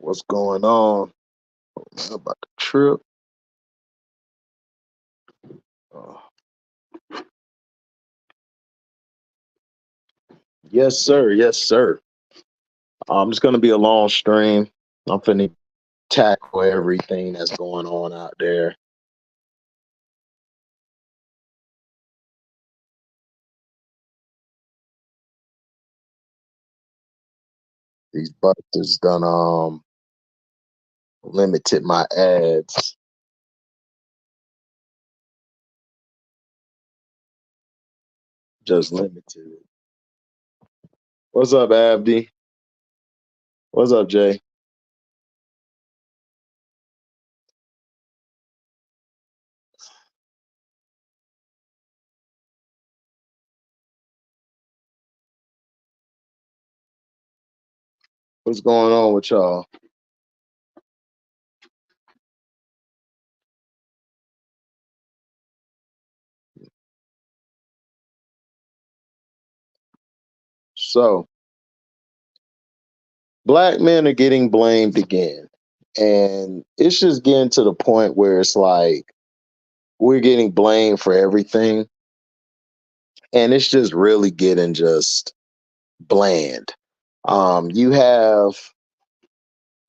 What's going on? Man, about the trip. Uh, yes, sir. Yes, sir. It's gonna be a long stream. I'm finna tackle everything that's going on out there. These busters done limited my ads. Just limited it. What's up, Abdi? What's up, Jay? What's going on with y'all? So, black men are getting blamed again. And it's just getting to the point where it's like we're getting blamed for everything. And it's just really getting just bland. You have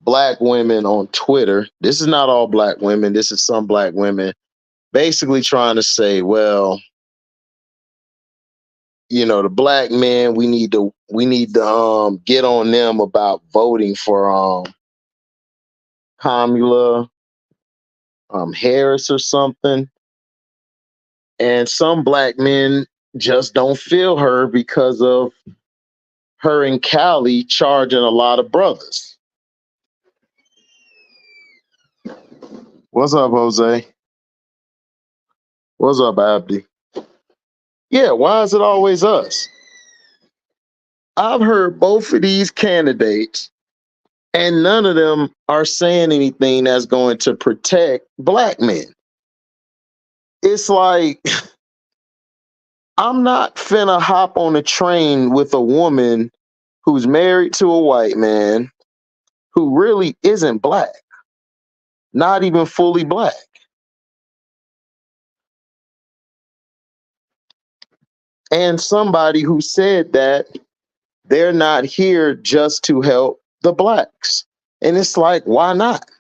black women on Twitter. This is not all black women. This is some black women basically trying to say, well, the black men, we need to get on them about voting for Kamala Harris or something. And some black men just don't feel her because of her and Cali charging a lot of brothers. What's up, Jose? What's up, Abdi? Yeah, why is it always us? I've heard both of these candidates, and none of them are saying anything that's going to protect black men. It's like, I'm not finna hop on a train with a woman who's married to a white man who really isn't black, not even fully black. And somebody who said that they're not here just to help the blacks. And it's like, why not?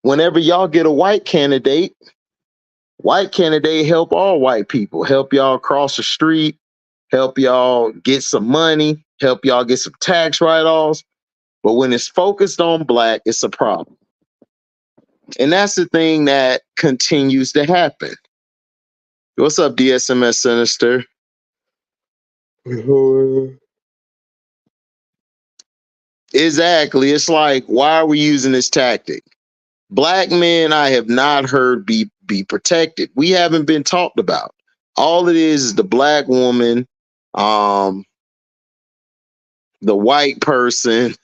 Whenever y'all get a white candidate help all white people, help y'all cross the street, help y'all get some money, help y'all get some tax write-offs. But when it's focused on black, it's a problem. And that's the thing that continues to happen. What's up, DSMS Sinister? Exactly. It's like, why are we using this tactic? Black men, I have not heard be protected. We haven't been talked about. All it is the black woman, um, the white person,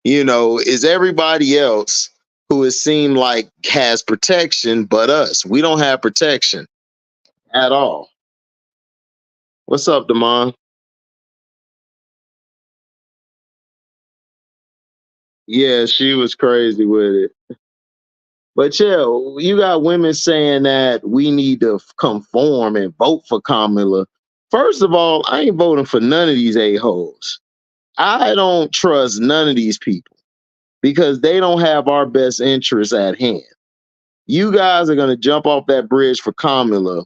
is everybody else who it seemed like has protection but us. We don't have protection at all. What's up, Damon? Yeah, she was crazy with it. But yeah, you got women saying that we need to conform and vote for Kamala. First of all, I ain't voting for none of these a-holes. I don't trust none of these people because they don't have our best interests at hand. You guys are gonna jump off that bridge for Kamala.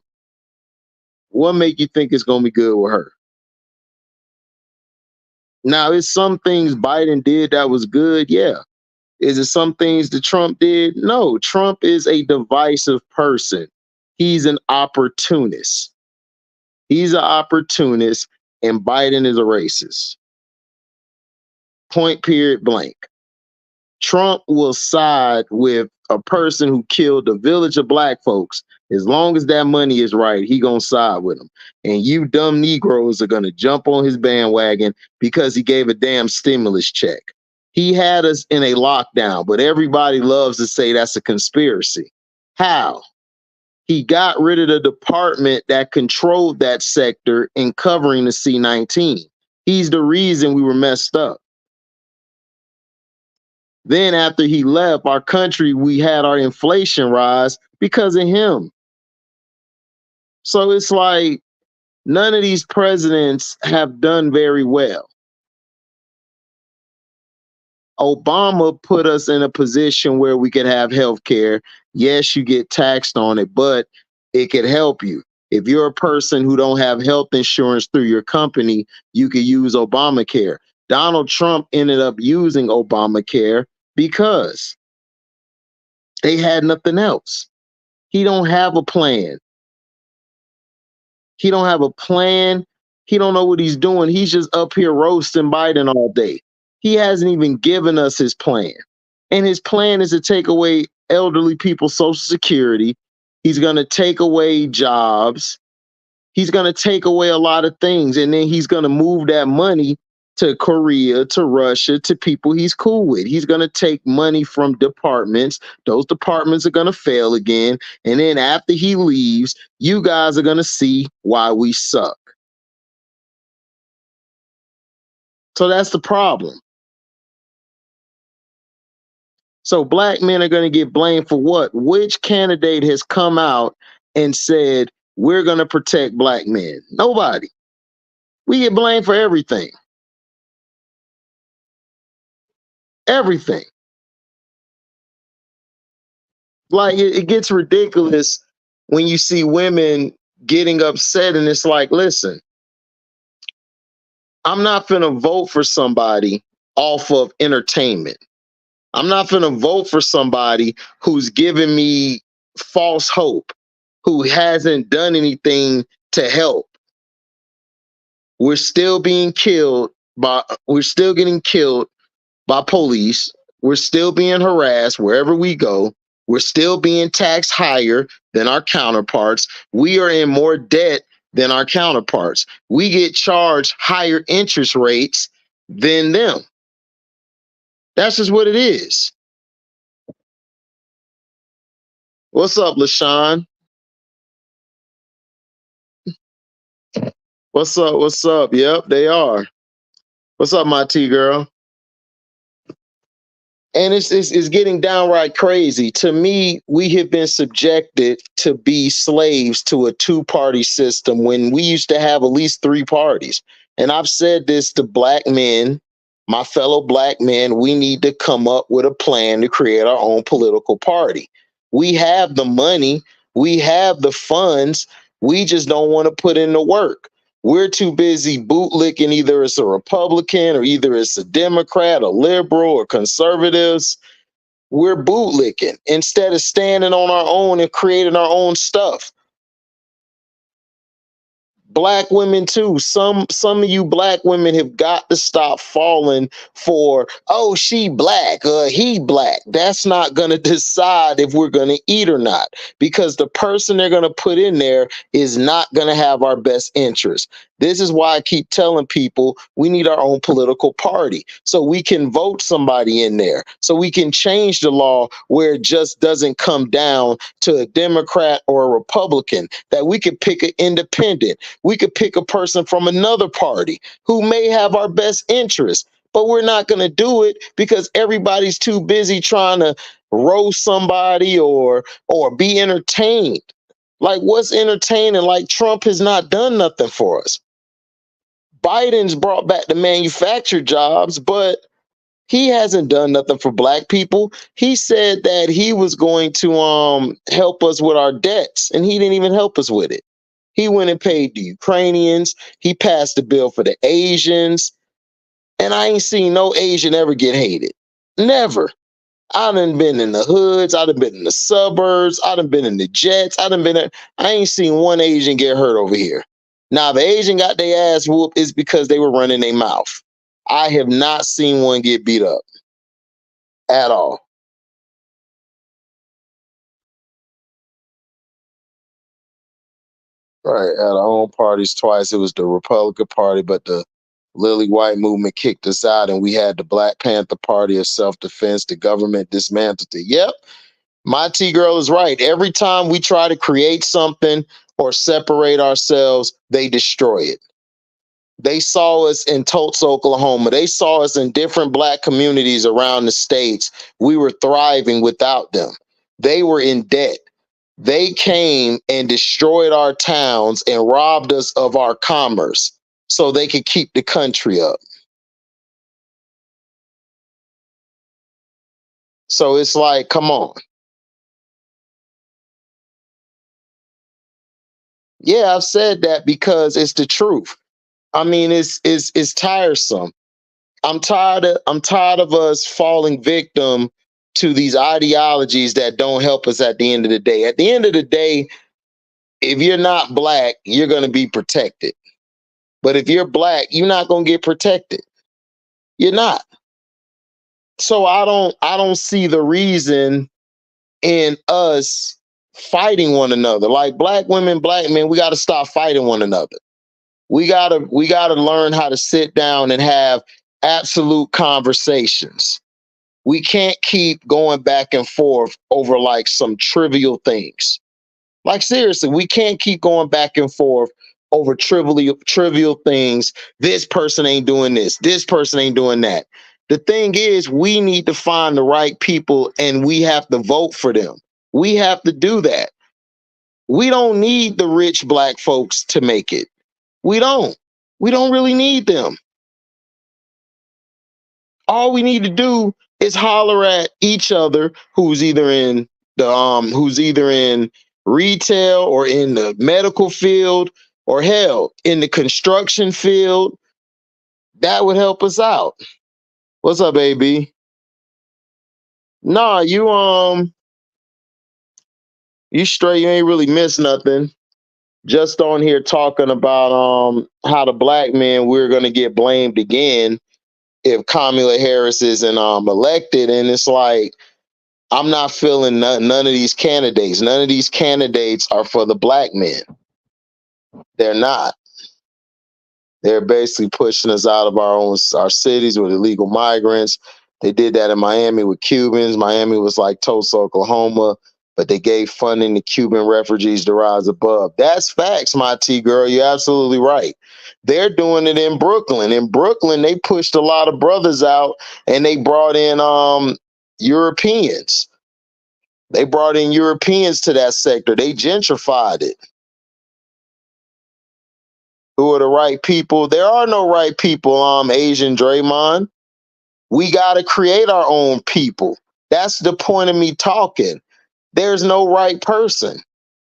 What make you think it's gonna be good with her? Now, is some things Biden did that was good? Yeah. Is it some things that Trump did? No. Trump is a divisive person. He's an opportunist. He's an opportunist, and Biden is a racist. Point, period, blank. Trump will side with a person who killed a village of black folks. As long as that money is right, he gonna side with him. And you dumb Negroes are gonna jump on his bandwagon because he gave a damn stimulus check. He had us in a lockdown, but everybody loves to say that's a conspiracy. How? He got rid of the department that controlled that sector in covering the C-19. He's the reason we were messed up. Then after he left our country, we had our inflation rise because of him. So it's like none of these presidents have done very well. Obama put us in a position where we could have health care. Yes, you get taxed on it, but it could help you. If you're a person who don't have health insurance through your company, you could use Obamacare. Donald Trump ended up using Obamacare because they had nothing else. He don't have a plan. He don't have a plan. He don't know what he's doing. He's just up here roasting Biden all day. He hasn't even given us his plan. And his plan is to take away elderly people's Social Security. He's going to take away jobs. He's going to take away a lot of things. And then he's going to move that money to Korea, to Russia, to people he's cool with. He's going to take money from departments. Those departments are going to fail again. And then after he leaves, you guys are going to see why we suck. So that's the problem. So black men are going to get blamed for what? Which candidate has come out and said, we're going to protect black men? Nobody. We get blamed for everything. Everything. Like it gets ridiculous when you see women getting upset, and it's like, listen, I'm not going to vote for somebody off of entertainment. I'm not going to vote for somebody who's giving me false hope, who hasn't done anything to help. We're still getting killed by police. We're still being harassed wherever we go. We're still being taxed higher than our counterparts. We are in more debt than our counterparts. We get charged higher interest rates than them. That's just what it is. What's up, LaShawn? What's up? What's up? Yep, they are. What's up, my T girl? And it's getting downright crazy. To me, we have been subjected to be slaves to a two-party system when we used to have at least three parties. And I've said this to black men, my fellow black men, we need to come up with a plan to create our own political party. We have the money, we have the funds, we just don't want to put in the work. We're too busy bootlicking either it's a Republican or either it's a Democrat, a liberal, or conservatives. We're bootlicking instead of standing on our own and creating our own stuff. Black women too. Some of you black women have got to stop falling for, oh, she black, he black. That's not going to decide if we're going to eat or not, because the person they're going to put in there is not going to have our best interest. This is why I keep telling people we need our own political party so we can vote somebody in there, so we can change the law where it just doesn't come down to a Democrat or a Republican, that we could pick an independent. We could pick a person from another party who may have our best interest, but we're not going to do it because everybody's too busy trying to roast somebody or be entertained. Like, what's entertaining? Like, Trump has not done nothing for us. Biden's brought back the manufactured jobs, but he hasn't done nothing for black people. He said that he was going to help us with our debts, and he didn't even help us with it. He went and paid the Ukrainians. He passed the bill for the Asians. And I ain't seen no Asian ever get hated. Never. I done been in the hoods. I done been in the suburbs. I done been in the jets. I ain't seen one Asian get hurt over here. Now, the Asian got their ass whooped is because they were running their mouth. I have not seen one get beat up at all. Right, at our own parties twice. It was the Republican Party, but the Lily White movement kicked us out, and we had the Black Panther Party of self-defense. The government dismantled it. Yep, my T girl is right. Every time we try to create something or separate ourselves, they destroy it. They saw us in Tulsa, Oklahoma. They saw us in different black communities around the states. We were thriving without them. They were in debt. They came and destroyed our towns and robbed us of our commerce so they could keep the country up. So it's like, come on. Yeah, I've said that because it's the truth. I mean, it's tiresome. I'm tired of us falling victim to these ideologies that don't help us at the end of the day. At the end of the day, if you're not black, you're going to be protected. But if you're black, you're not going to get protected. You're not. So I don't see the reason in us fighting one another. Like black women, black men, we got to stop fighting one another. We gotta learn how to sit down and have absolute conversations. We can't keep going back and forth over like some trivial things. Like seriously, we can't keep going back and forth over trivial things. This person ain't doing this. This person ain't doing that. The thing is, we need to find the right people and we have to vote for them. We have to do that. We don't need the rich black folks to make it. We don't. We don't really need them. All we need to do is holler at each other who's either in retail or in the medical field or hell in the construction field. That would help us out. What's up, AB? Nah, you straight, you ain't really missed nothing. Just on here talking about how the black men we're gonna get blamed again if Kamala Harris isn't elected. And it's like, I'm not feeling none of these candidates. None of these candidates are for the black men. They're not. They're basically pushing us out of our cities with illegal migrants. They did that in Miami with Cubans. Miami was like Tulsa, Oklahoma, but they gave funding to Cuban refugees to rise above. That's facts, my T girl. You're absolutely right. They're doing it in Brooklyn. In Brooklyn, they pushed a lot of brothers out and they brought in Europeans. They brought in Europeans to that sector. They gentrified it. Who are the right people? There are no right people, Asian Draymond. We got to create our own people. That's the point of me talking. There's no right person.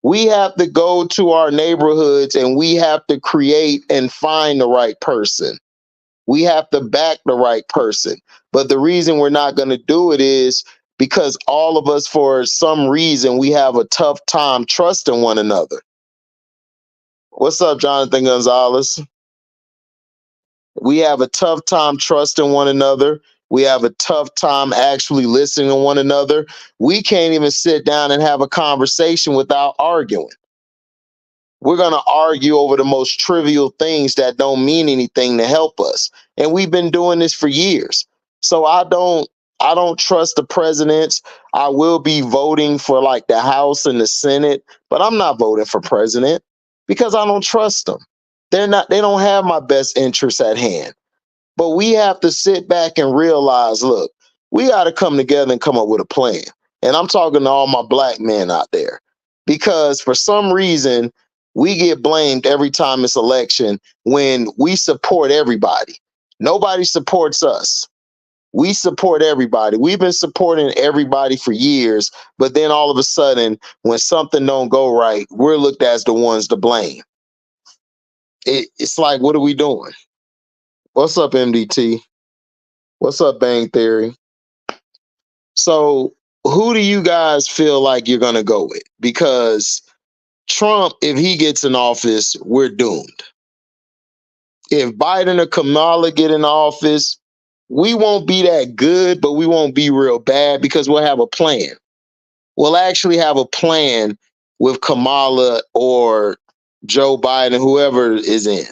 We have to go to our neighborhoods and we have to create and find the right person. We have to back the right person. But the reason we're not going to do it is because all of us, for some reason, we have a tough time trusting one another. What's up, Jonathan Gonzalez? We have a tough time trusting one another. We have a tough time actually listening to one another. We can't even sit down and have a conversation without arguing. We're going to argue over the most trivial things that don't mean anything to help us. And we've been doing this for years. So I don't trust the presidents. I will be voting for like the House and the Senate, but I'm not voting for president because I don't trust them. They don't have my best interests at hand. But we have to sit back and realize, look, we got to come together and come up with a plan. And I'm talking to all my black men out there because for some reason, we get blamed every time it's election when we support everybody. Nobody supports us. We support everybody. We've been supporting everybody for years, but then all of a sudden, when something don't go right, we're looked at as the ones to blame. It's like, what are we doing? What's up, MDT? What's up, Bang Theory? So, who do you guys feel like you're going to go with? Because Trump, if he gets in office, we're doomed. If Biden or Kamala get in office, we won't be that good, but we won't be real bad because we'll have a plan. We'll actually have a plan with Kamala or Joe Biden, whoever is in.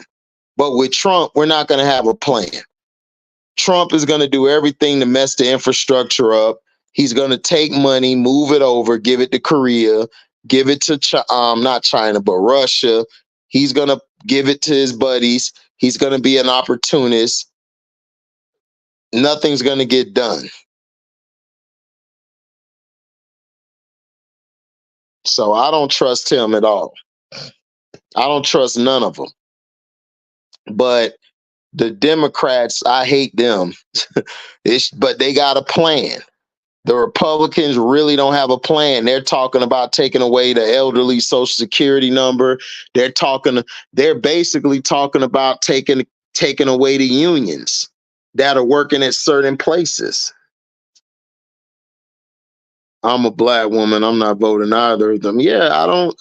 But with Trump, we're not going to have a plan. Trump is going to do everything to mess the infrastructure up. He's going to take money, move it over, give it to Korea, give it to not China, but Russia. He's going to give it to his buddies. He's going to be an opportunist. Nothing's going to get done. So I don't trust him at all. I don't trust none of them. But the Democrats, I hate them. But they got a plan. The Republicans really don't have a plan. They're talking about taking away the elderly Social Security number. They're basically talking about taking away the unions that are working at certain places. I'm a black woman. I'm not voting either of them. Yeah,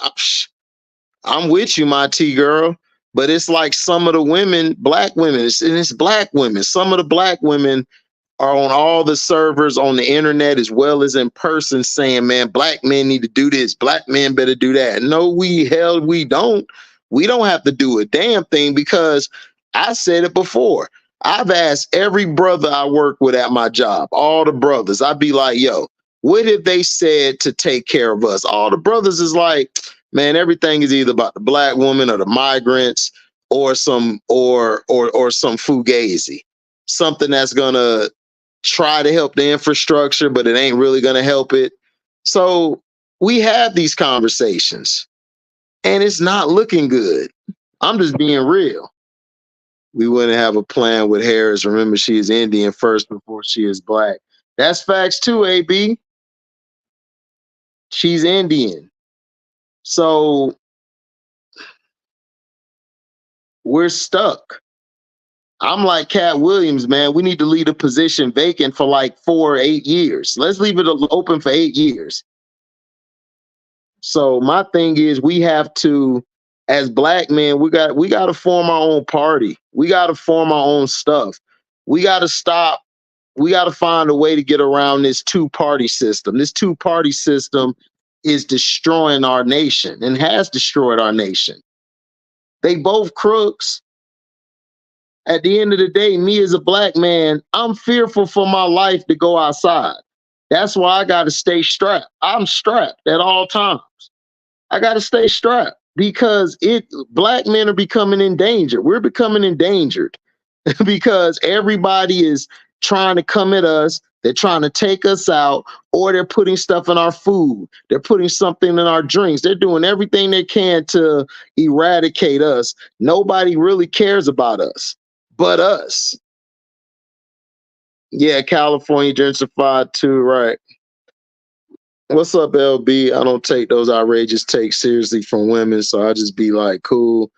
I'm with you, my T girl. But it's like some of the women, black women, it's black women. Some of the black women are on all the servers on the internet as well as in person saying, man, black men need to do this. Black men better do that. No, we don't. We don't have to do a damn thing because I said it before. I've asked every brother I work with at my job, all the brothers, I'd be like, yo, what have they said to take care of us? All the brothers is like, man, everything is either about the black woman or the migrants or some some fugazi, something that's gonna try to help the infrastructure, but it ain't really gonna help it. So we have these conversations, and it's not looking good. I'm just being real. We wouldn't have a plan with Harris. Remember, she is Indian first before she is black. That's facts too, AB. She's Indian. So we're stuck. I'm like Cat Williams, man. We need to leave a position vacant for like 4 or 8 years. Let's leave it open for 8 years. So my thing is, we have to, as black men, we got to form our own party. We got to form our own stuff. We got to stop. We got to find a way to get around this two-party system. This two-party system is destroying our nation and has destroyed our nation. They both crooks. At the end of the day, me as a black man, I'm fearful for my life to go outside. That's why I got to stay strapped. I'm strapped at all times. I got to stay strapped because black men are becoming endangered. We're becoming endangered because everybody is trying to come at us. They're trying to take us out, or they're putting stuff in our food. They're putting something in our drinks. They're doing everything they can to eradicate us. Nobody really cares about us but us. Yeah, California gentrified too, right? What's up, LB? I don't take those outrageous takes seriously from women, so I just be like, cool,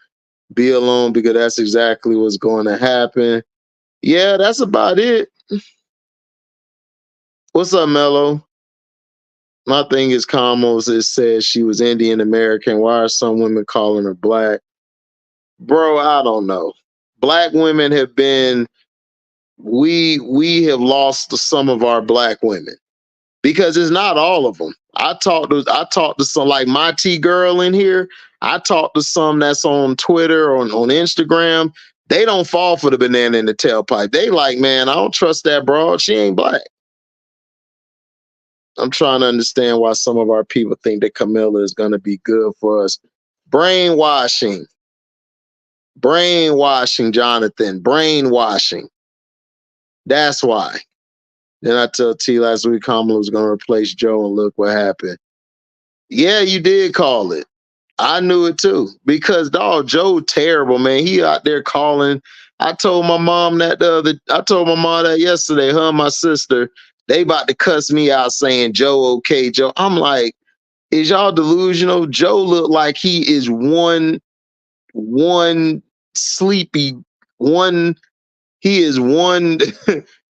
be alone, because that's exactly what's going to happen. Yeah, that's about it. What's up, Mello? My thing is, Kamos, it says she was Indian American. Why are some women calling her black? Bro, I don't know. Black women have been, we have lost some of our black women. Because it's not all of them. I talked to some, like my T girl in here. I talked to some that's on Twitter or on Instagram. They don't fall for the banana in the tailpipe. They like, man, I don't trust that broad. She ain't black. I'm trying to understand why some of our people think that Camilla is going to be good for us. Brainwashing, Jonathan, brainwashing. That's why. Then I tell T last week Kamala was going to replace Joe, and look what happened. Yeah, you did call it. I knew it too. Because dog, Joe terrible, man. He out there calling. I told my mom that yesterday, her and my sister, they about to cuss me out saying Joe okay, Joe. I'm like, is y'all delusional? Joe look like he is one sleepy, he is one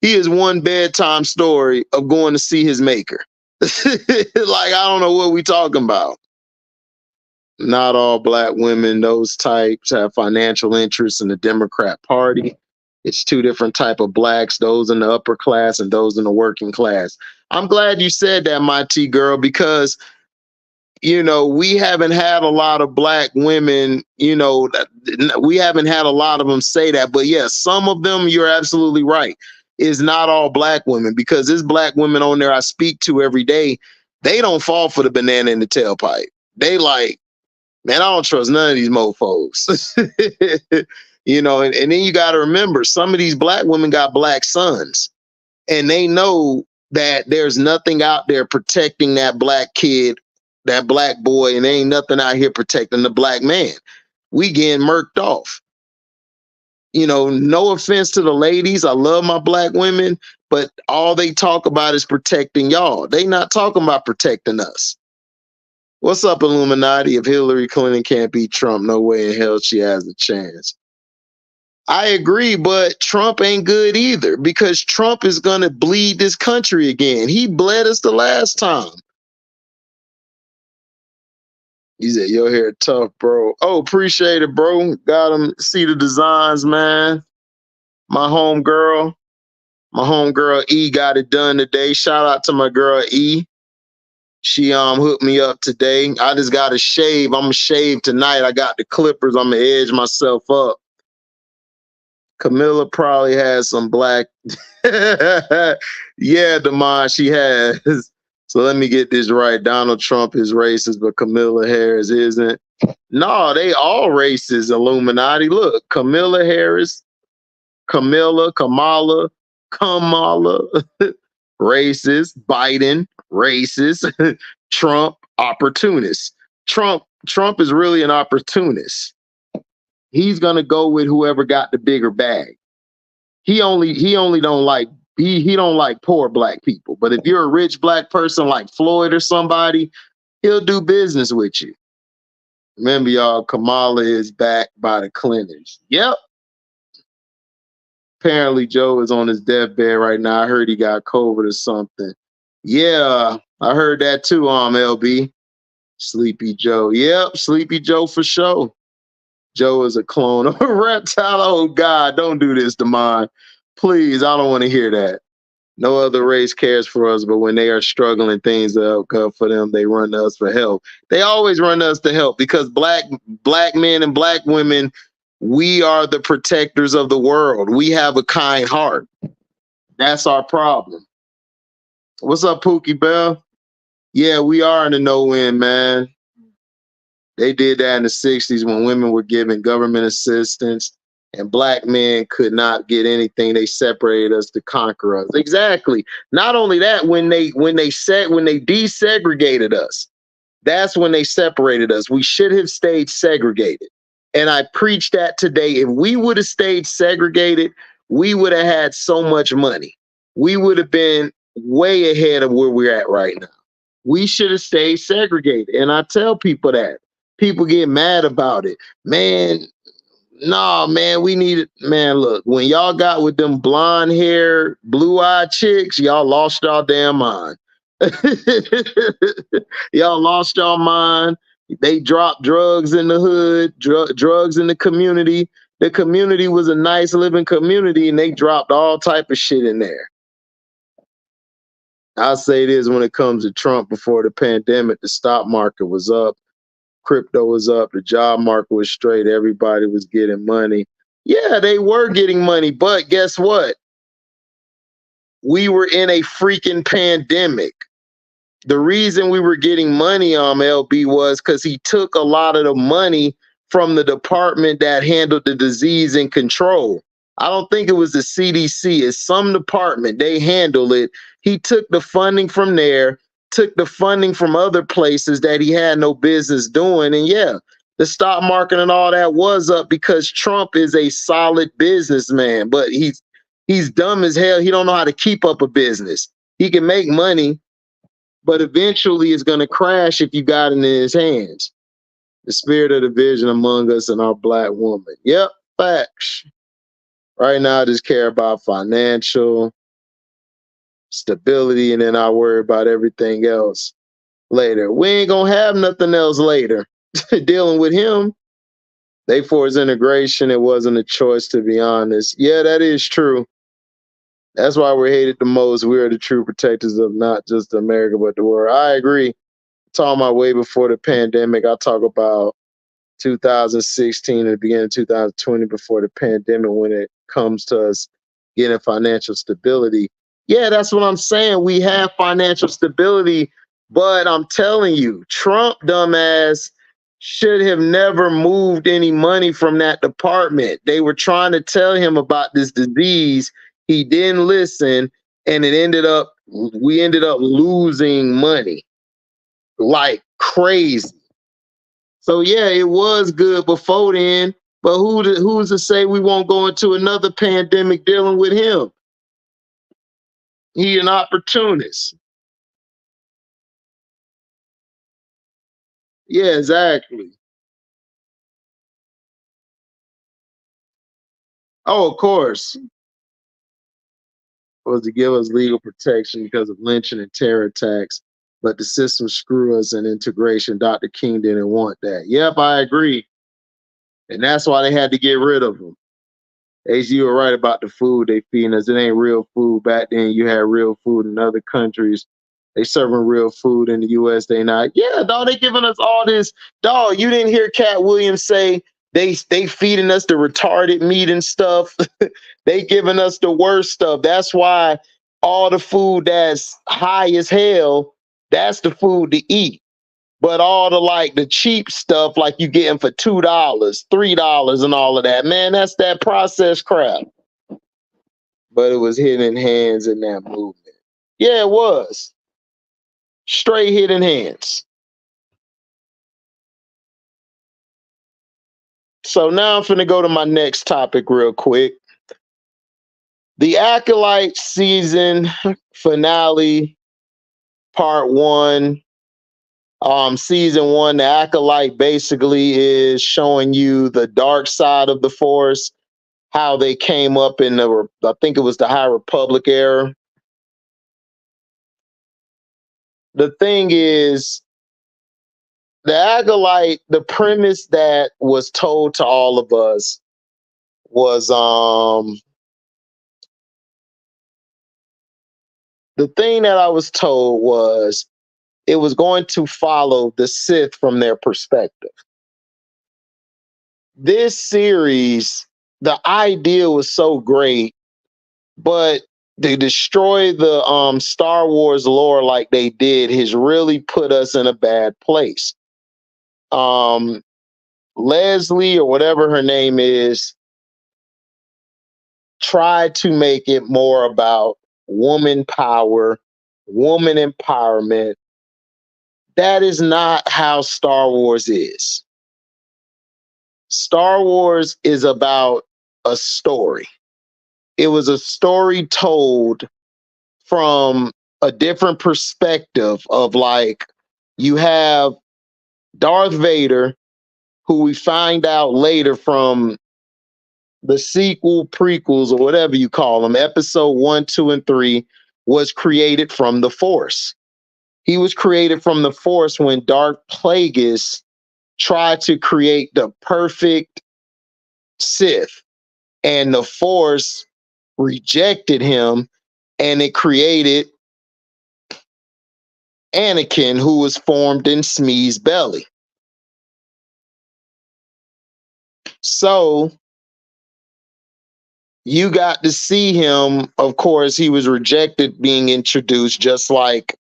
he is one bedtime story of going to see his maker. Like, I don't know what we talking about. Not all black women, those types, have financial interests in the Democrat Party. It's two different type of blacks, those in the upper class and those in the working class. I'm glad you said that, my T girl, because we haven't had a lot of black women, we haven't had a lot of them say that. But yes, some of them, you're absolutely right, is not all black women, because there's black women on there I speak to every day. They don't fall for the banana in the tailpipe. They like, man, I don't trust none of these mofos. You know, and then you got to remember, some of these black women got black sons, and they know that there's nothing out there protecting that black kid, that black boy, and there ain't nothing out here protecting the black man. We getting murked off. You know, no offense to the ladies, I love my black women, but all they talk about is protecting y'all. They not talking about protecting us. What's up, Illuminati? If Hillary Clinton can't beat Trump, no way in hell she has a chance. I agree, but Trump ain't good either, because Trump is going to bleed this country again. He bled us the last time. He said, your hair tough, bro. Oh, appreciate it, bro. Got him. See the designs, man. My homegirl E got it done today. Shout out to my girl E. She hooked me up today. I just got to shave. I'm gonna shave tonight. I got the clippers. I'm gonna edge myself up. Camilla probably has some black. Yeah, Damon, she has. So let me get this right. Donald Trump is racist, but Camilla Harris isn't. No, they all racist, Illuminati. Look, Camilla Harris, Kamala, racist. Biden, racist. Trump, opportunist. Trump is really an opportunist. He's gonna go with whoever got the bigger bag. He only don't like he don't like poor black people. But if you're a rich black person like Floyd or somebody, he'll do business with you. Remember, y'all, Kamala is backed by the Clintons. Yep. Apparently, Joe is on his deathbed right now. I heard he got COVID or something. Yeah, I heard that too, LB. Sleepy Joe. Yep, Sleepy Joe for sure. Joe is a clone of a reptile. Oh, God, don't do this to mine. Please, I don't want to hear that. No other race cares for us, but when they are struggling, things are good for them. They run to us for help. They always run to us to help, because black men and black women, we are the protectors of the world. We have a kind heart. That's our problem. What's up, Pookie Bell? Yeah, we are in the no-win, man. They did that in the 60s when women were given government assistance and black men could not get anything. They separated us to conquer us. Exactly. Not only that, when they desegregated us, that's when they separated us. We should have stayed segregated. And I preach that today. If we would have stayed segregated, we would have had so much money. We would have been way ahead of where we're at right now. We should have stayed segregated. And I tell people that. People get mad about it. Man, nah, man, we need it. Man, look, when y'all got with them blonde hair, blue-eyed chicks, y'all lost y'all damn mind. Y'all lost y'all mind. They dropped drugs in the hood, drugs in the community. The community was a nice living community, and they dropped all type of shit in there. I'll say this: when it comes to Trump, before the pandemic, the stock market was up. Crypto was up, the job market was straight, everybody was getting money. Yeah, they were getting money, but guess what? We were in a freaking pandemic. The reason we were getting money, LB, was because he took a lot of the money from the department that handled the disease and control. I don't think it was the CDC, it's some department, they handled it. He took the funding from there, took the funding from other places that he had no business doing. And yeah, the stock market and all that was up because Trump is a solid businessman, but he's dumb as hell. He don't know how to keep up a business. He can make money, but eventually it's going to crash if you got it in his hands. The spirit of division among us and our black woman. Yep, facts. Right now, I just care about financial stability, and then I worry about everything else later. We ain't gonna have nothing else later. Dealing with him, they forced integration. It wasn't a choice, to be honest. Yeah, that is true. That's why we're hated the most. We are the true protectors of not just America, but the world. I agree. Talking about way before the pandemic, I talk about 2016 and the beginning of 2020 before the pandemic, when it comes to us getting financial stability. Yeah, that's what I'm saying. We have financial stability, but I'm telling you, Trump, dumbass, should have never moved any money from that department. They were trying to tell him about this disease. He didn't listen, and we ended up losing money like crazy. So yeah, it was good before then, but who's to say we won't go into another pandemic dealing with him? He an opportunist. Yeah, exactly. Oh, of course. Was to give us legal protection because of lynching and terror attacks, but the system screw us in integration. Dr. King didn't want that. Yep, I agree. And that's why they had to get rid of them. As you were right about the food they feeding us. It ain't real food. Back then, you had real food in other countries. They serving real food in the U.S. They not. Yeah, dog. They giving us all this. Dog, you didn't hear Cat Williams say they feeding us the retarded meat and stuff. They giving us the worst stuff. That's why all the food that's high as hell, that's the food to eat. But all the like the cheap stuff, like you getting for $2, $3, and all of that, man, that's that processed crap. But it was hidden hands in that movement. Yeah, it was straight hidden hands. So now I'm finna go to my next topic real quick. The Acolyte season finale, part one. Season one, the Acolyte basically is showing you the dark side of the Force, how they came up in I think it was the High Republic era. The thing is, the Acolyte, the premise that was told to all of us was the thing that I was told was it was going to follow the Sith from their perspective. This series, the idea was so great, but to destroy the Star Wars lore like they did has really put us in a bad place. Leslie, or whatever her name is, tried to make it more about woman power, woman empowerment. That is not how Star Wars is. Star Wars is about a story. It was a story told from a different perspective of like, you have Darth Vader, who we find out later from the sequel, prequels, or whatever you call them, episode 1, 2, and 3, was created from the Force. He was created from the Force when Darth Plagueis tried to create the perfect Sith, and the Force rejected him, and it created Anakin, who was formed in Smee's belly. So you got to see him. Of course, he was rejected being introduced, just like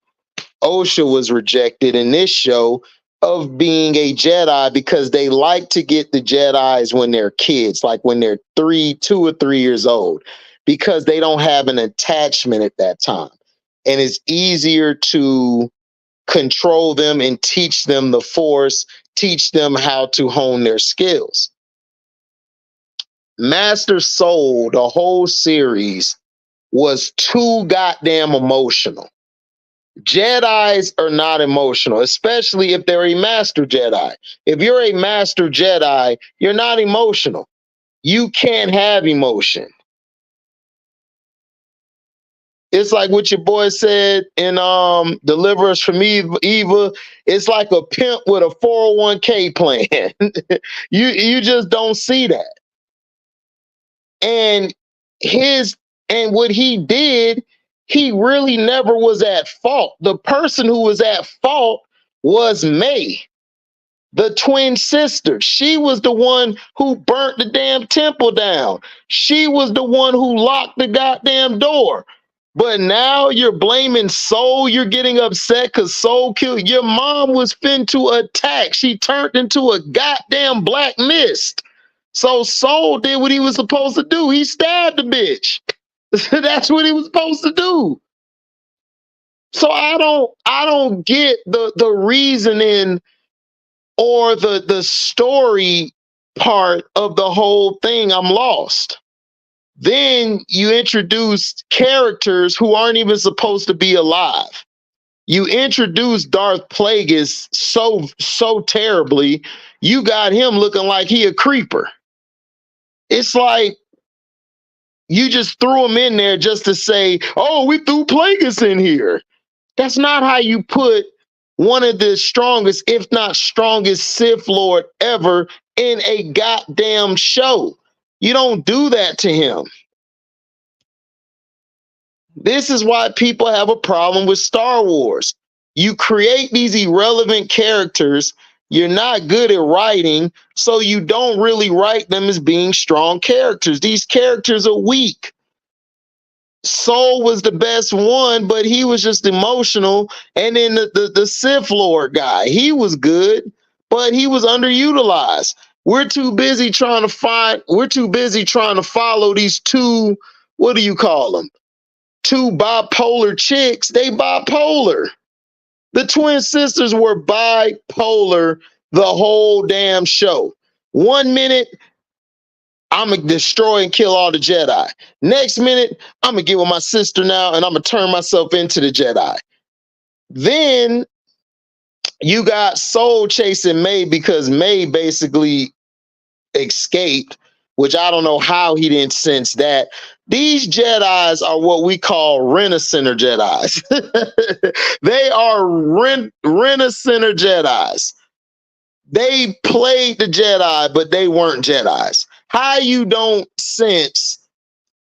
Osha was rejected in this show of being a Jedi, because they like to get the Jedis when they're kids, like when they're 2 or 3 years old, because they don't have an attachment at that time. And it's easier to control them and teach them the Force, teach them how to hone their skills. Master Soul, the whole series, was too goddamn emotional. Jedis are not emotional, especially if they're a master Jedi. If you're a master Jedi, you're not emotional. You can't have emotion. It's like what your boy said in Deliver Us from Eva. It's like a pimp with a 401k plan. You just don't see that. And what he did, he really never was at fault. The person who was at fault was May, the twin sister. She was the one who burnt the damn temple down. She was the one who locked the goddamn door. But now you're blaming Soul. You're getting upset because Soul killed your mom. Was fin to attack. She turned into a goddamn black mist. So Soul did what he was supposed to do. He stabbed the bitch. That's what he was supposed to do. So I don't get the reasoning or the story part of the whole thing. I'm lost. Then you introduce characters who aren't even supposed to be alive. You introduce Darth Plagueis so terribly. You got him looking like he a creeper. It's like you just threw him in there just to say, "Oh, we threw Plagueis in here." That's not how you put one of the strongest, if not strongest, Sith Lord ever in a goddamn show. You don't do that to him. This is why people have a problem with Star Wars. You create these irrelevant characters. You're not good at writing, so you don't really write them as being strong characters. These characters are weak. Soul was the best one, but he was just emotional. And then the Sith Lord guy, he was good, but he was underutilized. We're too busy trying to follow these two, what do you call them? Two bipolar chicks. They bipolar. The twin sisters were bipolar the whole damn show. 1 minute, I'm going to destroy and kill all the Jedi. Next minute, I'm going to get with my sister now and I'm going to turn myself into the Jedi. Then you got Soul chasing May because May basically escaped, which I don't know how he didn't sense that. These Jedis are what we call Rent-A-Center Jedis. They are Rent-A-Center Jedis. They played the Jedi, but they weren't Jedis. How you don't sense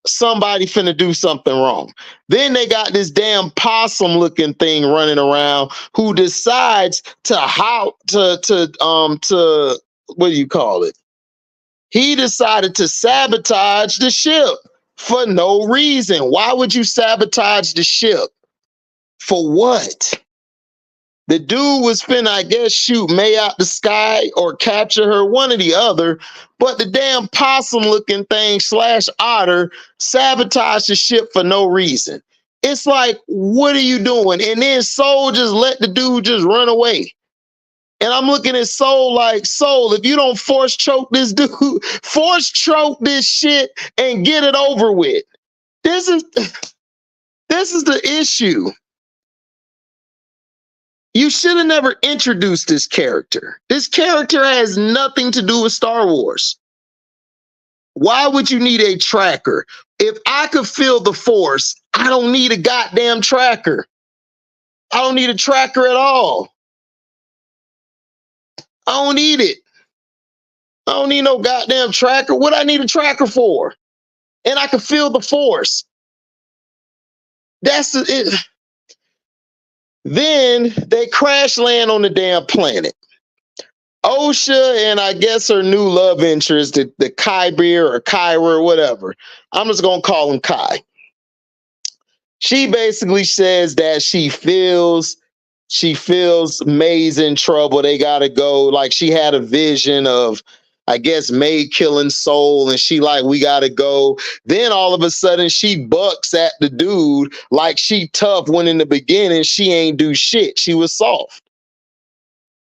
somebody finna do something wrong? Then they got this damn possum looking thing running around who decides to what do you call it? He decided to sabotage the ship for no reason. Why would you sabotage the ship? For what? The dude was finna, I guess, shoot May out the sky or capture her, one or the other. But the damn possum looking thing / otter sabotaged the ship for no reason. It's like, what are you doing? And then Soul just let the dude just run away. And I'm looking at Soul like, Soul, if you don't force choke this dude, force choke this shit and get it over with. This is the issue. You should have never introduced this character. This character has nothing to do with Star Wars. Why would you need a tracker? If I could feel the Force, I don't need a goddamn tracker. I don't need a tracker at all. I don't need it. I don't need no goddamn tracker. What I need a tracker for? And I can feel the Force. That's it. Then they crash land on the damn planet. Osha and I guess her new love interest, the Kyber or Kyra or whatever. I'm just gonna call him Kai. She basically says that she feels May's in trouble. They gotta go. Like she had a vision of, I guess, May killing Soul, and she like, we gotta go. Then all of a sudden she bucks at the dude like she tough, when in the beginning she ain't do shit. She was soft.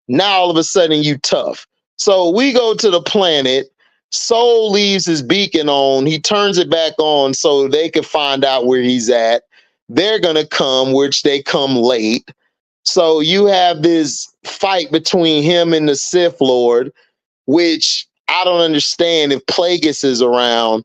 Now all of a sudden you tough. So we go to the planet. Soul leaves his beacon on. He turns it back on so they can find out where he's at. They're gonna come, which they come late. So you have this fight between him and the Sith Lord, which I don't understand. If Plagueis is around,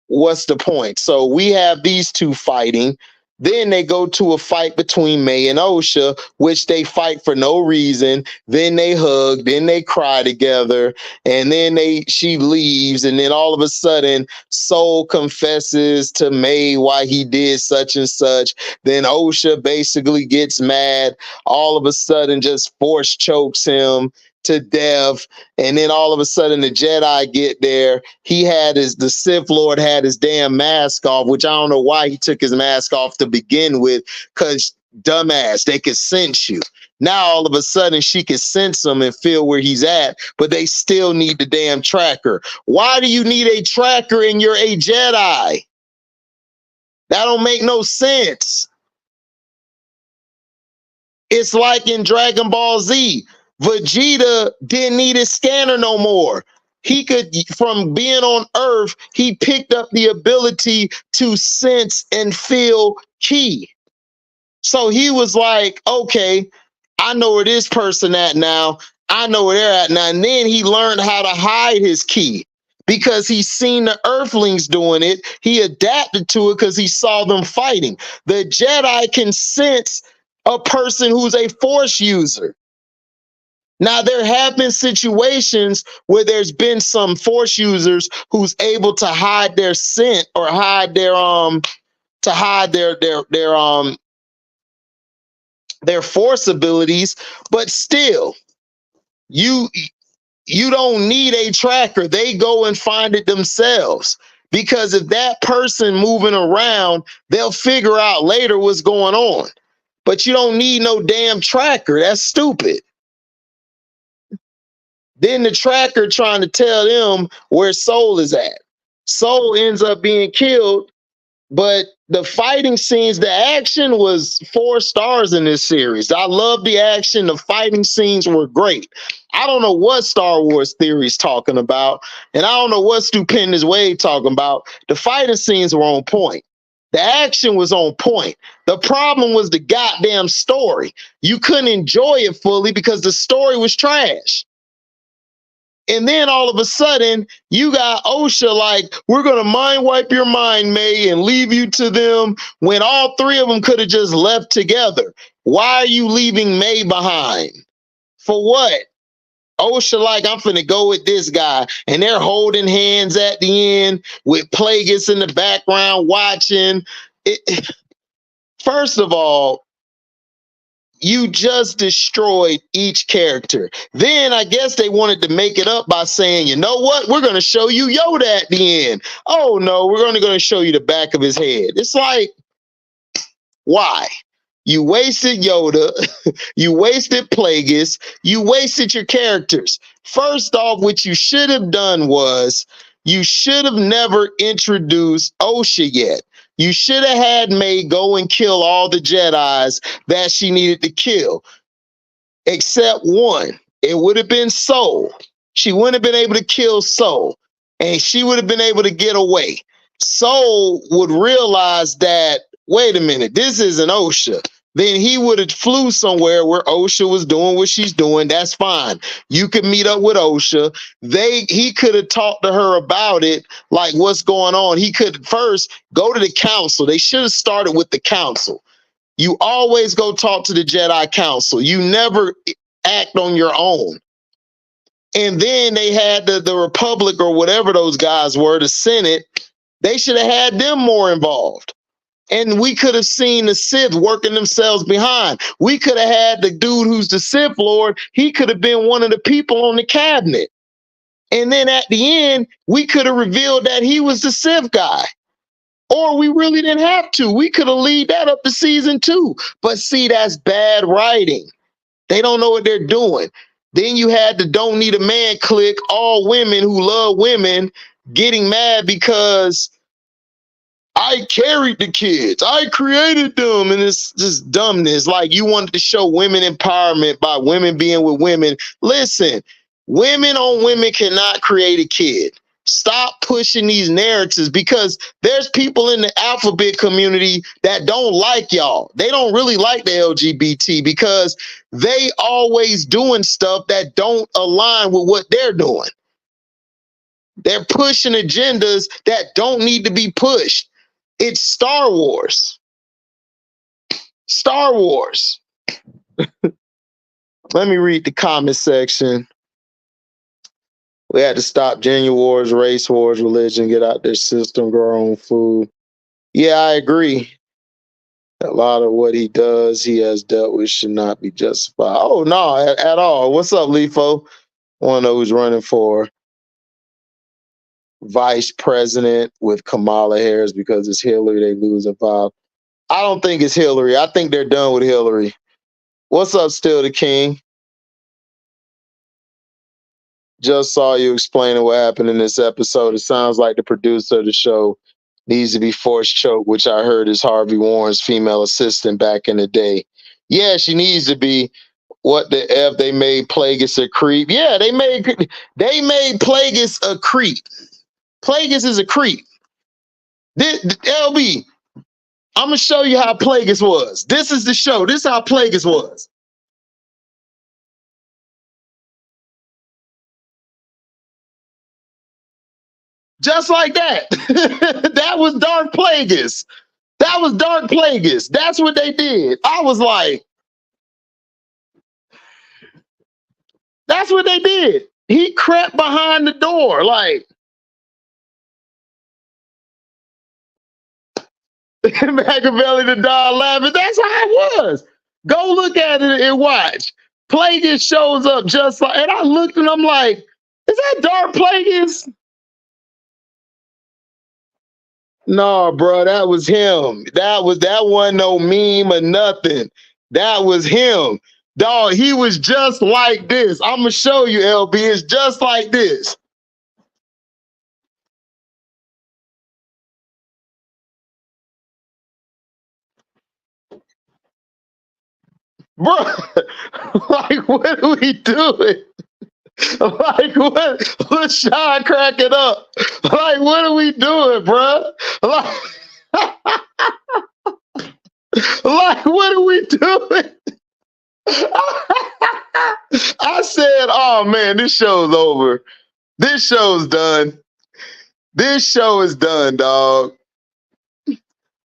what's the point? So we have these two fighting. Then they go to a fight between May and Osha, which they fight for no reason. Then they hug, then they cry together, and then she leaves, and then all of a sudden Soul confesses to May why he did such and such. Then Osha basically gets mad, all of a sudden just force chokes him, to death, and then all of a sudden the Jedi get there. The Sith Lord had his damn mask off, which I don't know why he took his mask off to begin with, because dumbass, they could sense you. Now all of a sudden she can sense him and feel where he's at, but they still need the damn tracker. Why do you need a tracker and you're a Jedi? That don't make no sense. It's like in Dragon Ball Z, Vegeta didn't need his scanner no more. He could, from being on Earth, he picked up the ability to sense and feel ki. So he was like, okay, I know where this person at now. I know where they're at now. And then he learned how to hide his ki because he's seen the Earthlings doing it. He adapted to it because he saw them fighting. The Jedi can sense a person who's a Force user. Now, there have been situations where there's been some Force users who's able to hide their scent or hide their their Force abilities, but still, you don't need a tracker. They go and find it themselves, because if that person moving around, they'll figure out later what's going on. But you don't need no damn tracker. That's stupid. Then the tracker trying to tell them where Soul is at. Soul ends up being killed, but the fighting scenes, the action was 4 stars in this series. I love the action. The fighting scenes were great. I don't know what Star Wars Theory's talking about, and I don't know what Stupendous Wade talking about. The fighting scenes were on point. The action was on point. The problem was the goddamn story. You couldn't enjoy it fully because the story was trash. And then all of a sudden, you got OSHA like, we're going to mind wipe your mind, May, and leave you to them, when all 3 of them could have just left together. Why are you leaving May behind? For what? OSHA like, I'm finna go with this guy. And they're holding hands at the end with Plagueis in the background watching. First of all, you just destroyed each character. Then I guess they wanted to make it up by saying, you know what? We're going to show you Yoda at the end. Oh, no, we're only going to show you the back of his head. It's like, why? You wasted Yoda. You wasted Plagueis. You wasted your characters. First off, what you should have done was you should have never introduced OSHA yet. You should have had May go and kill all the Jedis that she needed to kill, except one. It would have been Soul. She wouldn't have been able to kill Soul, and she would have been able to get away. Soul would realize that, wait a minute, this isn't OSHA. Then he would have flew somewhere where OSHA was doing what she's doing. That's fine. You could meet up with OSHA. He could have talked to her about it, like what's going on. He could first go to the council. They should have started with the council. You always go talk to the Jedi Council. You never act on your own. And then they had the Republic or whatever those guys were, the Senate. They should have had them more involved. And we could have seen the Sith working themselves behind. We could have had the dude who's the Sith Lord. He could have been one of the people on the cabinet. And then at the end, we could have revealed that he was the Sith guy. Or we really didn't have to. We could have lead that up to season 2. But see, that's bad writing. They don't know what they're doing. Then you had the Don't Need a Man clique, all women who love women, getting mad because I carried the kids. I created them. And it's just dumbness. Like, you wanted to show women empowerment by women being with women. Listen, women on women cannot create a kid. Stop pushing these narratives, because there's people in the alphabet community that don't like y'all. They don't really like the LGBT because they always doing stuff that don't align with what they're doing. They're pushing agendas that don't need to be pushed. It's Star Wars. Star Wars. Let me read the comment section. We had to stop gender wars, race wars, religion, get out their system, grow our own food. Yeah, I agree. A lot of what he does, he has dealt with, should not be justified. Oh no, at all. What's up, Lefo? Want to know who's running for vice president with Kamala Harris because it's Hillary. They lose in 5. I don't think it's Hillary. I think they're done with Hillary. What's up, Still the King? Just saw you explaining what happened in this episode. It sounds like the producer of the show needs to be forced choked, which I heard is Harvey Warren's female assistant back in the day. Yeah, she needs to be. What the F? They made Plagueis a creep. Yeah, they made Plagueis a creep. Plagueis is a creep. LB, I'm gonna show you how Plagueis was. This is the show. This is how Plagueis was. Just like that. That was Dark Plagueis. That was Dark Plagueis. That's what they did. I was like, that's what they did. He crept behind the door, like Machiavelli the dog laughing. That's how it was. Go look at it and watch. Plagueis shows up just like, and I looked and I'm like, is that Dark Plagueis? No, bro, that was him. That wasn't no meme or nothing. That was him. Dog, he was just like this. I'm gonna show you, LB. It's just like this. Bro, like what are we doing? Like what's Sean cracking up? Like what are we doing, bro? Like, like what are we doing? I said, oh man, this show's over. This show's done. This show is done, dog.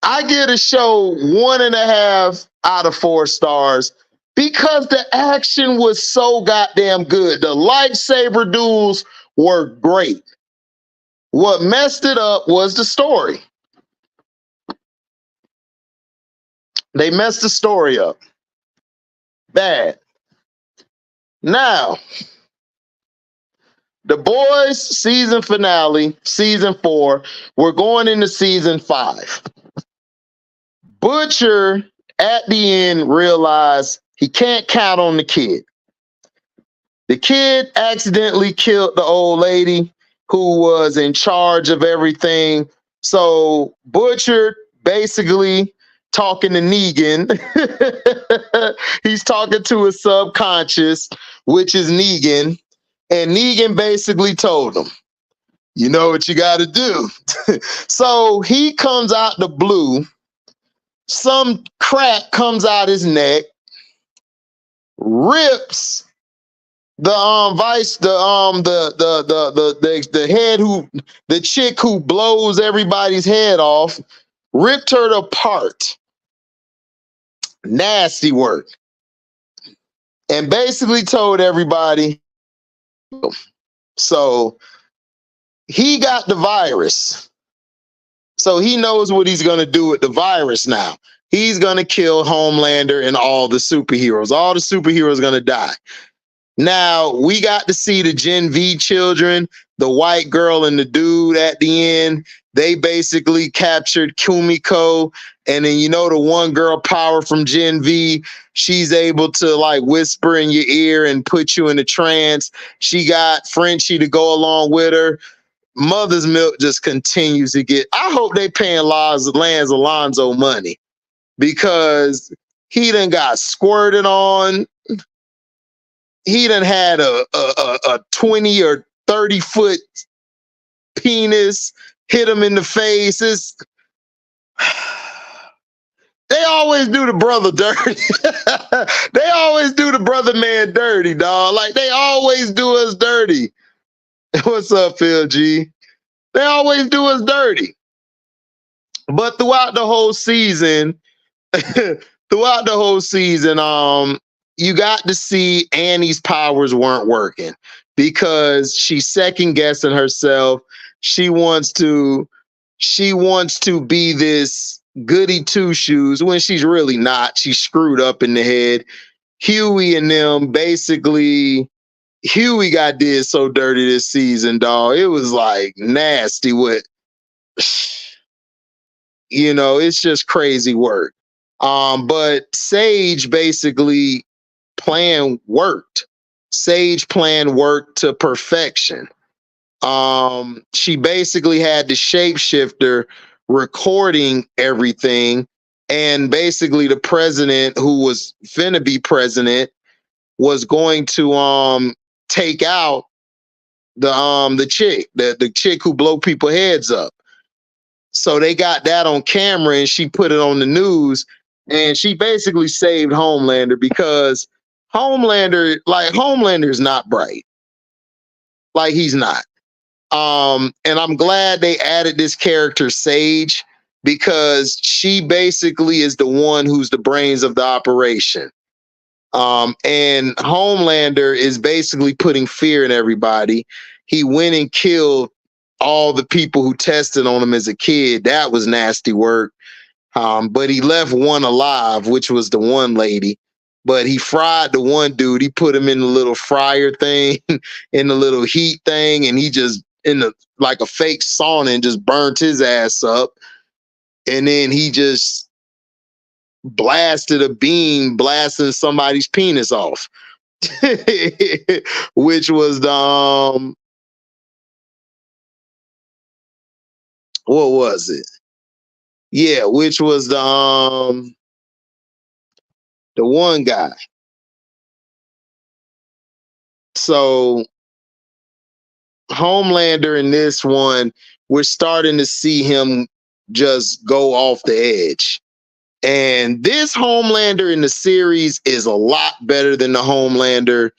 I give a show 1.5 out of 4 stars because the action was so goddamn good. The lightsaber duels were great. What messed it up was the story. They messed the story up. Bad. Now, The Boys season finale, season 4, we're going into season 5. Butcher at the end realized he can't count on the kid. The kid accidentally killed the old lady who was in charge of everything. So Butcher basically talking to Negan. He's talking to his subconscious, which is Negan. And Negan basically told him, you know what you got to do. So he comes out the blue. Some crack comes out his neck, rips the chick who blows everybody's head off, ripped her apart. Nasty work. And basically told everybody, so he got the virus. So he knows what he's going to do with the virus now. He's going to kill Homelander and all the superheroes. All the superheroes are going to die. Now, we got to see the Gen V children, the white girl and the dude at the end. They basically captured Kumiko. And then, you know, the one girl power from Gen V, she's able to like whisper in your ear and put you in a trance. She got Frenchie to go along with her. Mother's Milk just continues to get. I hope they paying Lance Alonso money because he done got squirted on. He done had a 20 or 30 foot penis hit him in the face. They always do the brother dirty. They always do the brother man dirty, dog. Like they always do us dirty. What's up, Phil G? They always do us dirty. But throughout the whole season, you got to see Annie's powers weren't working because she's second guessing herself. She wants to be this goody two shoes when she's really not. She's screwed up in the head. Huey and them basically, Huey got did so dirty this season, dog. It was like nasty. What, it's just crazy work. But Sage basically plan worked. Sage plan worked to perfection. She basically had the shapeshifter recording everything, and basically the president, who was finna be president, was going to take out the chick, the chick who blow people heads up. So they got that on camera, and she put it on the news, and she basically saved Homelander, because Homelander is not bright. Like, he's not. And I'm glad they added this character, Sage, because she basically is the one who's the brains of the operation. And Homelander is basically putting fear in everybody. He went and killed all the people who tested on him as a kid. That was nasty work. But he left one alive, which was the one lady. But he fried the one dude. He put him in the little fryer thing, in the little heat thing, and he just like a fake sauna, and just burnt his ass up. And then he just blasted a beam, blasting somebody's penis off, which was the what was it? Yeah, which was the one guy. So Homelander in this one, we're starting to see him just go off the edge. And this Homelander in the series is a lot better than the Homelander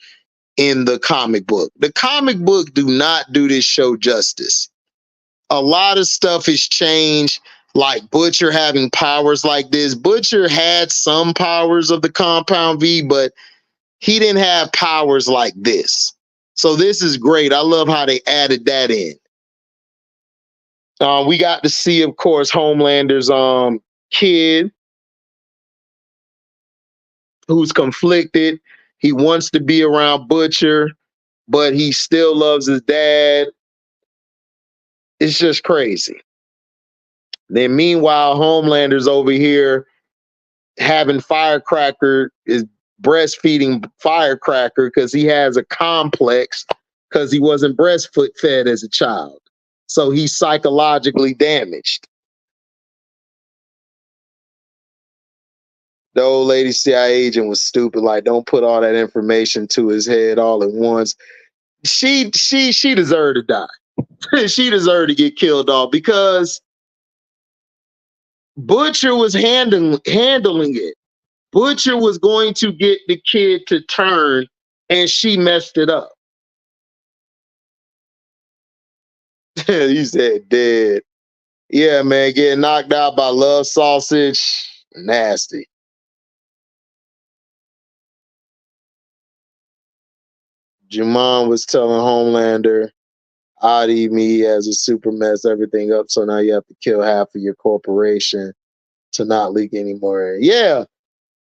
in the comic book. The comic book do not do this show justice. A lot of stuff has changed, like Butcher having powers like this. Butcher had some powers of the Compound V, but he didn't have powers like this. So this is great. I love how they added that in. We got to see, of course, Homelander's kid, who's conflicted. He wants to be around Butcher, but he still loves his dad. It's just crazy. Then meanwhile, Homelander's over here having Firecracker, is breastfeeding Firecracker because he has a complex because he wasn't breastfed as a child. So he's psychologically damaged. The old lady CIA agent was stupid. Like, don't put all that information to his head all at once. She deserved to die. She deserved to get killed off, because Butcher was handling it. Butcher was going to get the kid to turn, and she messed it up. You said dead. Yeah, man, getting knocked out by Love Sausage, nasty. Juman was telling Homelander, I'd eat me as a super mess everything up, so now you have to kill half of your corporation to not leak anymore. Yeah,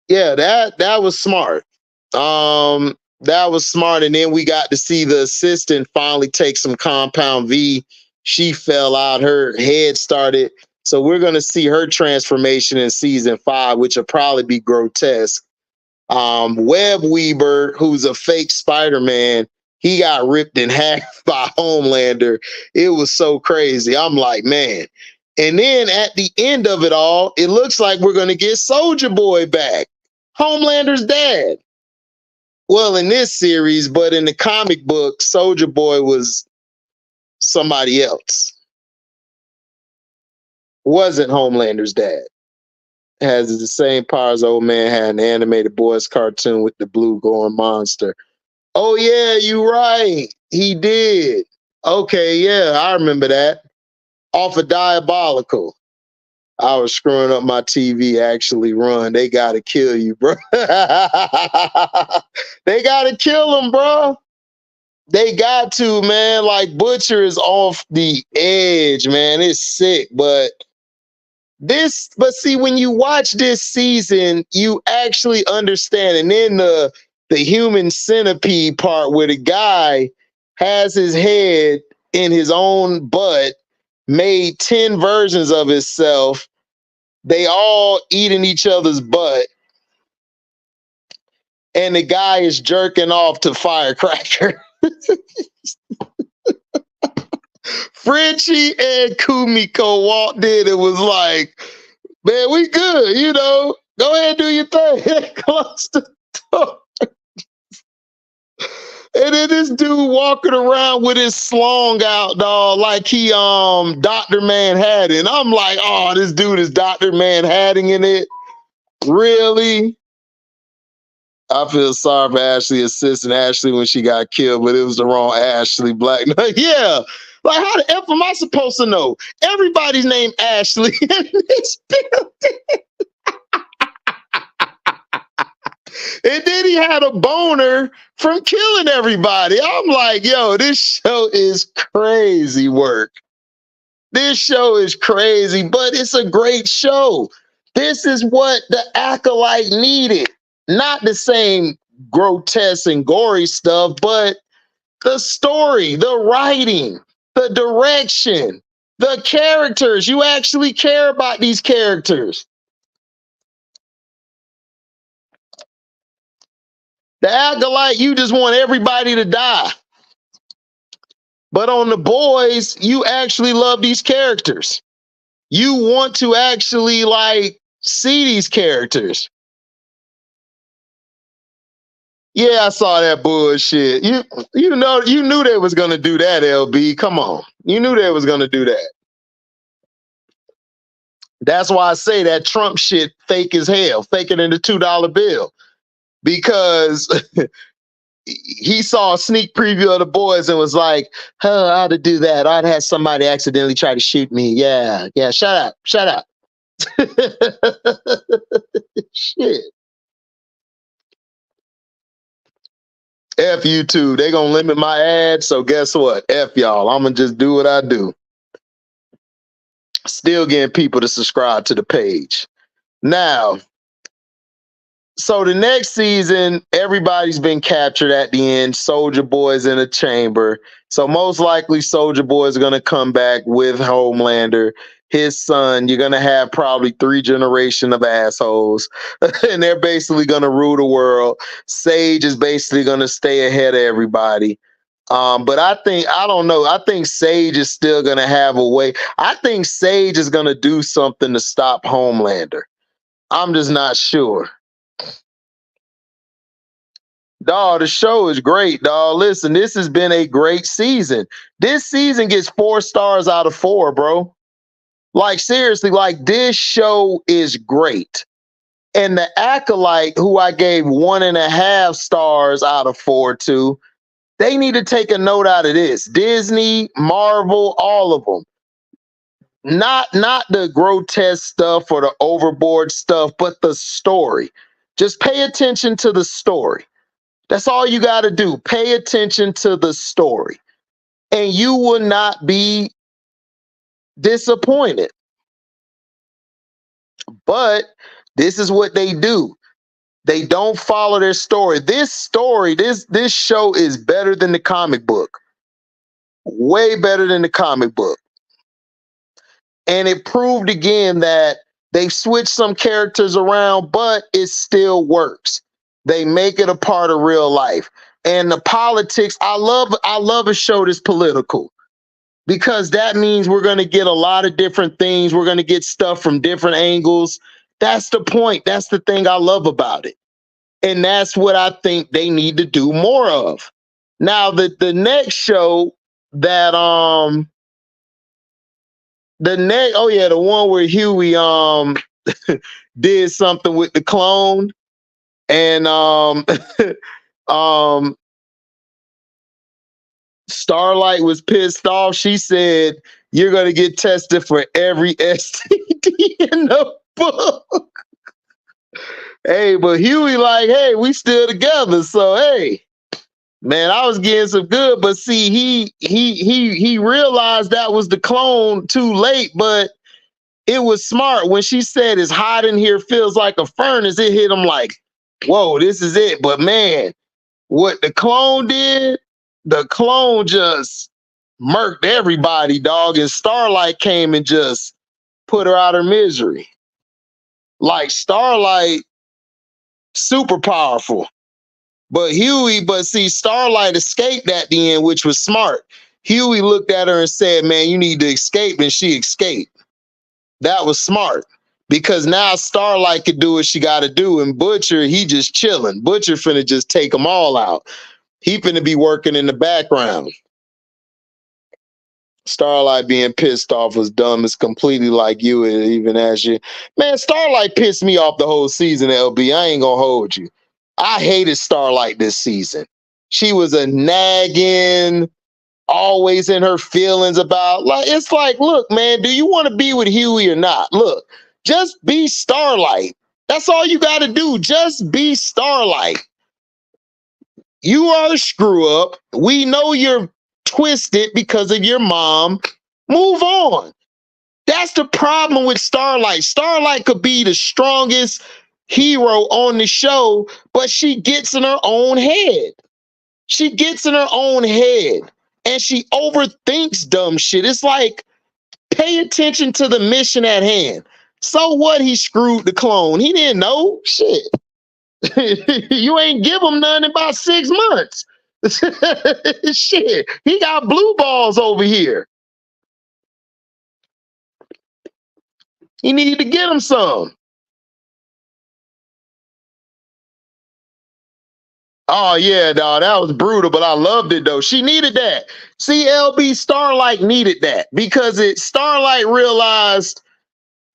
that was smart. That was smart. And then we got to see the assistant finally take some Compound V. She fell out, her head started. So we're going to see her transformation in season 5, which will probably be grotesque. Web Weaver, who's a fake Spider-Man, he got ripped in half by Homelander. It was so crazy. I'm like, man. And then at the end of it all, it looks like we're going to get Soldier Boy back, Homelander's dad. Well, in this series, but in the comic book, Soldier Boy was somebody else. Wasn't Homelander's dad. Has the same powers the old man had in the animated boys cartoon with the blue glowing monster. Oh, yeah, you're right. He did. Okay, yeah, I remember that. Off of Diabolical. I was screwing up my TV. Actually run. They got to kill you, bro. They got to kill him, bro. They got to, man. Like, Butcher is off the edge, man. It's sick, but But see, when you watch this season, you actually understand. And then the human centipede part where the guy has his head in his own butt, made 10 versions of himself. They all eating each other's butt. And the guy is jerking off to Firecracker. Frenchie and Kumiko walked in and was like, man, we good, you know. Go ahead and do your thing. Close the door. And then this dude walking around with his slong out, dog, like he Dr. Manhattan. I'm like, oh, this dude is Dr. Manhattan in it. Really? I feel sorry for Ashley, assistant Ashley, when she got killed, but it was the wrong Ashley Black. Yeah. Like, how the F am I supposed to know? Everybody's named Ashley in this building. And then he had a boner from killing everybody. I'm like, yo, this show is crazy work. This show is crazy, but it's a great show. This is what the Acolyte needed. Not the same grotesque and gory stuff, but the story, the writing, the direction, the characters. You actually care about these characters. The Acolyte, you just want everybody to die. But on The Boys, you actually love these characters. You want to actually like see these characters. Yeah, I saw that bullshit. You know, you knew they was gonna do that, LB. Come on. You knew they was gonna do that. That's why I say that Trump shit fake as hell, faking in the $2 bill. Because he saw a sneak preview of The Boys and was like, oh, I ought to do that. I'd have somebody accidentally try to shoot me. Yeah, shut up. Shit. F YouTube. They gonna limit my ads, so guess what? F y'all. I'm gonna just do what I do. Still getting people to subscribe to the page. Now, so the next season, everybody's been captured at the end. Soldier Boy's in a chamber. So most likely Soldier Boy is going to come back with Homelander, his son. You're going to have probably 3 generations of assholes. And they're basically going to rule the world. Sage is basically going to stay ahead of everybody. But I don't know. I think Sage is still going to have a way. I think Sage is going to do something to stop Homelander. I'm just not sure. Dog, the show is great, dog. Listen, this has been a great season. This season gets 4 stars out of 4, bro. Like, seriously, like, this show is great. And the Acolyte, who I gave 1.5 stars out of 4 to, they need to take a note out of this. Disney, Marvel, all of them. Not the grotesque stuff or the overboard stuff, but the story. Just pay attention to the story. That's all you got to do. Pay attention to the story, and you will not be disappointed. But this is what they do. They don't follow their story. This show is better than the comic book. Way better than the comic book. And it proved again that they switched some characters around, but it still works. They make it a part of real life. And the politics, I love a show that's political, because that means we're going to get a lot of different things. We're going to get stuff from different angles. That's the point. That's the thing I love about it. And that's what I think they need to do more of. Now, the next show that the one where Huey did something with the clone, and Starlight was pissed off. She said, you're going to get tested for every STD in the book. Hey, but Huey like, hey, we still together. So, hey, man, I was getting some good. But see, he realized that was the clone too late. But it was smart. When she said it's hot in here, feels like a furnace, it hit him like, whoa, this is it. But man, what the clone did, the clone just murked everybody, dog. And Starlight came and just put her out of misery. Like Starlight, super powerful. But see, Starlight escaped at the end, which was smart. Huey looked at her and said, man, you need to escape. And she escaped. That was smart. Because now Starlight could do what she got to do. And Butcher, he just chilling. Butcher finna just take them all out. He finna be working in the background. Starlight being pissed off was dumb. It's completely like you, even as you. Man, Starlight pissed me off the whole season, LB. I ain't gonna hold you. I hated Starlight this season. She was a nagging, always in her feelings about, like, it's like, look, man, do you want to be with Huey or not? Look, just be Starlight. That's all you got to do. Just be Starlight. You are a screw up. We know you're twisted because of your mom. Move on. That's the problem with Starlight. Starlight could be the strongest hero on the show, but she gets in her own head. She gets in her own head and she overthinks dumb shit. It's like, pay attention to the mission at hand. So what? He screwed the clone. He didn't know shit. You ain't give him none in about 6 months. Shit, he got blue balls over here. He needed to get him some. Oh yeah, dog, that was brutal, but I loved it though. She needed that. CLB Starlight needed that because Starlight realized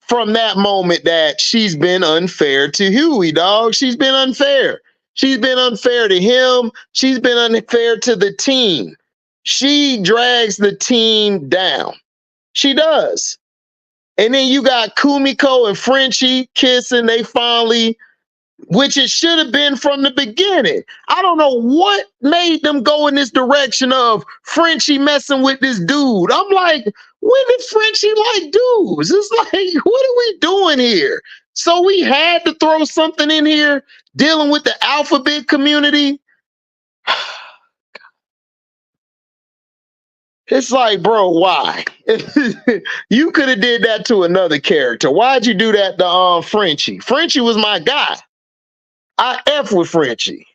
from that moment that she's been unfair to Huey, dog. She's been unfair. She's been unfair to him. She's been unfair to the team. She drags the team down. She does. And then you got Kumiko and Frenchie kissing. They finally, which it should have been from the beginning. I don't know what made them go in this direction of Frenchie messing with this dude. I'm like, when did Frenchie like dudes? It's like, what are we doing here? So we had to throw something in here dealing with the alphabet community. It's like, bro, why? You could have did that to another character. Why'd you do that to Frenchie? Frenchie was my guy. I F with Frenchie.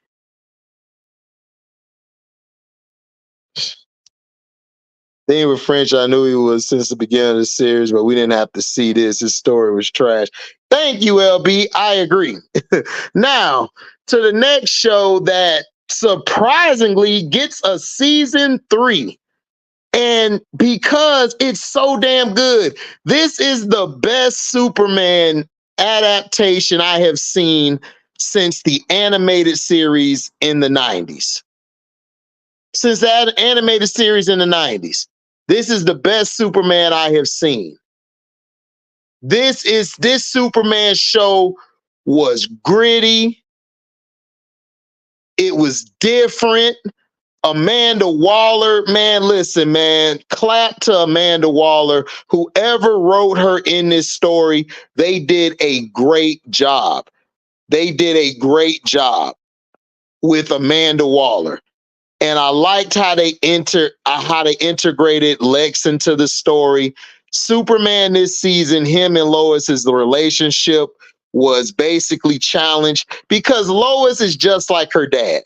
Thing with French, I knew he was since the beginning of the series, but we didn't have to see this. His story was trash. Thank you, LB. I agree. Now, to the next show that surprisingly gets a season 3. And because it's so damn good, this is the best Superman adaptation I have seen since the animated series in the 90s. Since that animated series in the 90s. This is the best Superman I have seen. This Superman show was gritty. It was different. Amanda Waller, man, listen, man, clap to Amanda Waller. Whoever wrote her in this story, they did a great job. They did a great job with Amanda Waller. And I liked how they integrated Lex into the story. Superman this season, him and Lois's relationship was basically challenged because Lois is just like her dad.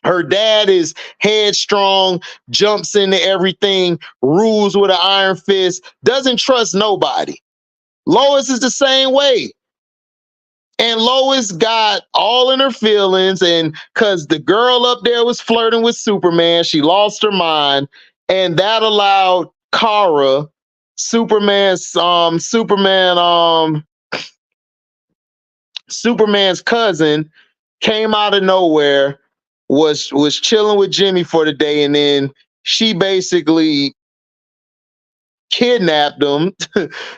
Her dad is headstrong, jumps into everything, rules with an iron fist, doesn't trust nobody. Lois is the same way. And Lois got all in her feelings, and because the girl up there was flirting with Superman, she lost her mind, and that allowed Kara, Superman's cousin, came out of nowhere, was chilling with Jimmy for the day, and then she basically kidnapped him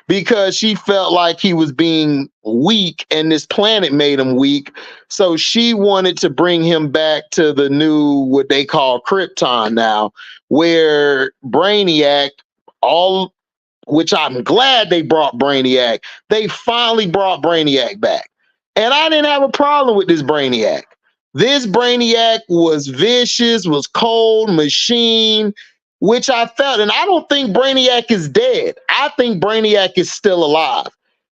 because she felt like he was being weak and this planet made him weak. So she wanted to bring him back to the new, what they call Krypton now, where Brainiac, all which I'm glad they brought Brainiac. They finally brought Brainiac back. And I didn't have a problem with this Brainiac. This Brainiac was vicious, was cold, machine, which I felt. And I don't think Brainiac is dead. I think Brainiac is still alive.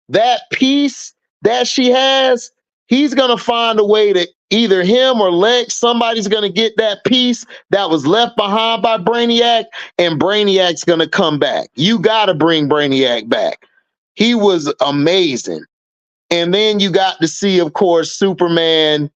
That piece that she has, he's going to find a way to either him or Lex, somebody's going to get that piece that was left behind by Brainiac, and Brainiac's going to come back. You got to bring Brainiac back. He was amazing. And then you got to see, of course, Superman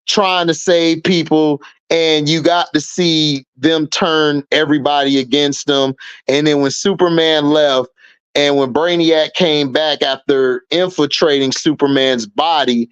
trying to save people, and you got to see them turn everybody against them. And then when Superman left and when Brainiac came back after infiltrating Superman's body,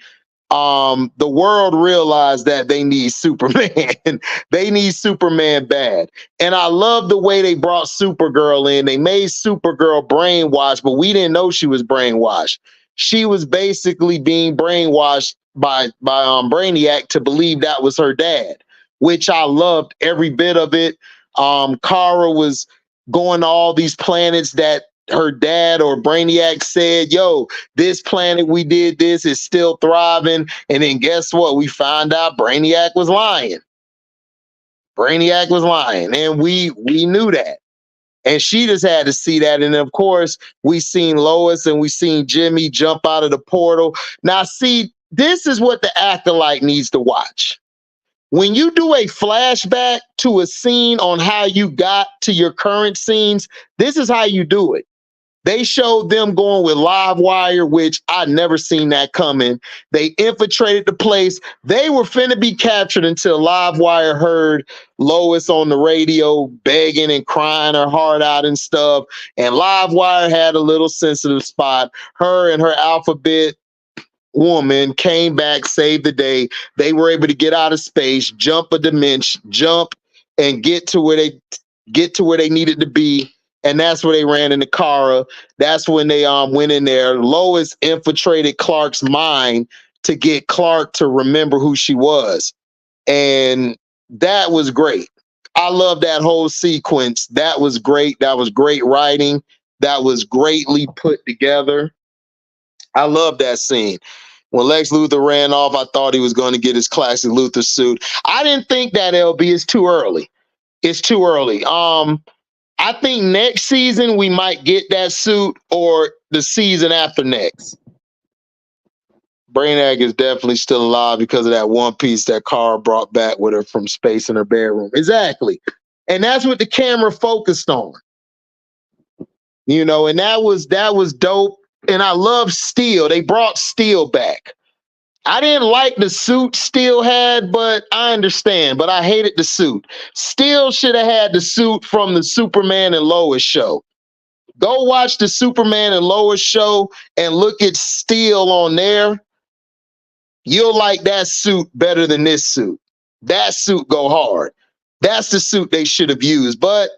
the world realized that they need Superman. They need Superman bad. And I love the way they brought Supergirl in. They made Supergirl brainwashed, but we didn't know she was brainwashed. She was basically being brainwashed by Brainiac to believe that was her dad, which I loved every bit of it. Kara was going to all these planets that her dad or Brainiac said, yo, this planet we did this is still thriving. And then guess what? We found out Brainiac was lying. Brainiac was lying. And we knew that. And she just had to see that. And of course, we seen Lois and we seen Jimmy jump out of the portal. Now, see, this is what the Acolyte needs to watch. When you do a flashback to a scene on how you got to your current scenes, this is how you do it. They showed them going with live wire, which I'd never seen that coming. They infiltrated the place. They were finna be captured until live wire heard Lois on the radio begging and crying her heart out and stuff. And live wire had a little sensitive spot. Her and her alphabet woman came back, saved the day. They were able to get out of space, jump a dimension, jump and get to where they needed to be. And that's where they ran into Kara. That's when they went in there. Lois infiltrated Clark's mind to get Clark to remember who she was. And that was great. I love that whole sequence. That was great. That was great writing. That was greatly put together. I love that scene. When Lex Luthor ran off, I thought he was going to get his classic Luthor suit. I didn't think that, LB. It's too early. It's too early. I think next season we might get that suit, or the season after next. Brainiac is definitely still alive because of that one piece that Kara brought back with her from space in her bedroom. Exactly. And that's what the camera focused on. You know, and that was dope. And I love Steel. They brought Steel back. I didn't like the suit Steel had, but I understand. But I hated the suit. Steel should have had the suit from the Superman and Lois show. Go watch the Superman and Lois show and look at Steel on there. You'll like that suit better than this suit. That suit go hard. That's the suit they should have used. But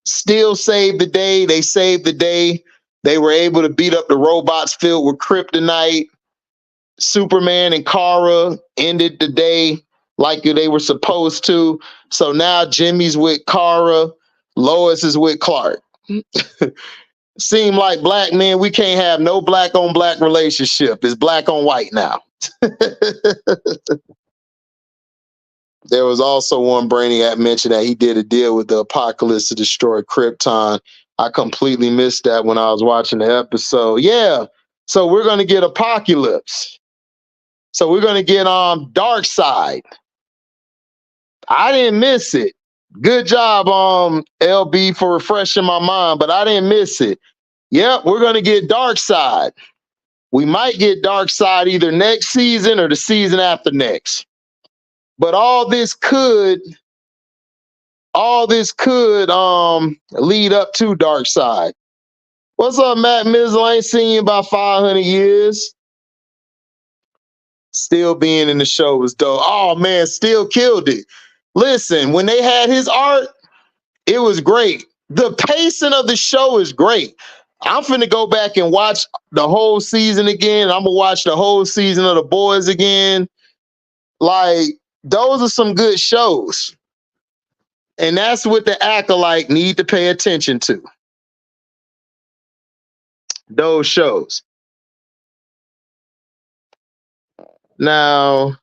Steel saved the day. They saved the day. They were able to beat up the robots filled with kryptonite. Superman and Kara ended the day like they were supposed to. So now Jimmy's with Kara, Lois is with Clark. Seem like black men, we can't have no black on black relationship. It's black on white now. There was also one Brainiac mentioned that he did a deal with the Apocalypse to destroy Krypton. I completely missed that when I was watching the episode. Yeah, so we're going to get Apocalypse. So we're going to get Darkseid. I didn't miss it. Good job, LB, for refreshing my mind, but I didn't miss it. Yep, we're going to get Darkseid. We might get Darkseid either next season or the season after next. But all this could lead up to Darkseid. What's up, Matt Mizzle? I ain't seen you about 500 years. Still being in the show was dope. Oh man, Still killed it. Listen, when they had his art, it was great. The pacing of the show is great. I'm finna go back and watch the whole season again. I'm gonna watch the whole season of The Boys again. Like, those are some good shows. And that's what the Acolyte need to pay attention to. those shows. Now,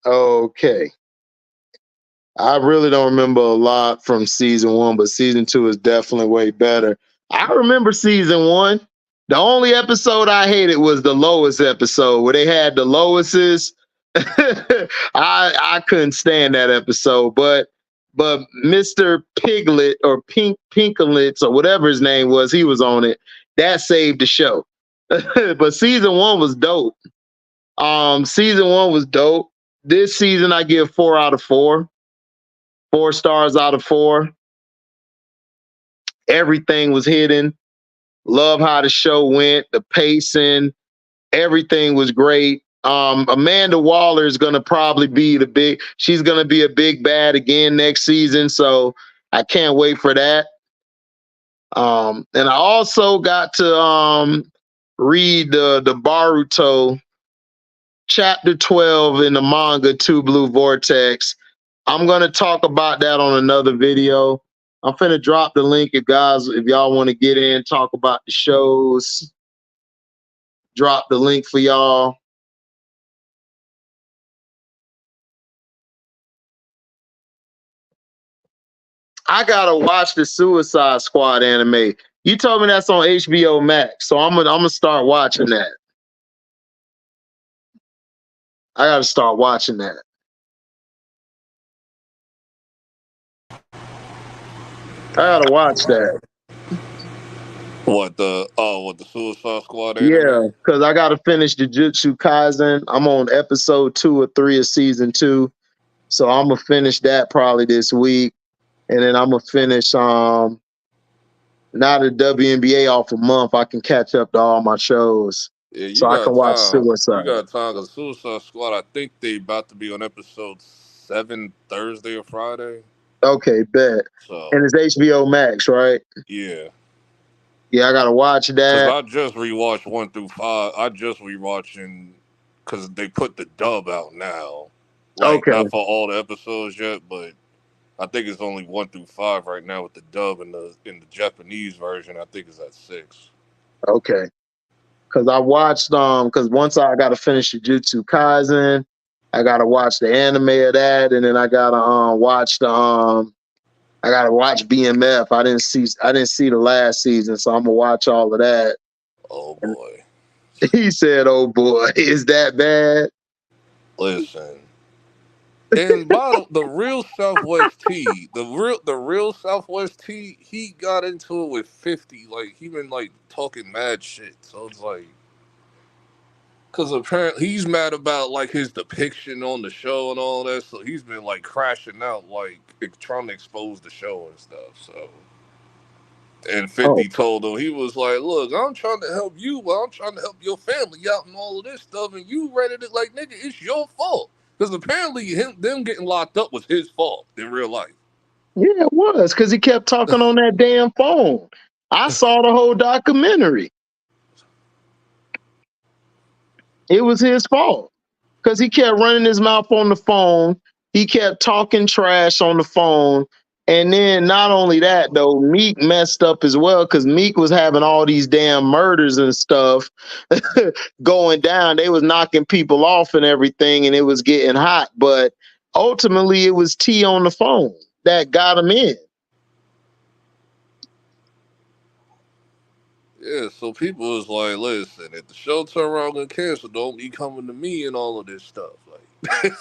okay. I really don't remember a lot from season 1, but season 2 is definitely way better. I remember season 1. The only episode I hated was the Lois episode where they had the Loises. I couldn't stand that episode, but Mr. Piglet or Pinklets or whatever his name was, he was on it. That saved the show. But season 1 was dope. Season 1 was dope. This season I give 4 out of 4. 4 stars out of 4. Everything was hidden. Love how the show went, the pacing, everything was great. Amanda Waller is gonna probably be she's gonna be a big bad again next season. So I can't wait for that. And I also got to read the Baruto chapter 12 in the manga Two Blue Vortex. I'm gonna talk about that on another video. I'm finna drop the link if y'all want to get in, talk about the shows. Drop the link for y'all. I gotta watch the Suicide Squad anime. You told me that's on HBO Max, so I'm gonna start watching that. I gotta start watching that. I gotta watch that. What the Suicide Squad anime? Yeah, because I gotta finish Jujutsu Kaisen. I'm on episode 2 or 3 of season 2, so I'm gonna finish that probably this week, and then I'm gonna finish now the WNBA off a month. I can catch up to all my shows, Yeah, so you I can got watch time. Suicide. You got time because Suicide Squad. I think they about to be on episode 7 Thursday or Friday. Okay, bet. So And it's HBO Max, right? yeah, Yeah, I gotta watch because that. I just rewatched 1 through 5. I just rewatching because they put the dub out now. Like Okay, not for all the episodes yet, but I think it's only 1 through 5 right now with the dub in the Japanese version. I think it's at 6. okay. Because I watched because once I gotta finish Jujutsu Kaisen, I gotta watch the anime of that, and then I gotta watch I gotta watch BMF. I didn't see the last season, so I'm gonna watch all of that. Oh And boy, he said, "Oh boy, is that bad?" listen. And bottom, the real Southwest T, the real Southwest T, he got into it with 50. Like he been like talking mad shit. So it's like, cause apparently he's mad about like his depiction on the show and all that. So he's been like crashing out, like trying to expose the show and stuff. So. And Oh, 50 told him, he was like, look, I'm trying to help you, but I'm trying to help your family out and all of this stuff. And you rented it like, nigga, it's your fault. Because apparently them getting locked up was his fault in real life. yeah, it was because he kept talking on that damn phone. I saw the whole documentary. It was his fault because he kept running his mouth on the phone. He kept talking trash on the phone. And then not only that, though, Meek messed up as well because Meek was having all these damn murders and stuff going down. They was knocking people off and everything, and it was getting hot. But ultimately, it was T on the phone that got him in. Yeah, so people was like, listen, if the show turn around and cancel, don't be coming to me and all of this stuff. Like,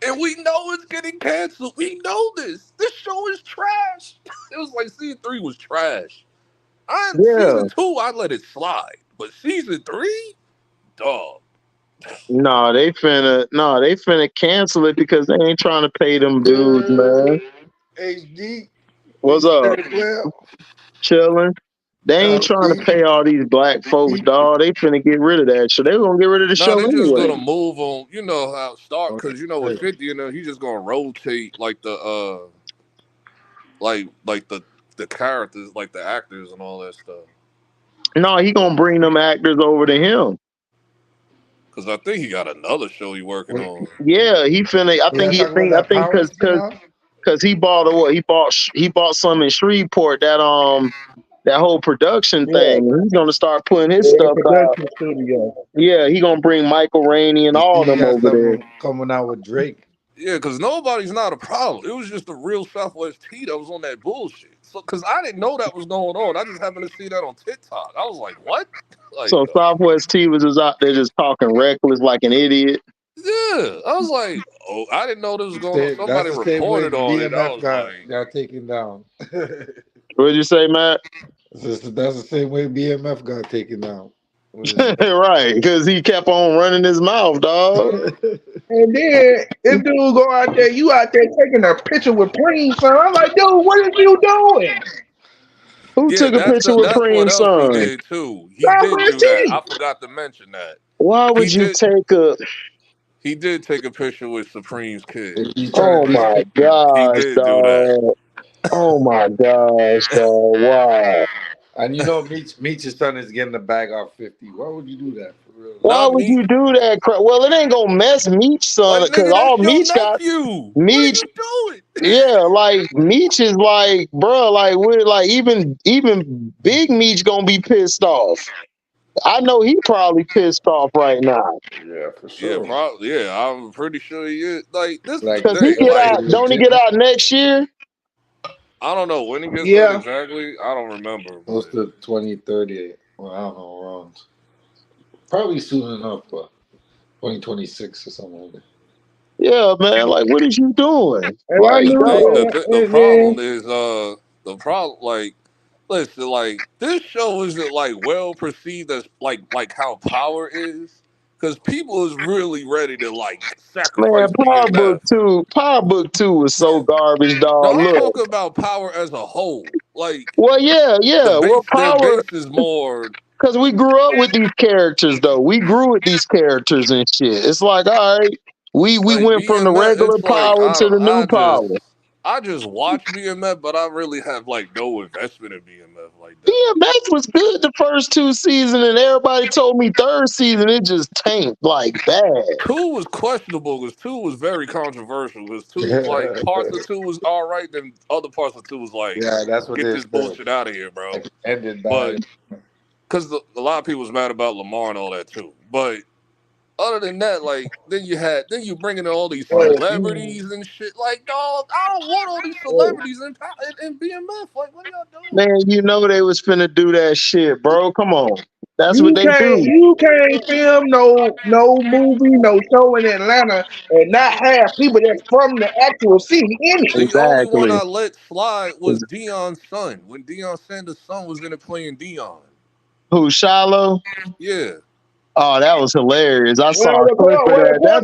and we know it's getting canceled. We know this. This show is trash. It was like season 3 was trash. Yeah. Season 2, I let it slide. But season 3, dog. They finna cancel it because they ain't trying to pay them dudes, man. HD, What's up? Chilling. They ain't trying to pay all these black folks, dog. They finna get rid of that shit. They gonna get rid of the No, show they just anyway. gonna move on. You know how start because with 50 in there, he's just gonna rotate like the characters, like the actors and all that stuff. No, he gonna bring them actors over to him. Cause I think he got another show he working on. Yeah, he finna. I think because he bought he bought some in Shreveport that whole production thing. He's gonna start putting his stuff out. production studio. Yeah, he gonna bring Michael Rainey and all them over there. Coming out with Drake. Yeah, because nobody's not a problem. It was just the real Southwest T that was on that bullshit. So, because I didn't know that was going on. I just happened to see that on TikTok. I was like, what? Like, So Southwest T was just out there just talking reckless like an idiot. Yeah, I was like, oh, I didn't know this was going on. Somebody reported on it. I was like, got taken down. What'd you say, Matt? That's the same way BMF got taken down. Right, because he kept on running his mouth, dog. And then this dude go out there, you out there taking a picture with Preem, son. I'm like, dude, what are you doing? Who took a picture with Preem's son? He did too. He did do that. I forgot to mention that. Why would you take a? He did take a picture with Supreme's kid. Oh my gosh, he did dog. do that. Oh my gosh, dog. Wow. And you know, Meech's son is getting the bag off 50. Why would you do that? For real? Why would you do that? Well, it ain't gonna mess Meech's son because all Meech got. Meech, what are you doing? Yeah, like Meech is like, bro, like we're like even Big Meech gonna be pissed off. I know he probably pissed off right now. Yeah, for sure. Yeah, probably. Yeah, I'm pretty sure he is. Like this, because he get out. Don't he get out next year? I don't know when he gets out exactly. I don't remember. Close to 2030. Well, I don't know around. Probably soon enough, but 2026 or something like that. Yeah, man. Like, what is you doing? Like, the problem is the problem like. Listen, like this show isn't like well perceived as like how Power is, because people is really ready to like sacrifice. Man, Power Book 2 was so garbage, dog. No, I'm talking about Power as a whole. Like, well, yeah. Well, Power their base is more because we grew up with these characters, though. We grew with these characters and shit. It's like, all right, we went from the regular Power to the new Power. I just watch BMF, but I really have like no investment in BMF like that. BMF was good the first 2 seasons, and everybody told me third season it just tanked like bad. 2 was questionable because 2 was very controversial. Because 2 like parts of 2 was all right, then other parts of 2 was like, that's what get this bullshit out of here, bro. Ended bad. But because a lot of people was mad about Lamar and all that too, but. Other than that, like then you bring in all these celebrities and shit. Like, dog, I don't want all these celebrities in BMF. Like, what are y'all doing? Man, you know they was finna do that shit, bro. Come on, that's what they do. You can't film no movie, no show in Atlanta and not have people that's from the actual city in it. The only one I let slide was Deion's son. When Deion Sanders' son was in it playing Deion. Who, Shiloh? Yeah. Oh, that was hilarious! I saw a clip of that. That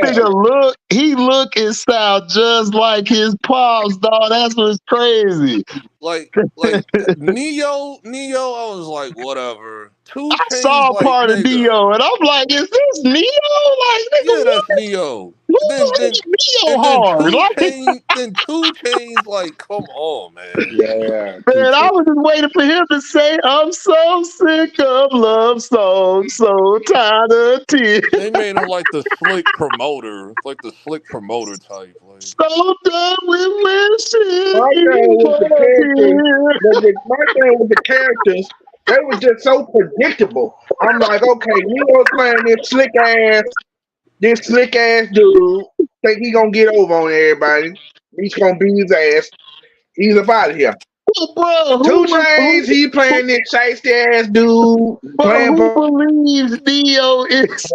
nigga look. He look and sound just like his pops, dog. That's what's crazy. Like Neo. I was like, whatever. I saw a part of Neo, and I'm like, is this Neo? Like, nigga, that's Neo. Neo hard. Then 2 Chainz, like, come on, man. Yeah. Man, I was just waiting for him to say, I'm so sick of love songs, so tired of tears. They made him like the slick promoter, like the slick promoter type. Like. So done with wishing. My thing with the characters, they was just so predictable. I'm like, okay, Neo's playing this slick ass dude. Think he gonna get over on everybody. He's gonna beat his ass. He's up out of here. Bro, 2 Chainz, he playing this shiesty ass dude. Who believes Neo is?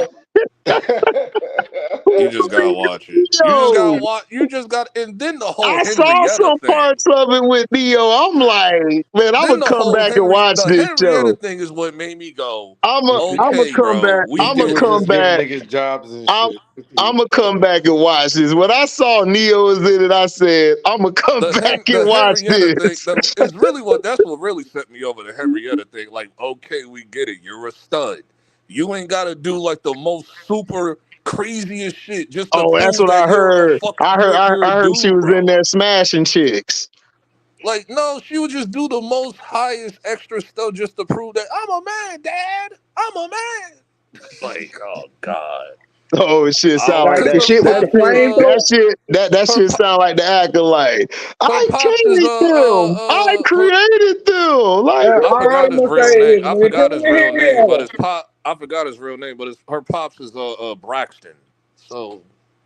You just gotta watch it. You just gotta Yo, watch. You just got, and then the whole I saw Henrietta some thing. parts of it with Neo. I'm like, man, I'm Then gonna the come whole back and watch The this Henrietta show. thing is what made me go, I'm gonna okay, come bro, back. we I'm Fifty gonna get was it. come just giving back. niggas jobs and I'm shit. 50. I'm gonna come back and watch this. When I saw Neo was in it, I said, I'm gonna come back and The watch Henrietta thing this. that is really that's what really set me over the Henrietta thing. Like, okay, we get it. You're a stud. You ain't gotta do like the most super craziest shit just to Oh, that's prove what that I you're a heard. fucking you're a I heard she dude, was in bro. there smashing chicks. Like, no, she would just do the most highest extra stuff just to prove that I'm a man, Dad. I'm a man. Like, oh god. Oh shit, sound like Like Cause the that. shit with That the shit. flamethrower. That her shit sound like the Acolyte. her I pops is created them. I her created them. Like Yeah, I what? all forgot I'm his gonna say real name. is when it comes to But Henrietta, his pop I forgot his real name, but her pops is Braxton. So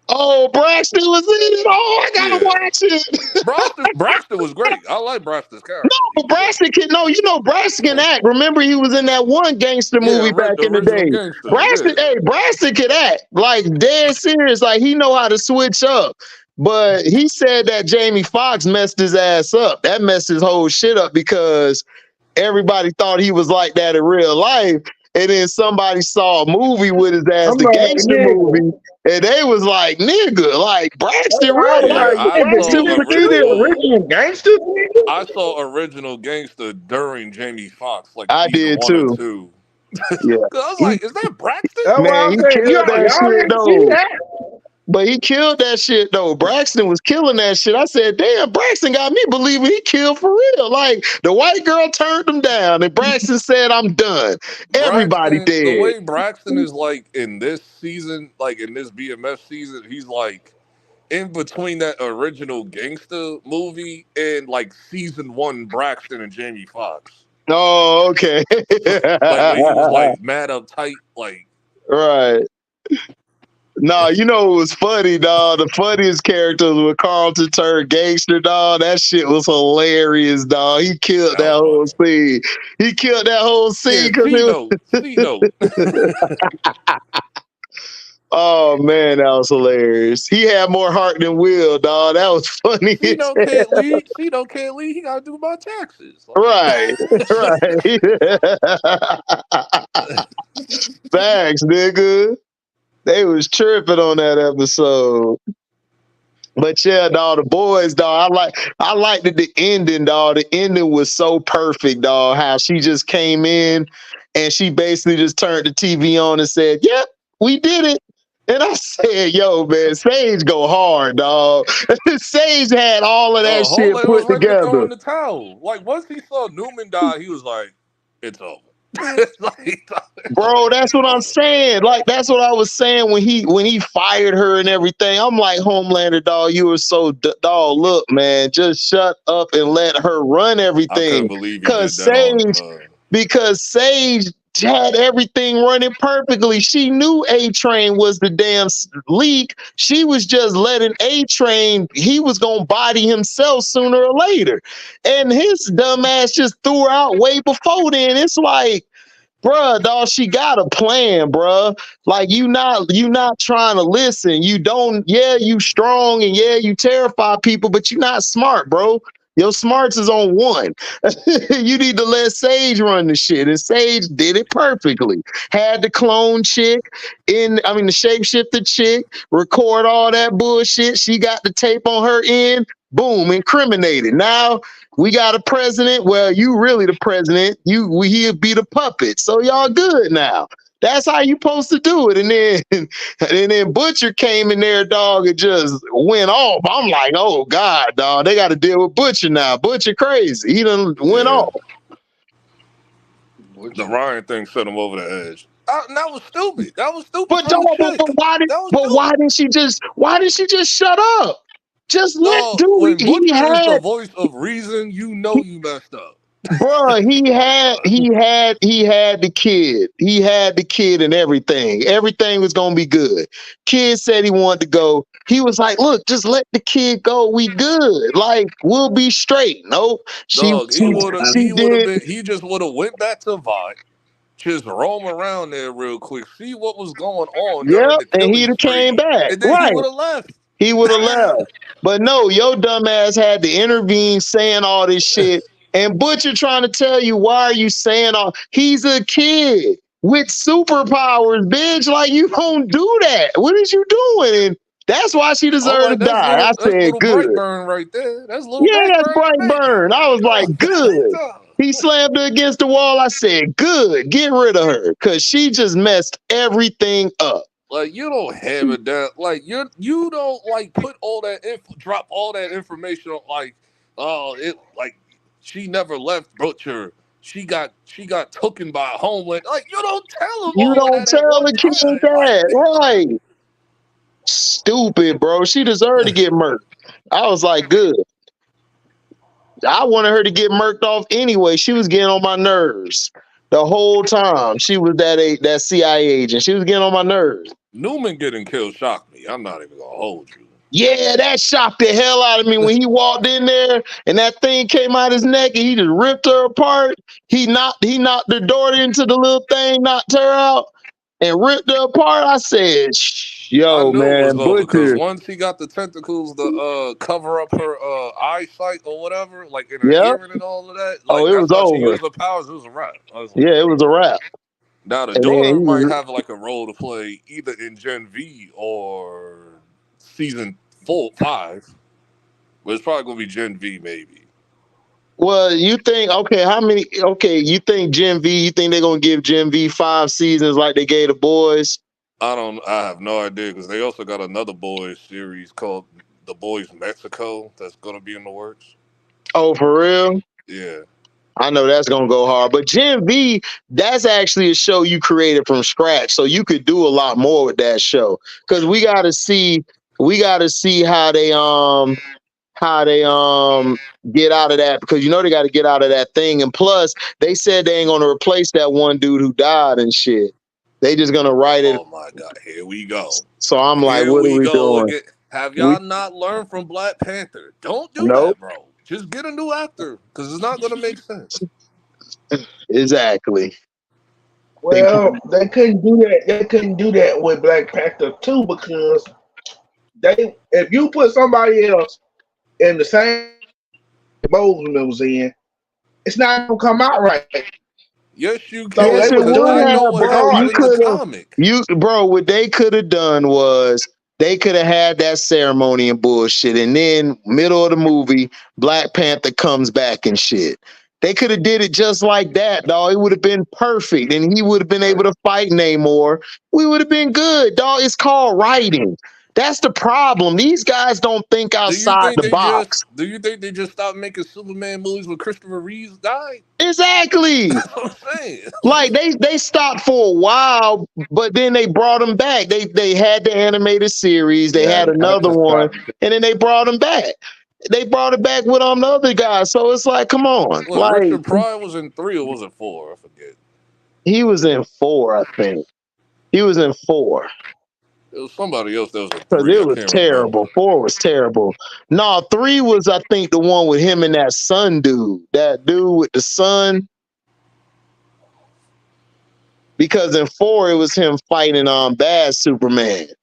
Oh, Braxton was in it. Oh, I gotta yeah. watch it. Braxton was great. I like Braxton's character. He was great. Braxton can no, you know Braxton can act. Remember, he was in that one gangster Yeah, movie back in the original day. gangster. Yeah. Braxton can act like dead serious. Like he know how to switch up. But he said that Jamie Foxx messed his ass up. That messed his whole shit up because everybody thought he was like that in real life. And then somebody saw a movie with his ass, I'm the like, gangster nigga. movie, and they was like, nigga, like That's Braxton why I was real. Yeah, Like like, nigga, Braxton did was you a see the kid. original gangster? Nigga? I saw original gangster during Jamie Foxx, like I season did one or too. two. Yeah. Cause I was He like, is that Braxton? That's why Man, I'm he saying, killed that y'all shit didn't see though. that. But he killed that shit though. Braxton was killing that shit. I said, damn, Braxton got me believing he killed for real. Like the white girl turned him down, and Braxton said, I'm done. Everybody The dead. way Braxton is like in this season, like in this BMF season, he's like in between that original gangster movie and like season one Braxton and Jamie Foxx. Oh, okay. Like when he was like mad uptight, like Right. No, you know it was funny, dog. The funniest characters were Carlton turned gangster, dog. That shit was hilarious, dog. He killed that that was whole funny. scene. He killed that whole Yeah, scene because it was. C note. Oh man, that was hilarious. He had more heart than Will, dog. That was funny C as note hell. can't lead. C note can't lead. He gotta do my taxes. Right, right. Facts, nigga. They was tripping on that episode. But yeah, dog, the boys, dog. I liked the ending, dog. The ending was so perfect, dog. How she just came in and she basically just turned the TV on and said, "Yep, we did it." And I said, "Yo, man, Sage go hard, dog." Sage had all of that shit Hole was put ready to throw together. in the towel. Like once he saw Newman die, he was like, "It's over." Like, Bro, that's it's what I'm over, man. saying. Like that's what I was saying when he fired her and everything. I'm like, Homelander, dog, you were so dog. Look, man, just shut up and let her run I couldn't everything. believe he Cause did that on. Sage had everything running perfectly. She knew A Train was the damn leak. She was just letting A Train. He was gonna body himself sooner or later, and his dumb ass just threw her out way before then. It's like, bruh, dog, she got a plan, bruh. Like you not trying to listen. You don't, yeah, you strong and yeah, you terrify people, but you not smart, bro. Your smarts is on one. You need to let Sage run the shit. And Sage did it perfectly. Had the clone chick the shapeshifter chick, record all that bullshit. She got the tape on her end. Boom, incriminated. Now we got a president. Well, you really the president. He'll be the puppet. So y'all good now. That's how you supposed to do it. And then Butcher came in there, dog, and just went off. I'm like, oh God, dog, they got to deal with Butcher now. Butcher crazy. He done went Yeah, off. the Ryan thing set him over the edge. And that was stupid. That was stupid But for the dog, chick. That was why stupid. didn't she just shut up? Just let Dog, dude. when Butcher is the voice of reason, you know you messed up. Bruh, he had the kid. He had the kid and everything. Everything was gonna be good. Kid said he wanted to go. He was like, look, just let the kid go. We good. Like, we'll be straight. Nope. Dog, She he would have did. been. He just would have went back to Vought. just roam around there real quick, see what was going on during Yep, the and killing he'd have came spree, back. and then he Right. would have left. He would have left. But no, your dumbass had to intervene saying all this shit. And Butcher trying to tell you, why are you saying all? He's a kid with superpowers, bitch. Like, you don't do that. What is you doing? And that's why she I'm deserved to like, die. I that's said, little good. Brightburn right there. That's little Yeah, that's Brightburn in the Brightburn. I was like, good. making. He slammed her against the wall. I said, good. Get rid of her. Because she just messed everything up. Like, you don't have it down. Like, you don't like put all that drop all that information on, like, oh, it like she never left Butcher. She got taken by a homeland. Like, you don't tell him You all of don't that at tell one the kid time. Like, that. Right. Stupid, bro. She deserved to get murked. I was like, good. I wanted her to get murked off anyway. She was getting on my nerves the whole time. She was that CIA agent. She was getting on my nerves. Newman getting killed shocked me. I'm not even gonna hold you. Yeah, that shocked the hell out of me when he walked in there and that thing came out his neck and he just ripped her apart. He knocked the door into the little thing, knocked her out, and ripped her apart. I said, I yo, knew it was man, over because Butcher. once he got the tentacles to cover up her eyesight or whatever, like in her Yep. hearing and all of that, Oh, like it that's was how she over. used her powers. It was a wrap. I was like, Yeah, it was a wrap. now the And then daughter he might was, have like a role to play either in Gen V or season 4, 5, but it's probably gonna be Gen V maybe. well, you think, you think Gen V, you think they're going to give Gen V 5 seasons like they gave the boys? I have no idea because they also got another boys series called The Boys Mexico that's gonna be in the works. Oh, for real? Yeah. I know that's going to go hard. But Gen V, that's actually a show you created from scratch. So you could do a lot more with that show. Because we got to see how they get out of that, because they got to get out of that thing. And plus they said they ain't going to replace that one dude who died and shit. They just going to write it. Oh my God, here we go. So I'm like, Here what are we we go doing? again. Have We y'all not learned from Black Panther? Don't do Nope. that, bro. Just get a new actor because it's not gonna make sense. Exactly. Well, they couldn't do that. They couldn't do that with Black Panther 2 because if you put somebody else in the same Bozeman was in, it's not gonna come out right. Yes, you So can Yes, they it would because have would I done know it have, what bro. happened You in the regardless. could have, comic. what they could have done was they could have had that ceremony and bullshit, and then middle of the movie, Black Panther comes back and shit. They could have did it just like that, dog. It would have been perfect, and he would have been able to fight Namor. We would have been good, dog. It's called writing. That's the problem. These guys don't think outside the box. Do you think they just stopped making Superman movies when Christopher Reeves died? Exactly. That's what I'm saying. Like they stopped for a while, but then they brought them back. They had the animated series, they Yeah, had they had another to one, stop. and then they brought them back. They brought it back with the other guys. So it's like, come on. What, Like, Richard Pryor was in 3 or was it 4? I forget. he was in 4, I think. He was in 4. It was somebody else that was in Because 3. it I was can't remember. terrible. 4 was terrible. No, 3 was, I think, the one with him and that son dude. That dude with the son. Because in 4 it was him fighting bad Superman. Yeah,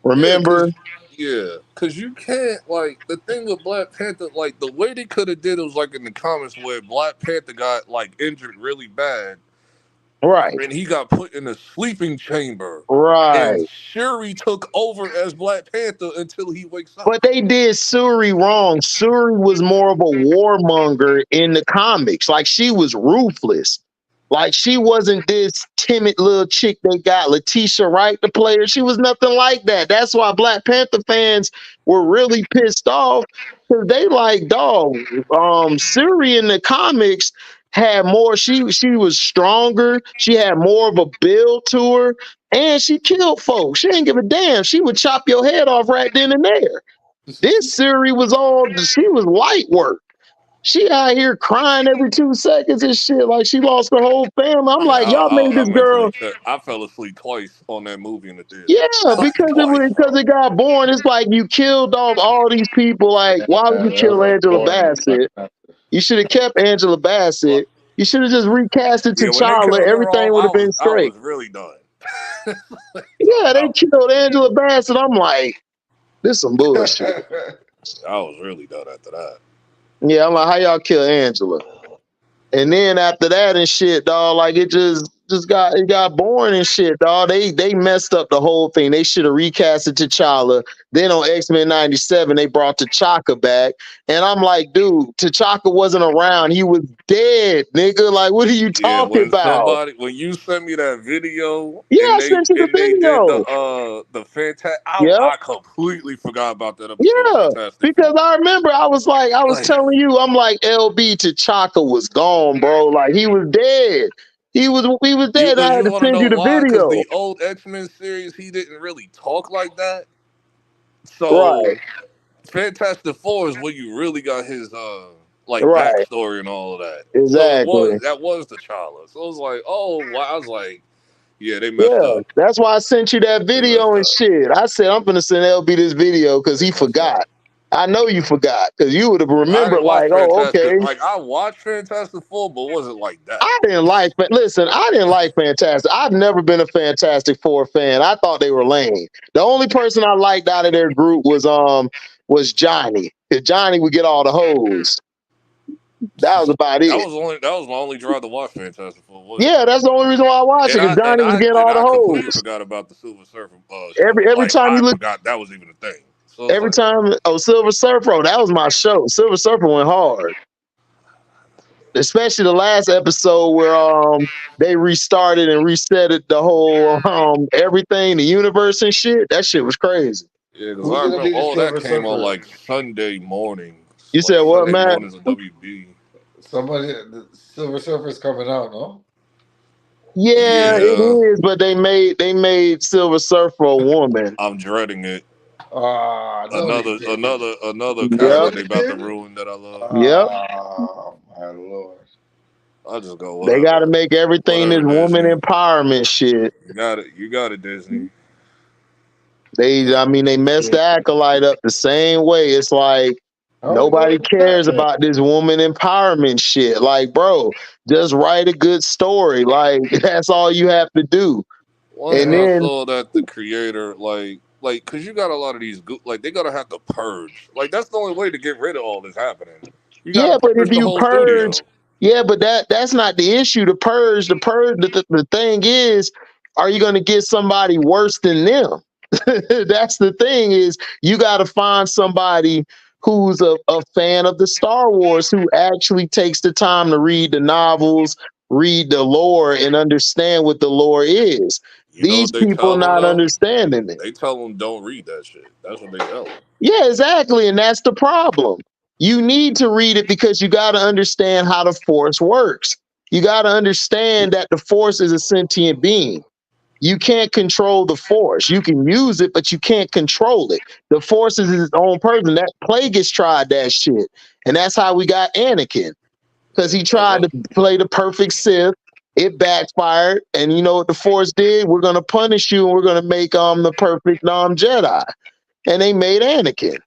Remember? cause you can't, like, the thing with Black Panther, like the way they could have did it was like in the comics where Black Panther got like injured really bad Right. and he got put in a sleeping chamber and Right. Shuri took over as Black Panther until he wakes up. But they did Suri wrong. Suri was more of a warmonger in the comics. Like, she was ruthless. Like, she wasn't this timid little chick they got Letitia Wright the player. She was nothing like that. That's why Black Panther fans were really pissed off, because they like, dog, Suri in the comics had more. She was stronger. She had more of a build to her, and she killed folks. She didn't give a damn. She would chop your head off right then and there. This Siri she was light work. She out here crying every 2 seconds and shit, like she lost her whole family. I'm Yeah, like, y'all made I this mentally girl. checked. I fell asleep twice on that movie in the theater. Yeah, Like twice, because bro. it got born. It's like you killed off all these people. Like, Yeah, why would you that kill was Angela boring. Black Bassett? Panther. You should have kept Angela Like, Bassett. You should have just recasted Yeah, when they T'Challa. killed her Everything off, would have been I straight. was really done. Like, Yeah, they I, killed Angela Bassett. I'm like, this some bullshit. I was really done after that. Yeah, I'm like, how y'all kill Angela? And then after that and shit, dog, like it got boring and shit, dog. They messed up the whole thing. They should have recasted T'Challa. Then on X-Men 97, they brought T'Chaka back. And I'm like, dude, T'Chaka wasn't around. He was dead, nigga. Like, what are you Yeah, talking about? when you sent me that video Yeah, and I sent you the they did video. the fantastic, Yep. I completely forgot about that episode of Yeah. Fantastic Because Four. I remember I was Like, telling you, I'm like, LB T'Chaka was gone, bro. Like he was dead. He was dead. I had you to want to send know you the why? Because video. the old X-Men series, he didn't really talk like that. Right. So Fantastic Four is when you really got his like Right. backstory and all of that. So Exactly. that was T'Challa. So it was like, oh wow, I was like, yeah, they messed Yeah. up. That's why I sent you that They video messed and up. shit. I said I'm gonna send LB this video because They he messed up. forgot. I know you forgot because you would have I remembered didn't watch like, oh, Fantastic. okay. Like I watched Fantastic Four, but it wasn't like that. I didn't like listen, I didn't like Fantastic. I've never been a Fantastic Four fan. I thought they were lame. The only person I liked out of their group was Johnny. 'Cause Johnny would get all the hoes. That was about it. That was my only drive to watch Fantastic Four. Was Yeah, that's the only reason why I watched it, because Johnny was getting all the I completely hoes. forgot about the Silver Surfer show. Every Like time you I look forgot that was even a thing. So it's every like, time Silver Surfer, that was my show. Silver Surfer went hard. Especially the last episode where they restarted and reset it, the whole everything, the universe and shit. That shit was crazy. yeah, because Who's I gonna remember be the all that Silver came on Surfer? like Sunday mornings, You like said what, Sunday man? mornings on WB. Somebody, the Silver Surfer's coming out, no? Yeah, it Yeah, is, but they made Silver Surfer a woman. I'm dreading it. Ah, no, they didn't. Another That's character Yep, what they they about to did. ruin that I love. yep. Oh my lord! I just go They got to make everything this whatever woman Disney. empowerment shit. You got it, Disney. I mean, they messed the Acolyte up the same way. It's like How are we gonna nobody do that cares then? about this woman empowerment shit. Like, bro, just write a good story. Like, that's all you have to do. Once And I then, saw that the creator cause you got a lot of these like they gotta have to purge. Like that's the only way to get rid of all this happening. You gotta yeah, but if purge the you whole purge, studio. yeah, but that's not the issue. The thing is, are you going to get somebody worse than them? That's the thing, is you got to find somebody who's a fan of the Star Wars, who actually takes the time to read the novels, read the lore, and understand what the lore is. You know These what they people tell them not though? understanding it. They tell them don't read that shit. That's what they tell them. Yeah, exactly. And that's the problem. You need to read it because you got to understand how the force works. You got to understand that the force is a sentient being. You can't control the force. You can use it, but you can't control it. The force is its own person. That Plagueis tried that shit. And that's how we got Anakin. Because he That's tried what to play the perfect Sith. It backfired. And you know what the force did? We're gonna punish you and we're gonna make the perfect Jedi. And they made Anakin.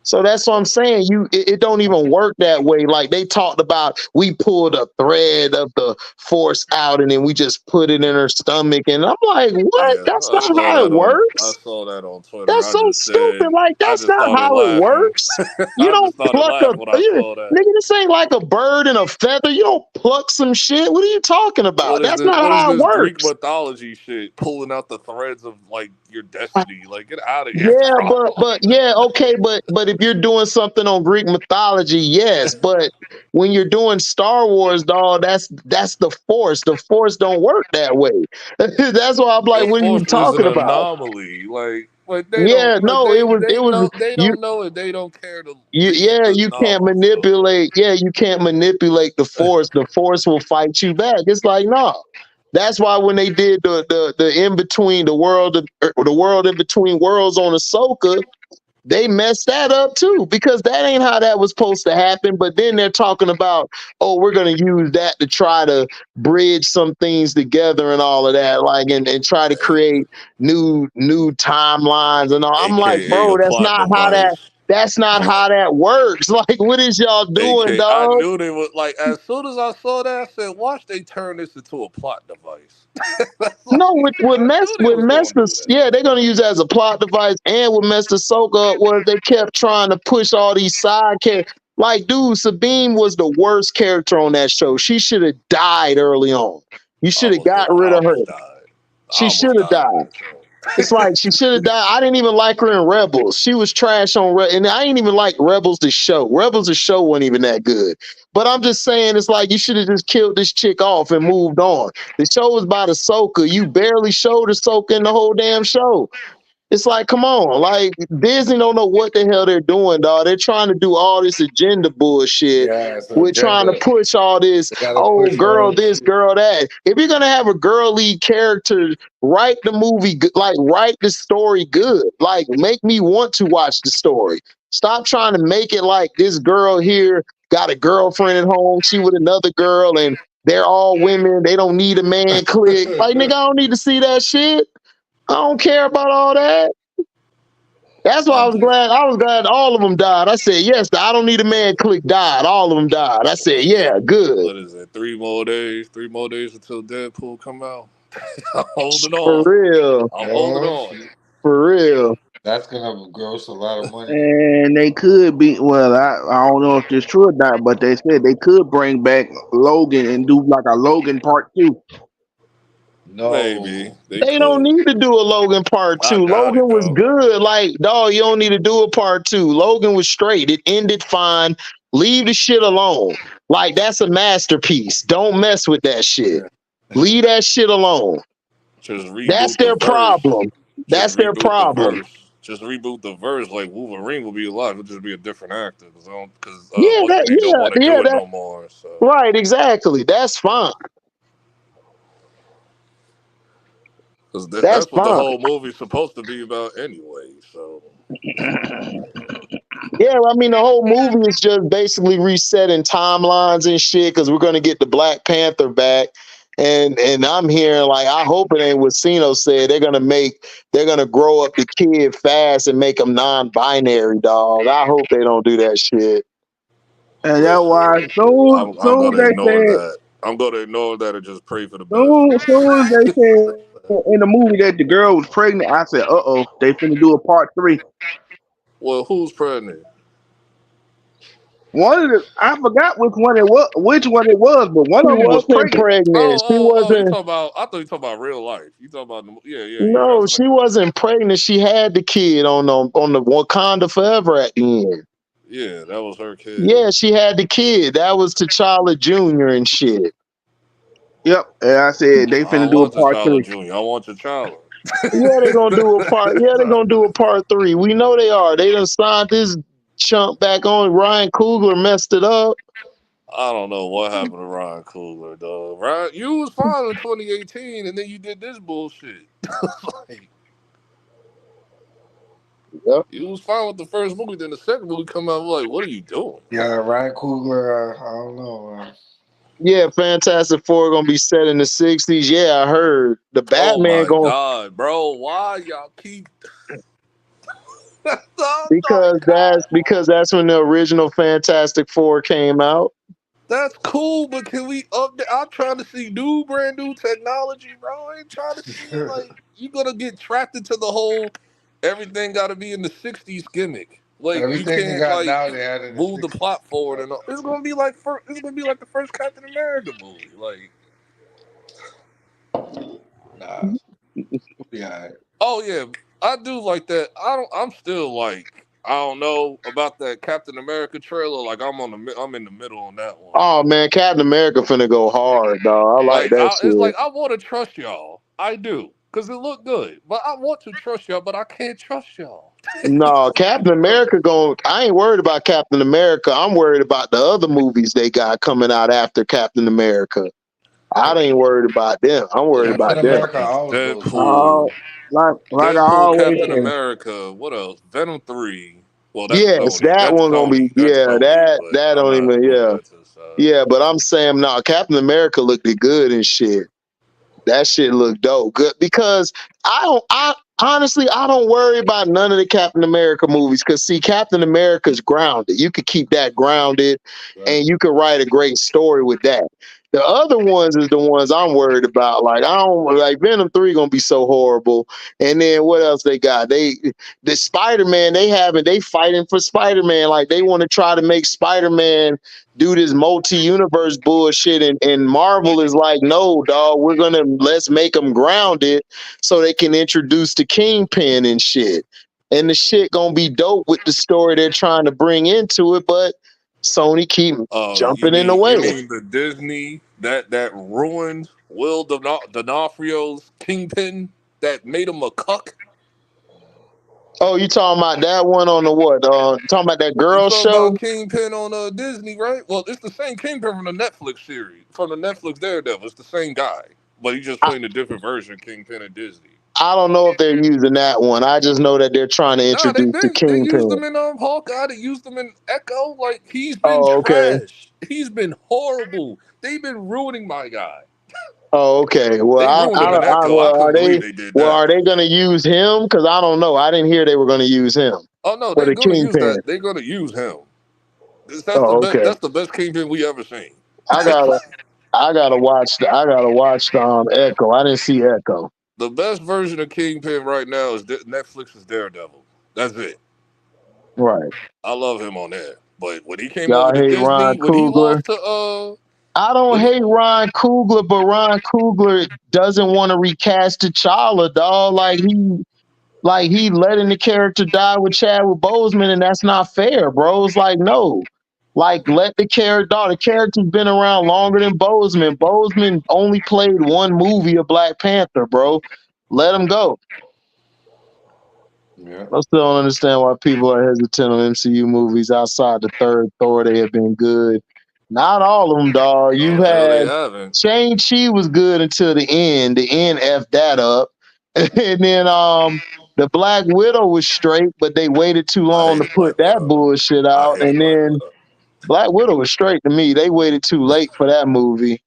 So that's what I'm saying. It don't even work that way. Like they talked about, we pulled a thread of the force out and then we just put it in her stomach. And I'm like, what? yeah, That's not how it I works. saw that on Twitter. That's so stupid. Like I that's just not started how it laughing. works. You I just don't started pluck a laughing when I saw that. nigga. This ain't like a bird and a feather. You don't pluck some shit. What are you talking about? That's not What is how it this Greek works. mythology shit? Pulling out the threads of like your destiny. Like get out of here, Yeah, bro. but yeah, okay, but if you're doing something on Greek mythology, yes. But when you're doing Star Wars, dog, that's the force. The force don't work that way. That's why I'm like, The what are you force is an talking about? anomaly. Like, Yeah, no, it was they you don't know it. They don't care to you read yeah, the you can't novels. So it's manipulate. Yeah, you can't manipulate the force. The force will fight you back. It's like, no. That's why when they did the in between the world in between worlds on Ahsoka, they messed that up too, because that ain't how that was supposed to happen. But then they're talking about, oh, we're going to use that to try to bridge some things together and all of that, like, and try to like, create new timelines and all. I'm like, AKA bro, a that's plot not how that. device. That's not how that works. Like, what is y'all doing, AK, I dog? knew they would like. As soon as I saw that, I said, "Watch they turn this into a plot device." That's No, like, what I knew they was messed gonna do us, that. yeah, they're gonna use it as a plot device. And what messed Ahsoka up was they kept trying to push all these side characters. Like, dude, Sabine was the worst character on that show. She should have died early on. You should have got I rid of her. almost died. I She should almost have died in died. that show. It's like she should have died. I didn't even like her in Rebels. She was trash on and I ain't even like Rebels the show. Rebels the show wasn't even that good. But I'm just saying, it's like you should have just killed this chick off and moved on. The show was about Ahsoka. You barely showed Ahsoka in the whole damn show. It's like, come on, like Disney don't know what the hell they're doing, dog. They're trying to do all this agenda bullshit. Yeah, it's an We're trying to agenda. push all this, They gotta oh, push girl all this this, shit. girl that. If you're gonna have a girl lead character, write the movie, like write the story good. Like make me want to watch the story. Stop trying to make it like this girl here got a girlfriend at home, she with another girl, and they're all women. They don't need a man clique. Like, nigga, I don't need to see that shit. I don't care about all that. That's why I was glad. I was glad all of them died. I said, yes, I don't need a man click died. All of them died. I said, yeah, good. What is it? 3 more days. 3 more days until Deadpool come out. I'm holding For on. real. I'm holding Oh on. shit. For real. That's gonna gross a lot of money. And they could be, well, I don't know if this true or not, but they said they could bring back Logan and do like a Logan part 2. Maybe No. they They don't could. need to do a Logan part I two. doubt Logan it was though. good. Like, dog, you don't need to do a part two. Logan was straight. It ended fine. Leave the shit alone. Like, that's a masterpiece. Don't mess with that shit. Leave that shit alone. Just That's reboot the their verse. problem. Just That's their reboot the problem. verse. Just reboot the verse. Like Wolverine will be alive. It'll just be a different actor. Because Yeah, what's his name don't want to do it that no more. So right, exactly. That's fine. because That's that's what the fine. whole movie's supposed to be about anyway. So Yeah, I mean, the whole movie is just basically resetting timelines and shit because we're gonna get the Black Panther back. And I'm hearing like I hope it ain't what Sino said. They're gonna grow up the kid fast and make them non-binary, dog. I hope they don't do that shit. And that's why listen, I'm soon gonna they ignore said, that. I'm gonna ignore that and just pray for the best. soon as they said in the movie that the girl was pregnant, I said, they finna do a part 3. Well, who's pregnant? One of the, I forgot which one it was, but one She of them was wasn't pregnant. pregnant. She Oh! You wasn't. talking about? I thought you talking about real life. You talking about yeah. That No, was in the she wasn't pregnant. She had the kid on the Wakanda Forever at the end. yeah. That was her kid. Yeah, she had the kid. That was T'Challa Jr. and shit. Yep. And I said they I finna don't do a want part T'Challa 3. Jr. I want T'Challa. Yeah, they're gonna do a part. Yeah, they're gonna do a part 3. We know they are. They done signed this chump back on. Ryan Coogler messed it up. I don't know what happened to Ryan Coogler, though. Ryan, you was fine in 2018, and then you did this bullshit. Like, Yep. you was fine with the first movie, then the second movie come out. Like, what are you doing? Yeah, Ryan Coogler. I don't know. Yeah, Fantastic Four gonna be set in the '60s. Yeah, I heard the Oh Batman my going god, bro! Why y'all keep? Oh my because god! that's when the original Fantastic Four came out. That's cool, but can we update? I'm trying to see brand new technology, bro. I ain't trying to see like you gonna get trapped into the whole everything got to be in the '60s gimmick. Like you Everything they can't got like now, they had in the move the plot '60s. forward and all. It's gonna be like the first Captain America movie. Like, Nah, yeah. oh yeah, I do like that. I'm still like. I don't know about that Captain America trailer. Like I'm in the middle on that one. Oh man, Captain America finna go hard, dog. I like that It's shit. like I want to trust y'all. I do because it looked good, but I want to trust y'all, but I can't trust y'all. No, Captain America going. I ain't worried about Captain America. I'm worried about the other movies they got coming out after Captain America. I ain't worried about them. I'm worried The Captain about them. America always goes hard. Deadpool, Like I Deadpool, always Captain say. America. What else? Venom 3. Well, that's Yes, Sony. that one gonna be. That's Yeah, Sony. But that I'm don't not even. moving Yeah, that to the side. yeah. But I'm saying no. Captain America looked good and shit. That shit looked dope. Good because I don't. Honestly, I don't worry about none of the Captain America movies because see, Captain America's grounded. You could keep that grounded, Right. and you could write a great story with that. The other ones is the ones I'm worried about. Like I don't like Venom 3 gonna be so horrible. And then what else they got? The Spider-Man, they fighting for Spider-Man. Like they want to try to make Spider-Man do this multi-universe bullshit. And Marvel is like, no, dog, let's make them grounded so they can introduce the Kingpin and shit. And the shit gonna be dope with the story they're trying to bring into it, but Sony keep You jumping in the mean way. the Disney that ruined Will D'Onofrio's Kingpin that made him a cuck? Oh, you talking about that one on the what? Talking about that You girl talking about show? Kingpin on Disney, right? Well, it's the same Kingpin from the Netflix series, from the Netflix Daredevil. It's the same guy, but he's just I, playing a different version of Kingpin at Disney. I don't know if they're using that one. I just know that they're trying to Nah, introduce the they used Kingpin. him in Hawkeye. They used him in Echo. Like he's been Oh, okay. trash. He's been horrible. They've been ruining my guy. Oh, okay. Well, They ruined him in Echo. I couldn't believe they did that. are they gonna use him? Because I don't know. I didn't hear they were gonna use him Oh no, for they're the gonna use Kingpin. that. They're gonna use him. That's the Oh, best. okay. That's the best Kingpin we ever seen. I gotta I gotta watch the Echo. I didn't see Echo. The best version of Kingpin right now is Netflix's Daredevil. That's it. Right. I love him on there. But when he came over Y'all to hate Ron Disney, when he Coogler. lost to I don't when he hate Ron Coogler, but Ron Coogler doesn't want to recast T'Challa, dog. He letting the character die with Chadwick Boseman, and that's not fair, bro. It's like no, like let the character. Dog, the character's been around longer than Boseman. Boseman only played one movie of Black Panther, bro. Let him go. Yeah. I still don't understand why people are hesitant on MCU movies outside the third Thor. They have been good. Not all of them, dog. no You the hell they had haven't. Shang-Chi was good until the end. The end effed that up. And then the Black Widow was straight, but they waited too I long to hated put Black that Widow. bullshit I out. hated And Black then Widow. Black Widow was straight to me. They waited too late for that movie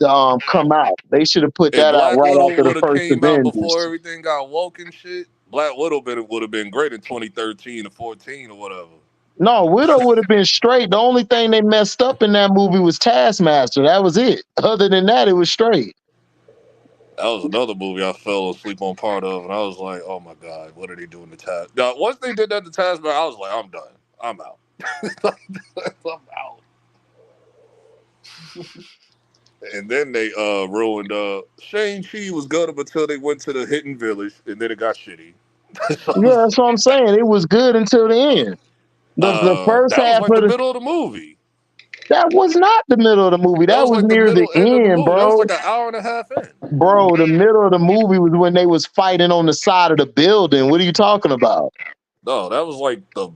to come out. They should have put If that out Black right Widow after the would have first came out before Avengers. everything got woke and shit, Black Widow would have been great in 2013 or 14 or whatever. No, Widow would have been straight. The only thing they messed up in that movie was Taskmaster. That was it. Other than that, it was straight. That was another movie I fell asleep on part of, and I was like, "Oh my god, what are they doing to Task?" Now, once they did that to Taskmaster, I was like, "I'm done. I'm out. I'm out." And then they ruined Shang-Chi was good up until they went to the Hidden Village, and then it got shitty. Yeah, that's what I'm saying. It was good until the end. The first That was half like of the middle of the movie. that was not the middle of the movie. That That was was like the near the middle end of the end, movie. That was bro. like an hour and a half in. Bro, the middle of the movie was when they was fighting on the side of the building. What are you talking about? No, that was like the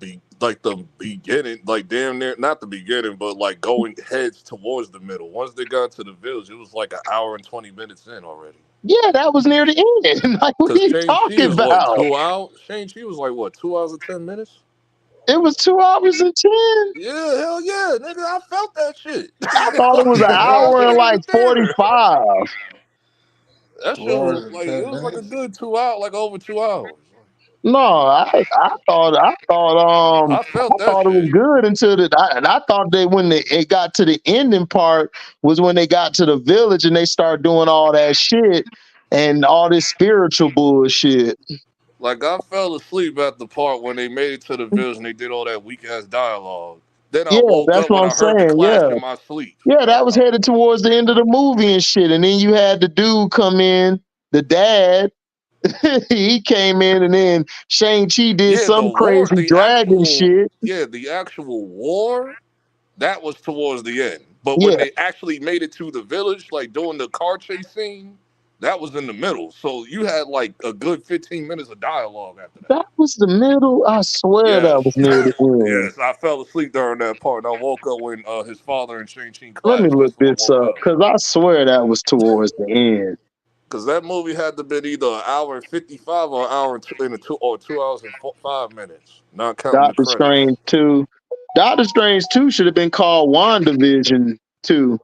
beginning, like damn near not the beginning, but like going heads towards the middle. Once they got to the village, it was like an hour and 20 minutes in already. Yeah, that was near the end. Like, what are Cause you Shang-Chi talking is what, about? 2 hours? Shang-Chi was like what, 2 hours and 10 minutes? It was 2 hours and 10. Yeah, hell yeah, nigga, I felt that shit. I thought it was an I was hour and sitting in the like theater. 45. That Two shit was hours and like it 10 was like a minutes. good 2 hours, like over 2 hours. No, I I felt that thought it was shit. good until I thought that when it got to the ending part was when they got to the village and they start doing all that shit and all this spiritual bullshit. Like I fell asleep at the part when they made it to the village and they did all that weak ass dialogue. Then I Yeah, woke that's up what when I'm I heard the saying. clash Yeah. in my sleep. Yeah, that was headed towards the end of the movie and shit. And then you had the dude come in, the dad. He came in and then Shang-Chi did Yeah, the some war, crazy dragon shit. the actual war, that was towards the end. But when Yeah, they actually made it to the village, like doing the car chase scene, that was in the middle. So you had like a good 15 minutes of dialogue after that. that was the middle. I swear that Yes. was near the end. Yes, I fell asleep during that part. And I woke up when his father and Shang-Chi Let me clashed. look That's when I this woke up up. because I swear that was towards the end. Because that movie had to be either an hour and 55 or an hour and two, in a two or 2 hours and 5 minutes, not counting the Doctor credits. Strange 2. Doctor Strange 2 should have been called WandaVision 2.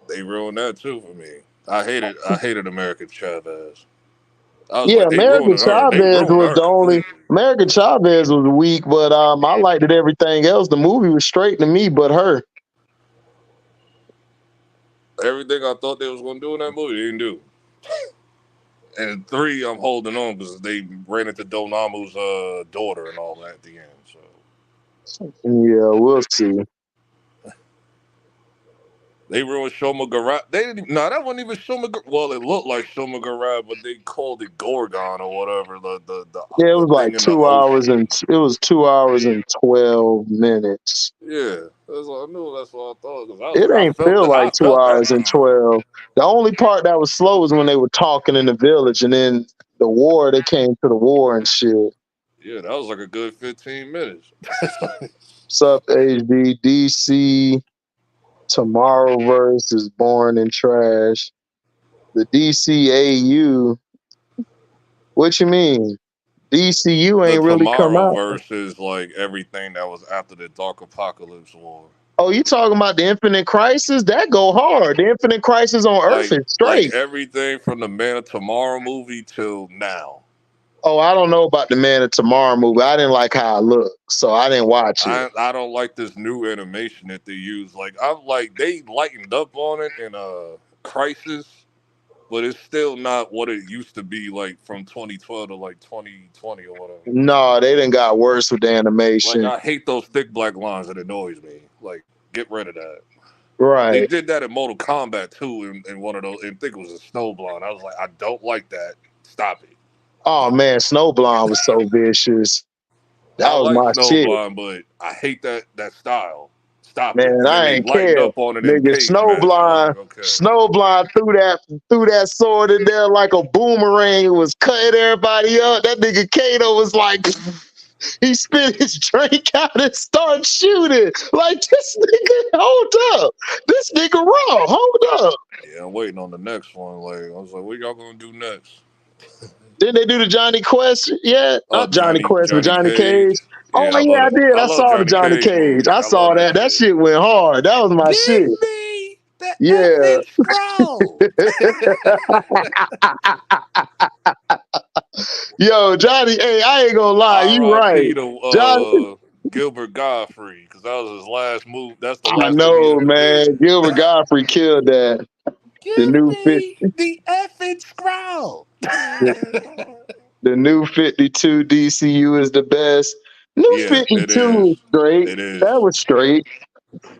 They ruined that too for me. I hated American Chavez. I was Yeah, like, they American ruining her. They Chavez ruined was her the only. completely. American Chavez was weak, but I liked it. Everything else, the movie was straight to me, but her. Everything I thought they was gonna do in that movie, they didn't do. And 3, I'm holding on because they ran into Donamu's daughter and all that at the end. So Yeah, we'll see. they ruined Shoma Garab. They didn't. No, that wasn't even Shoma. Well, it looked like Shoma Garab, but they called it Gorgon or whatever. Yeah, it The was like thing in the 2 hours ocean. and it was 2 hours and 12 minutes. Yeah, that's what I knew. That's what I thought. Because I was It like, I ain't felt feel that. I like two felt that hours and time. 12. The only part that was slow was when they were talking in the village, and then the war. They came to the war and shit. Yeah, that was like a good 15 minutes. Sup, HD DC Tomorrow versus Born in Trash. The DCAU. What you mean? DCU The ain't really come Tomorrow out. versus like everything that was after the Dark Apocalypse War. Oh, you talking about the Infinite Crisis? That go hard. The Infinite Crisis on Earth is Like straight. everything from the Man of Tomorrow movie till now. Oh, I don't know about the Man of Tomorrow movie. I didn't like how it looked, so I didn't watch it. I don't like this new animation that they use. Like I'm like they lightened up on it in Crisis, but it's still not what it used to be like from 2012 to like 2020 or whatever. No, they didn't got worse with the Like animation. I hate those thick black lines. It annoys me. Like get rid of that. They Right. did that in Mortal Kombat too, in one of those. I think it was a Snowblind. I was like, I don't like that. Stop it. Oh man, Snowblind was so vicious. I That was like my shit. Snowblind, but I hate that style. Stop it. Man, And then I they ain't lightened care. up on it in Nigga, Cage Match. I was like, okay. Snowblind threw that sword in there like a boomerang. It was cutting everybody up. That nigga Kato was like, he spit his drink out and started shooting. Like, this nigga, hold up. This nigga raw. Hold up. Yeah, I'm waiting on the next one. Like, I was like, what y'all gonna do next? Didn't they do the Johnny Quest yet? Oh, Not Johnny Quest, but Johnny Johnny Cage. Cage. Oh Yeah, I love yeah, I it. did. I I love saw the Johnny Johnny Cage Cage. movie. I I love saw that that. That shit. shit went hard. That was my shit. Give me the Yeah. effing scroll. Yo, Johnny, hey, I ain't gonna lie, you right. R.I.P. to Johnny, Gilbert Godfrey, because that was his last move. That's the I last thing he know, ever did. man. Gilbert Godfrey killed that. The Give new fit, me the effing scroll. the, the new 52 DCU is the best. New Yeah, it 52 is. is straight. It is. That was straight.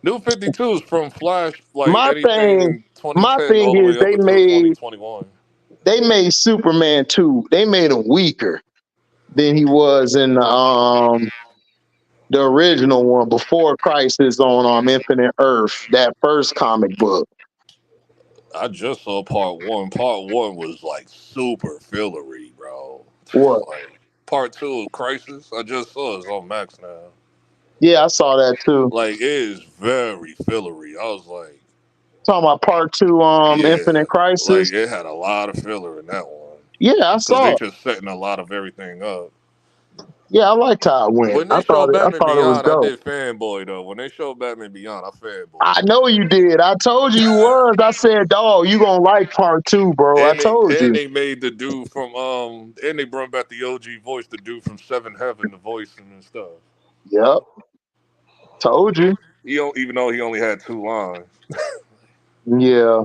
New 52 is from Flash, like My anything thing, in my 2010 thing all the is way up until 2021. they made Superman 2. They made him weaker than he was in the original one before Crisis on Infinite Earth, that first comic book. I just saw part one. Part one was like super fillery, bro. What? Like part two of Crisis, I just saw it's on Max now. Yeah, I saw that too. Like it is very fillery. I was like, Talking about part two, yeah, Infinite like Crisis. it had a lot of filler in that one Yeah, I because they saw it. just setting a lot of everything up. Yeah, I liked how it went. When they showed I Batman thought it was Beyond, I dope. did fanboy though. When they showed Batman Beyond, I I fanboyed. know you did. I told you was. I said, dog, you gonna like part two, bro. I told And you. they made the dude from and they brought back the OG voice, the dude from Seven Heaven, the voice and stuff. Yep, told you. He don't even though he only had 2 lines. Yeah.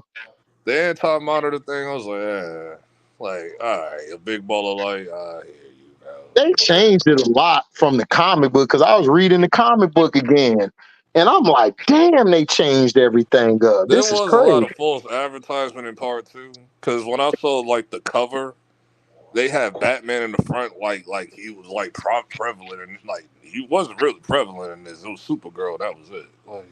The anti monitor thing, I was like, like, all right, a big ball of light. I hear you, bro. They Whatever. changed it a lot from the comic book because I was reading the comic book again. And I'm like, damn, they changed everything up. There This is was a lot crazy. of false advertisement in part two because when I saw like the cover, they had Batman in the front, like he was like prevalent, and like he wasn't really prevalent in this. It was Supergirl. That was it. Like,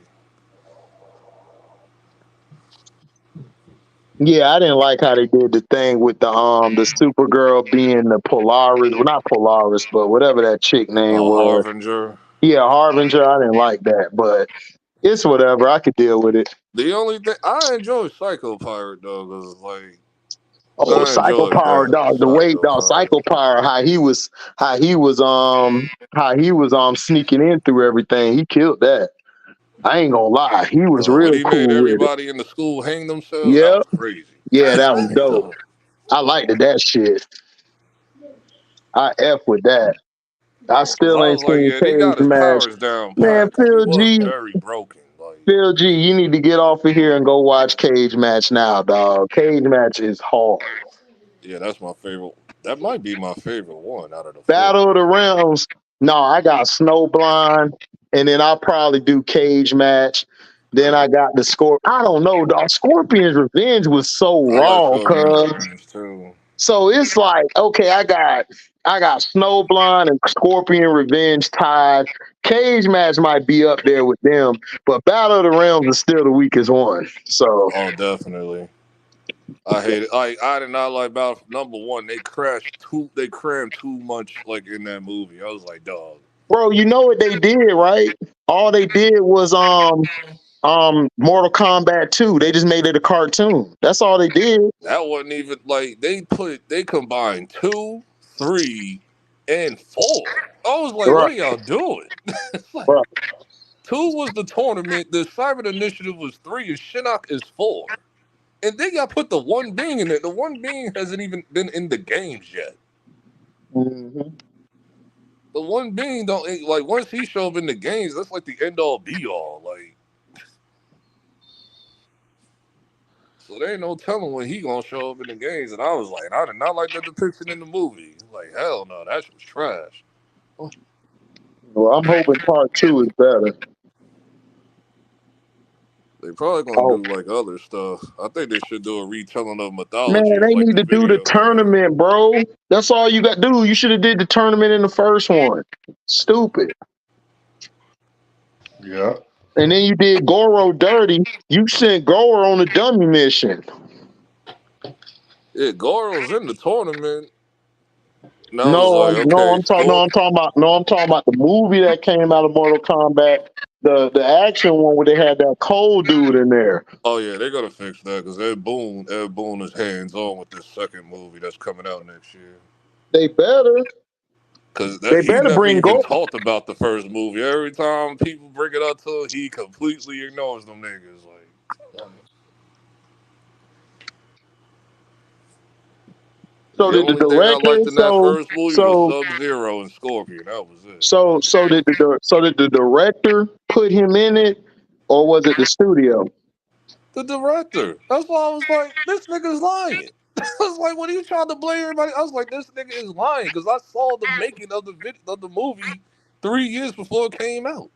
Yeah, I didn't like how they did the thing with the Supergirl being the Polaris, well not Polaris, but whatever that chick name oh, was. Harbinger. Yeah, Harbinger. I didn't like that, but it's whatever. I could deal with it. The only thing I enjoy Psycho Pirate though, because like Oh, I Psycho enjoyed Power, that dog. The way, Psycho dog, Pirate. Psycho Power, how he was sneaking in through everything. He killed that. I ain't gonna lie. He was When real he made cool with it. everybody in the school hang themselves, that Yeah, was crazy. yeah, that was dope. I liked that shit. I F with that. I Cause still I ain't was like, seen yeah, they Cage got his Match. powers down Man, pat. Cause he was very broken. Like, Phil G, you need to get off of here and go watch Cage Match now, dog. Cage Match is hard. yeah, that's my favorite. That might be my favorite one out of the four. Battle of the Realms. No, I got Snowblind, and then I'll probably do Cage Match. Then I got the Scorpion. I don't know, dog. Scorpion's Revenge was so I like raw, Scorpion cuz. Revenge too. So it's like, okay, I got Snowblind and Scorpion Revenge tied. Cage Match might be up there with them, but Battle of the Realms is still the weakest one. So, Oh, definitely. I hate it. Like, I did not like Battle. Number one, they crashed too. They crammed too much like in that movie. I was like, dog. bro, you know what they did, right? All they did was Mortal Kombat 2. They just made it a cartoon. That's all they did. That wasn't even like they combined 2, 3, and 4. I was like, Right, what are y'all doing? It's like right. 2 was the tournament, the Cyber Initiative was 3, and Shinnok is 4. And then y'all put the one being in it. The one being hasn't even been in the games yet. Mhm. The one being don't like once he show up in the games, that's like the end all be all. Like, so there ain't no telling when he gonna show up in the games. And I was like, I did not like that depiction in the movie. Like, hell no, that shit was trash. Well, I'm hoping part 2 is better. They probably gonna Oh, do like other stuff. I think they should do a retelling of man, mythologies they like need the to do the video game. tournament, bro. That's all you got to do. You should have did the tournament in the first one. Stupid. Yeah. And then you did Goro dirty. You sent Goro on a dummy mission. Yeah, Goro's in the tournament. And I was No, like, okay, I'm talking about the movie that came out of Mortal Kombat, the action one where they had that cold dude in there. oh yeah, they gotta fix that because Ed Boon is hands on with this second movie that's coming out next year. They better, Cause they he better never bring even Goro. talked about the first movie. Every time people bring it up to him, he completely ignores them niggas. Like, So the did the only thing I director? liked in that So first movie was so Sub-Zero and Scorpion. That was it. did the director put him in it, or was it the studio? The director. That's why I was like, this nigga's lying. I was like, when he tried to blame everybody, I was like, this nigga is lying because I saw the making of the movie 3 years before it came out.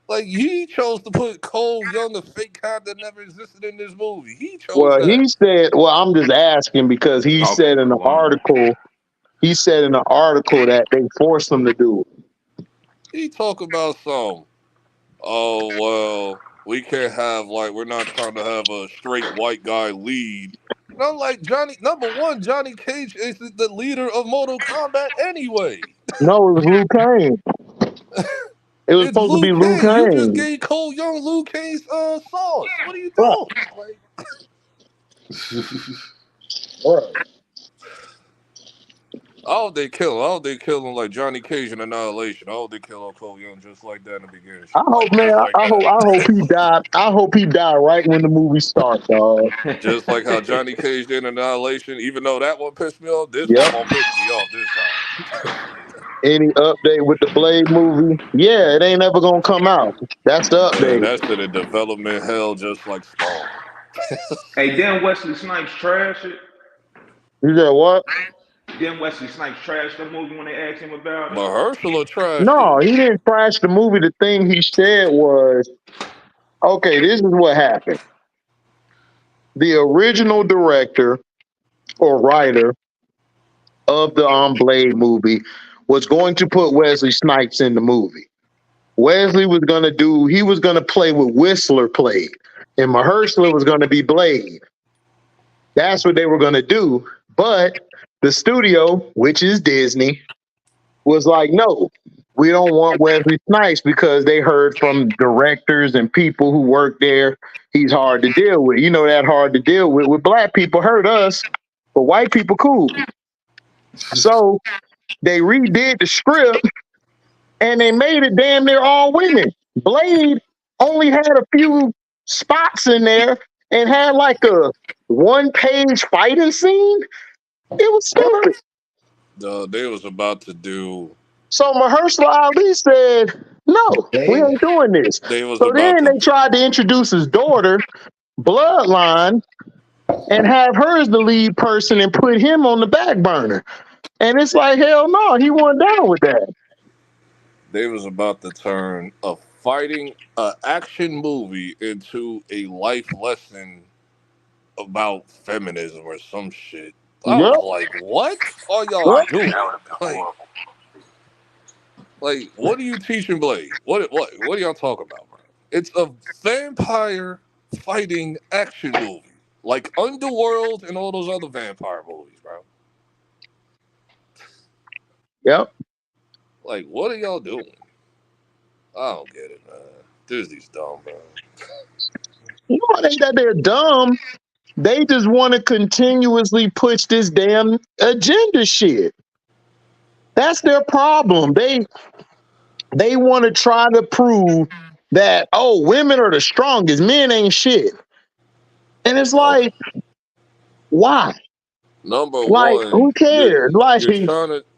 Like he chose to put Cole Young, a fake cop that never existed in this movie. He chose Well, that. he said. Well, I'm just asking because he Okay, said in no the wonder. article. He said in the article that they forced him to do it. He talk about some. Oh well, we can't have like we're not trying to have a straight white guy lead. And I'm like Johnny. Number one, Johnny Cage is the leader of Mortal Kombat anyway. No, it was Liu Kang. It was It's supposed to be Liu Liu Kang. You just Kang. gave Cole Young Liu Kang's sauce. What are you Right, doing? Like, right. I hope they kill him. I hope they kill him like Johnny Cage in Annihilation. I hope they kill Cole Young just like that in the beginning. I hope, man. Just like that. I hope he died. I hope he died right when the movie starts, dog. Just like how Johnny Cage did in Annihilation. Even though that one pissed me off, this one Yep. won't piss me off this time. Any update with the Blade movie? Yeah, it ain't ever gonna come out. That's the Man, update. that shit in development hell just like Spawn. Hey, didn't Wesley Snipes trash it? You said what? Didn't Wesley Snipes trash the movie when they asked him about it? Mahershala trashed No, it. he didn't crash the movie. The thing he said was, okay, this is what happened. The original director or writer of the Blade movie was going to put Wesley Snipes in the movie. Wesley was he was gonna play with Whistler Blade, and Mahershala was gonna be Blade. That's what they were gonna do. But the studio, which is Disney, was like, no, we don't want Wesley Snipes because they heard from directors and people who work there, he's hard to deal with. You know that hard to deal with. With black people hurt us, but white people cool. So they redid the script and they made it damn near all women. Blade only had a few spots in there and had like a 1-page fighting scene. It was stupid. They was about to do. So Mahershala Ali said, "No, we Dave? ain't doing this." They was So about then to. they tried to introduce his daughter, Bloodline, and have her as the lead person and put him on the back burner. And it's like, hell no, he wasn't down with that. They was about to turn a action movie into a life lesson about feminism or some shit. I Yep. was like, what are y'all Yep. doing? Like, what are you teaching Blade? What are y'all talking about, bro? It's a vampire fighting action movie. Like Underworld and all those other vampire movies, bro. Yep. Like, what are y'all doing? I don't get it, man. Disney's dumb, bro. You know, it ain't that they're dumb. They just want to continuously push this damn agenda shit. That's their problem. They want to try to prove that, oh, women are the strongest, men ain't shit. And it's Oh, like, why? number Like, one, who cares? Like,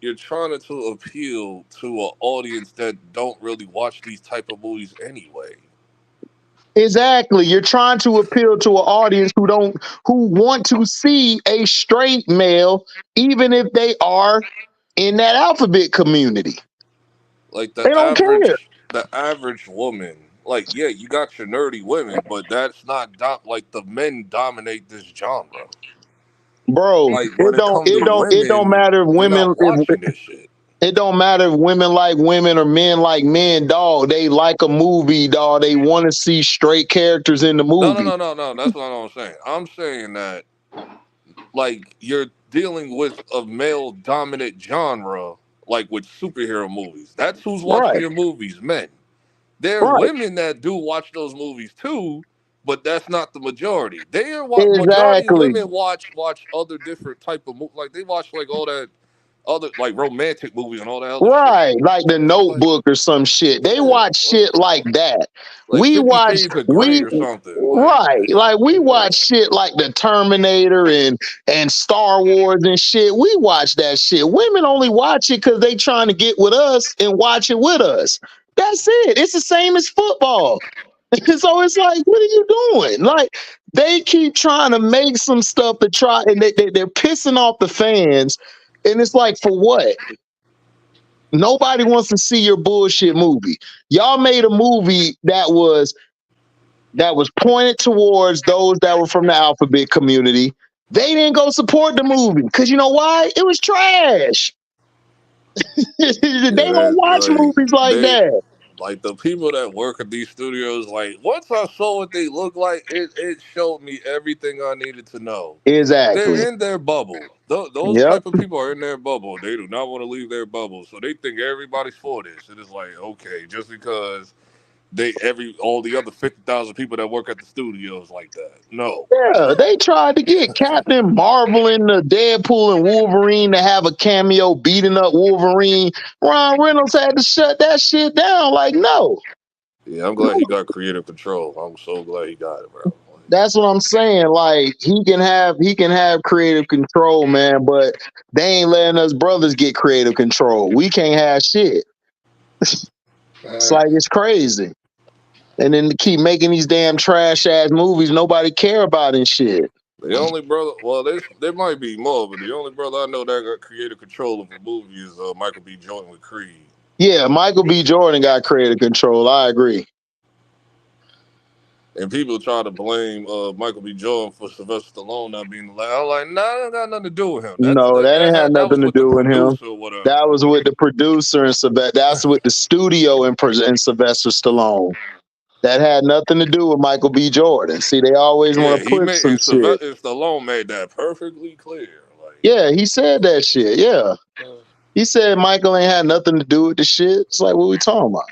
you're trying to appeal to an audience that don't really watch these type of movies anyway. exactly. You're trying to appeal to an audience who want to see a straight male, even if they are in that alphabet community. Like They don't care. the average woman. Like, yeah, you got your nerdy women, but that's not like the men dominate this genre. Bro, Like when it comes to it don't women, matter if they're women not watching this shit. it don't matter if women like women or men like men, dog. They like a movie, dog. They want to see straight characters in the No, no, movie. no, no, no. That's what I'm saying. I'm saying that like you're dealing with a male dominant genre, like with superhero movies. That's who's watching Right, your movies, men. There are right. women that do watch those movies too, but that's not the majority. They are what majority of Exactly. women watch other different type of movies. Like they watch like all that other like romantic movies and all that other shit. Right, like the Like Notebook or some shit. They yeah, watch shit like that. like Fifty Shades of Grey We or something. like we Yeah. watch shit like the Terminator and Star Wars and shit. We watch that shit. Women only watch it because they trying to get with us and watch it with us. That's it. It's the same as football. So it's like, what are you doing? Like they keep trying to make some stuff to try, and they're pissing off the fans. And it's like, for what? Nobody wants to see your bullshit movie. Y'all made a movie that was pointed towards those that were from the alphabet community. They didn't go support the movie because you know why? It was trash. They don't watch movies like They that. like the people that work at these studios. Like once I saw what they look like, it showed me everything I needed to know. Exactly. They're in their bubble. Those Yep. type of people are in their bubble. They do not want to leave their bubble, so they think everybody's for this. It is like okay, just because all the other 50,000 people that work at the studios like that. No, Yeah, they tried to get Captain Marvel and the Deadpool and Wolverine to have a cameo beating up Wolverine. Ron Reynolds had to shut that shit down. Like, no. yeah, I'm glad he got creative control. I'm so glad he got it, bro. That's what I'm saying. Like he can have creative control, man, but they ain't letting us brothers get creative control. We can't have shit. It's like it's crazy. And then to keep making these damn trash ass movies nobody care about and shit. The only brother, well, there might be more, but the only brother I know that got creative control of a movie is Michael B. Jordan with Creed. Yeah, Michael B. Jordan got creative control. I agree. And people try to blame Michael B. Jordan for Sylvester Stallone not being allowed. I'm like, nah, that got nothing to do with him. No, that ain't had That was nothing to with the do with him. producer or whatever. That was with the producer and that's with the studio and Sylvester Stallone. That had nothing to do with Michael B. Jordan. See, they always want Yeah, to he put made some and shit. Sylvester Stallone made that perfectly clear. Like, Yeah, he said that shit. Yeah. He said Michael ain't had nothing to do with the shit. It's like, what we talking about?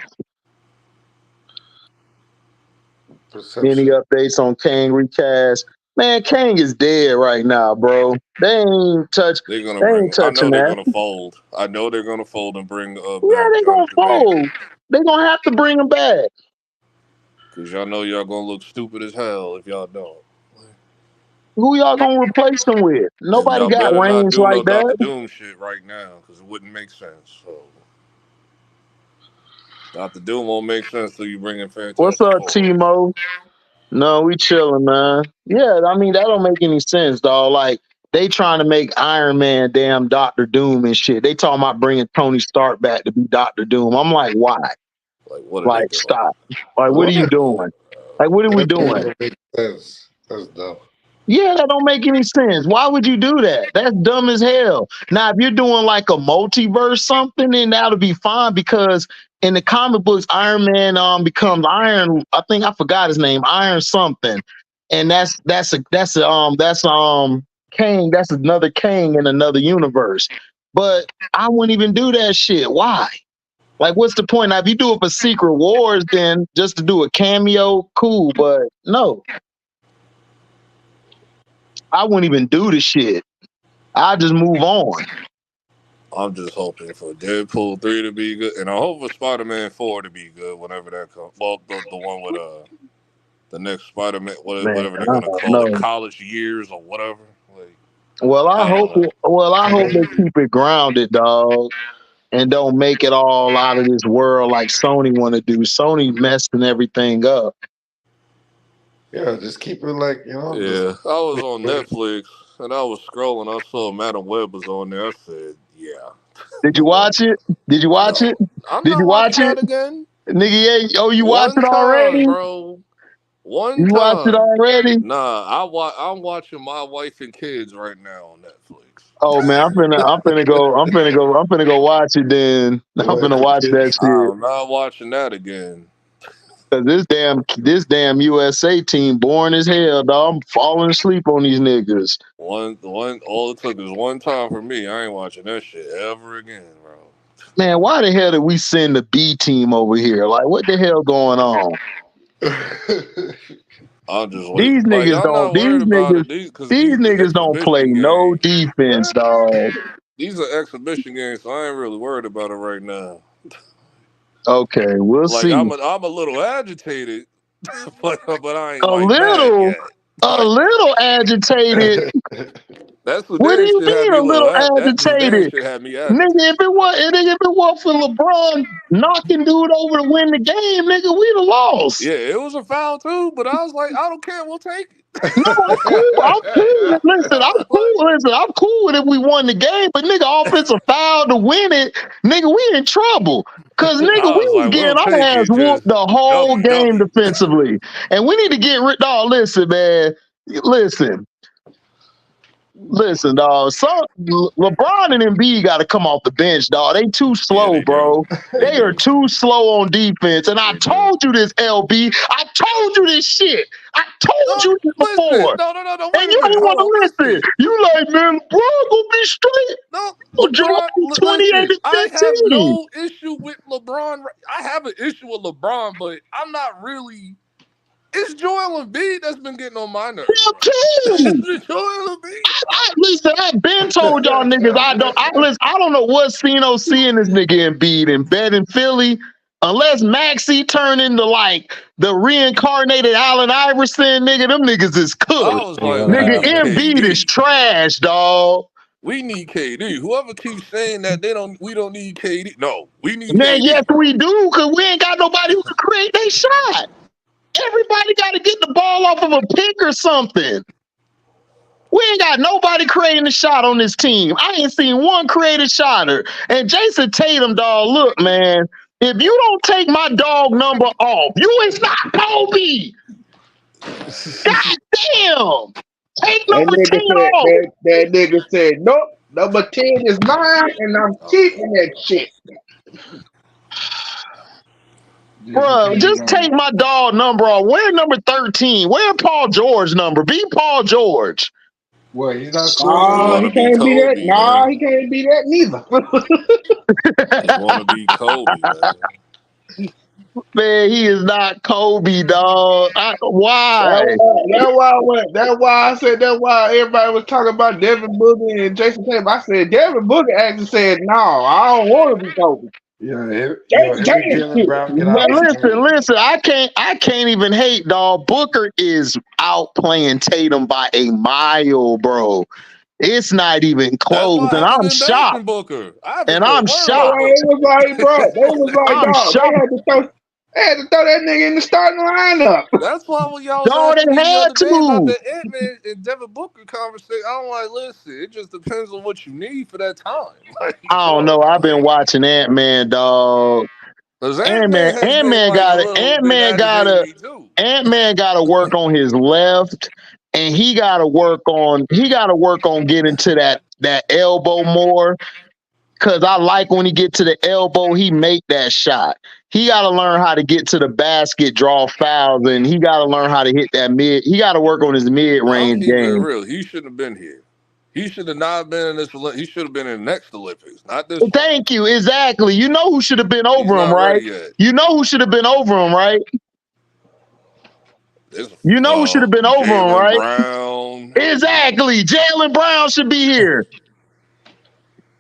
Any Perception. updates on Kang recast? Man, Kang is dead right now, bro. They ain't I touching know they're that. gonna fold. I know they're gonna fold and bring Yeah, back they gonna Jonathan fold. Majors. They gonna have to bring him back. Cause y'all know y'all gonna look stupid as hell if y'all don't. Who y'all gonna replace him with? And Nobody y'all got better not range do no like Doctor that. Doom shit right now, because it wouldn't make sense. So Doctor Doom won't make sense till you bring in What's Fantastic up, Four. Timo? No, we chilling, man. Yeah, I mean that don't make any sense, dog. Like they trying to make Iron Man damn Doctor Doom and shit. They talking about bringing Tony Stark back to be Doctor Doom. I'm like, why? Like, what are they Like, doing? stop. Like, what are you What? doing? Like, what are we That doing? don't make sense. That's dumb. Yeah, that don't make any sense. Why would you do that? That's dumb as hell. Now, if you're doing like a multiverse something, then that'll be fine because in the comic books, Iron Man becomes Iron. I think I forgot his name, Iron something, and that's Kang. That's another Kang in another universe. But I wouldn't even do that shit. Why? Like, what's the point? Now, if you do it for Secret Wars, then just to do a cameo, cool. But no, I wouldn't even do the shit. I just move on. I'm just hoping for Deadpool 3 to be good, and I hope for Spider-Man 4 to be good whenever that comes. Well, the one with the next Spider-Man, Man, whatever I they're gonna don't call it, know. college years or whatever. Like, Well, I I don't hope know. it. Well, I hope they keep it grounded, dog, and don't make it all out of this world like Sony want to do. Sony messing everything up. Yeah, just keep it like, you know, just Yeah, I was on Netflix and I was scrolling. I saw Madam Web was on there. I said, "Yeah, Did you no, watch it? Did you watch it? no, I'm Did not you watch watching it, that again. nigga? Yeah. Oh, you watched One it already? time, bro. One You watched it time. already? Nah, I'm watching My Wife and Kids right now on Netflix. Oh man, I'm finna go watch it. Then I'm wife finna and watch that kids. shit. I'm not watching that again. Cause this damn USA team boring as hell, dog. I'm falling asleep on these niggas. One. All it took is one time for me. I ain't watching that shit ever again, bro. Man, why the hell did we send the B team over here? Like, what the hell going on? I'll just wait. These Like, niggas I'm don't. not worried about it. Because These these are niggas don't play exhibition no games. defense, dog. These are exhibition games, so I ain't really worried about it right now. Okay, we'll Like, see. I'm a little agitated, but I ain't A like mad little, yet. a Like, little agitated. that What do Sudan you shit had mean me a a little. little That Sudan agitated? shit had me Nigga, agitated. if it was for LeBron knocking dude over to win the game, nigga, we'd have lost. Yeah, it was a foul too, but I was like, I don't care. We'll take it. No, I'm cool. I'm cool. Listen, I I'm was cool. like, Listen, I'm cool with if we won the game, but nigga, offensive foul to win it, nigga, we in trouble. Cause nigga, I we was was like, we'll getting our take ass it. whooped Just the whole game W. defensively, and we need to get rid. Dog, listen, man. Listen, listen, dog. LeBron and Embiid got to come off the bench, dog. They too Yeah, slow, they do. bro. They They are do. too slow on defense. And I They do. told you this, LB. I told you this shit. I told No, you this listen. before. No. And Wait a you minute. don't Hold want on. to listen. Listen. You like, man, LeBron gonna be straight. No, He'll drop LeBron. 28 Listen. and I have 15. no issue with LeBron. I have an issue with LeBron, but I'm not really. It's Joel Embiid that's been getting on my nerves, Him bro. too. It's Joel Embiid, Listen, I've been told y'all niggas I don't know what Cino seeing this nigga Embiid in bed in Philly. Unless Maxie turn into like the reincarnated Allen Iverson, nigga, them niggas is I cooked. was like, we Nigga, need Embiid is KD. trash, dog. We need KD. Whoever keeps saying that we don't need KD. No, we need Man, yes, KD. we do, because we ain't got nobody who can create their shot. Everybody got to get the ball off of a pick or something. We ain't got nobody creating a shot on this team. I ain't seen one creative shotter. And Jason Tatum, dog, look, man, if you don't take my dog number off, you is not Kobe. God damn. Take That number 10 nigga said off. that nigga said, nope, number 10 is mine and I'm keeping that shit. Jason Bro, Tatum just gonna take my dog number off. Where number 13? Where Paul George number? Be Paul George. What? He's not He scoring just Nah, enough. want he to be can't be that. Kobe, Nah, man. he can't be that neither. Just want to be Kobe, man. Man, he is not Kobe, dog. Why? That's why I said that's why everybody was talking about Devin Booker and Jason Tatum. I said Devin Booker actually said, no, I don't want to be Kobe. Yo, That's every gang Jalen shit. Brown get But opportunity. listen, I can't even hate, dog. Booker is outplaying Tatum by a mile, bro. It's not even That's close, why and I haven't I'm been bashing shocked. Booker. I haven't And said a I'm word So about shocked. it Booker. was like, bro, they was like, I'm dog, shocked. they had to throw that nigga in the starting lineup. That's why when y'all was Dog, asking me they the had other day about to. the Ant-Man and Devin Booker conversation, I'm like, listen, it just depends on what you need for that time. Like, I don't know. I've been watching Ant-Man, dog. because Ant-Man has been like a little bit aggravating me too. Ant-Man gotta work on his left, and he gotta work on getting to that elbow more. Cause I like when he get to the elbow, he make that shot. He gotta learn how to get to the basket, draw fouls, and he gotta learn how to hit that mid. He gotta work on his I'm mid-range keeping it game. real. He shouldn't have been here. He should have not been in this. He should have been in the next Olympics, not this one. Thank you. Exactly. You know who should have been He's over him, not ready right? yet. You know who should have been over him, right? This, You know who should have been over him, Jalen right? Brown. Exactly. Jalen Brown should be here.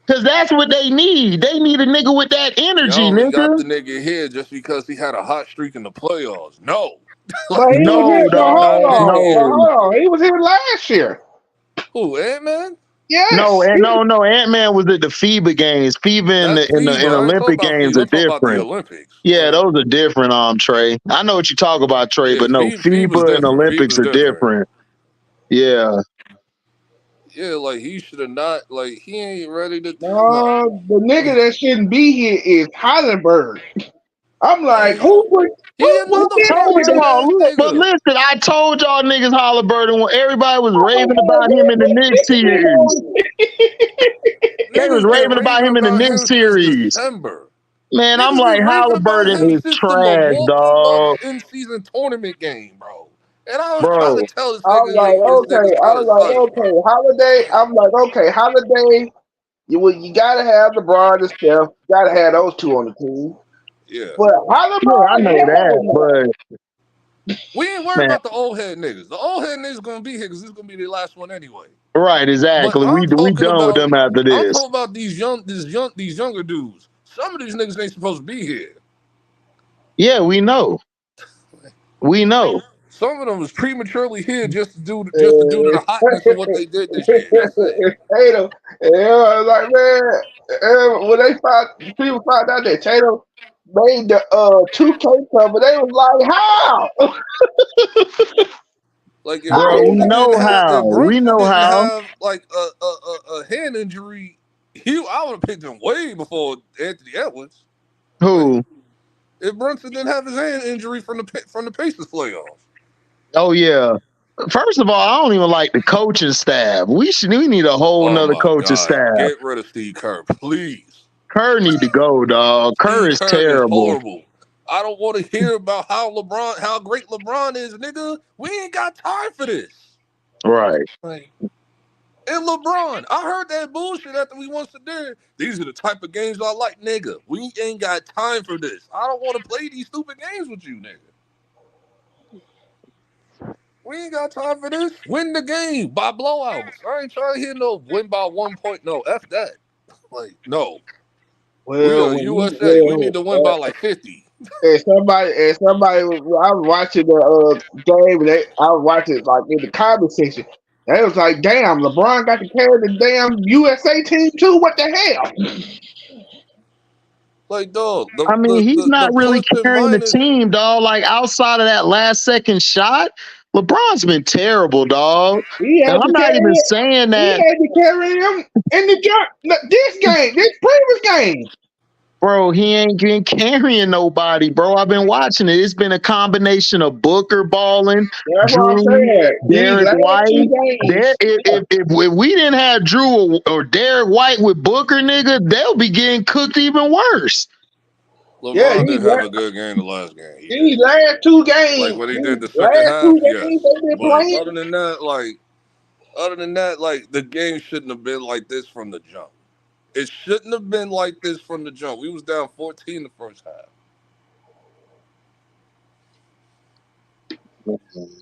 Cause that's what they need. They need a nigga with that Y'all energy, only got nigga. the nigga here just because he had a hot streak in the playoffs. No. But Like, he was No, here. But should not hold have dog. been on, but here. No. hold on. He was here last year. Who, Ant-Man? No, Yes. and no. Ant-Man was at the FIBA games. FIBA and That's the FIBA. I ain't talking Olympic about games FIBA. are I'm talking about the different. Olympics. Yeah, Like, those are different, Trey. I know what you talk about, Trey, yeah, but no, FIBA's FIBA and different. Olympics FIBA's are different. different. Yeah. Yeah, like, he should have not, like, he ain't ready to, no. No, the nigga that shouldn't be here is Heisenberg. I'm like, He who another did Told frustrated y'all, ass look, but nigga. listen, I told y'all niggas Halliburton when everybody was raving about him in the Knicks series. that? They was Niggas been raving about raving him in the about Knicks him since series. December. Man, I'm Niggas like, been raving about Halliburton him is since the trash, Milwaukee Bucks dog. in-season tournament game, bro. And I was trying to Bro. tell this I'm nigga, like, hey, this okay. nigga's out I'm of like, sight, okay. bro. Holiday. I'm like, okay. Holiday. You gotta have LeBron and Steph. You gotta have those two on the team. Yeah. But Yeah, I Halliburton, know that, hell no. but We ain't worried man, about the old head niggas. The old head niggas gonna be here because this is gonna be their last one anyway. right, But exactly. We done with them after I'm this. talking about these younger dudes. Some of these niggas ain't supposed to be here. Yeah, we know. We know. Some of them was prematurely here just to do to Uh, the hotness of what they did this year. That's it. Tatum, yeah, I was like, man, when people found out that Tatum made the 2K cover, they was like, how? Like if Bro, we Brunson didn't know have how. if We Brunson know didn't how. have like a hand injury, I would have picked him way before Anthony Edwards. Like Who? if Brunson didn't have his hand injury from the Pacers playoffs. Oh yeah. First of all, I don't even like the coaching staff. We need a whole Oh nother my coaching God! staff. Get rid of Steve Kerr, please. Kerr need to go, dog. Kerr Steve is Kerr is terrible. horrible. I don't want to hear about how great LeBron is, nigga. We ain't got time for this. Right. Like, and LeBron, I heard that bullshit after we won Sedan. These are the type of games I like, nigga. We ain't got time for this. I don't want to play these stupid games with you, nigga. We ain't got time for this. Win the game by blowouts. I ain't trying to hear no win by 1 point. No, F that. Like, no. We Well, are USA. We need to win by like 50. and somebody, I was watching the game, and I was watching like in the comment section. They was like, damn, LeBron got to carry the damn USA team too. What the hell? Like, dog, I mean, he's the not really plus and carrying the minus. team, dog. Like outside of that last second shot, LeBron's been terrible, dog. He And had I'm to not even carry. saying He that, had to carry him in the jump. This game, this previous game. bro. He ain't been carrying nobody, bro. I've been watching it. It's been a combination of Booker balling, That's what I'm Drew, saying. These Derek last two White. games, If we didn't have Drew or Derek White with Booker, nigga, they'll be getting cooked even worse. yeah, LeBron didn't have a good game the last game. He these did. last two Like games, when he did these the second last half, two yes. games they've been But playing. other than that, like the game shouldn't have been like this from the jump. It shouldn't have been like this from the jump. We was down 14 the first half.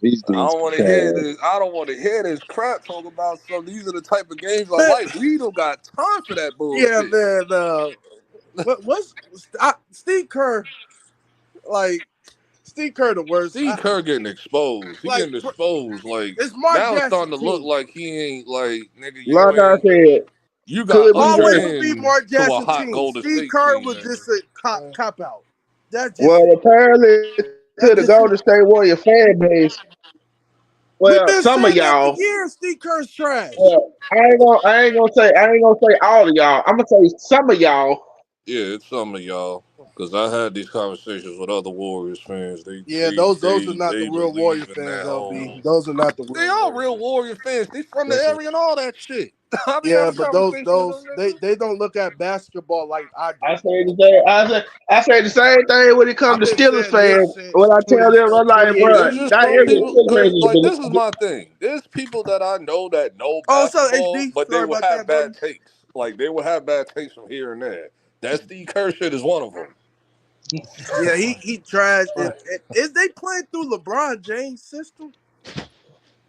These I dudes don't want to trash. hear this. I don't want to hear this crap talk about some. These are the type of games I like. We don't got time for that Yeah, bullshit. man. What's Steve Kerr? Like Steve Kerr, the worst. Steve Kerr getting exposed. He Like getting exposed. Like it's Mark now, it's Jackson starting to look team. like he ain't like nigga. You Like I ain't. said, You got could be ushered Always worse. will be in Mark to a Jackson hot team. Golden Steve State Kerr team, was nigga. just a cop out. That's just Well, it. apparently to That's the just it. Golden State Warrior fan base, We've well, been some of saying that for y'all, years. Steve Kerr's trash. well, I ain't gonna say all of y'all. I'm gonna say some of y'all. Yeah, it's some of y'all. Because I had these conversations with other Warriors fans. Yeah, They those are they not the they real Warrior believe in fans, that LB. whole. Those are not the They real are Warrior real fans. Warrior fans. They from the Yes, sir. area and all that shit. I be Yeah, having but conversations with them niggas. they don't look at basketball like I do. I say the same thing when it comes I've to been Steelers saying this fans. since When I tell them, I'm like, bro, 2018. It's just not some every people, Steelers fan cause is like this is my thing. There's people that I know that know Oh, what's up, basketball, HD? but they Sorry will about have that, bad buddy. takes. Like they will have bad takes from here and there. That Steve Kerr shit is one of them. Yeah, he tried. Is they playing through LeBron James' system?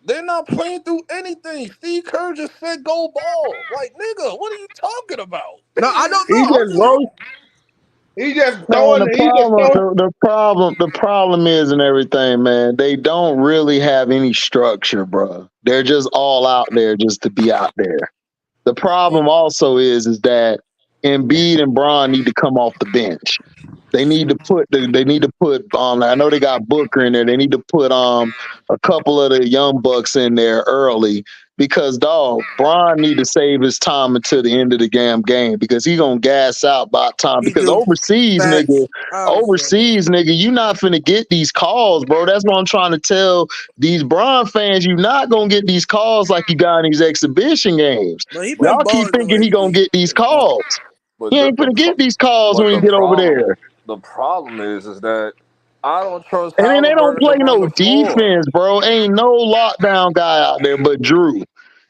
They're not playing through anything. Steve Kerr just said go ball. Like nigga, what are you talking about? No, I don't he know. I'm just just roast. He just Man, throwing. He just throwing. the problem is and everything, man. They don't really have any structure, bro. They're just all out there just to be out there. The problem also is that Embiid and Braun need to come off the bench. They need to put I know they got Booker in there. They need to put a couple of the young bucks in there early because dog, Braun need to save his time until the end of the damn game because he gonna gas out by time he because do facts. I understand that. overseas nigga, you not finna get these calls, bro. That's what I'm trying to tell these Braun fans. You not gonna get these calls like you got in these exhibition games. But he been Y'all keep balling though, thinking he gonna HD. get these calls. But He ain't finna get these calls when he get over there. the problem is that I don't trust And then they don't Halliburton to play run no the floor. defense, bro. Ain't no lockdown guy out there but Drew.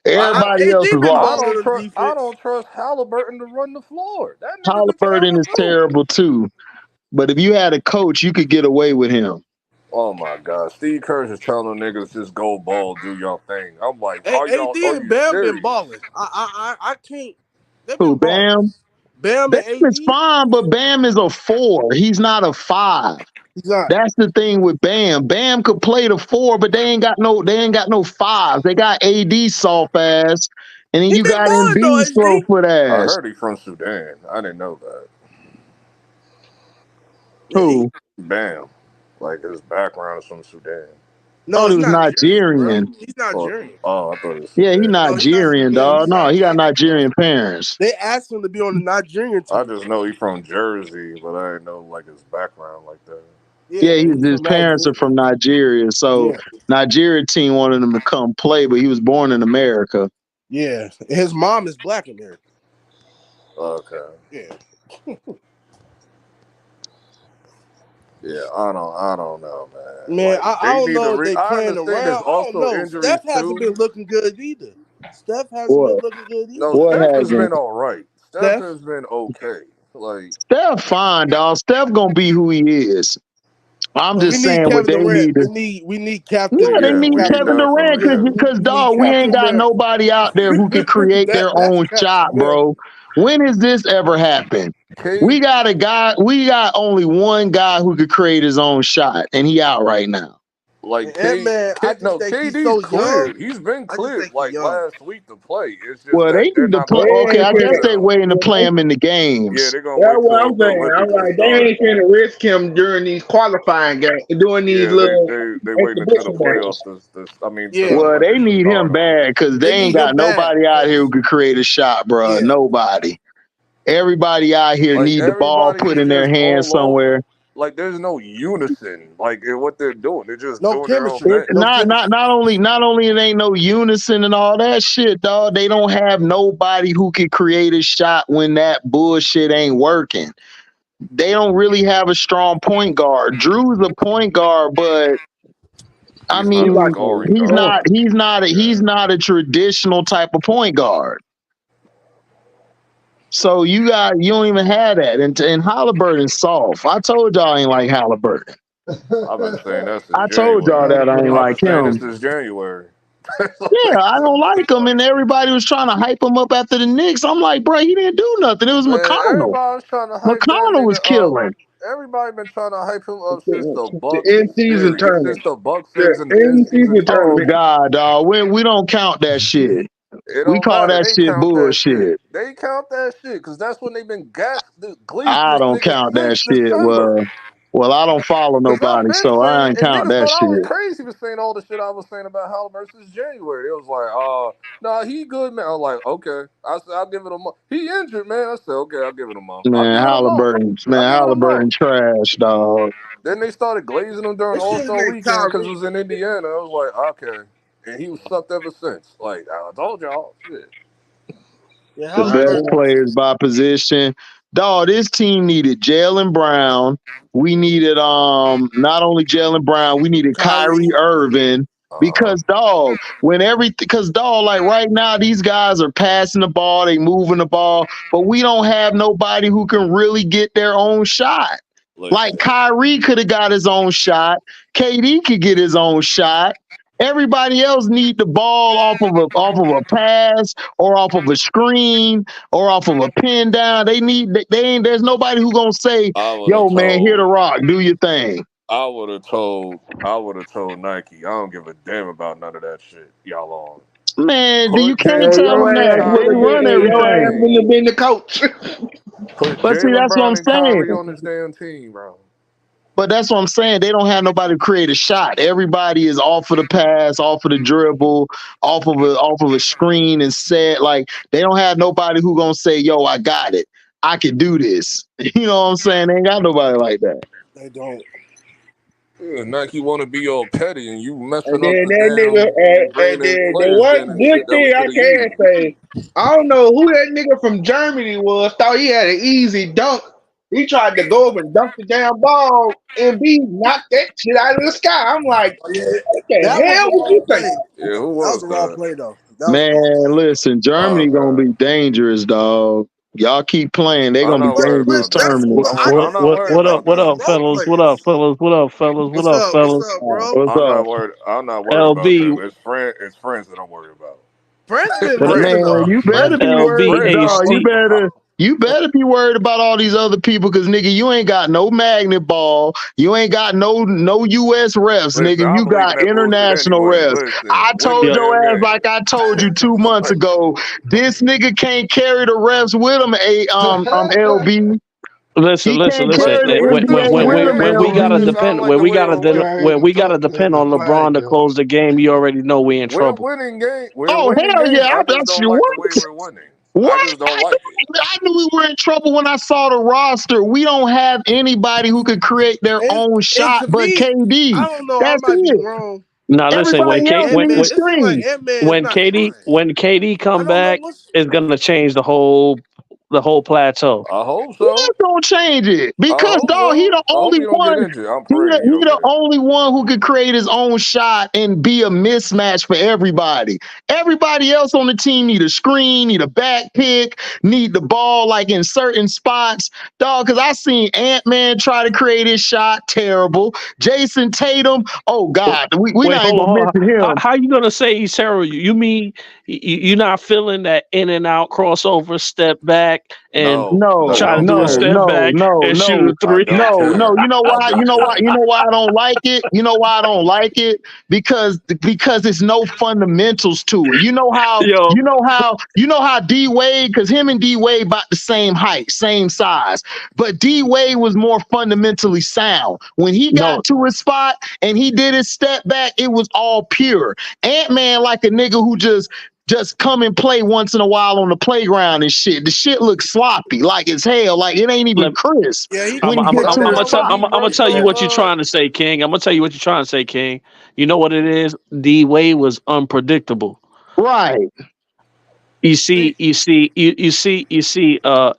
Everybody else HD is been locked. balling on I defense. don't trust Halliburton to run the floor. That nigga's a Halliburton terrible is too. terrible too. But if you had a coach, you could get away with him. Oh my God, Steve Kerr is telling niggas just go ball, do your thing. I'm like, are y'all? AD Are and you Bam been serious? balling. I can't. They've Who, been balling. Bam? Bam Bam and is AD. fine, but Bam is a 4. He's not a 5. He's not. That's the thing with Bam. Bam could play the 4, but they ain't got no 5s. They got AD soft ass, and then He you been got balling though, Embiid slow HD. foot I ass. heard he from Sudan. I didn't know that. Yeah, Who? Bam, like his background is from Sudan. no, Oh, he he's was Nigerian, bro. Nigerian. He's Oh, Nigerian. I thought it was Yeah, he Sudan. No, he's not Nigerian, Sudan. dog. He's No, he got Nigerian. Nigerian parents. They asked him to be on the Nigerian I team. just know he from Jersey, but I didn't know like his background like that. Yeah, Yeah, but he's his from parents are Nigeria. from Nigeria. So Yeah, Nigeria team wanted him to come play, but he was born in America. yeah. His mom is black American. Okay. Yeah. Yeah, I don't know, man. Man, Like I they don't need to. know if they I playing understand there's around. I don't also know. injuries Steph hasn't too. been looking good either. Steph hasn't been What? looking good No, either. What Steph has hasn't? been all right. Steph Steph, has been okay. Like Steph fine, dog. Steph gonna be who he is. I'm but we just need saying what Kevin they Durant. need to. We need Yeah, Captain they yeah, need we Captain. Kevin Durant definitely Yeah, do. because we need dog, we ain't Captain got Durant. nobody out there who could create their That's own Captain shot, Durant. bro. When has this ever happened? K, We got a guy. We got only one guy who could create his own shot, and he out right now. like And that man, I just No, think he's KD's so young. cleared. He's been I just cleared think he's like young. last week to play. It's just Well, that they they're need to not play. gonna They Okay, ain't I play guess finna. they until waiting to play him in the yeah, games. they're gonna That's wait what till I'm the saying. I'm Olympics to like, they start. ain't finna risk him during these qualifying games, doing these Yeah, little they waiting until the exhibition games. playoffs. I mean, to the Yeah, Well, they Olympics to need him start them. bad because they they ain't need him got bad. nobody out here who Yes. could create a shot, bro. Yeah. Nobody. Everybody out here Like need the ball everybody put is in their just hands all somewhere. over. Like there's no unison. Like in what they're doing, they're just No doing their own chemistry. It thing. No chemistry. not only it ain't no unison and all that shit, dog. They don't have nobody who can create a shot when that bullshit ain't working. They don't really have a strong point guard. Drew's a point guard, but I He's not He a like mean, a scoring guard. he's not a traditional type of point guard. So you don't even have that. And Halliburton's soft. I told y'all I ain't like Halliburton. I've been saying that since I told y'all January. that I ain't I've been like saying this him. since January. Yeah, I don't like him, and everybody was trying to hype him up after the Knicks. I'm like, bro, he didn't do nothing. It was Man, McConnell. everybody's trying to hype that McConnell was nigga up. killing. Everybody been trying to hype him up since the The Bucks in season series, since tournament. the Bucks series The and the in in season season Oh tournament. tournament. God, dog, we don't count that shit. It We don't call matter. that They shit count that shit. bullshit. They count that shit because that's when they've been gleasing I this don't nigga count that since shit. December. Well, I don't follow Cause I've nobody, been so I saying, ain't and count niggas that thought I was shit. crazy for saying all the shit I was saying about Halliburton since January. It was like, nah, he good, man. I was like, okay. I said, I'll give it a month. He injured, man. I said, okay, I'll give it a month. I'll Man, give it a month. Halliburton trash, dog. Then they started glazing him during They should have All-Star made weekend because it Kyrie. was in Indiana. I was like, okay. And he was sucked ever since. Like, I told y'all, shit. Yeah, The best Halliburton. players by position. Dog, this team needed Jaylen Brown. We needed not only Jaylen Brown, we needed Kyrie Kyrie. Irving. Uh-huh. Because like right now, these guys are passing the ball, they moving the ball, but we don't have nobody who can really get their own shot. Like Listen, Kyrie could have got his own shot. KD could get his own shot. Everybody else need the ball off of a pass or off of a screen or off of a pin down. There's nobody who gonna say, I would have yo, man, hit told, a rock, do your thing. I would have told Nike, I don't give a damn about none of that shit y'all on. Man, you Put can't And Jalen tell Brown them your and that. ass would They have Kyrie been, on run this and your damn ass everything. wouldn't have team. been the coach. Put But see, Jalen that's what I'm Brown and saying. Kyrie on this damn team, bro. But that's what I'm saying. They don't have nobody to create a shot. Everybody is off of the pass, off of the dribble, off of a screen and set. Like they don't have nobody who gonna say, "Yo, I got it. I can do this." You know what I'm saying? They ain't got nobody like that. They don't. Yeah, Nike want to be all petty, and you And messing up then the that nigga, damn bringing and in then the players then one and good shit that we thing I could have can used. say, I don't know who that nigga from Germany was. Thought he had an easy dunk. He tried to go up and dunk the damn ball, and B knocked that shit out of the sky. I'm like, Oh, yeah, what the that was hell the was wrong you play. thinking? Yeah, who That was was the wrong that? play, though. That was the wrong Man, play. listen, Germany gonna Okay, be dangerous, dog. Y'all keep playing. They're I'm gonna be not worried dangerous about that. tournament. I'm not worried I about think it's that. the wrong players. What What's up, up? What's fellas? up, bro? What's I'm up? not worried. I'm not worried about LB, them. It's friends that I'm worried about. Prince been But Friends, hooping, man, though. you friends, better be worried, friends that dog. I'm You worried HT, better about. you better be worried about all these other people, cause nigga, you ain't got no magnet ball. You ain't got no US refs, Listen, nigga. I You believe in got that bullshit international anyway. refs. Listen, I win the told yo, your damn ass like game. I told you 2 months ago. This nigga can't carry the refs with him. LB. He listen, can't listen. carry the Listen, we still NBA When with win him. games. we It gotta just LB. sound depend, like the way on when we gotta depend on LeBron to close the game, you already know we in we're trouble. winning game. We're Oh winning hell games. yeah! I just That's don't you. like the way What? we're winning. I What? just don't like it. I knew we were in trouble when I saw the roster. We don't have anybody who could create their own And shot to but me, I KD. don't know. I That's might be it. wrong. Now listen, Everybody else Ant need Man. a It seems like screen. Ant Man is not trying. When KD I come don't know back, what's. it's gonna change the whole plateau. I hope What so. don't change it? I Because hope dog, he so. the I hope only he don't get one. injured. I'm He praying he don't the get injured. only one who could create his own shot and be a mismatch for everybody. Everybody else on the team need a screen, need a back pick, need the ball like in certain spots. Dog, because I seen Ant-Man try to create his shot, terrible. Jason Tatum, oh God, we Wait, not even hold on, gonna hold on. mention him. How you gonna say he's terrible? You mean you not feeling that in and out crossover, step back, and No, No, no, I try to don't do do a no, that. step no, back no, and shoot no. a I three? don't No, care. you know I why? You don't know why? care. You know why I don't like it? You know why I don't like it? Because it's no fundamentals to it. Yo, You know how D Wade, because him and D Wade about the same height, same size. But D Wade was more fundamentally sound. When he no, got to his spot and he did his step back, it was all pure. Ant-Man like a nigga who just come and play once in a while on the playground and shit. The shit looks sloppy, like as hell. Like it ain't even let, crisp Yeah, he when he I'm get That's to his why spot. he I'm gonna right tell you what you're though. trying to say, King. I'm gonna tell you what you're trying to say, King. You know what it is? D Wade was unpredictable. Right. See, You see,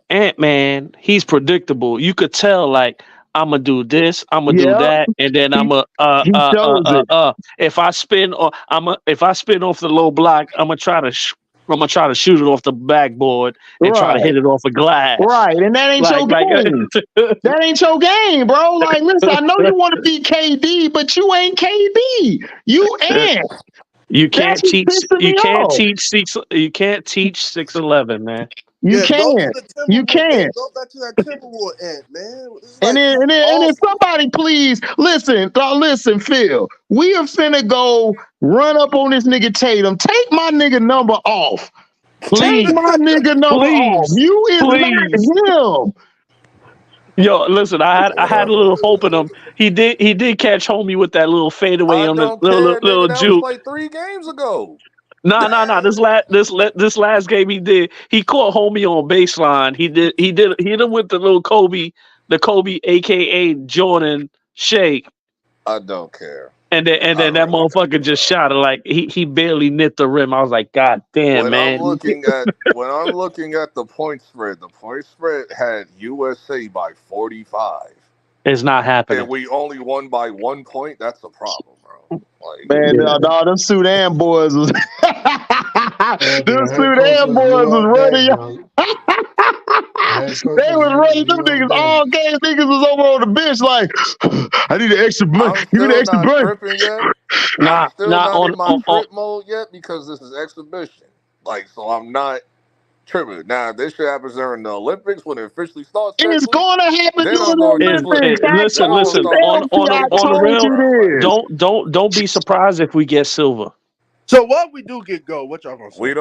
Ant-Man, he's predictable. You could tell, like, I'm gonna do this, I'm gonna do Yep. that, and then He he shows it. if I spin off the low block, I'm gonna try to shoot it off the backboard and try to Right. hit it off a glass. Right. And that ain't your Like game. That ain't your game, bro. Like, listen, I know you want to be KD, but you ain't KD. You ain't. You That's can't what's teach. pissing me You can't off. teach six. You can't teach 6'11", man. You Yeah, go to can't. the You Timberwolves. Hey, can't. go back to that Timberwolves ant, man. It's And like then, and then, and all then somebody please listen, listen, Phil. We are finna go run up on this nigga Tatum. Take my nigga number off. Take Please, my nigga number off. please, You is please. not him. Yo, listen. I had a Whatever. little hope in him. He did catch homie with that little fadeaway I on the don't little care, little nigga. That was juke. like 3 games ago. No. This last game he did. He caught homie on baseline. He hit him with the little Kobe, aka Jordan shake, I don't care. and then I that really motherfucker don't, just bro. shot it like he barely nipped the rim. I was like, God damn, man, When I'm looking at the point spread had USA by 45, it's not and happening. we only won by 1 point. That's a problem, bro. Like, Man, Yeah. them Sudan boys was them The head coach Sudan was a boys little was upset, running. bro. The head coach They was was running them a little niggas upset. all game. Niggas was over on the bench like, I need an extra blunt. I'm Give me the still extra not blunt. tripping yet. I'm Nah, still nah. not in my trip mode yet because this is exhibition. Like, so I'm not tripping. Now, if this shit happens during the Olympics when it officially starts next It's week, going to happen then during I'm the gonna get is Olympics. flippy. I Then listen, I'm gonna told listen. you, start On putting on LP, the I feelings on the into it, told real, you bro. Like, this. don't be surprised if we get silver. So what we do get gold? What y'all gonna say?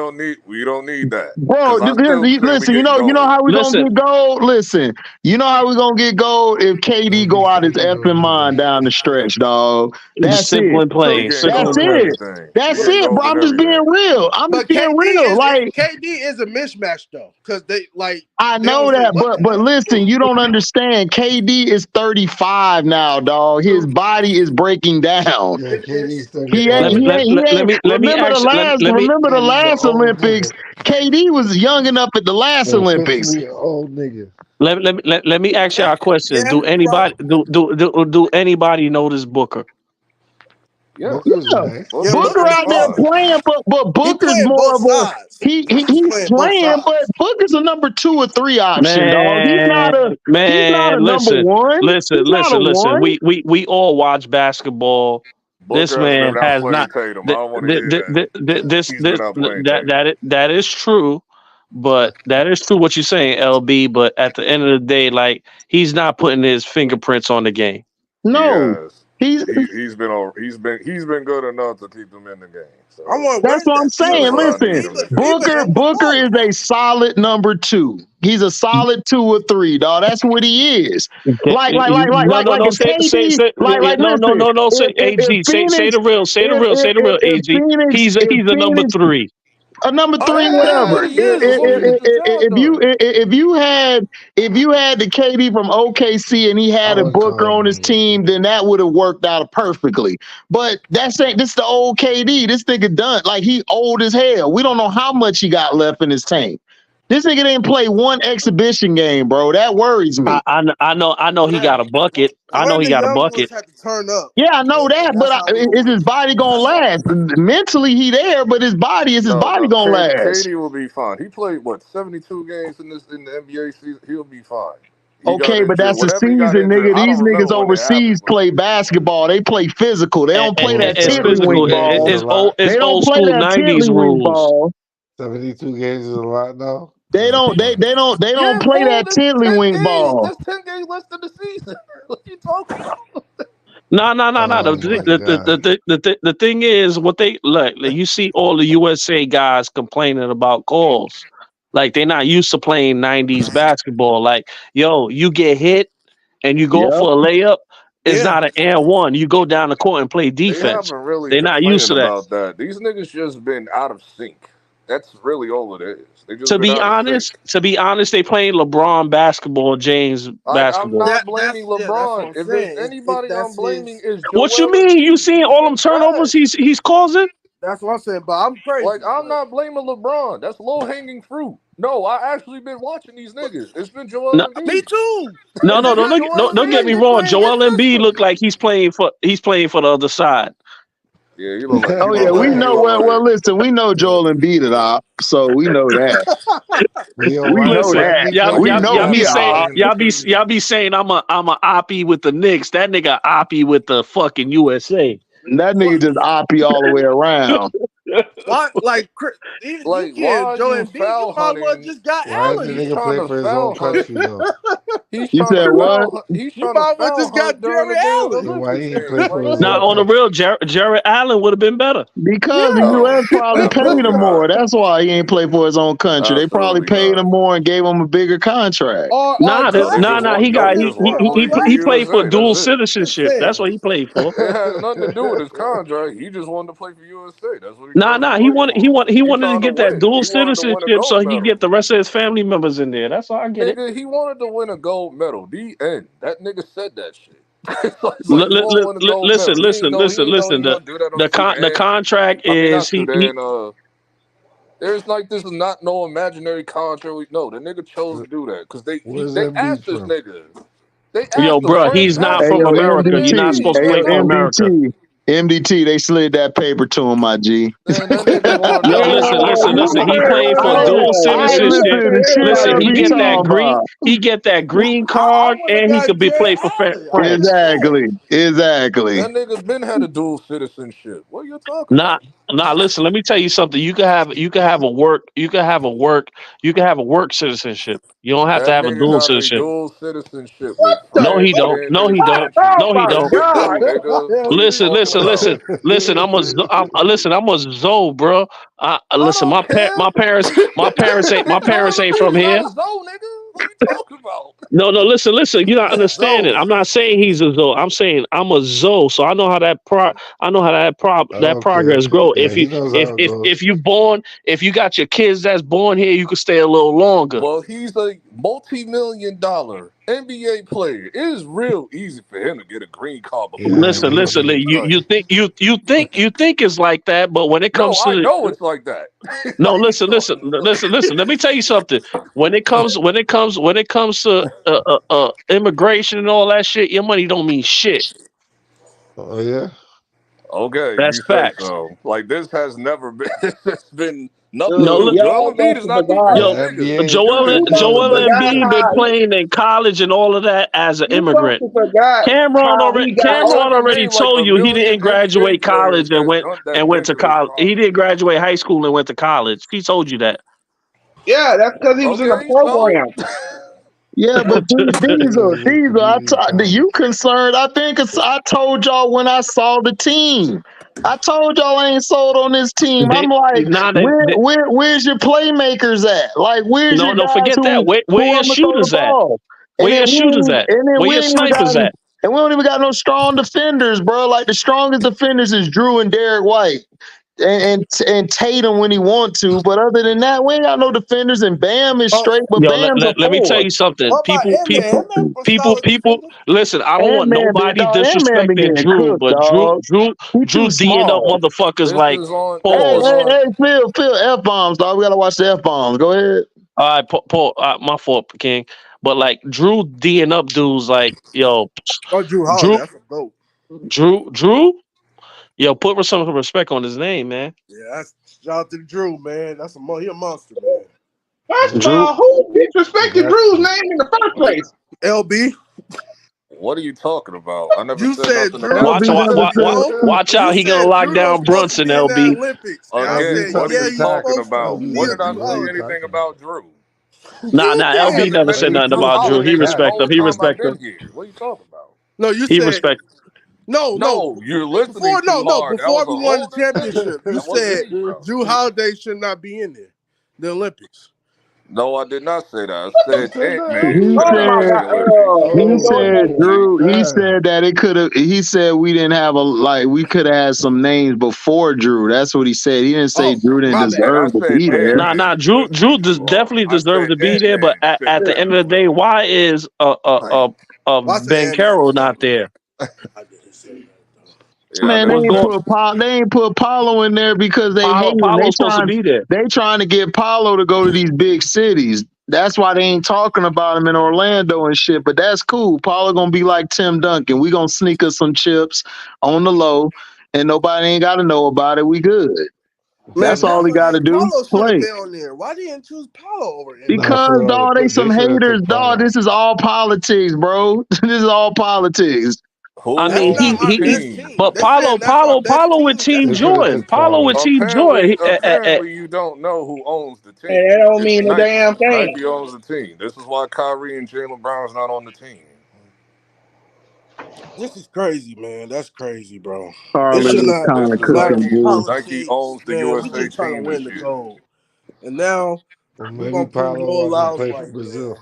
we don't need that Bro, because I still say we listen, getting you know gold. how we gonna Listen, get gold? Listen, you know how we gonna get gold if KD go out his WC's gonna effing do mind that. down the stretch, dog. That's simple it. and We plain. getting Simple That's and gold for plain. it. everything. We That's getting it, gold bro. for I'm just being everything. real. I'm just But being real. Like, KD is a mismatch though, because I they know don't say that, what the but hell he listen, do. you don't understand. KD is 35 now, dog. His body is breaking down. Yeah, KD's He ain't, Let me 35. he let, ain't, he let, let ain't. me let me ask Remember the KD's an last old Olympics. nigga. KD was young enough at the last Olympics. Officially an old nigga. let me ask y'all a question. Yeah, Do you right. anybody do anybody know this Booker? Yeah, Booker's Yeah, nice. Yeah, Booker Booker is Booker's out there nice. fine. playing, but He Booker's playing more both of a sides. Booker's he's playing both playing, but sides. Booker's a number 2 or 3 option, dog. Man, He's not a number listen, one. listen, He's not a listen, listen. one. We all watch basketball. This Booker has been man has not. outplaying Tatum. I don't want to hear that. He's been outplaying Tatum. That is true, but that is true what you're saying, LB. But at the end of the day, like he's not putting his fingerprints on the game. He No, has. he's He's been good enough to keep them in the game. I'm So like, that's where's what I'm that? saying. that's what I need Listen, him to do. Booker is a solid number 2. He's a solid 2 or 3, dog. That's what he is. Okay. No. If KD, No. Say if AG. Say Phoenix, the real. Say the real. Say the real. if AG. Phoenix, if He's a number Phoenix, 3. a number Oh, 3, Yeah, whatever. he is. As long as he gets the job done. If you had the KD from OKC and he I had a would Booker call him on a his number team, then that would have worked out perfectly. But this the old KD. This nigga done like he old as hell. We don't know how much he got left in his tank. This nigga didn't play one exhibition game, bro. That worries me. I know he yeah. got a bucket. I One know of he the got a young boys bucket. had to turn up, Yeah, I know and that, that's but how we is won. his body gonna last? Mentally, he there, but his body No. gonna last? Katie will be fine. He played 72 games in the NBA season. He'll be fine. He got Okay, but injured. that's a Whatever he got season, injured, nigga. I These don't niggas remember when it happened, overseas but play basketball. They play physical. They don't play that It's Yeah, physical. tiddlywink 72 games ball. is a lot. They It's don't old play school that 90s tiddlywink rules. ball. 72 games is a lot, though. They That's don't. fine. They don't yeah, play fool, that that's 10 tiddlywink games. ball. That's 10 games less than the season. What you talking about? No. Oh my God. The thing is, what they like, you see all the USA guys complaining about calls. Like they're not used to playing 90s basketball. Like, yo, you get hit and you go Yep. for a layup, it's Yeah, not an air one. You go down the court and play They defense. haven't really They're not used complained to that. about that. These niggas just been out of sync. That's really all it is. They just been out of sync. To be honest, they playing LeBron basketball, James Like, I'm basketball. not blaming that's what LeBron. I'm If it's saying. anybody I'm That's blaming, his. is What you Joel mean? You Embiid. seeing He's all them been turnovers trash. he's causing? That's what I'm saying. But I'm Like, crazy. I'm But not blaming LeBron. That's low hanging fruit. No, I actually been watching these niggas. It's been No, Joel me Embiid. too. no, It's no, been don't Joel don't get Because me they Embiid. wrong. playing his Joel Embiid system. look like he's playing for the other side. Yeah, he Oh look yeah, we like he know. look Well, like listen, we know Yeah. Joel Embiid it up, so we know that. Yo, We know why Listen, that. he playing We for know he a Charlotte, op. man? y'all be saying I'm a oppie with the Knicks. That nigga oppie with the fucking USA. That nigga just oppie all the way around. Why, like, you Like, why can't are Joe you Embiid. You foul might as well hunting? just got Why did the Allen. He's nigga trying play to for his foul own hunt. country though? He's You trying said to what? foul. He's You trying to might as well foul just got hunt during the Jerry damn Allen. Then why Olympics. he ain't Then, play like, for his Now own what? on the country? real, Jared Allen would have been better. Because the Yeah. U.S. probably paid Oh him more. God. That's why he ain't play for his own country. They probably Absolutely paid not. him more and gave him a bigger contract. Or Nah, no, he just nah. want Claxton he is just wanted to still play for the He played for USA. That's dual it. just citizenship. That's saying. what he played for. It had nothing to do with his contract. He just wanted to play for USA. That's what he Nah, wanted to nah. play for. He He wanted to trying to get that win. dual He wanted to win a citizenship so gold he could medal. get the rest of his family members in there. That's all I get it. Nigga, he wanted to win a gold medal. The end. That nigga said that shit. It's like you want to win a gold medal. He ain't know he Listen. gonna do that on The Sudan. contract I mean is not he. Sudan. There's like this is not no imaginary contract. No, the nigga chose to do that because Where's they Embiid asked this from? nigga. They Yo, asked him bro, Fred he's not Hey Hampton. from yo, He said the America. You're damn not MDT. thing. He supposed to Hey yo, play said for no. America. MDT. They slid that paper to him, my G. Man, that nigga wanted Yo, that nigga listen, wanted listen, that listen. nigga He to playing play for for dual I ain't citizenship. listening to shit Listen, y'all he be get that talking green. about. He get that green I card, would have and he could got be Jerry played for Allen. I'm France. just saying. Exactly. That nigga been had a dual citizenship. What are you talking Nah, about? nah. Listen, let me tell you something. You can have a work citizenship. You don't have to That have a nigga dual got a citizenship. dual citizenship What with No, the? France he What? don't. and No, his he don't. country. Oh No, he my don't. Yes, it God! do, nigga. What are you talking about? Listen. Listen, I'm a Zoe, bro. I Listen, don't care. my Nigga, parents ain't John from Embiid is here. not a Zoe, nigga. What are you talking about? No, listen. You're not understanding. Zoe. I'm not saying he's a Zoe. I'm saying I'm a Zoe. So I know how that Okay. progress grow. Yeah, he knows how it If goes. if you got your kids that's born here, you can stay a little longer. Well, he's a multi-million-dollar NBA player. It is real easy for him to get a green card before Yeah, he even comes to Listen. the You country. think you think it's like that, but when it No, comes to I know it's like that. no, What are you talking about? listen. Let me tell you something. When it comes to immigration and all that shit, your money don't mean shit. Oh yeah. Okay, That's you say facts. so. Like this has never been. This has been nothing No, Dude, new. look, Joel y'all Embiid must is have not the forgot. The yo, first nigga. NBA ain't doing it. You must have Joel forgot Embiid been how playing in college and all of that as an you must immigrant. have forgot how he got. I Cameron only already named like told a you he million didn't NBA graduate college players that's and that's went been to to this college. He conference. didn't graduate high school and went to college. He told you that. Yeah, that's because he was in the Okay, so program. Yeah, but Diesel, Community you college. concerned? I think I told y'all when I saw the team. I told y'all I ain't sold on this team. I'm They like, nah, they where's your playmakers at? Like, where's your no, guys forget that. who Where your I'm gonna throw the shooters at? ball? Where your shooters at? Where We your ain't even got snipers at? and we don't even got no strong defenders, bro. Like the strongest defenders is Drew and Derek White. And Tatum when he want to, but other than that, we ain't got no defenders. And Bam is Oh, straight, but Yo, Bam's a let me tell four. you something. what about Ant-Man? Ant-Man was solid People. defender. Listen, I don't Ant want Man been nobody dog. Ant Man been disrespecting getting Drew, cooked, but dog. He Drew too D'ing up small. motherfuckers this like is on. This is pause. on. Phil, F bombs, dog. We gotta watch the F bombs. Go ahead. All right, Paul, my fault, King. But like Drew D'ing up dudes like Oh, Drew Holiday, Drew, that's a dope. Drew. Yo, put some respect on his name, man. Yeah, that's shout out to Drew, man. That's he a monster, man. First of Drew. all, who You disrespected got Drew's to. name in the first place? LB, What are you talking about? I never you said said nothing Drew. about LB that. never said. Watch You out. He gonna said lock Drew don't down supposed to Brunson, be in the LB. Olympics, and I Again, said, LB what are yeah, you he's talking supposed to about? LB be What a did I Drew doesn't know what say he's Holiday. anything talking about. about Drew? You I LB did. haven't never But said he mentioned nothing Drew about he Drew. just He Holiday this respect capping. him. whole He time I've respect been him. here. What are you talking about? No, you He said respect. no. No, you're listening Before too hard. That was before a we won the whole different thing. championship, you That wasn't said me, bro. Drew Holiday should not be in there, the Olympics. No, I did not say that. I Who said said Ant that, Man He LB? should Oh not my be in said. the God! Olympics. He Oh, said Drew. He damn. said that it could have. He said we didn't have we could have had some names before Drew. That's what he said. He didn't say Oh, Drew didn't my bad. And I deserve to said be Ant there. Man Drew shouldn't be too hard. definitely I deserved said to be Ant there, but Man at shouldn't the be end of the too day, hard. why is Well, I said Ben Ant-Man Carroll deserved not to be there? there. I didn't say that Yeah, I Man, never What's going? said that. they ain't put Paulo in there because they hate him. Paulo's supposed to be there. They trying to get Paulo to go to these big cities. That's why they ain't talking about him in Orlando and shit. But that's cool. Paulo gonna be like Tim Duncan. We gonna sneak us some chips on the low, and nobody ain't got to know about it. We good. Man, That's all he got to do. Paulo should have Play. been on there. Why didn't choose Paulo over Ant-Man? Nah, Because for real. dog, they They some should have haters, took dog. Paulo. This is all politics, bro. This is all politics. Who I mean, That's owns not the this team? team. but They saying that's our best Paulo with team. That's Team They the could have Jordan. took difference. Paulo with Paulo. Team Jordan. Apparently, you don't know who owns the team. And that don't It's mean a Nike. damn thing. Nike owns the team. This is why Kyrie and Jalen Brown's not on the team. This is crazy, man. That's crazy, bro. It should Carly not. This kind of is Black cooking, Nike. boo. Nike politics, owns the man. We USA just trying to team win this the year, gold, and now Or we're maybe gonna put Paulo wasn't rollouts play for like, man. Brazil.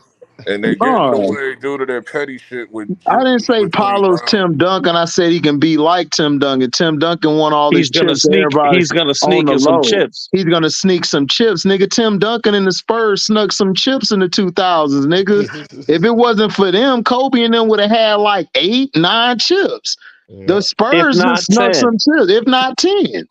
and they getting No, away due to their petty shit I didn't say with Tony Paulo's Brown. Tim Duncan. I said he can be like Tim Duncan. Tim Duncan won all his chips to everybody He's gonna on sneak the in some low. chips. He's gonna sneak some chips, nigga. Tim Duncan and the Spurs snuck some chips in the 2000s, nigga. If it wasn't for them, Kobe and them would have had like 8, 9 chips. Yeah. The If Spurs just not snuck 10. some chips, if not 10.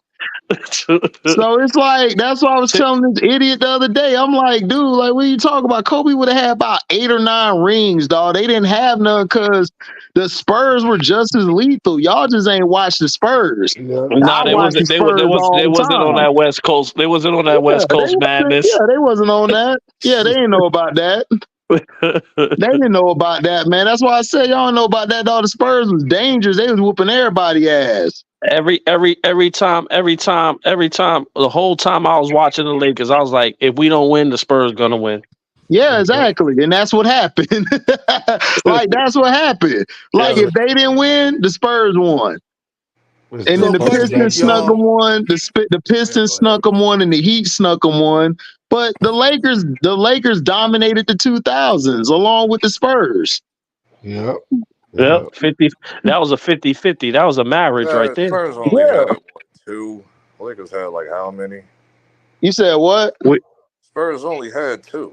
So it's like that's why I was telling this idiot the other day. I'm like, dude, like, what are you talking about? Kobe would have had about 8 or 9 rings, dog. They didn't have none because the Spurs were just as lethal. Y'all just ain't watched the Spurs. Yeah. I Nah, watch the Spurs they all the wasn't on time. that West Coast. They wasn't on that Yeah, West Coast madness. they wasn't on that. Yeah, they didn't know about that. They didn't know about that, man. That's why I said y'all don't know about that. Dog, the Spurs was dangerous. They was whooping everybody ass. every time, the whole time I was watching the Lakers, I was like, if we don't win, the Spurs gonna win. Yeah, Yep. exactly. And that's what happened. Like, that's what happened. Like, Yeah. if they didn't win, the Spurs won. It's And then just So the question, Pistons fundamentals. snuck y'all. them one. The Yeah, Pistons go ahead. snuck them one, and the Heat snuck them one. But the Lakers dominated the 2000s along with the Spurs. Yep. Yep, Yep. 50. That was a 50-50. That was a marriage right there. Spurs only Yeah. had what, 2. Lakers had like how many? You said what? Spurs only had 2.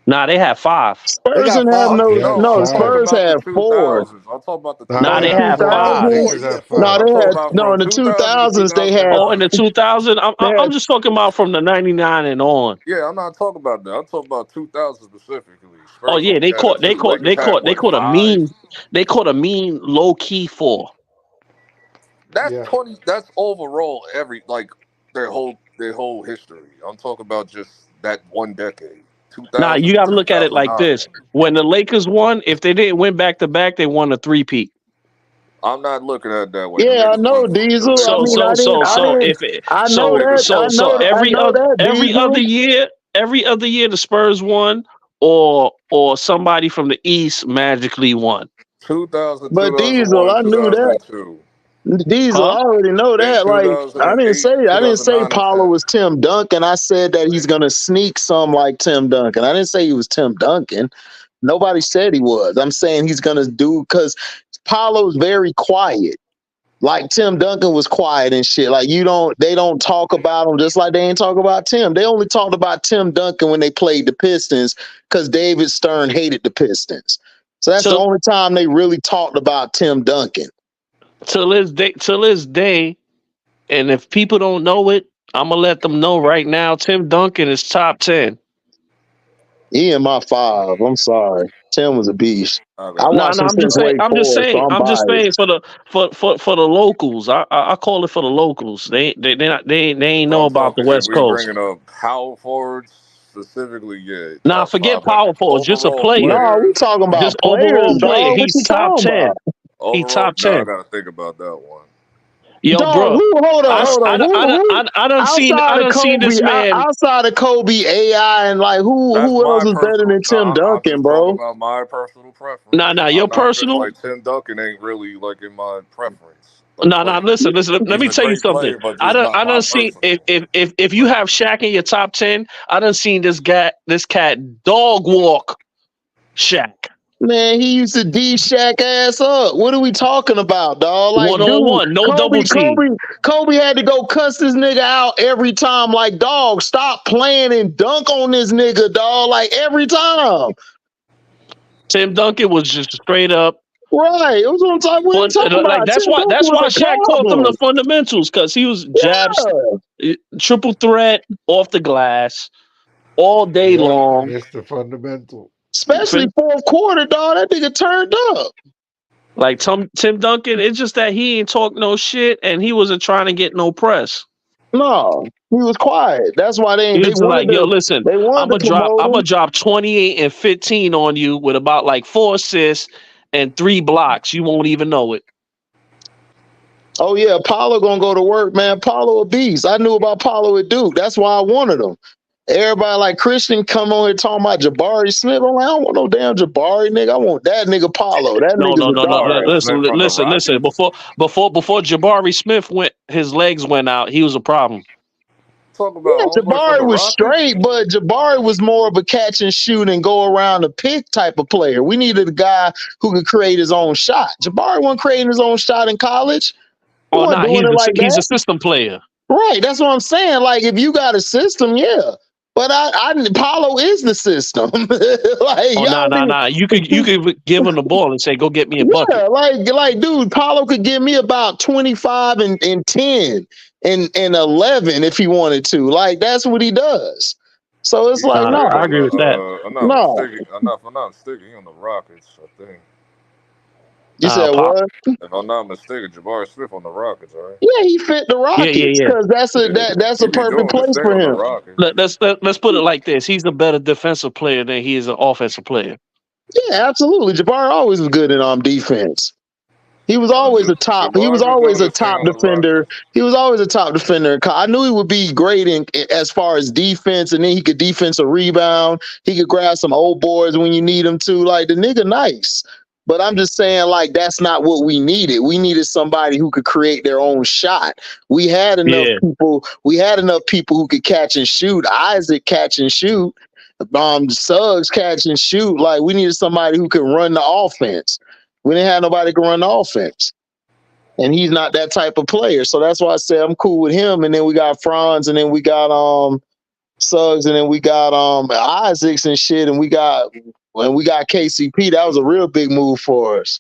Nah, they had 5. They Spurs got didn't have 5. They no. had No, No, I'm the 5. talking Spurs about the had 4. 2000s. I'm talking about the No, Nah, in they the had 2000s. had 5. 2000s. Lakers Yeah, had 4. No, 5. I'm they talking had about no from in the 2000 to 2000s. They had Oh, in the 2009. 2000, they had I'm just talking about from the 99 and on. Yeah, I'm not talking about that. I'm talking about 2000 specifically. Oh Spurs yeah, only had 2. Lakers had what, 5? they caught a mean low key 4. That's Yeah. 20. That's overall their whole history. I'm talking about just that one decade, Now 2000 you to got to look at it like 2009. this: when the Lakers won, if they didn't win back to back, they won a 3-peat. I'm not looking at it that way. Them Yeah, I niggas know won. Them Diesel. I niggas So mean, won. so so I so didn't. if it, I Them know so that. niggas so won. so I know that every Diesel. other year the Spurs won, or somebody from the East magically won, 2000, But Diesel, 2001, I knew that. 2002. Diesel, huh? I already know In that. Like, I didn't say 2009 and Paulo 10. was Tim Duncan. I said that he's gonna sneak some like Tim Duncan. I didn't say he was Tim Duncan. Nobody said he was. I'm saying he's gonna do because Paulo's very quiet. Like Tim Duncan was quiet and shit. Like they don't talk about him just like they ain't talk about Tim. They only talked about Tim Duncan when they played the Pistons because David Stern hated the Pistons. So that's the Till only time they really talked about Tim Duncan. till this day, and if people don't know it, I'm gonna let them know right now. Tim Duncan is top 10. He in my 5. I'm sorry. Tim was a beast. I I got No, watched no, him I'm just since saying. Wake Forest, so I'm I'm just saying biased. for the locals. I call it for the locals. They ain't know I'm about the talking. If West we Coast. bringing up power forwards specifically, yeah, Nah, top forget 5. But power forward. Just a overall player. No, we players, talking Just about overall players, player. dog. What He's you top talking 10. about? He overall, top no, I 10. got to think about that one. Yo, Dog, bro. hold on, I hold on. Who I outside of done seen this Kobe, man. outside of Kobe, AI, and like That's who else my was better personal. than Tim Nah, I'm Duncan, just talking bro? about my personal preference. Nah, your I'm not just personal. like Tim Duncan ain't really like in my preference of Nah. player. Listen. Let He's me a tell you great something. player, but just not I my done seen personal. if you have Shaq in your top 10, I done seen this cat dog walk Shaq Man, he used to D Shaq ass up. What are we talking about, dog? Like, one on dude, one, no double team. Kobe had to go cuss this nigga out every time. Like, dog, stop playing and dunk on this nigga, dog. Like every time. Tim Duncan was just straight up. Right. It was what I'm talking. What are you talking Like about? Tim Duncan that's was why a Shaq taught them the problem. fundamentals because he was jabs, Yeah. triple threat off the glass all day Yep. long. It's the fundamental. Especially fourth quarter, dog. That nigga turned up. Like Tim Duncan, it's just that he ain't talk no shit and he wasn't trying to get no press. No, he was quiet. That's why He was like, yo, listen, they wanted to I'm promote gonna him. drop 28 and 15 on you with about like 4 assists and 3 blocks. You won't even know it. Oh yeah, Paulo gonna go to work, man. Paulo a beast. I knew about Paulo at Duke. That's why I wanted him. Everybody like Christian come on here talking about Jabari Smith. I'm like, I don't want no damn Jabari nigga. I want that nigga Paulo. That No, nigga's no, a no, no. dog. Listen, Smith from the listen. Rockets. Before Jabari Smith his legs went out. He was a problem. Talk about Yeah, homeboy from Jabari the was Rockets. straight, but Jabari was more of a catch and shoot and go around the pick type of player. We needed a guy who could create his own shot. Jabari wasn't creating his own shot in college. He Oh, wasn't nah, doing it like he's that. a system player. Right. That's what I'm saying. Like, if you got a system, yeah. But Paulo is the system. Like, Oh, y'all need, nah. You could give him the ball and say, "Go get me a yeah, bucket." like, dude, Paulo could give me about 25 and 10 and 11 if he wanted to. Like, that's what he does. So it's He's like, Nah, no, straight I on agree with that. the. I'm not no. mistaken. If I'm not mistaken, he on the Rockets. I think. You said Pop. what? If I'm not mistaken, Jabari Smith on the Rockets, right? Yeah, he fit the Rockets Yeah. because Yeah. that's He a be perfect doing his place thing for on the him. Rockets. Let's put it like this: he's a better defensive player than he is an offensive player. Yeah, absolutely. Jabari always was good in defense. He was always a top. He was Jabari be always doing a his thing top on the defender. Rockets. He was always a top defender. I knew he would be great in as far as defense, and then he could defensive rebound. He could grab some old boys when you need him to. Like, the nigga, nice. But I'm just saying, like, that's not what we needed. We needed somebody who could create their own shot. We had enough Yeah, people. We had enough people who could catch and shoot. Isaac catch and shoot. Suggs catch and shoot. Like, we needed somebody who could run the offense. We didn't have nobody who could run the offense. And he's not that type of player. So that's why I say I'm cool with him. And then we got Franz, and then we got Suggs, and then we got Isaacs and shit, and we got KCP. That was a real big move for us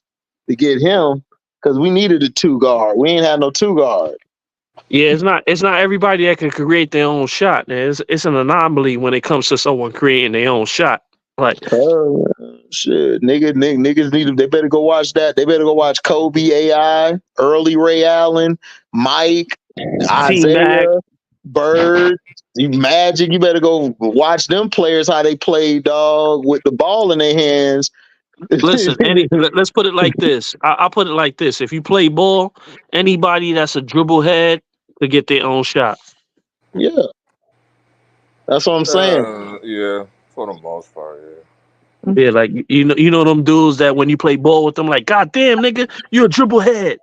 to get him because we needed a two guard. We ain't had no two guard. yeah. It's not everybody that can create their own shot. It's an anomaly when it comes to someone creating their own shot. Like, Shit, niggas need to. They better go watch that. They better go watch Kobe AI, early Ray Allen, Mike, T-Mac. Isaiah, Bird, Magic. You better go watch them players how they play, dog, with the ball in their hands. Listen, let's put it like this. I'll put it like this: if you play ball, anybody that's a dribble head could get their own shot. Yeah, that's what I'm saying. Yeah, for the most part, yeah. Yeah, like you know them dudes that when you play ball with them, like, God damn, nigga, you're a dribble head.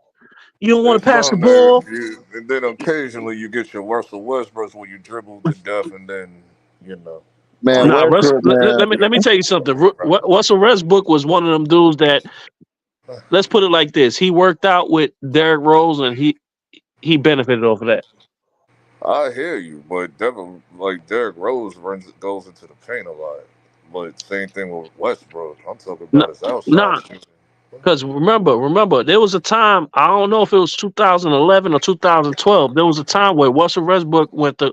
You don't want There's to pass the some there, ball. and then occasionally you get your Russell Westbrook where you dribble to death, and then Man, all Nah, that. Westbrook, man. let me tell you something. Russell Westbrook was one of them dudes that, let's put it like this: he worked out with Derrick Rose, and he benefited off of that. I hear you, but Devin, like Derrick Rose goes into the paint a lot. But same thing with Westbrook. I'm talking about his outside Nah, shooting. because remember, there was a time, I don't know if it was 2011 or 2012. There was a time where Russell Westbrook went to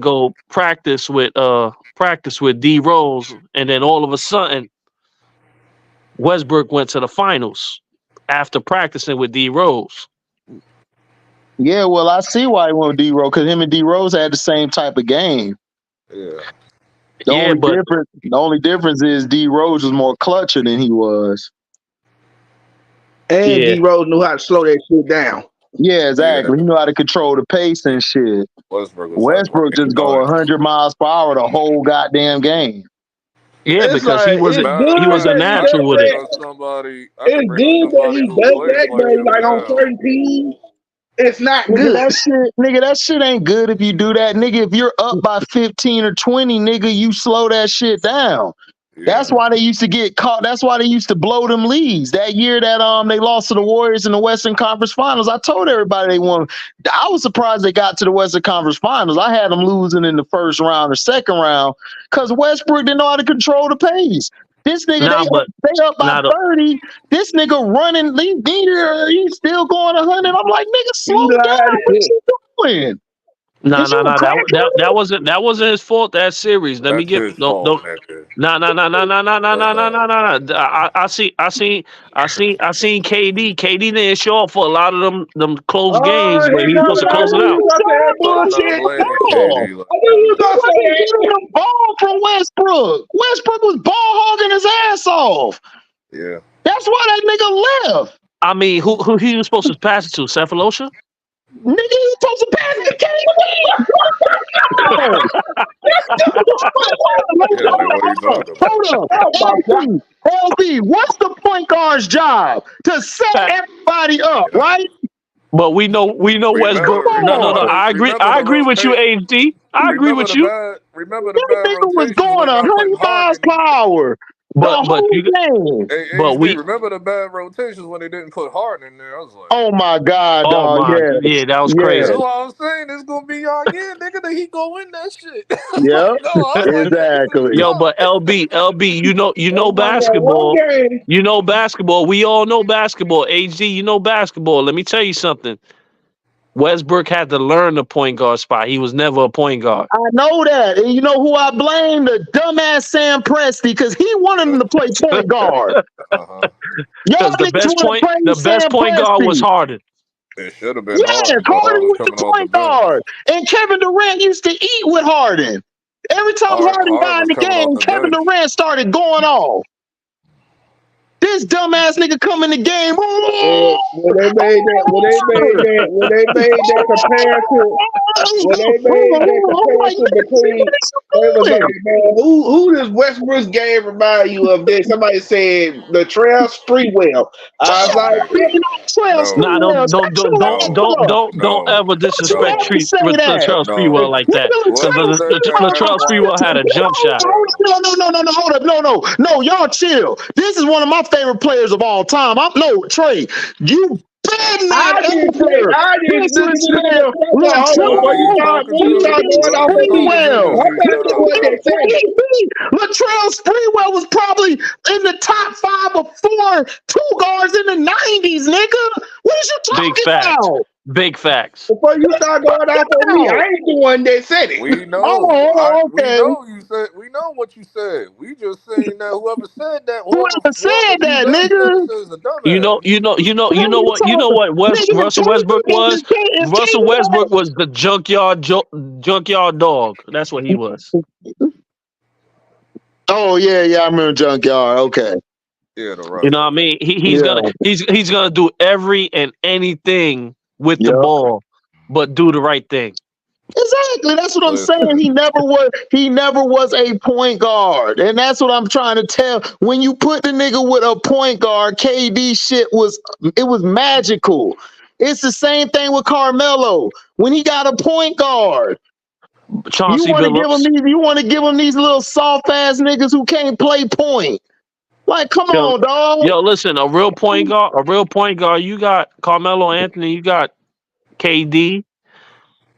go practice with D Rose, and then all of a sudden Westbrook went to the finals after practicing with D Rose. Yeah, well, I see why he went with D Rose because him and D Rose had the same type of game. Yeah. The only difference is D Rose was more clutcher than he was. And Yeah, D Rose knew how to slow that shit down. Yeah, exactly. Yeah. He knew how to control the pace and shit. Westbrook was like Westbrook running just go nuts. 100 miles per hour the whole goddamn game. yeah, It's because like it's Matter of he good was a that fact, he I does natural could with bring it. up that. somebody. I could It's bring up good that somebody he who does plays that, like but him like on now. certain teams, it's not Nigga, good. that shit ain't good if you do that. Nigga, if you're up by 15 or 20, nigga, you slow that shit down. That's Yeah. why they used to get caught. That's why they used to blow them leads. That year that they lost to the Warriors in the Western Conference Finals, I told everybody they won. I was surprised they got to the Western Conference Finals. I had them losing in the first round or second round because Westbrook didn't know how to control the pace. This nigga, Nah, but they up by nah, 30. This nigga running, he's still going 100. I'm like, nigga, slow He down. lied What shit. you doing? nah, Is you a crackhead? that wasn't his fault. That series. Let me That's get his fault, don't. nigga. No. I seen KD. KD didn't show up for a lot of them close Oh, games where here he was comes. supposed to I close knew it you out. was gonna say that I'm not bullshit. blaming Ball. KD like I knew you that. was He gonna say wasn't that. getting the ball from Westbrook. Westbrook was ball hogging his ass off. Yeah. That's why that nigga left. I mean, who he was supposed to pass it to? Cephalosha? Nigga, you supposed to pass the game away. Yeah, like what are you talking about? Hold Oh my up. God. LB, what's the point guard's job? To set everybody up, Yeah. right? But we know Westbrook. Remember, Come No. on. I agree. remember I the agree with you, rotate. HD. I agree with you. Remember the That bad nigga was rotations going when y'all putting 100 miles Harden. per hour the But whole you. game. Hey, But HD, we. remember the bad rotations when they didn't put Harden in there? I was like, Oh my God, Oh dog. my. Yeah, that was that's Yes, crazy. why I'm saying it's gonna be y'all again, nigga. That he go in that shit. I was yep, like, no, I was like, nigga, this is exactly. Yo, tough. but LB, you know They won that one basketball. game. You know basketball. We all know basketball. HD, you know basketball. Let me tell you something. Westbrook had to learn the point guard spot. He was never a point guard. I know that. And you know who I blame? The dumbass Sam Presti, because he wanted him to play point guard. Uh-huh. Y'all Because niggas want to play the best Sam point guard was Presti. Harden. It should have been Yes, Harden, but Harden Harden was was the coming off the point bench. guard. And Kevin Durant used to eat with Harden. Every time Harden Harden got in was the coming off game, the Kevin bench. Durant started going off. This dumbass nigga come in the game. When they made that comparison, when they made that I'm like, comparison nigga, see between, what they was is you like, man, who does Westbrook's game remind you of? This somebody said Latrell Sprewell. I was like, doing? Trail No, Nah, Sprewell. Shut your no, ass up. don't no, ever Don't you disrespect no, ever say that. Latrell no. Sprewell like that. Nigga, Because Latrell Latrell Sprewell had a jump shot. Hold up, no, hold up, no, y'all chill. This is one of my favorite players of all time. Trey, you better not ever I didn't disrespect hold up. Whoever you Latrell talking to, whoever you talking to, Sprewell. just leave Somebody that the out, one bro. that said it. Latrell Sprewell was probably in the top 5 or 4 two guards in the 90s, nigga. What is you Big talking facts. about? Big facts. Before you start going off on me, I ain't the one that said it. We know. Oh, We okay. know you said. We know what you said. We just saying that whoever said that, Whoever whoever said that, DJ said it nigga? says a dumbass. You know what Nigga, Russell Westbrook was? if Russell Westbrook was the junkyard dog. That's what he was. Oh yeah, I remember Junkyard. Okay. Yeah, the You know Russell. what I mean? Yeah. He's gonna do every and anything with the Yep. ball, but do the right thing. Exactly. That's what I'm saying. Listen, He never was a point guard. And that's what I'm trying to tell. When you put the nigga with a point guard, KD shit was magical. It's the same thing with Carmelo. When he got a point guard, Chauncey Billups. you want to give him these little soft ass niggas who can't play point. Like, come Yo, on, dog. listen, a real point guard. You got Carmelo Anthony. You got KD.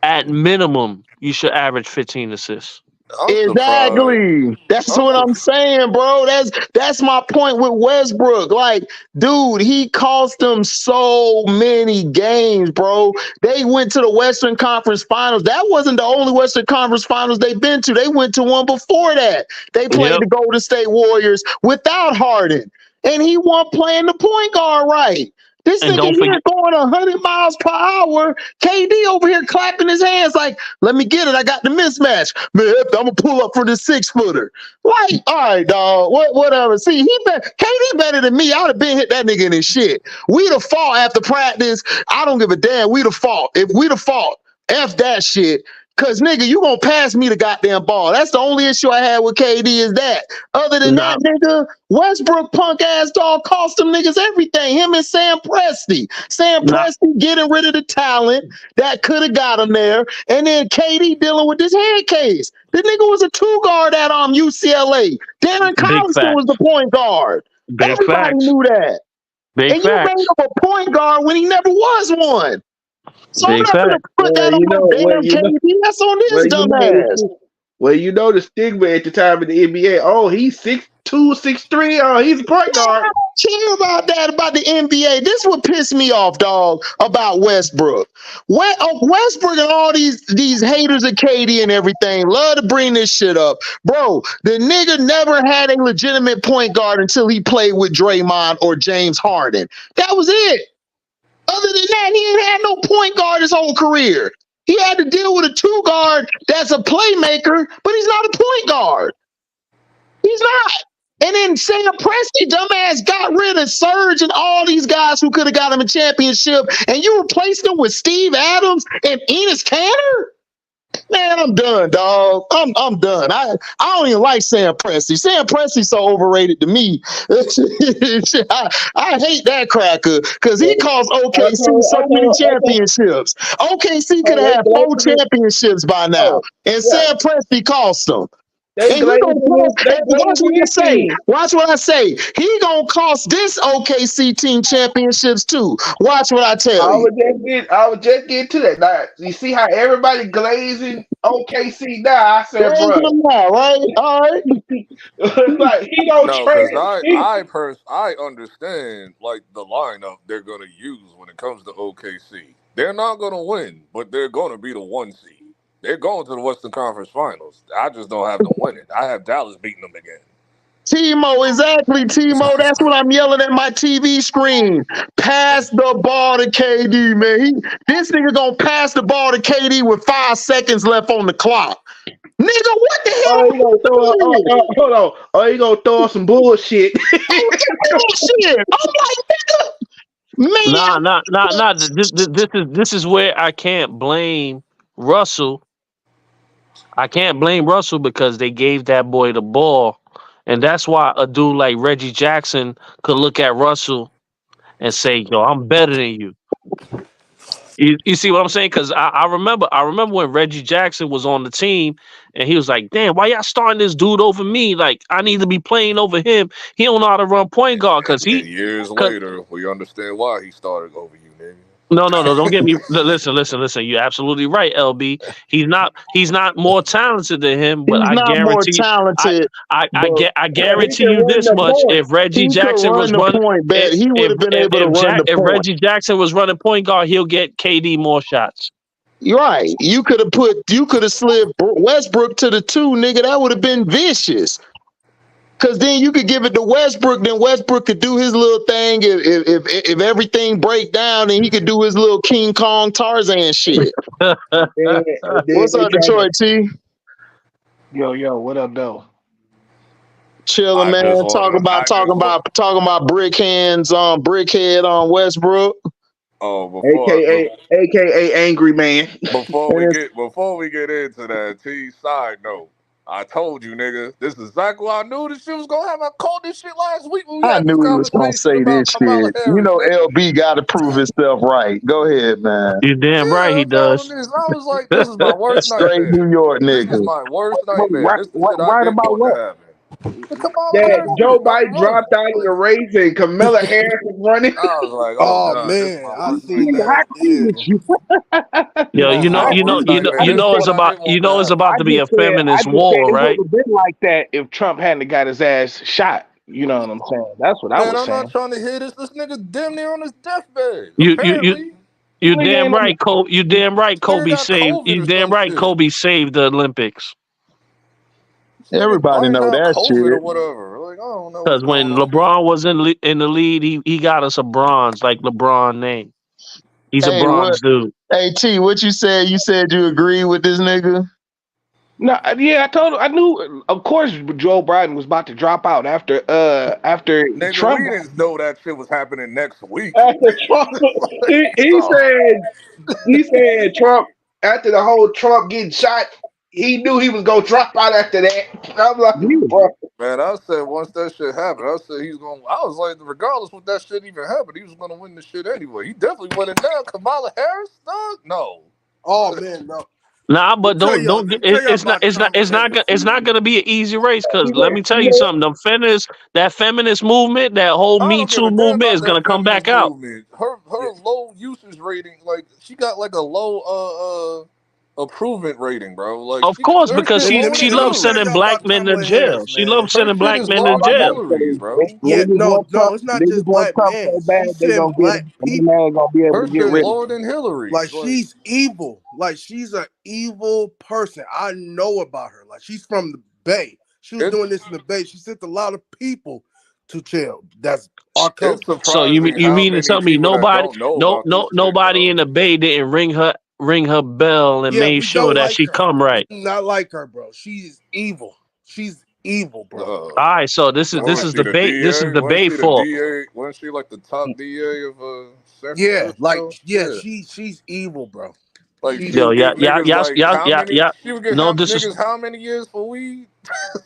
At minimum, you should average 15 assists. I'm surprised. Exactly. That's I'm what I'm surprised. saying, bro. That's my point with Westbrook. Like, dude, he cost them so many games, bro. They went to the Western Conference Finals. That wasn't the only Western Conference Finals they've been to. They went to one before that. They played Yep. the Golden State Warriors without Harden. And he won playing the point guard right. This And nigga don't here forget, going 100 miles per hour. KD over here clapping his hands like, let me get it. I got the mismatch. Man, I'm going to pull up for the 6-footer. Like, all right, dog. Whatever. See, KD better than me. I would have been hit that nigga in his shit. We'd have fought after practice. I don't give a damn. We'd have fought. If we'd have fought, F that shit. Cause nigga, you gonna pass me the goddamn ball. That's the only issue I had with KD is that. Other than that, nigga, Westbrook punk ass dog cost them niggas everything. Him and Sam Presti. Presti getting rid of the talent that could have got him there. And then KD dealing with this head case. The nigga was a 2 guard at UCLA. Darren Collison was the point guard. Everybody knew that. And you made him a point guard when he never was one. So I'm not gonna put that on my damn KD. That's on this dumbass. Well, you know the stigma at the time in the NBA. Oh, he's 6'2", 6'3". Oh, he's a point guard. I don't care about that, about the NBA. This would piss me off, dog, about Westbrook. Westbrook and all these haters of KD and everything love to bring this shit up. Bro, the nigga never had a legitimate point guard until he played with Draymond or James Harden. That was it. Other than that, he ain't had no point guard his whole career. He had to deal with a 2 guard that's a playmaker, but he's not a point guard. He's not. And then Sam Presti, dumbass, got rid of Surge and all these guys who could have got him a championship, and you replaced them with Steve Adams and Enos Cantor? Man, I'm done, dog. I'm done. I don't even like Sam Presti. Sam Presti's so overrated to me. I hate that cracker because he cost OKC so many championships. OKC could have had 4 championships by now, and Sam Presti cost them. And he gonna watch what I say. Watch what I say. He gonna cost this OKC team championships too. Watch what I tell you. I would just get to that. Now, you see how everybody glazing OKC now? I said, bro, right? All right. like he don't No, trade. because I understand like the lineup they're gonna use when it comes to OKC. They're not gonna win, but they're gonna be the 1 seed. They're going to the Western Conference Finals. I just don't have them winning. I have Dallas beating them again. Timo, exactly, Timo. That's what I'm yelling at my TV screen. Pass the ball to KD, man. This nigga gonna pass the ball to KD with 5 seconds left on the clock. Nigga, what the hell? Hold on. Oh, you gonna throw some bullshit? Bullshit. I'm like, nigga, man. Nah. This is where I can't blame Russell. I can't blame Russell because they gave that boy the ball. And that's why a dude like Reggie Jackson could look at Russell and say, yo, I'm better than you. You see what I'm saying? Because I remember when Reggie Jackson was on the team and he was like, damn, why y'all starting this dude over me? Like, I need to be playing over him. He don't know how to run point guard because And years later, we understand why he started over you, nigga. No. Don't get me. Listen. You're absolutely right, LB. He's not more talented than him, but I guarantee you, I guarantee you this much: if Reggie Jackson was running, he would have been able to run the point. If Reggie Jackson was running point guard, he'll get KD more shots. You're right. You could have slid Westbrook to the 2, nigga. That would have been vicious. Cause then you could give it to Westbrook, then Westbrook could do his little thing. If everything break down, then he could do his little King Kong Tarzan shit. What's up, Detroit T? Yo, what up, though? Chilling, man. Talking about Brickhead on Westbrook. Oh, AKA Angry Man. Before we get into that, T, side note. I told you, nigga. This is exactly what I knew this shit was gonna happen. I called this shit last week when we had this conversation. I knew he was gonna say this shit. You know, LB got to prove himself right. Go ahead, man. You're damn right, he does. I was like, this is my worst nightmare. Straight New York nigga. This is my worst nightmare. This is shit right about what? Joe Biden dropped out of the race and Kamala Harris is running. I was like, oh man, I see that. Yo, you know it's about to be a feminist war, right? It would have been like that if Trump hadn't got his ass shot. You know what I'm saying? That's what I was saying. I'm not trying to hear this. This nigga damn near on his deathbed. You damn right, Kobe. You damn right, Kobe saved. You damn right, Kobe saved the Olympics. Everybody know that shit. Or whatever. Like, I don't know. Because when LeBron was in the lead, he got us a bronze, like LeBron name. He's a bronze dude. Hey T, what you said? You said you agree with this nigga? No, yeah, I knew. Of course, Joe Biden was about to drop out after nigga, Trump. We didn't know that shit was happening next week. After Trump, he said Trump, after the whole Trump getting shot, he knew he was gonna drop out after that. I'm like, bro. Man, I said once that shit happened, I said he's gonna. I was like, regardless what that shit even happened, he was gonna win the shit anyway. He definitely winning now. Kamala Harris, dog? No. Oh man, no. Nah, but don't. It's not gonna be an easy race because let me tell you something. That feminist movement, that whole Me Too movement is gonna come back out. Her low usage rating, like she got like a low improvement rating, bro. Like, of course, because she loves sending black men to jail. She loves sending black men to jail. Bro. Yeah, no, it's not just black men. She sent black people. Her shit lower than Hillary. Like, she's evil. Like, she's an evil person. I know about her. Like, she's from the Bay. She was doing this in the Bay. She sent a lot of people to jail. That's our country. So you mean to tell me nobody in the Bay didn't ring her bell and made sure that she come right? Not like her, bro. She's evil. She's evil, bro. All right, so this is Was she the debate. This is DA? Wasn't debate she the for. DA? Wasn't she like the top DA of San Yeah, like Francisco? yeah, Yeah. she's evil, bro. Like She's she Yo, would yeah, give yeah, niggas yeah, like yeah, how yeah, many? yeah. She would give No, niggas how many years for weed?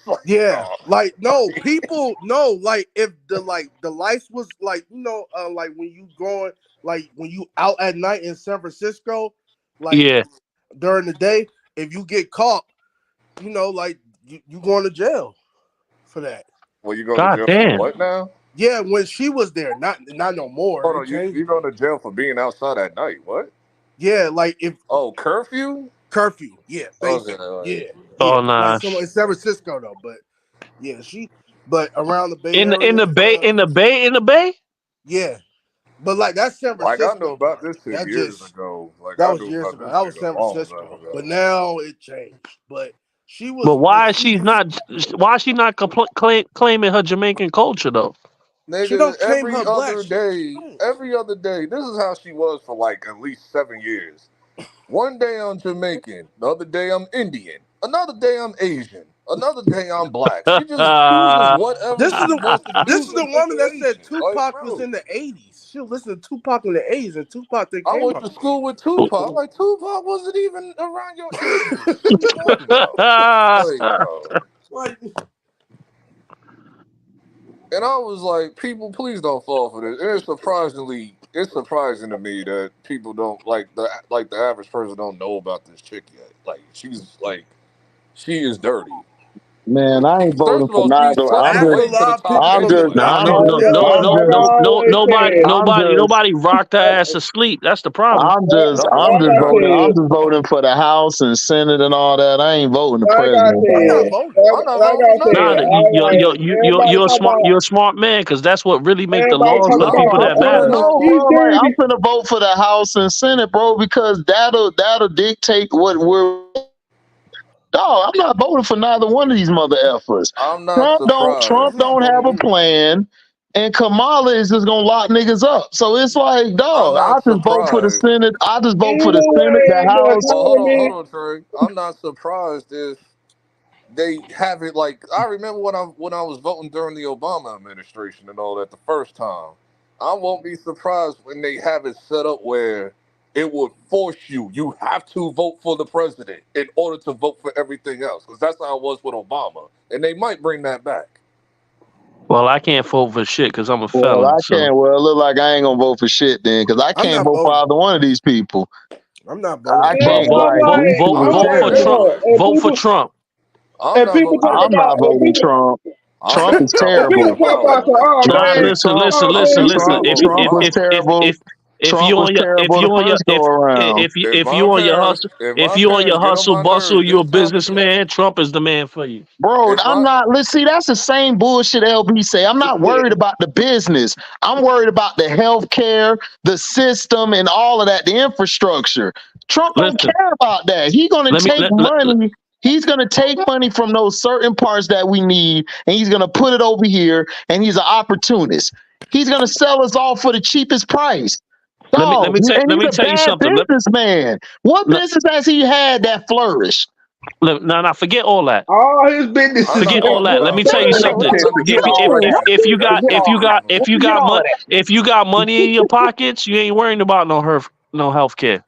Like, Yeah, oh, like no people, no, like if the lights was like like when you going like when you out at night in San Francisco, like Yeah. during the day, if you get caught, like you going to jail for that. well, you go to God jail for damn. what now? Yeah, when she was there, not no more. Hold It on, you changed. go to jail for being outside at night? What? Yeah, like if Oh, curfew? curfew. Yeah, Okay, basically. all right. Yeah, Oh not nah. so much in San Francisco though, but yeah, but around the Bay In Area the and bay, stuff. in the bay. Yeah, but like that's San Like I knew Francisco about part. this shit That years just ago. Like that I was knew years about ago. this That shit was a San long time Francisco. But ago. now it changed. But she But was when she why is she not claiming her Jamaican culture though? she Nigga, don't claim her black. She don't. every other day, this is how she was for like at least 7 years. One day I'm Jamaican, the other day I'm Indian, another day I'm Asian, another day I'm black. She just chooses whatever This is she wants to this use is the the woman that said situation. Like, Tupac was bro, in the 80s. She listened to Tupac in the 80s, and Tupac then I came went up. to school with Tupac. I'm like, Tupac wasn't even around your ages. What are you talking about? Like, bro. Like, And I was like, people, please don't fall for this. And it's surprising to me that people don't the average person don't know about this chick yet. Like, she is dirty. Man, I ain't voting First of for all, she's neither. I clutching asked a way to the lot of top people I'm from the just, anyway. Nah, I'm no, from just, no, the no, I'm no, Like I just, no, no, always said, nobody rocked her ass to sleep. That's the problem. I'm just, No, I'm like just I voting. no. I'm said, just voting for the House and Senate and all that. I ain't voting the like I president, I'm not dog. said, voting. I'm not like voting I for none of said, Nah, that. everybody talk about you're a smart man because that's what really make the everybody laws talk for the No, people about that I'm finna matter. no, she's bro. Like I'm dirty. finna vote for the House and Senate, bro, because that'll dictate what we're. Dog, I'm not voting for neither one of these mother effers. I'm not I'm Trump surprised. not don't voting have a either. plan, and Kamala is just gonna lock niggas up. So it's like, I'm dog, I not just vote for the surprised. Senate. I just vote for Either the Senate, way, the ain't no House. Well, hold autonomy. on, Trey. I'm not surprised if they have it like I remember when I was voting during the Obama administration and all that the first time. I won't be surprised when they have it set up where it would force you have to vote for the president in order to vote for everything else because that's how it was with Obama, and they might bring that back. Well, I can't vote for shit because I'm a Well, felon. I So can't. Well, it look like I ain't gonna vote for shit then, because I I'm can't not vote for voting. either one of these people. I'm not I voting. Yeah, well, can't. vote Like vote these vote I'm people not vote for voting terrible. Trump. anyway. I'm Vote for Trump. I'm and not people voting talk I'm anyway. not about voting Trump. I'm Trump is voting Trump and people terrible. talk about so, regardless. oh Nah, Trump, man, listen, Trump, listen, oh listen, man, I'm listen. not Trump, If voting you for Trump was Obama. terrible. if Trump you was on terrible the first go around. If if my you on your parents, hustle if if my you on your parents get on hustle my bustle, nerves you this a time again, businessman. Trump is the man for you. Bro, if I'm my not. Let's see. That's the same bullshit LB say. I'm not worried about the business. I'm worried about the healthcare, the system, and all of that, the infrastructure. Trump don't Listen, care about that. He's gonna let me take money. He's gonna take money from those certain parts that we need, and he's gonna put it over here. And he's an opportunist. He's gonna sell us all for the cheapest price. Dog, and let he's me a tell you bad something. businessman. What business has he had that flourished? No, forget all that. all his I'm businesses Forget not all went voting. that. Let me tell you No, something. I'm Said, not forget gonna all of that. Forget all of that. Forget all of that. if you got money in your pockets, you ain't worrying about no health care.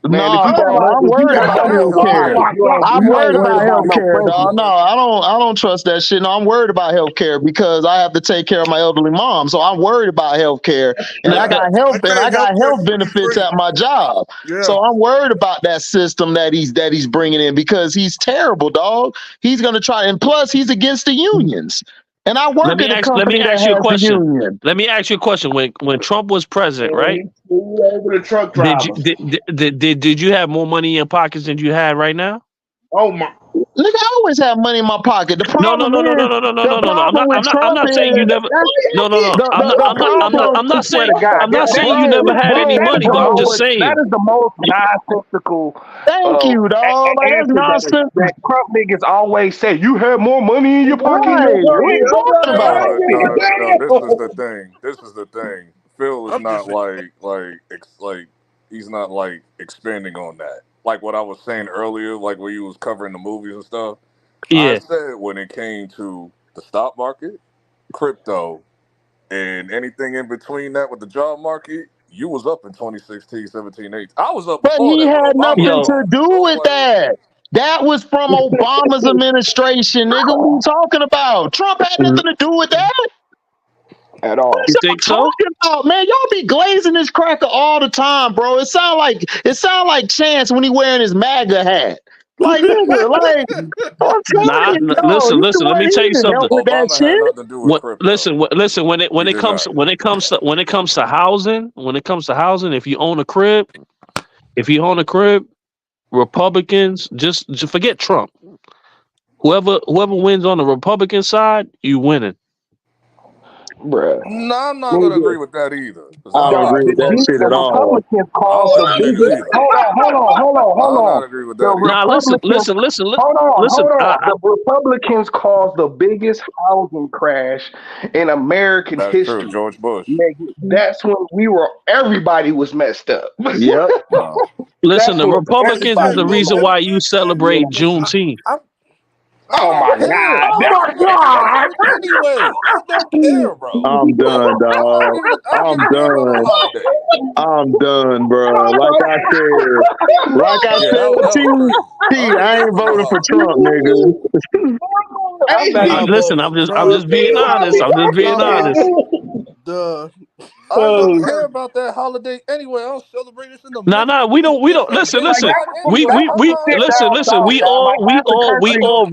Man, if No, you got dog, money, I'm if you worried got about money in health your healthcare. care. pocket, you I'm ain't worried worried about about health no care, dog. president. No, I don't trust that shit. No, I'm worried about health care because I have to take care of my elderly mom. So I'm worried about health care. And Let, I let, got health I think healthcare health should be benefits free. at my job. Yeah. So I'm worried about that system that he's bringing in because he's terrible, dog. He's going to try, and plus he's against the unions. And I work at a let me company that ask you a has a question. union. Let me ask you a question. When Trump was president, and right? he screwed over the truck Did you drivers. did you have more money in your pockets than you had right now? Oh my, Nigga, I always have money in my pocket. No, no, no, no, no, no, no, no, The no, no, no. problem with I'm Trump not saying you is never. No, no, no. the problem. I'm not saying you Bro, never had any bro, That is money, the but I'm bro. just lowest. That saying. is the most nonsensical Thank you, dog. Like that's answer nonsense. that Trump niggas always say. You have more money in your pocket than Right. your What are you president. talking about? No. This is the thing. This is the thing. Phil is I'm just not saying. like he's not like expanding on that. Like what I was saying earlier, like where you was covering the movies and stuff. I Yeah. said when it came to the stock market, crypto, and anything in between that with the job market, you was up in 2016, 17, 18. I was up But before he that when had Obama was nothing Yo, to gone. do Don't with nobody that. That was from Obama's administration, nigga. What are you talking about? Trump had you nothing to do with that. at What all. is think y'all so? talking about, man? Y'all be glazing this cracker all the time, bro. It sound like Chance when he wearing his MAGA hat. Like nigga, like I'm telling Nah, you, no, listen, he the listen. Let one me he tell you didn't help something. with that Obama had shit. nothing to do with crypto. Listen. When He it did comes not. when it comes to housing, if you own a crib, Republicans just forget Trump. Whoever wins on the Republican side, you winning. Bruh. No, I'm not gonna Nigga, agree with that either. Cause I I don't don't dog, agree like with that shit the at Republicans. all. Republicans I don't caused the like them niggas biggest. either. Hold I do on. not agree with The that either. Republicans, Listen. The Republicans caused the biggest housing crash in American That's true. history. George Bush. Nigga, that's when everybody was messed up. Yep. No. Listen, That's the when Republicans is everybody the was reason messed why up. you You celebrate know? Juneteenth. I Oh don't my care. God. I don't give a damn anyway. I don't care, bro. I'm done, dog. I don't give I'm a damn about no done. holiday. I'm done, bro. Like I Yeah, said, that was crazy. I I ain't ain't voting for no voting for holiday. Trump, nigga. I'm not I even. vote Listen, for I'm Trump. just being honest. I'm just being I vote honest. the I don't Oh, care about that holiday anyway. I don't celebrate this in No, America. no, we It's, don't. We it's don't. a Listen, hate listen. like crime anyway. I'm We not. listen. like half the We country, all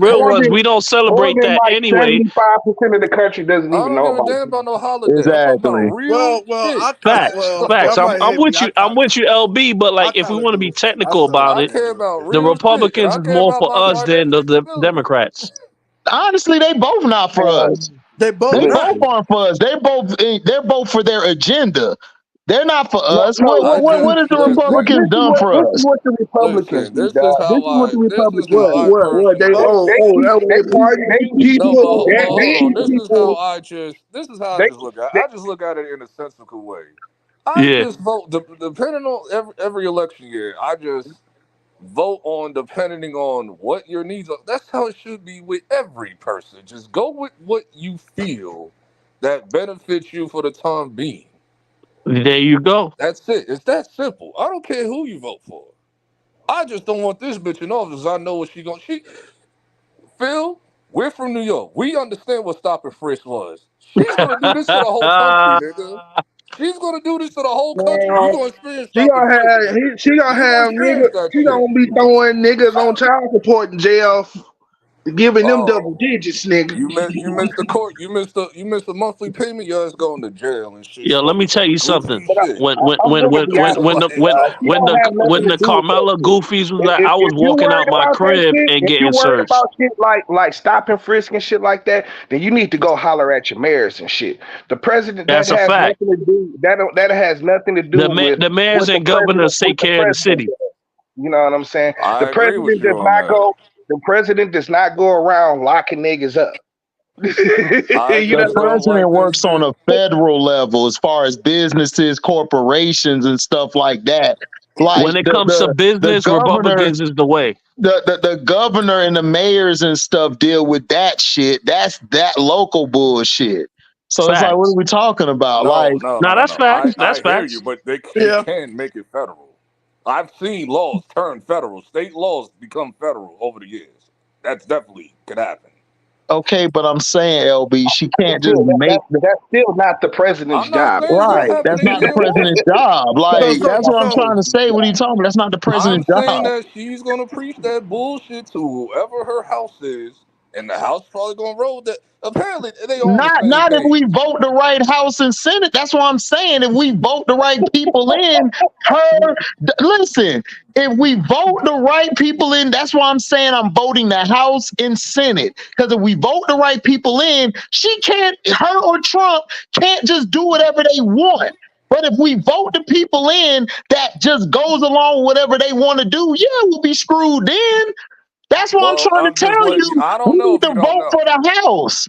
more realize than we don't more celebrate than that like anyway. 75% of the country doesn't I even don't know give a about damn it. about no holiday. I'm talking about Exactly. real shit. Facts. y'all might I'm hate me. with you. I'm with you, LB. But I like, if we kind of want to be do. I technical about I it, celebrate care it. about the real shit, and Republicans I is care more about for my us than financial the stability. Democrats. Honestly, they both not for us. They both They not. both Listen, aren't for us. They're both for their agenda. They're not for no, us. no, What has the Listen. Republicans done for this is us? what the Republicans Listen, do, dog. this is What? how I What? They personally. Both. that They was their keep party. they keep No, people but they hold on. keep people This is how I they just look at it. they I just look at it in a sensical way. I Yeah, just vote depending on every election year. I just vote on depending on what your needs are. That's how it should be with every person. Just go with what you feel that benefits you for the time being. there you go. That's it. It's that simple. I don't care who you vote for. I just don't want this bitch in office. I know what she going. Phil, we're from New York. We understand what stop and frisk was. She's gonna do this to the whole country, nigga. She's gonna do this to the whole country. You Man, gonna experience stop and frisk, nigga. she gonna You gonna have experience niggas. that She shit. gonna be throwing niggas on child support in jail, giving them double Oh, digits, nigga. you missed the court. You missed the monthly payment. Your ass going to jail and shit. Yeah, You let gonna me do tell some you something. goofy but shit. I'm gonna be That's honest with like, you, dog. She don't have when nothing to the do with that Carmella shit. Goofies was that, I was If you walking worried out my about that crib shit, and if you getting worried searched. about shit like stop and frisk and shit like that, then you need to go holler at your mayors and shit. The president that That's a has fact. nothing to do that has nothing to do with The mayors what the and president governors take care of the city. does. You know what I'm saying? The I agree with president you does on not that. go. The president does not go around locking niggas up. I You know The just what I'm don't president like this works on shit. a federal level as far as businesses, corporations, and stuff like that. When Like it the comes to the the business, governor, Republicans is the way. the governor and the mayors and stuff deal with that shit. That's that local bullshit. So it's like, what are Facts. we talking about? No, Like, no, no, Now no, that's no. facts. That's I hear you, facts. but they Yeah. can make it federal. I've seen laws turn federal. State laws become federal over the years. That's definitely could happen. okay, but I'm saying, LB, she can't just saying? make the That's still not the president's I'm not job. saying it's gonna right. happen That's in not the year one. president's job. So Like, so that's what I'm so trying to say. What are you talking about? That's not the I'm president's saying job. that she's gonna preach that bullshit to whoever her house is, and the house probably gonna roll that. Apparently, they on the same Not if we page. vote the right House and Senate. That's what I'm saying. If we vote the right people in, listen. If we vote the right people in, that's why I'm saying I'm voting the House and Senate. Because if we vote the right people in, her or Trump can't just do whatever they want. But if we vote the people in that just goes along with whatever they want to do, yeah, we'll be screwed then. That's why I'm Well, trying to I'm just tell letting you. you I we don't know need if to you don't vote know. for the House.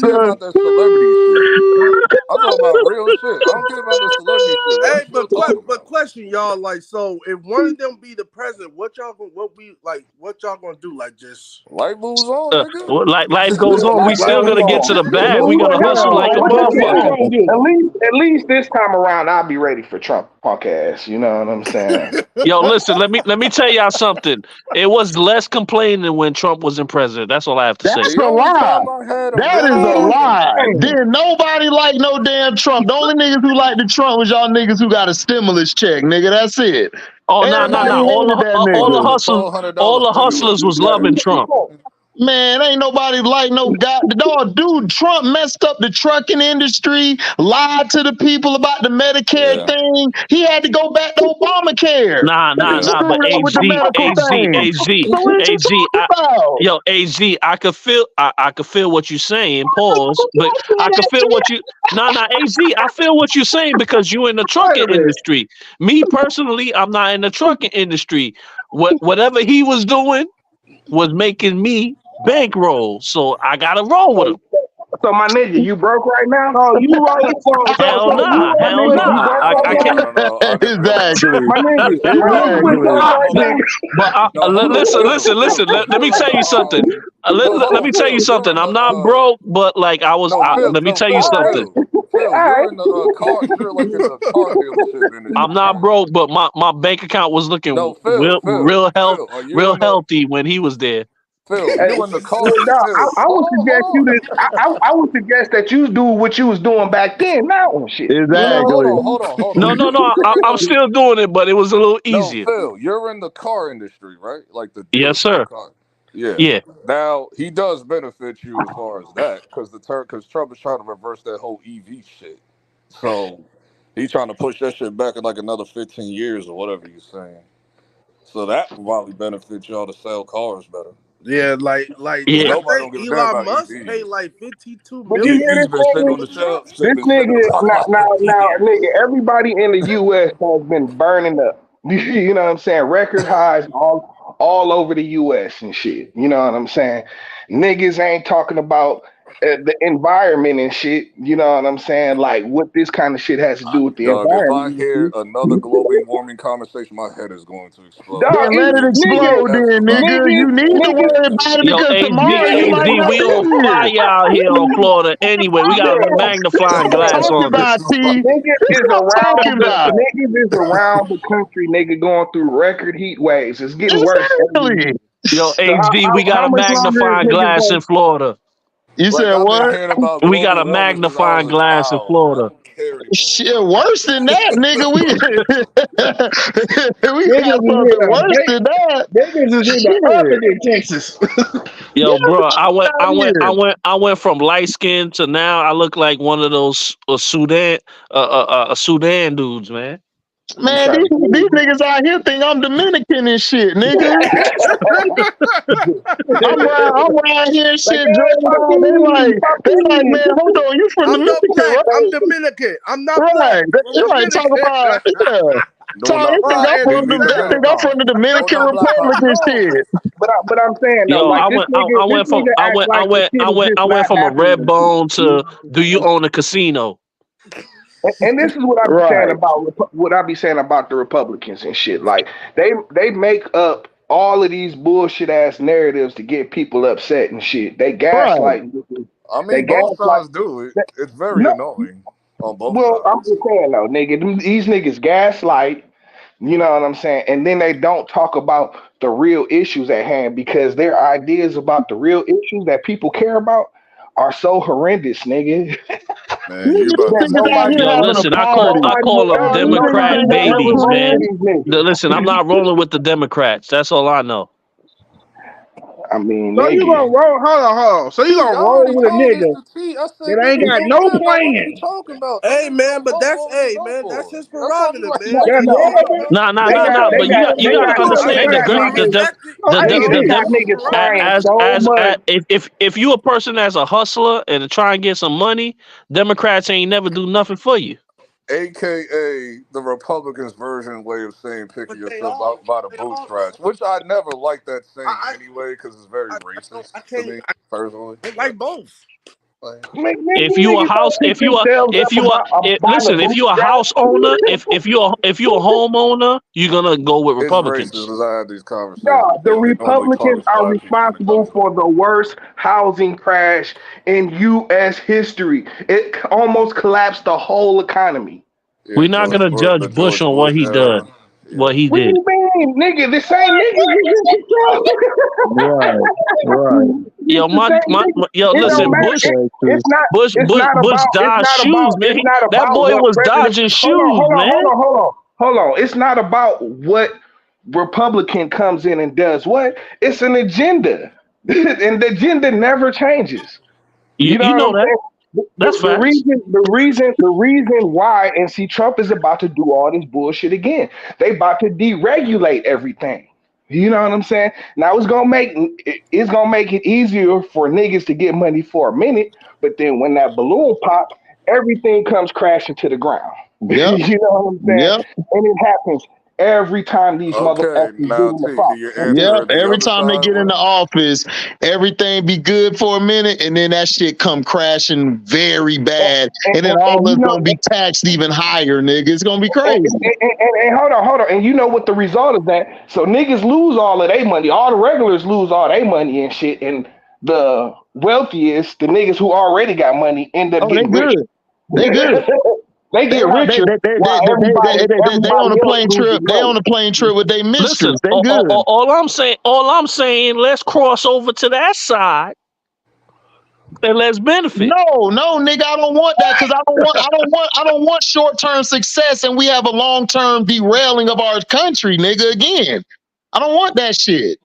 say about that celebrity shit? I'm talking about real shit. I don't care about the celebrity shit. Hey, I'm still talking about. question, y'all. Like, so if one of them be the president, what y'all gonna do? Like, just Life moves on, nigga. Like life goes on, we Life still moves gonna get to on. the bag. We Move gonna hustle on. like a But look here, motherfucker. at least this time around, I'll be ready for Trump punk ass. You know what I'm saying? Yo, listen, let me tell y'all something. It was less complaining when Trump was in president. That's all I have to say. That's The a only lie. time I had a That really is a fucking lie. Didn't nobody like no damn Trump. The only niggas who liked the Trump was y'all niggas who got a stimulus check, nigga. That's it. Oh no, no, Everybody no. hated that All the nigga. the hustlers, all $1,200 the stimulus. hustlers was loving Trump. Man, ain't nobody like no god. The dog, dude, Trump messed up the trucking industry, lied to the people about the Medicare Yeah, thing. He had to go back to Obamacare. yeah. Nah. But Screwed up with the AZ, medical AZ, thing. AZ, So what you AZ. talking about? Yo, AZ, I could feel what you're saying. Pause, but I could feel what you. Nah, AZ, I feel what you're saying because you in the Wait trucking a minute. industry. Me personally, I'm not in the trucking industry. Whatever he was doing was making me bankroll, so I gotta roll with him. So my nigga, you broke right now? So you rolling? Hell So you nah, My hell rolling with nigga, you nah. broke No, right I no, now? can't. no, no. I didn't feel that. Exactly. My nigga, Listen, you Exactly. broke right now? But no, hold on, listen, Phil, listen, Phil. listen. Let me You're in tell the you something. Phil, hold Let me on, tell you Phil. You're something. in the I'm not broke, but like I was. no, Phil, Let me no, tell you Phil, All right, something. Phil. all You're right. in the car. You're like in the car dealership I'm industry, not right? broke, but my bank account was No, looking Phil, Phil, Phil. Are you real in the healthy when he was there. Phil? Hey, You in the car? well, no, Phil, I hold would on, suggest you hold on. to. I would suggest that you do what you was doing back then, now and shit. You No, know? hold Exactly. on, hold on, hold on. No. You're in I'm the still doing it, but it was a little no, easier. Phil. You're in the car industry, right? Like the Yes, dealership sir. car. Yeah. Yeah, Now he does benefit you as far as that because because Trump is trying to reverse that whole EV shit. So he's trying to push that shit back in like another 15 years or whatever you're saying. So that will probably benefit y'all to sell cars better. yeah, Because yeah. I nobody don't think give a damn Elon about Musk paid EVs. like 52 But you million hear EVs this been sitting nigga? on the Trump. shelf. This Been sitting on nigga the sideline for now, years. nigga. Everybody in the U.S. has been burning up. You know what I'm saying? Record highs all over the U.S. and shit. You know what I'm saying? Niggas ain't talking about the environment and shit. You know what I'm saying? Like what this kind of shit has to do with the Dog, if I environment. hear another global warming conversation, my head is going to explode. Dog, Then it's let it nigga, explode then, nigga. nigga, You need to nigga. worry about it Yo, because tomorrow you AZ, might not we be on here. fire out here on Florida. Anyway, we got a Yeah, magnifying What you yeah. glass talking on about, us. T? Niggas This is what I'm talking about. around the country, nigga, going through record heat waves. It's getting worse every Exactly. year. Yo, So AZ, we got how a much longer is magnifying niggas glass in going? Florida. You Like said I've been what? hearing about We got global a warming since I was magnifying a glass in child. I Florida. don't care anymore. Shit, worse than that, nigga. We Niggas got is in something the worse than that. niggas is in the oven Shit. in Texas. Yo, Get bro, out here. I went from light skin to now I look like one of those Sudan dudes, man. You Man, trying these to niggas out here think I'm Dominican and shit, nigga. I'm around here and like, shit, hey, drugged out. papi, They like, papi. man, hold on, you from I'm not Dominican, black. I'm right? Dominican. I'm not black. Right. I'm They like talk Dominican. about, yeah. No Talk, la Oh, black. and Give I'm me they think I'm from Dominican. the No Dominican la black Republic party. and shit. But I'm saying though, Yo, like I this went from nigga act like the shit is just I went not from a happening red and shit. bone to do you own a casino? And this is what I be saying Right. about what I be saying about the Republicans and shit. Like they make up all of these bullshit ass narratives to get people upset and shit. They Right. gaslight. I They mean, both gaslight. sides do it. They, It's very no, annoying on both well, I'm sides. just saying though, nigga, these niggas gaslight. You know what I'm saying? And then they don't talk about the real issues at hand because their ideas about the real issues that people care about are so horrendous, nigga. Man, Nigga, you these about to that niggas out say nobody here Yo, having a listen, I party. nobody call will them ever These niggas nobody Democrat ain't will got no ever babies, vote for man. plan. these niggas. Listen, I'm not rolling with the Democrats. That's all I know. I mean, So you nigga. gonna roll? Hold on. So you T, I gonna roll already with a told this nigga to T. I said, that ain't nigga, got don't no care about what you plan? talking about. Hey Nigga, man, but vote that's for what you vote that's for. his That's all you prerogative, like. man. Like No, He you no. he talking can about? vote. Nah, They nah, got nah. they But got you they got to got I understand they got I niggas respect it. hey, they got That's his niggas crying prerogative. so much. if you a person that's a hustler and try and get some money, Democrats ain't never do nothing for you. AKA the Republicans' version way of saying picking But they yourself all out by the they all bootstraps, which I never liked that saying I anyway because it's very I racist I to can't me personally. I like both. Like, If you a Niggas house, don't beat if you are, themselves if up you are, about buying a listen, if you a bootstrap. house owner, if you a homeowner, you're gonna go with it's racist Republicans. as I have these No, conversations. the It normally Republicans targets are black people when it comes responsible to. for the worst housing crash in U.S. history. It almost collapsed the whole economy. Yeah, We're not gonna The judge Bush George on what Bush he did. era. What Yeah. he What do did. you mean, nigga? The same niggas Right, right. is Yo, it's the same niggas. yo, It don't listen, Yeah, matter. Bush, It's not. Bush, It's Bush, not Bush about. It's dodged not about. shoes, man. It's not That about boy what was president. dodging Hold on. shoes, Hold on. man. Hold on. Hold on. Hold on. It's not about what Republican comes in and does what. It's an agenda, and the agenda never changes. You know You what know I'm that. saying? That's facts. The reason why, and see, Trump is about to do all this bullshit again. They about to deregulate everything. You know what I'm saying? Now it's gonna make it easier for niggas to get money for a minute, but then when that balloon pop, everything comes crashing to the ground. yep, You know what I'm saying? yep, And it happens every time these Okay, motherfuckers get now in the T, do you fox. yep. answer the Every other time they side get in the with? office, everything be good for a minute, and then that shit come crashing very bad, and then all And of you us know, gonna be taxed even higher, nigga. It's gonna be crazy. and hold on. And you know what the result is that? So niggas lose all of their money. All the regulars lose all their money and shit. And the wealthiest, the niggas who already got money, end up Oh, they getting richer. good. They good. They They get out. richer while They on everybody a else plane trip. loses They on money. a plane trip with their Listen, mistress. They good. all I'm saying, let's cross over to that side and let's benefit. No, nigga, I don't want that because I don't want short-term success and we have a long-term derailing of our country, nigga. Again, I don't want that shit.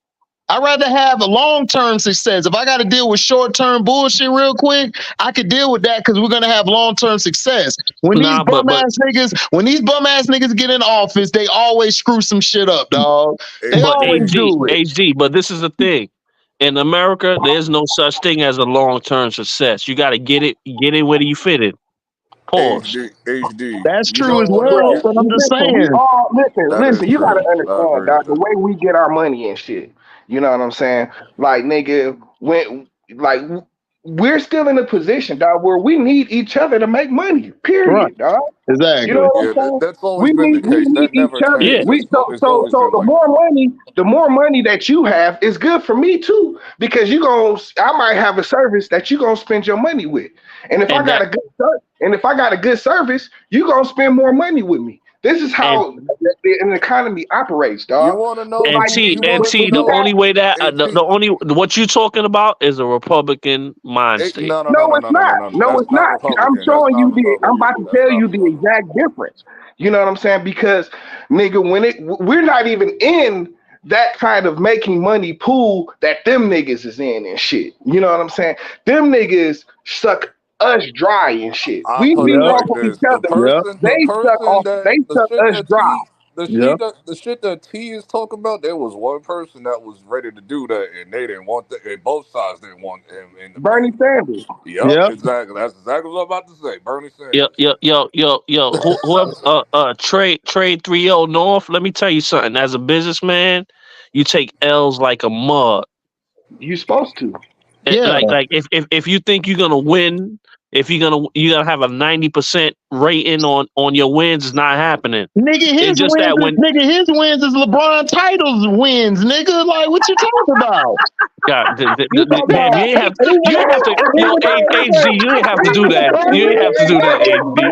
I'd rather have a long-term success. If I got to deal with short-term bullshit real quick, I could deal with that because we're gonna have long-term success. When these Nah, but when these bum ass niggas get in office, they always screw some shit up, dog. They but HD. always do it. but this is the thing. In America, there's no such thing as a long term success. You gotta get it where you fit it. Pause. HD. That's You true don't as want to. well, Bro, You, but I'm just listen, we saying. all that is listen, you gotta true. I understand, agree with dog, the that. way we get our money and shit. You know what I'm saying? Like, nigga, we're still in a position, dog, where we need each other to make money. Right. Period, dog. You know Exactly. what I'm Yeah, saying? that's always been the We case. need That each never other. Yeah. changed. It's always been The like that. more money that you have is good for me too, because I might have a service that you gonna spend your money with, and if I And got that a good service, you gonna spend more money with me. This is and how an economy operates, You dog. want to But know? and like, T You and want T, to the you know? have only way that Hey, the T, only what you talking about is a Republican mind state. no, no, no, No, no, it's no, no, not. no, no. No, That's it's not not. I'm Republican. That's showing not you I'm Republican. about to That's tell not you the Republican. exact difference. You know what I'm saying? Because nigga, we're not even in that kind of making money pool that them niggas is in and shit. You know what I'm saying? Them niggas suck us dry and shit. I'll We put it feed Yep. off like of each this: other. Yep. the person that They the suck shit us that dry. T, Yep. the shit that T is talking about. There was one person that was ready to do that, and they didn't want that. And both sides didn't want him in the Bernie position. Sanders. Yep, Yep. exactly. That's exactly what I'm about to say. Bernie Yo, Sanders. yo, yo, yo, yo, whoever trade 30 North, let me tell you something. As a businessman, you take L's like a mug. You supposed to. Yeah. Like if you think you're gonna win, if you're gonna have a 90% rating on your wins, it's not happening. It's just that when His wins is LeBron titles wins, nigga. Like what you talking about? God, You talking damn, about you ain't have to, yo, HD, you ain't have to do that. You ain't have to do that, HD.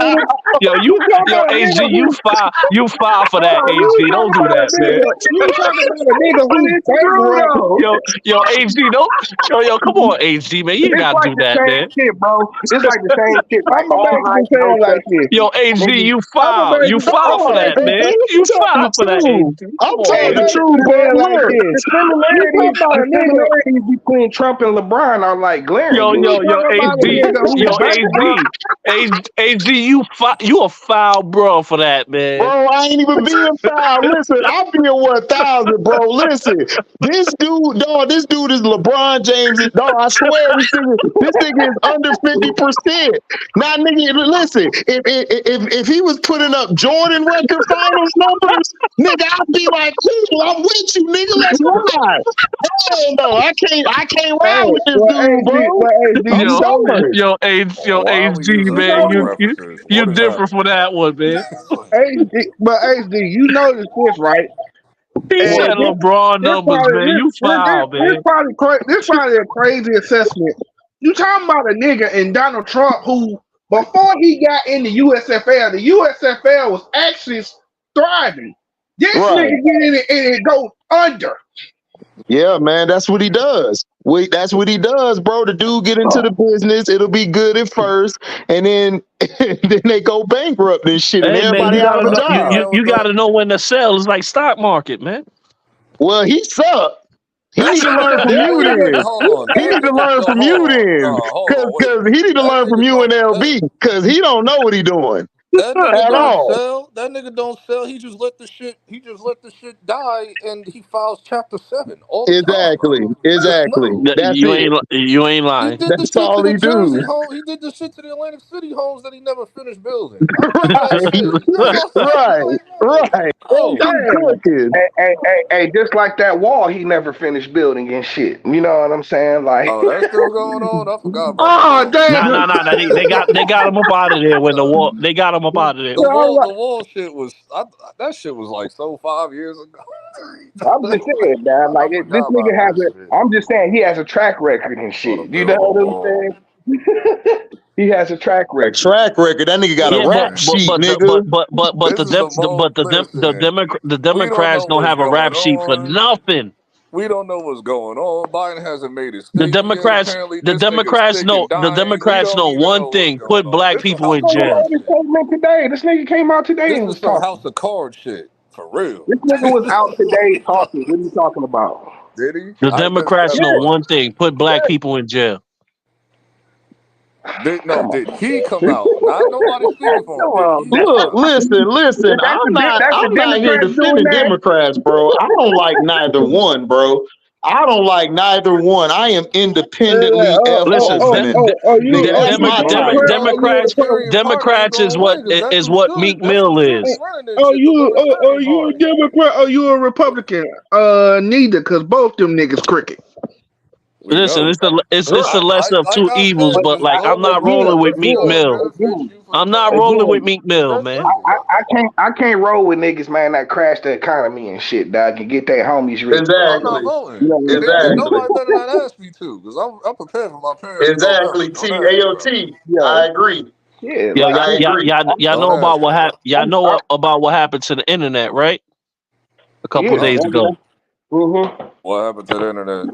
Yo, you talking yo, about a HD, nigga who you file for hold that, on, HD. Don't do that, man. you talking about a nigga But who's it's true bankrupt. though. Yo, HD, don't, yo, come on, HD, man, you ain't It's gotta like do the that, same man. shit, bro. It's like the same shit. Like I'm gonna all hype, basically no saying like this. substance. Yo, HD, Nigga, you file for No, that, man, man. I'm You telling the file for that, truth. HD. I'm Come on, I'm telling man. the basically truth, bro. saying like Look, this. You talking about a the nigga. similarities between Trump and LeBron are like glaring and You shit. Yo, talking about a HD, nigga who's yo, bankrupt. HD, you a foul bro for that, man. bro, I ain't even being foul. Listen, I'm being 1,000, bro. Listen, this dude is LeBron James. Dog, I swear this thing is under 50%. shit. Now, nigga, listen. If he was putting up Jordan record finals numbers, nigga, I'd be like, cool, I'm with you, nigga. Let's ride. Hell no, I can't ride with this dude, bro. I'm Yo, sorry. Why are we HG, using man, football you references? you What is different happening? for that one, man. HD, you notice this, right? He And said LeBron this numbers, probably man. You foul, man. this probably a crazy assessment. You talking about a nigga in Donald Trump who, before he got in the USFL was actually thriving. This Right. nigga get in it and it goes under. Yeah, man, that's what he does. That's what he does, bro. The dude get into the business, it'll be good at first, and then then they go bankrupt and shit, and Hey, man, everybody you out gotta of a know job. you gotta know when to sell. It's like stock market, man. Well, he sucked. He That need to nigga, learn from that you nigga, then. hold on. He That need to nigga, learn no, from you hold on. then. No, hold Cause, on. Wait a cause he minute. need to That learn from nigga you and don't LB. sell. Cause he don't know what he doing That nigga at don't all. sell. That nigga don't sell. He just let the shit. He just let the shit die, and he files Chapter 7 all the time, Exactly. bro. Just Exactly. know. That's it. You ain't He lying. did the That's shit to all the he do. Jersey home. He did the shit to the Atlantic City homes that he never finished building. I remember that Right. shit. That's what I'm saying. Right. Like, Right. bro, He Damn. cooking. Hey, just like that wall he never finished building and shit. You know what I'm saying? Like, oh, that's still going on. I forgot about the Oh wall damn! shit. Nah. They got him up out of there when the Uh, wall. They got him up out of there. the wall shit was. That shit was like so 5 years ago. I'm just saying, man. I Like, this forgot nigga about has that a. shit. I'm just saying he has a track record and Gonna shit. You know build a what I'm wall. saying? He has a track A record. track record. That nigga got a Yeah, rap Listen, sheet, nigga. this is the most. Listen, The we don't know Democrats don't what's have a going rap sheet for on. nothing. We don't know what's going on. Biden hasn't made his statement yet. Apparently, this nigga's sick and The dying. We Democrats don't know even one know what's thing: going put on. black This some people House in of Oh, he jail. Cards made his shit. statement today. This nigga came out today This and is was some talking. House of Cards shit for real. This nigga was out today talking. What are you talking about? Did he? The I missed Democrats that Yeah, know part. one thing: put black people in jail. No, come on. did he come out? Not nobody speaking for Come him. Did on, he man. come Look, out? listen. That's the I'm not here Democrats doing defending that. Democrats, bro. I don't like neither one, bro. I don't like neither one. I am independently Listen, FOing. Nigga, that's my title. Well, the You Libertarian Party ain't Democrats is gonna what win because that's is who what should Meek that's who Mill should be is. running this shit. The are Libertarian you a Party. Democrat or you a Republican? Neither, cause both them niggas cricket. We Listen, know. it's the lesser of Like two I evils, said, But but just like I'm vote not for rolling with what's Meek gonna Mill. benefit you for the I'm not time rolling with being. Meek Mill, That's man. simple, bro. I can't roll with niggas, man, that crash the economy and shit, dog, and get their homies rich. I'm not Exactly. You voting, know what and, I'm and saying? Exactly. nobody better not ask me to, because I'm prepared for my parents to go Exactly. Memphis. T Don't ask me about it. AOT. Yo, I agree. yeah, Yo, like I agree. y'all Don't know about ask me about it. y'all know about what happened to the internet, right? A couple yeah, Huh? days ago. mm-hmm. What happened to the internet?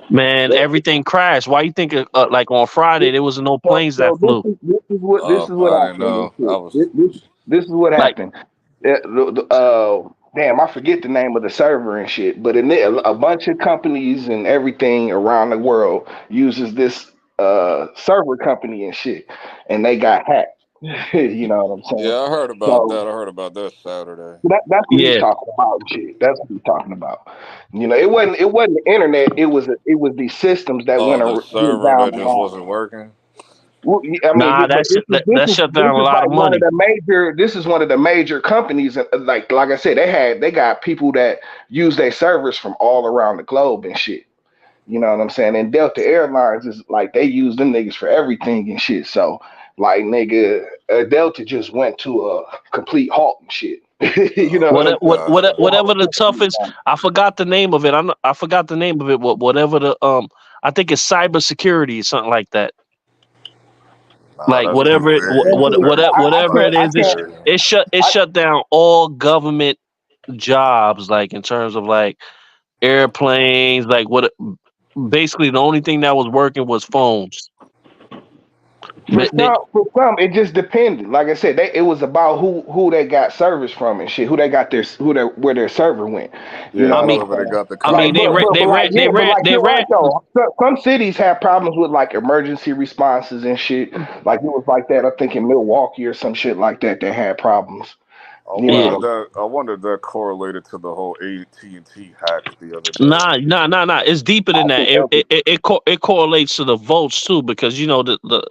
Man, everything crashed. Why you think like on Friday there was no planes that So this flew? is this is what I didn't happened. know. I was. This is what Like, happened. Damn, I forget the name of the server and shit, but a bunch of companies and everything around the world uses this server company and shit, and they got hacked. You know what I'm saying? Yeah, I heard about So that. I heard about that Saturday. that's what he's yeah. talking about and shit. That's what he's talking about. You know, it wasn't the internet. It was the systems that Oh, went, the went server down that the just line. wasn't working. Well, I mean, Nah, but that shut this down a is lot of like one of money. the major. This is one of the major companies. Like I said, they got people that use their servers from all around the globe and shit. You know what I'm saying? And Delta Airlines is like they use them niggas for everything and shit. So like nigga, Delta just went to a complete halt and shit. You know Oh what my I'm saying? god. Whatever the toughest, I forgot the name of it. I forgot the name of it. Whatever the I think it's cybersecurity or something like that. Nah, Like that's too whatever vague. whatever it I is, can't. Cybersecurity. it shut down all government jobs. Like in terms of like airplanes, like what basically the only thing that was working was phones. But For some, it just depended. Like I said, it was about who they got service from and shit. Who they got where their server went. You Yeah, know I what mean, I'm whoever they saying? got the I Like, mean, contract with. they you're right ran. though. Some cities have problems with like emergency responses and shit. Like it was like that. I think in Milwaukee or some shit like that. They had problems. Yeah. I wonder if that correlated to the whole AT&T hack the other day. Nah. It's deeper than that. It correlates to the votes too, because you know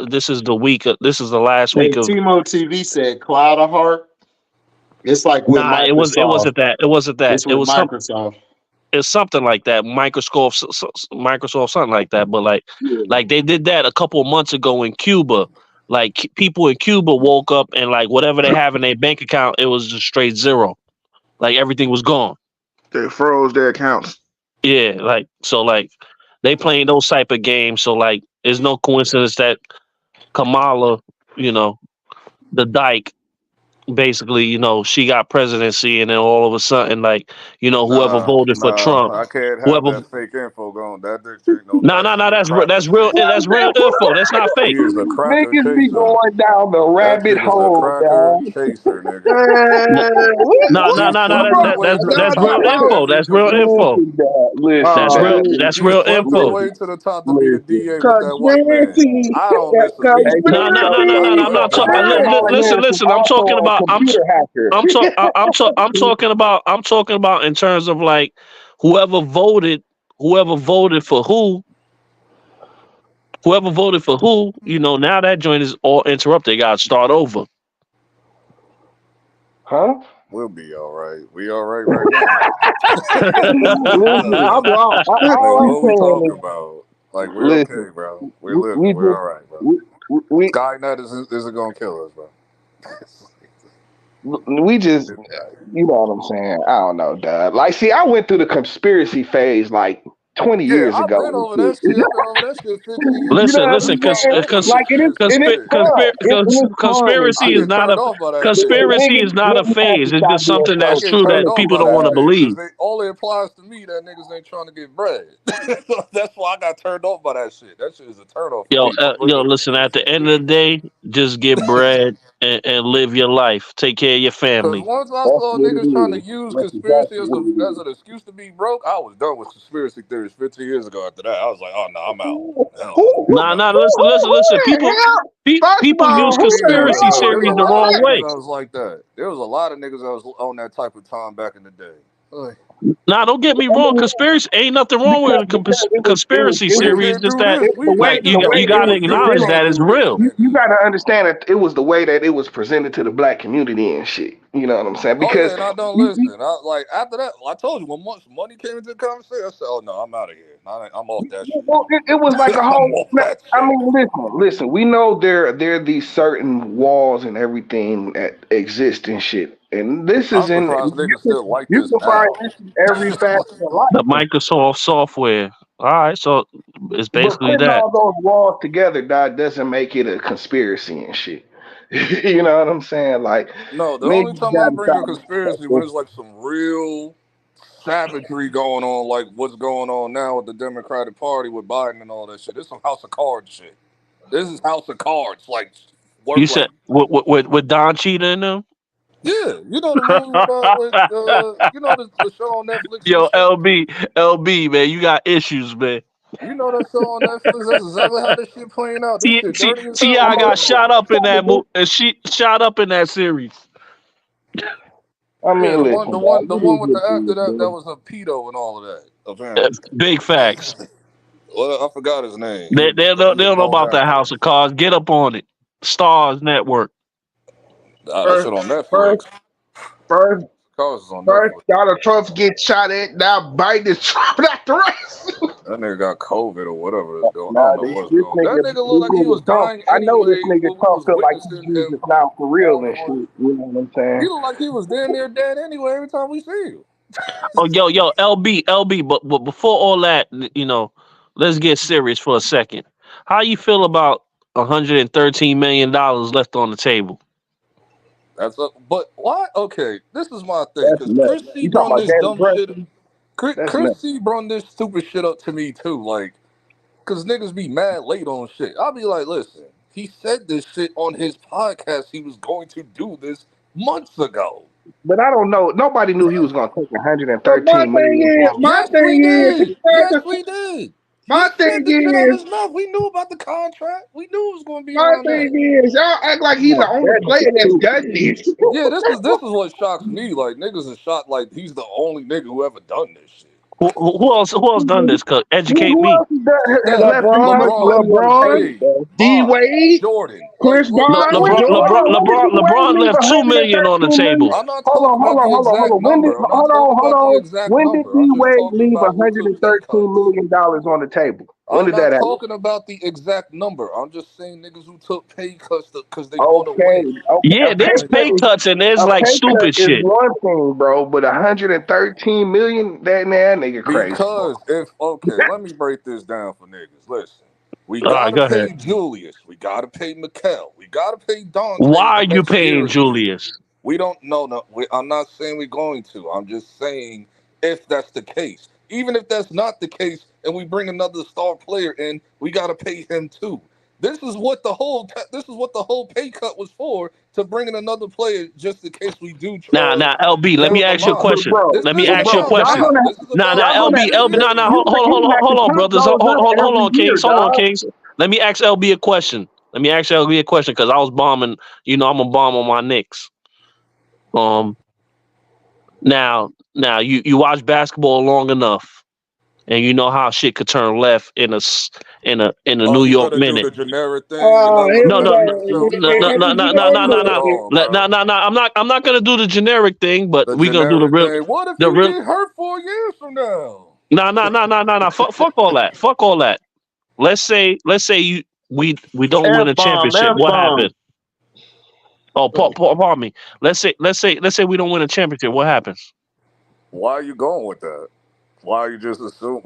this is the week. This is the last week of. Timo TV said Cloud of Heart. It's like with Nah, it Microsoft. wasn't that. It wasn't that. It's with Microsoft. It's something like that. Microsoft, something like that. But like they did that a couple of months ago in Cuba. Like people in Cuba woke up and like whatever they have in their bank account, it was just straight zero. Like everything was gone. They froze their accounts. Yeah, like so, like they playing those type of games. So like, it's no coincidence that Kamala, you know, the dyke, basically, you know, she got presidency, and then all of a sudden, like, you know, whoever voted for Trump, I can't have whoever. that fake info going. That dictates no. No. That's real. That's real info. That's not fake. He is a cracker Niggas be chaser. going down the rabbit That hole, a cracker dog. chaser, nigga. No. That's real info. That's real info. Listen, That's real Flipped info. his way to the top to be the DA with that white Conspiracy. man. I don't miss a beat. No. I'm not talking. Listen. I'm talking about. I'm talking about in terms of like whoever voted for who. You know, now that joint is all interrupted. They got to start over. Huh? We'll be all right. We all right now. What we talking about? Like, we're okay, bro. We're living. We're all right, bro. Skynet isn't gonna kill us, bro. We just, you know what I'm saying? I don't know, Doug. Like, see, I went through the conspiracy phase like 20 years ago. I've been over that shit. I've been over that shit 15 years. Listen. Conspiracy is not a phase. It's just something that's true that people don't want to believe. All it implies to me that niggas ain't trying to get bread. That's why I got turned off by that shit. That shit is a turn off. Yo, listen. At the end of the day, just get bread and live your life. Take care of your family. Once I saw niggas trying to use conspiracy as an excuse to be broke, I was done with conspiracy theories 15 years ago. After that, I was like, oh no, I'm out. Nah. Listen. People use conspiracy theories the wrong way. I was like that. There was a lot of niggas that was on that type of time back in the day. Nah, don't get me wrong. Conspiracy ain't nothing wrong with conspiracy theories. Just that, like, you gotta acknowledge that it's real. You gotta understand that it was the way that it was presented to the black community and shit. You know what I'm saying? Because I don't listen. After that, I told you when money came into the conversation, I said, "Oh no, I'm out of here. I'm off that shit." Well, it was like a whole. I mean, listen. We know there are these certain walls and everything that exist and shit. And this is in. Niggas still like you this can find this in every facet of life. The Microsoft software. All right, so it's basically that. All those walls together, that doesn't make it a conspiracy and shit. You know what I'm saying? Like, no, the only time I bring a conspiracy when it's like some real savagery going on, like what's going on now with the Democratic Party with Biden and all that shit. This is some House of Cards shit. This is House of Cards, like. You said with Don Cheetah in them? Yeah, you know the movie with you know the show on Netflix. Yo, LB, man, you got issues, man. You know that show on Netflix. That's exactly how this shit playing out. T.I. got shot up in that movie, and she shot up in that series. I mean, the one with the actor that was a pedo and all of that. Apparently. Big facts. Well, I forgot his name. They don't know about that House of Cards. Get up on it. Stars Network. That shit on Netflix. First, Donald Trump gets shot at. Now Biden is dropping out the race. That nigga got COVID or whatever is going on. I don't know what's going on. That nigga look like he was dying. I know this nigga Trump feel like he's using it now for real and shit. You know what I'm saying? He look like he was damn near dead anyway every time we see him. Oh, yo, LB, but before all that, you know, let's get serious for a second. How you feel about $113 million left on the table? But why? Okay, this is my thing. Because Chris C brought this dumb shit. Chris C brought this stupid shit up to me too. Like, because niggas be mad late on shit. I'll be like, listen, he said this shit on his podcast. He was going to do this months ago. But I don't know. Nobody knew he was going to take $113 million. Yes, we did. He My said thing the shit out is, his mouth. We knew about the contract. We knew it was going to be my around thing that. is, y'all act like he's the only player that's done this. Yeah, this is what shocks me. Like niggas is shocked. Like he's the only nigga who ever done this shit. Who else? Who else done this? Educate Who me. else has Steph, left this much LeBron, money on the LeBron, table, Wade, bro? D Bosh, Wade, Jordan. Like, Chris look, Bosh, When did, hold Jordan. on, when did D-Wade LeBron leave left 2 million on the 113 million? table. I'm not Hold on, talking hold about on, the hold on, hold exact on. When did, number. I'm not hold on, talking hold about the on. exact When did number. I'm just D-Wade talking leave about who took pay $113 cuts. million on the table? When I'm did that not happen? talking about the exact number. I'm just saying niggas who took pay cuts because they want to Okay, win. okay. Yeah, there's pay cuts and there's A like pay cut stupid is shit. one thing, bro, but 113 million, that nigga crazy, bro. Because let me break this down for niggas. Listen, we All right, gotta go ahead. pay Julius. We gotta pay Mikel. We gotta pay Why Dante are the you next year paying or two. Julius? We don't know. No, I'm not saying we're going to. I'm just saying if that's the case. Even if that's not the case, and we bring another star player in, we gotta pay him too. This is what the whole pay cut was for, to bring in another player just in case we do Now, LB, let stay me with the ask you a line. But question. bro, This Let me isn't but ask you a bro, about y'all question. now. gonna This is Now, about y'all gonna LB, next have to LB, year. you hold forgetting that the on, top brothers. goes up Hold every on, year, Kings. Hold on, dog. Kings. Let me ask LB a question. Let me ask LB a question because I was bombing. You know, I'm a bomb on my Knicks. Um, now you watch basketball long enough, and you know how shit could turn left in a Oh, New you York finna do minute. the generic thing. You're not gonna No, let no, the no, Knicks self no, no, start. no, And no, you no, know, no, no, Come no. on, No, bro. no, no. I'm not gonna do the generic thing, but The we gonna do generic thing. What if the you real. get hurt 4 years from now? No, no, no, no, no, no. Fuck all that. Fuck all that. Let's say we don't win F a bomb, championship. F What bomb. happens? Oh, pardon me. Let's say we don't win a championship. What happens? Why are you going with that? Why you just assume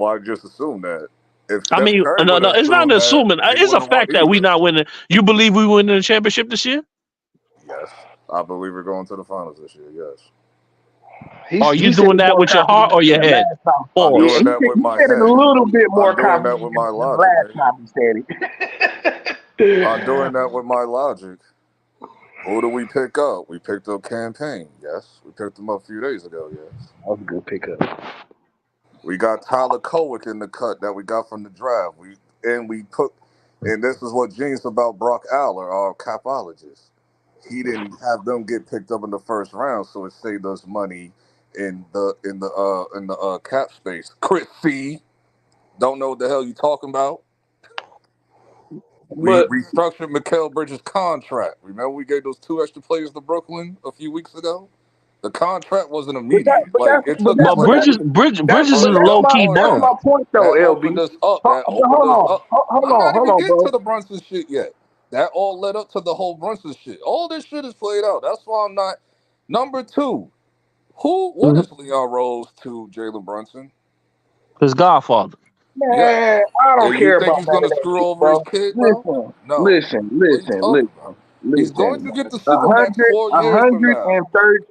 that? If I Steph mean, Curry no, would no. have It's not assumed that, assuming. he It's a wouldn't have won fact that we either. not winning. You believe we winning a championship this year? Yes. I believe we're going to the finals this year, yes. Are you He said doing it that more with your heart confident or your than the head? last time. I'm Yeah, doing Pause. he that said, with he my said it a head. little bit more I'm doing that confident with my than the logic, last nigga. time he said I'm it. doing that with my logic. Who do we pick up? We picked up Campaign, yes. We picked him up a few days ago, yes. That was a good pickup. We got Tyler Kowick in the cut that we got from the draft. And this is what genius about Brock Aller, our capologist. He didn't have them get picked up in the first round, so it saved us money in the cap space. Chris C, don't know what the hell you talking about. We But restructured Mikal Bridges' contract. Remember we gave those 2 extra players to Brooklyn a few weeks ago? The contract wasn't immediate. Like it took us But like Bridges is But a that low key that's bum. my point though, that LB. opened us up. That But opened us up. I'm not hold even on, getting bro. to the Brunson shit yet. That all led up to the whole Brunson shit. All this shit is played out. That's why I'm not. Number two, what Mhm. is Leon Rose to Jalen Brunson? His godfather. Yes. Man, I don't And you care think about he's none gonna of that screw shit, over his bro. kid, bro? Listen, No. listen, What are you listen, talking listen, about? He's going listen. to get the A Supermax 4 years from now.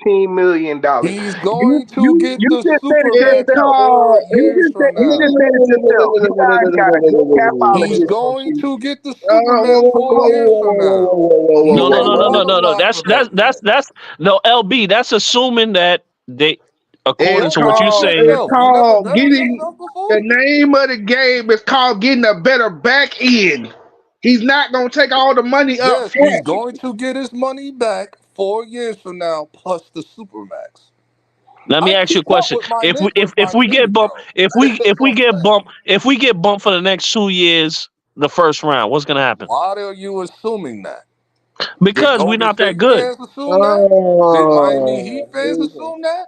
$113 million. He's going to get You the just said it Supermax it's yourself. four called. years from You now. just said it yourself. You guys got a good He's capologist on going you. to get the Supermax 4 years from now. He's No, no, going no, to no, no, no, no. qualify That's for that's that. that's that's no LB. That's assuming that they, according Don't to what bet you're on saying. It's yourself. You never called bet on getting. yourself The before? name of the game is called getting a better back end. He's not gonna take all the money up Yes, he's front. going to get his money back 4 years from now plus the Supermax. Let me I ask you a keep up question. with my If we Nick if with if my we get team, bumped, bro. It's a fact. if we get bumped for the next 2 years, the first round, what's gonna happen? Why are you assuming that? Did Because we're Golden not that State good. fans assume that? Did Miami Heat fans assume that?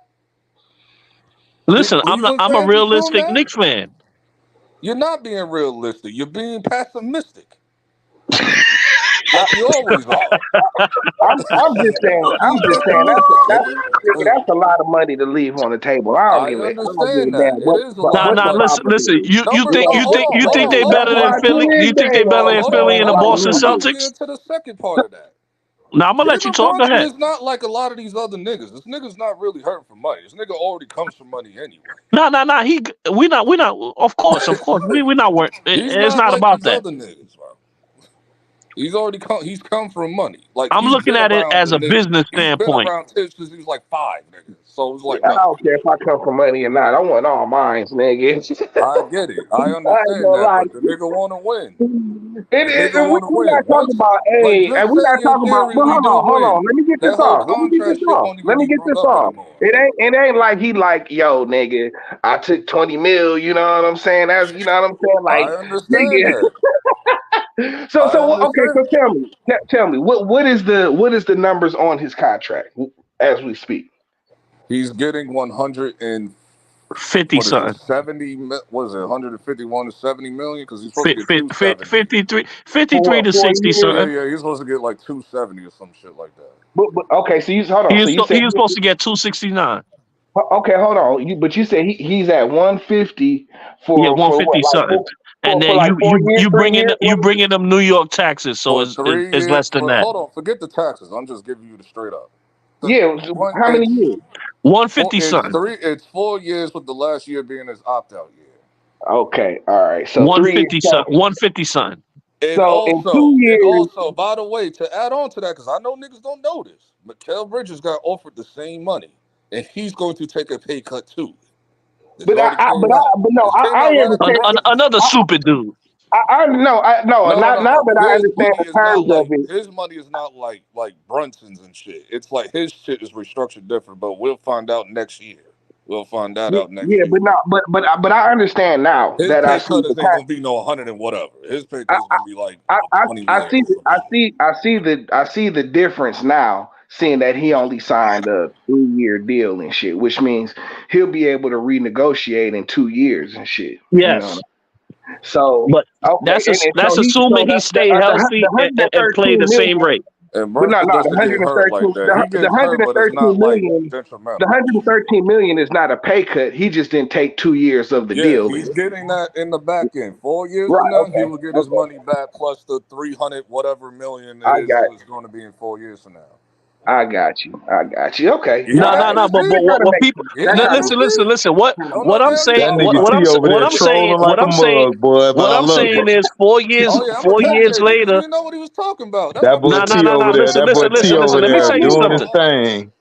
Did Listen, Cleveland I'm a fans assume realistic that? Knicks fan. You're not being realistic. You're being pessimistic, like you always are. I'm Being just saying pessimistic, nigga. that's a lot of money to leave on the table. I I don't give a understand that. damn It is a Nah, lot, nah. but Listen. probability. You number. think Oh, you hold think on, you hold think on, they hold That's better on, than hold why on, to Philly? hold on, win You think they better than hold Philly on, and the hold on. Boston I'm about to get Celtics? into the second part of that. Nah, I'm gonna let you Jalen talk. Go Brunson ahead. is not like a lot of these other niggas. This nigga's not really hurting for money. This nigga already comes from money anyway. Nah. We not. Of course. We not worried. He's It's not not like about these that. other niggas, bro. He's already come. He's come from money. Like I'm he's looking been at it around as the a niggas. business He's been standpoint. around tips since he was like 5, niggas. So it was like, I no, don't care if I come from money or not. I want all mines, nigga. I get it. I I ain't understand gonna that, lie. but the nigga want to win. And, The nigga and we, want to we win. not talking Once, about, like, hey, and just we say not in talking about, theory well, we do hold win. on. Let me get this That whole off. Let me get this contract shit off. won't even Let me be get brought this up off. anymore. It ain't like he like, yo, nigga, I took 20 mil, you know what I'm saying? That's, you know what I'm saying? I Like, understand nigga. that. I Okay, understand. so tell me, what is the numbers on his contract as we speak? He's getting 100 and 50 what is it? something. 70? What is it? 151 to 70 million? Because he's supposed to get 270. 53, For 53 what, to 4 60 years? Yeah, something. yeah. He's supposed to get like 270 or some shit like that. But okay, so you hold on. So you said He was supposed to get 269. okay, hold on. But you said he's at 150 Yeah, for what, 150 like something. And for then like 4 years, 3 years? you What is bring in them New York taxes, so For 3 it's years, less than that. hold on, forget the taxes. I'm just giving you the straight up. The yeah, one, how many years? 150 something. it's 4 years with the last year being his opt out year. Okay, all right. So 3 years. 150 something. 150 something. So in 2 And years, also, by the way, to add on to that, because I know niggas don't know this, Mikal Bridges got offered the same money, and he's going to take a pay cut too. This already came out. but no, This came I out right after understand. the Another stupid dude. I no, not now No. that I understand the terms of it. His money is not like Brunson's and shit. It's like his shit is restructured different, but we'll find out next year. We'll find that out next Yeah, year. but not, but I understand now His that I pay see cut the ain't gonna be no 100 and whatever. His pay I, cut is gonna be like I 20 million or some shit. I see the difference now, seeing that he only signed a 3-year deal and shit, which means he'll be able to renegotiate in 2 years and shit. You know. Yes. So But okay, and that's assuming he stay the healthy and play 113 the same million. rate. And But no, Brunson the doesn't get hurt like 113, that. He the gets hurt, but it's 113 not like million, the detrimental. 113 million is not a pay cut. He just didn't take 2 years of the Yeah, deal. he's getting that in the back end. 4 years Right. from now, he Okay. will get his Okay. money back plus the 300 whatever million I is got. it's going to be in 4 years from now. I got you. I got you. Okay. You hear No, that, no, no. But HD? what That people? You hear kind No, of that, makes HD? listen. Don't What know I'm that, saying? That HD? nigga T over What there I'm saying? trolling like a mug, boy, but What I I'm love it. saying is 4 years. Oh, yeah, I'm going 4 to years tailgate it because you later. didn't know what he was talking about. That's That what I'm boy No, saying. no, T no, no. over there, Listen, that boy listen, T listen, over listen. Let me there tell you doing his something. thing.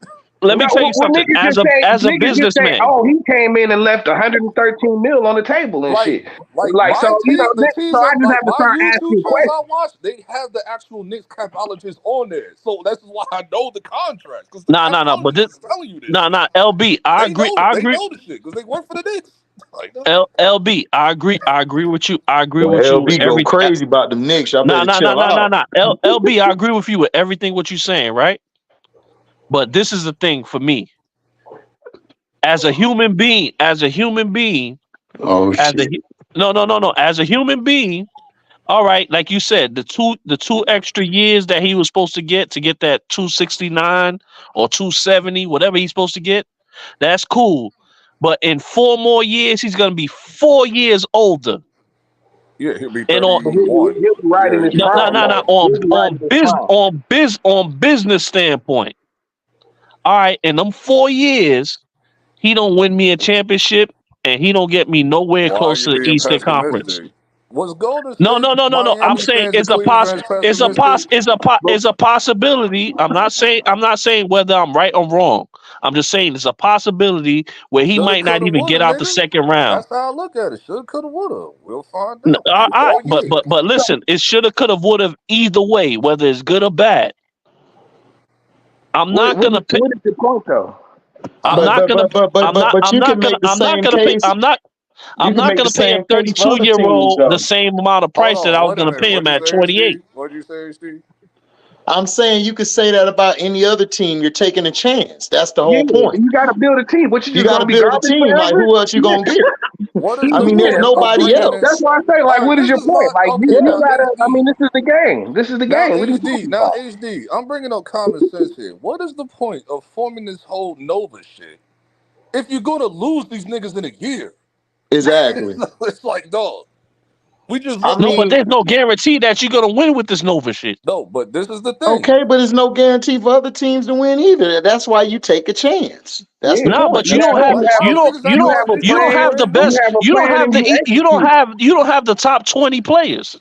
Let me no. tell you When something. niggas just say, As a niggas just say, businessman. oh, he came in and left 113 mil on the table and Like, shit. Like so, the teams so I that, just like, have to my start YouTube asking channels questions. I watch, they have the actual Knicks capologists on there. So that's why I know the contracts because the No. But capologists this, is telling you this no, shit. no. LB, I agree. They know the shit because they work for the Knicks. Like, LB, I agree. I agree with you. I agree Boy, with you with LB go every. crazy about them Knicks. Y'all No, better no, no, chill no, no, out. no. LB, I agree with you with everything what you're saying, right? But this is the thing for me. As a human being, Oh as a shit. no. As a human being, all right, like you said, the two extra years that he was supposed to get that 269 or 270, whatever he's supposed to get, that's cool. But in 4 more years, he's gonna be 4 years older. yeah, he'll be And on But he'll 31. be right in Yeah, his he'll be prime no though. 31. He'll be right in his prime. on business standpoint. All right, in them 4 years, he don't win me a championship and he don't get me nowhere Why are close you to the being Eastern Conference. pessimistic? Was Golden No, State, no. I'm Miami saying fans, and Cleveland fans pessimistic? But it's a possibility. I'm not saying whether I'm right or wrong. I'm just saying it's a possibility where he Shoulda, might not coulda, even woulda, get out the nigga. second round. That's how I look at it. Shoulda, coulda, woulda. We'll find out. I, 4 years. but listen, it shoulda, coulda, woulda either way, whether it's good or bad. I'm not gonna pick. what is the point though? I'm But not but gonna. but but but but but I'm you not can gonna. make the same Pay. case. You I'm can not make the gonna pay a same case for other 32-year-old teams the though. same amount of Hold price that on, I was wait a gonna minute. pay him What'd you at say, 28. HD? What'd you say, HD? I'm saying you could say that about any other team. You're taking a chance. That's the Yeah, whole point. you got to build a team. What, you You just got to gonna be build a garbage team. Like forever? who else you gonna get? What is I the mean, there's point of nobody bringing in? That's else. why I say, All like, right, what is this your is my point? Like, okay. you Now gotta. I HD. mean, this is the game. This is the Now game. What are you HD. talking Now about? HD. I'm bringing up common sense here. What is the point of forming this whole Nova shit if you're gonna lose these niggas in a year? Exactly. It's like, dog. We just I looked No, at. but mean, there's no guarantee that you're gonna win with this Nova shit. No, but this is the thing. okay, but there's no guarantee for other teams to win either. That's why you take a chance. That's the Yeah, No, but point. you you That's the don't have have you whole. have a Niggas have no you don't business have the winning. you best have a you don't plan have and you execute. you don't have the top 20 players.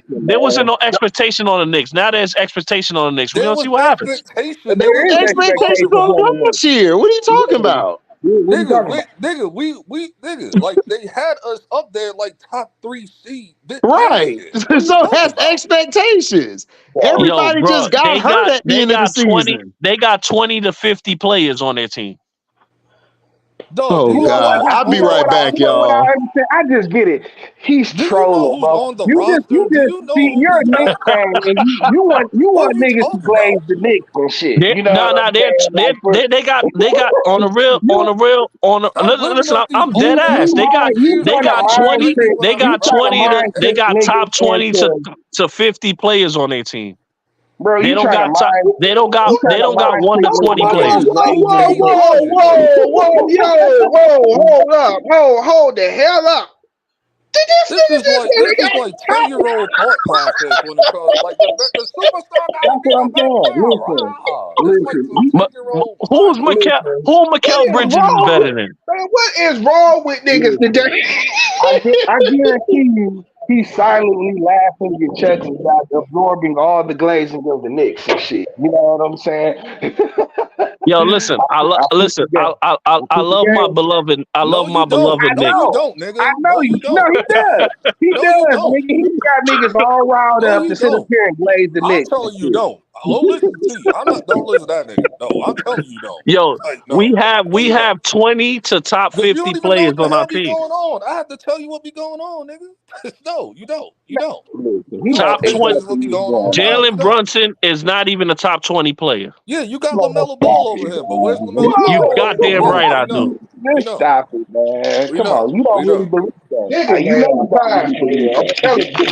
there wasn't man. no expectation on the Knicks. Now there's expectation on the Knicks. We're There gonna see was what happens. expectation. There There was is Expectations expectations on on the last year. What are you talking Knicks. about? What you talking about? Nigga, like they had us up there like top 3 seed. Didn't get us Right. here. What are you So talking that's about? expectations. Bro, Yo, Everybody bro, just got hurt at the they end of the got 20 season. they got 20 to 50 players on their team. Dog, do Oh You you know know what? God. who's I'll be You know on? right what? back, You know what y'all. I understand? I just get it. He's Do you know trolling, who's bro. on the You just, roster? Do you know see. who You're we a Knicks got? fan, and you What are want you niggas to talking glaze about? the Knicks and shit. You know No, what no, I'm saying? Like for they got on the real you, Stop living listen, off these I'm dead old ass. ass you They trying to got motherfuckers who mind 20 trick. genuine, they You got bro. trying to 20 to mind they trick got niggas top 20 into, to 50 players on their team. bro. They You don't trying to got top, mind. You they trying to don't got mind 1 trick to Who the 20 fuck niggas is into players. Whoa, glazing whoa, the OG Knicks. whoa, Buzzin'? hold up, hold the hell up. Did this This nigga is just like say they 10-year-old thought process when it comes like the superstar gotta That's be what the I'm best saying. player. Listen, It's like some listen, But 10-year-old who's logic. listen, Who What Mikal is Bridges is wrong? better than? Man, what is wrong with niggas listen. today? I guarantee you, he's silently laughing and chuckling about absorbing all the glazing of the Knicks and shit. You know what I'm saying? Yo, listen, I peep listen, the game. I I peep the love my game. beloved, No, you don't. beloved I No, Nick. you know. don't, I nigga. know No, you. you No, don't. he does. He No, you does, don't. nigga. He got niggas all riled No, up to you sit up don't. here and glaze the I'm Knicks and telling you, shit. don't. Don't listen to you. I'm not. Don't listen to that nigga. No, I'm telling you, don't. Yo, Like, no, no, we you don't. have 20 to top Because you 50 don't even know players what the on our hell be team. going on. I have to tell you what be going on, nigga. No, you don't. You don't. Listen, he You knows have Top 20. business exactly what be what's going on going now. on. You Jalen don't. Brunson is not even a top 20 player. Yeah, you got Man, LaMelo stop Ball over it, him, but where's man. LaMelo You Ball? goddamn Yeah, right we I do. know. We Just know. stop it, man. We Come know. on, you We don't really know. believe that. Nigga, You man, know I'm you don't tired really for believe real. I'm telling you.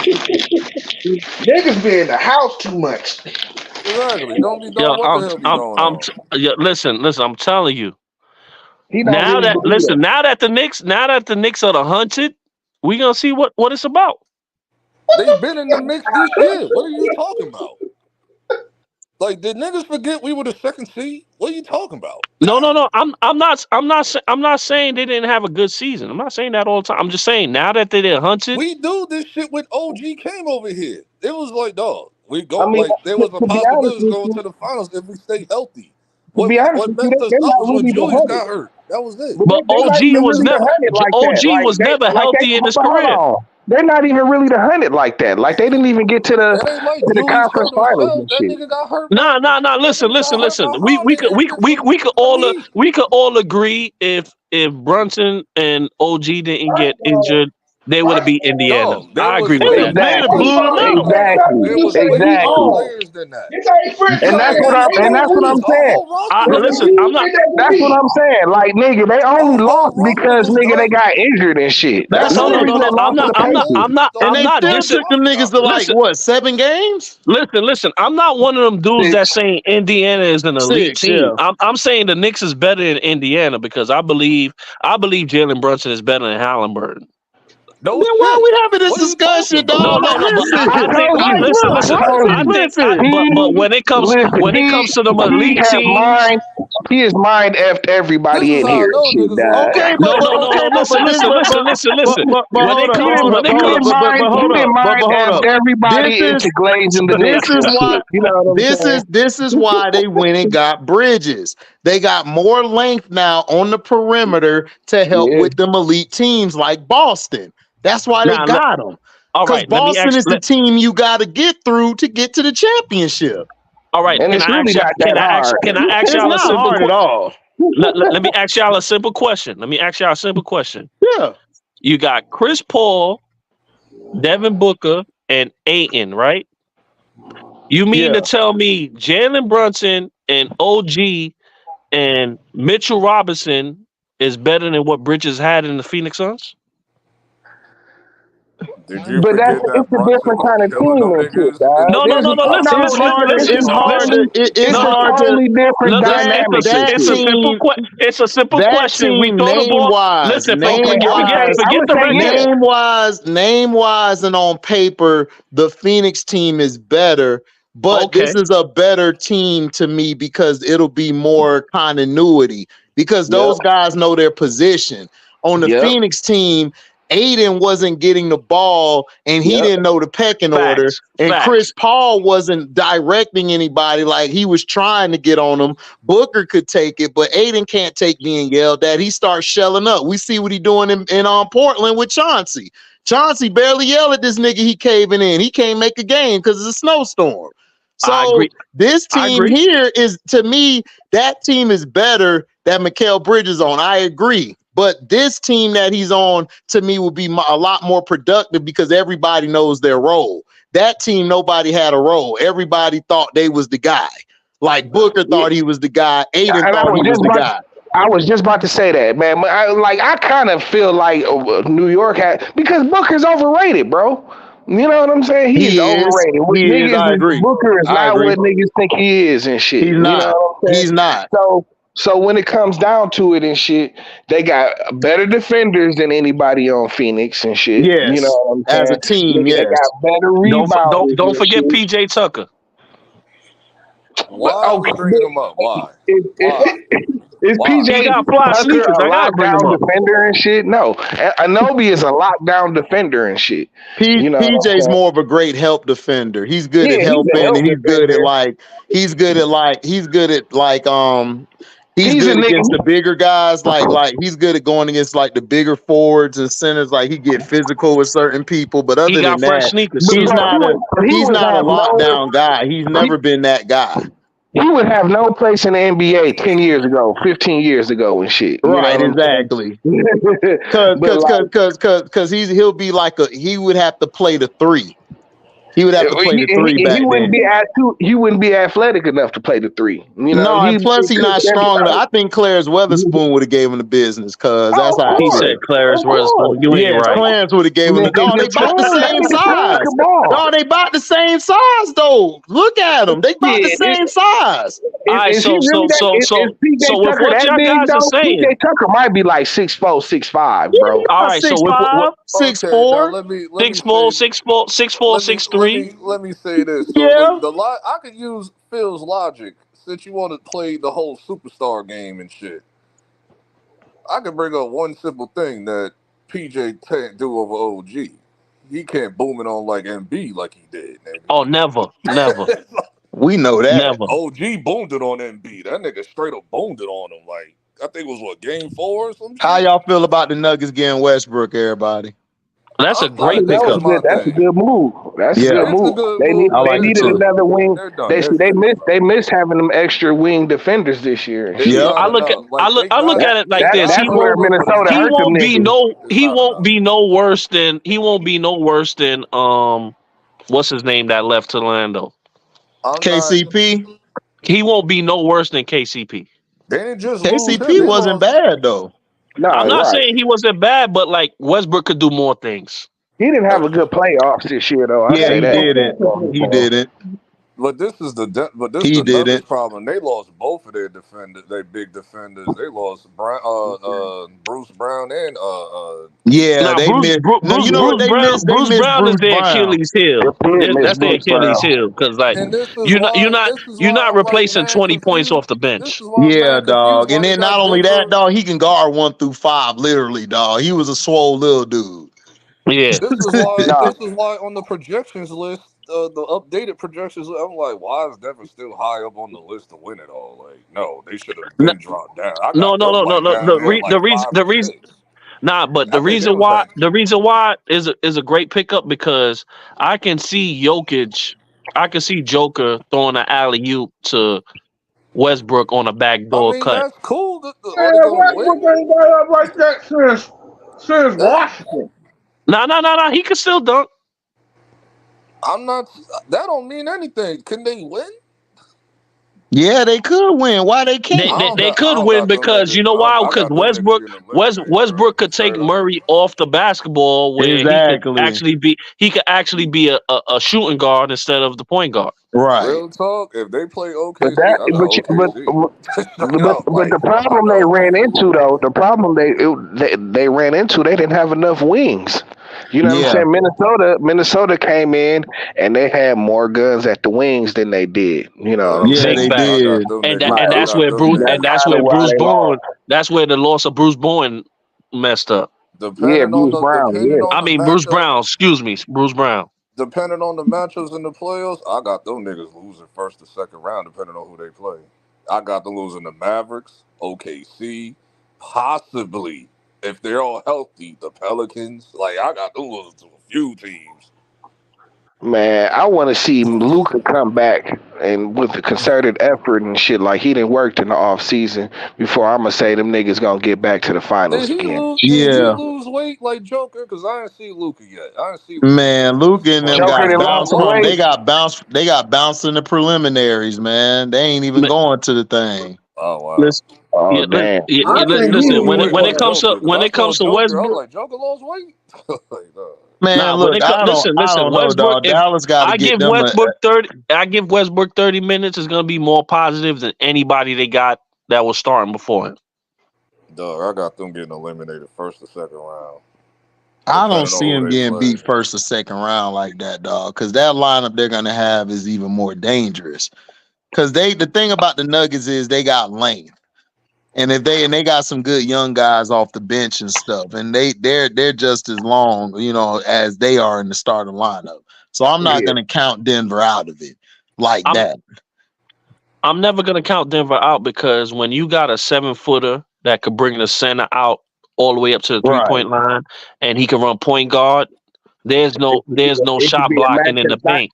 Niggas be in the house too much. Exactly. Don't be Yo, knowing what the hell be going on. yeah, listen, I'm telling you. He don't really believe that. Now that the Knicks are the hunted, we gonna see what it's about. They've been in the mix this year. What are you talking about? Like, did niggas forget we were the second seed? What are you talking about? No. I'm not saying they didn't have a good season. I'm not saying that all the time. I'm just saying now that they're hunted. We do this shit when OG came over here. It was like, dog, we I go mean, like there was a to be honest possibility of with going you, to the finals if we stay healthy. to be honest What with you, messed us they're up not was when really the Julius hundred. got hurt. That was it. But But they not even really the hundred like that. OG was never healthy in his Hold career. on. They're not even really the hundred like that. Like they didn't even get to It ain't like the Julius conference hurt finals himself. and That shit. nigga got hurt by Nah. that Listen, nigga got hurt We behind the injury we could all agree if Brunson and OG didn't get injured, they would have beat Indiana. Dog, there I was agree with that. way They'd have Exactly. blew them out. Exactly. there was way more Exactly. players than that. This ain't French And that's Besides what them, I'm it's and that's what I'm OG. Our saying. whole roster is Listen, done. I'm not. That's what I'm saying. Like nigga, they only Our lost whole roster because was nigga they done. got injured and shit. That's That's the No, only no, it. no, reason no. they lost to the Pacers. And The they whole still fucking took Dissing. them roster niggas got to hurt. like Listen, what, 7 games? listen. I'm not one of them dudes that's 6. saying Indiana is an elite 6, team. yeah. I'm saying the Knicks is better than Indiana because I believe Jalen Brunson is better than Halliburton. Then No why are shit. we having this What are you talking discussion, about? No, dog? no. But Listen, I told I you, like, listen, look, I listen. told listen, I you. think listen. but when it comes to them He elite has teams, mind. He is mind effed This everybody is in how I here and know shit, niggas dog. lost. Okay, listen, this, listen. but When hold it up, comes hold up, when but it hold up, comes He hold didn't up, mind hold effed up. This everybody is into glazing the this Knicks is and why shit. You know what I'm saying? this is why they went and got Bridges. They got more length now on the perimeter to help Yeah. with them elite teams like Boston. That's why they now, got them. all Because right, let me Boston ask. is the team you got to get through to get to the championship. All right, And it's really not that hard. can I ask It's y'all a not simple hard at all. let me ask y'all a simple question. Let me ask y'all a simple question. Yeah. You got Chris Paul, Devin Booker, and Ayton, right? You mean to Yeah. tell me Jalen Brunson and OG and Mitchell Robinson is better than what Bridges had in the Phoenix Suns? Did you But forget that it's a Brunson different was kind of killing team them and shit, niggas in dog. No. the No, It's hard to it's it's a hard to totally different dynamic and that shit. team It's a simple that question. We team throw the ball. Listen, Okay, I'm gonna forget the say record. yeah. name wise and on paper, the Phoenix team is better, but this Okay. is a better team to me because it'll be more continuity because Yep. those guys know their position. On the Yep. Phoenix team, Aiden wasn't getting the ball and he didn't know the pecking order. And Chris Paul wasn't directing anybody like he was trying to get on him. Booker could take it, but Aiden can't take being yelled at. He starts shelling up. We see what he doing in Portland with Chauncey. Chauncey barely yelled at this nigga. He caving in. He can't make a game because it's a snowstorm. So this team here is, to me, that team is better that Mikal Bridges on. I agree. But this team that he's on, to me, will be a lot more productive because everybody knows their role. That team, nobody had a role. Everybody thought they was the guy. Like Booker thought he was the guy. Aiden thought he was the guy. I was just about to say that, man. I kind of feel like New York had, because Booker's overrated, bro. You know what I'm saying? He's overrated. I agree. Booker is not what niggas think he is and shit. He's not. You know what I'm saying? He's not. So when it comes down to it and shit, they got better defenders than anybody on Phoenix and shit. Yes. You know what I'm saying? As a team, they got better rebounds. Don't forget PJ Tucker. Why are we bringing him up? Why? Is PJ Tucker a lockdown defender and shit? No. Anobi is a lockdown defender and shit. PJ's more of a great help defender. He's good at helping, and he's good at he's good against the bigger guys. Like he's good at going against like the bigger forwards and centers. Like he get physical with certain people. But other than that, he's not a lockdown guy. He's never been that guy. He would have no place in the NBA 10 years ago, 15 years ago and shit. Right, exactly. Because he'll be like he would have to play the 3. He would have to play the 3 back then. He wouldn't be athletic enough to play the 3. You know? No, plus he's not strong enough. I think Clarence Weatherspoon would have gave him the business because that's how he said. Clarence Weatherspoon. You ain't right. Clarence would have gave him the. Dog, they about the same size. No, they about the same size though. Look at them. They about the same size. All right, so with what y'all guys are saying, PJ Tucker might be like 6'4", 6'5", bro. All right, so 6'4", 6'4", 6'3". Let me say this. So I could use Phil's logic since you want to play the whole superstar game and shit. I could bring up one simple thing that PJ can't do over OG. He can't boom it on like MB like he did. Nigga. Oh, never. We know that. Never. OG boomed it on MB. That nigga straight up boomed it on him. Like I think it was game 4 or something. How y'all feel about the Nuggets getting Westbrook, everybody? That's a great pickup. That's a good move. That's a good move. They needed another wing. They missed having them extra wing defenders this year. Yeah, I look at it like this. He won't be no worse than what's his name that left to Orlando? KCP. He won't be no worse than KCP. They didn't just KCP wasn't bad though. No, I'm not saying he wasn't bad, but like Westbrook could do more things. He didn't have a good playoffs this year, though. He didn't. But this is the Nuggets problem. They lost both of their defenders, their big defenders. They lost Bruce Brown and Bruce Brown is their Achilles heel. That's their Achilles heel because like you're not replacing 20 points off the bench. Yeah, dog. And then not only that, dog, he can guard 1 through 5, literally, dog. He was a swole little dude. Yeah. This is why on the projections list, the updated projections, I'm like, why is Denver still high up on the list to win it all? Like, no, they should have been dropped down. No. The reason why is a great pickup because I can see Joker throwing an alley-oop to Westbrook on a backdoor cut. That's cool. Westbrook ain't got up like that since Washington. No. He can still dunk. I'm not. That don't mean anything. Can they win? Yeah, they could win. Why they can't? They could win because you know why? Because Westbrook could take Murray off the basketball where he could actually be a shooting guard instead of the point guard. Right. Real talk. If they play OKC, but the problem they ran into though, they ran into, they didn't have enough wings. You know what I'm saying? Minnesota came in and they had more guns at the wings than they did. You know, they did. And that's where the loss of Bruce Bowen messed up. Yeah, Depending on Bruce the Brown. depending Yeah. on I the mean, Bruce matchup, Brown. Excuse me, Bruce Brown. depending on the matchups in the playoffs, I got them niggas losing first or second round, depending on who they play. I got them losing the Mavericks, OKC, possibly if they're all healthy, the Pelicans. Like I got them losing to a few teams. Man, I want to see Luca come back and with the concerted effort and shit like he didn't work in the off season before I'm gonna say them niggas gonna get back to the finals Did he again. lose? Did he Yeah, lose weight like Joker? Because I didn't see Luca yet. I didn't see Luca man, lose Luca and them muscle Joker got done mass lost bounced yet. some from. weight. They got bounced in the preliminaries, man. They ain't even But going to the thing. Oh wow. listen, Oh yeah, damn. I think he listen. Wait, When need it wait, when what it to. comes to Joker? Because I saw Joker. I was Westbrook, like, Joker lost weight. Like, Man, nah. When look, it listen, I listen. don't know, Westbrook. dog. If Dallas got to I get give them Westbrook 30, I give Westbrook 30 minutes. Is going to be more positive than anybody they got that was starting before him. dog, I got them getting eliminated first or second round, I don't depending on see who him they getting play. beat first or second round like that, dog. Because that lineup they're gonna have is even more dangerous. Because the thing about the Nuggets is they got length, and they got some good young guys off the bench and stuff, and they're just as long, as they are in the starting lineup. So I'm not Yeah. gonna count Denver out of it like I'm that. I'm never going to count Denver out because when you got a 7-footer that could bring the center out all the way up to the Right. 3-point line, and he can run point guard, there's no It could shot be a blocking in the matchup night. paint.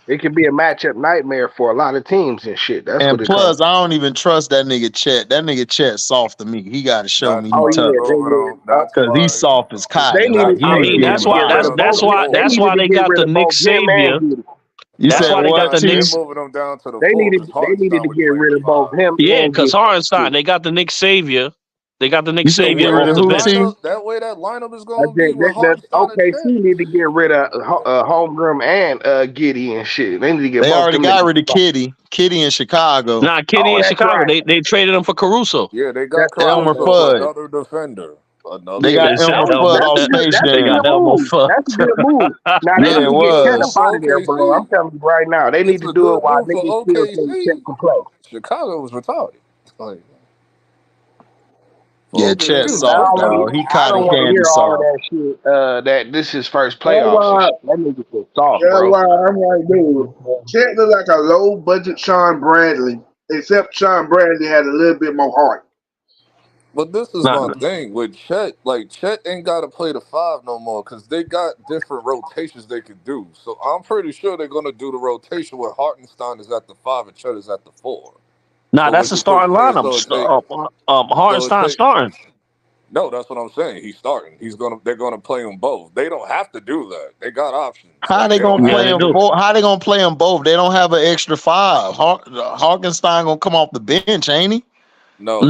It could be a matchup nightmare for a lot of teams and shit. That's what And it comes. plus, I don't even trust that nigga Chet. That nigga Chet soft to me. He got to show That's me he Oh why tough he's yeah, moving on. That's because he's why. soft as they cotton. Like needed That's he I why they they mean, ain't needed getting that's to moving get why him rid that's of fired. down to both that's the of why them. They four. that's needed why to they get got rid the of Nick both him and Savior. Giddy. You That's said why they got what, the They're Chief? Knicks. moving him down to the They four needed because they needed Hartenstein to would get play at rid the of both five. him Yeah, and because Giddy. Hardenstein, they got the Nick Savior. They got the Nick You said Savior get rid off of the The who, bench. Chief? lineup that way that lineup is I going to be think with that Hartenstein and OKC Chet. need to get rid of Holmgren and Giddy and shit. They need to get They both already them got niggas. rid of Kitty in Chicago. Nah, Kenny Oh, in that's Chicago, right. they traded him for Caruso. Yeah, they got That's right. Elmer That's Caruso, right. Fudd. another defender, They another got Is Elmer that defender. Fudd Elmo? off Space That's a They Jam. good got Elmo move. fucked. That's a good move. Now they Yeah, That's it need a to get good Chet move up was. for out of there, bro. I'm OKC. telling you right now. They need It's to a do it good while move niggas for still think Chet OKC. can play. Chicago was retarded. Like Yeah, for OKC, Chet it Shoot, was I soft, don't working. want to. dog. He I don't cotton want to candy hear all of soft. that shit. That this is first That's playoffs and why. shit. That nigga was soft, That's bro. why I'm like, dude. Chet look like a low budget Sean Bradley, except Sean Bradley had a little bit more heart. But this is Nah, my thing with Chet. Like Chet ain't got to play the five no more because they got different rotations they can do. So I'm pretty sure they're gonna do the rotation where Hartenstein is at the five and Chet is at the four. nah, So that's it's a a quick starting fade. lineup. Hardenstein Take. starting. No, that's what I'm saying. He's starting. They're gonna play them both. They don't have to do that. They got options. How Like they they don't gonna Yeah, have play they to them do. do both? that. How they gonna play them both? They don't have an extra five. Harkenstein gonna come off the bench, ain't he? Nah.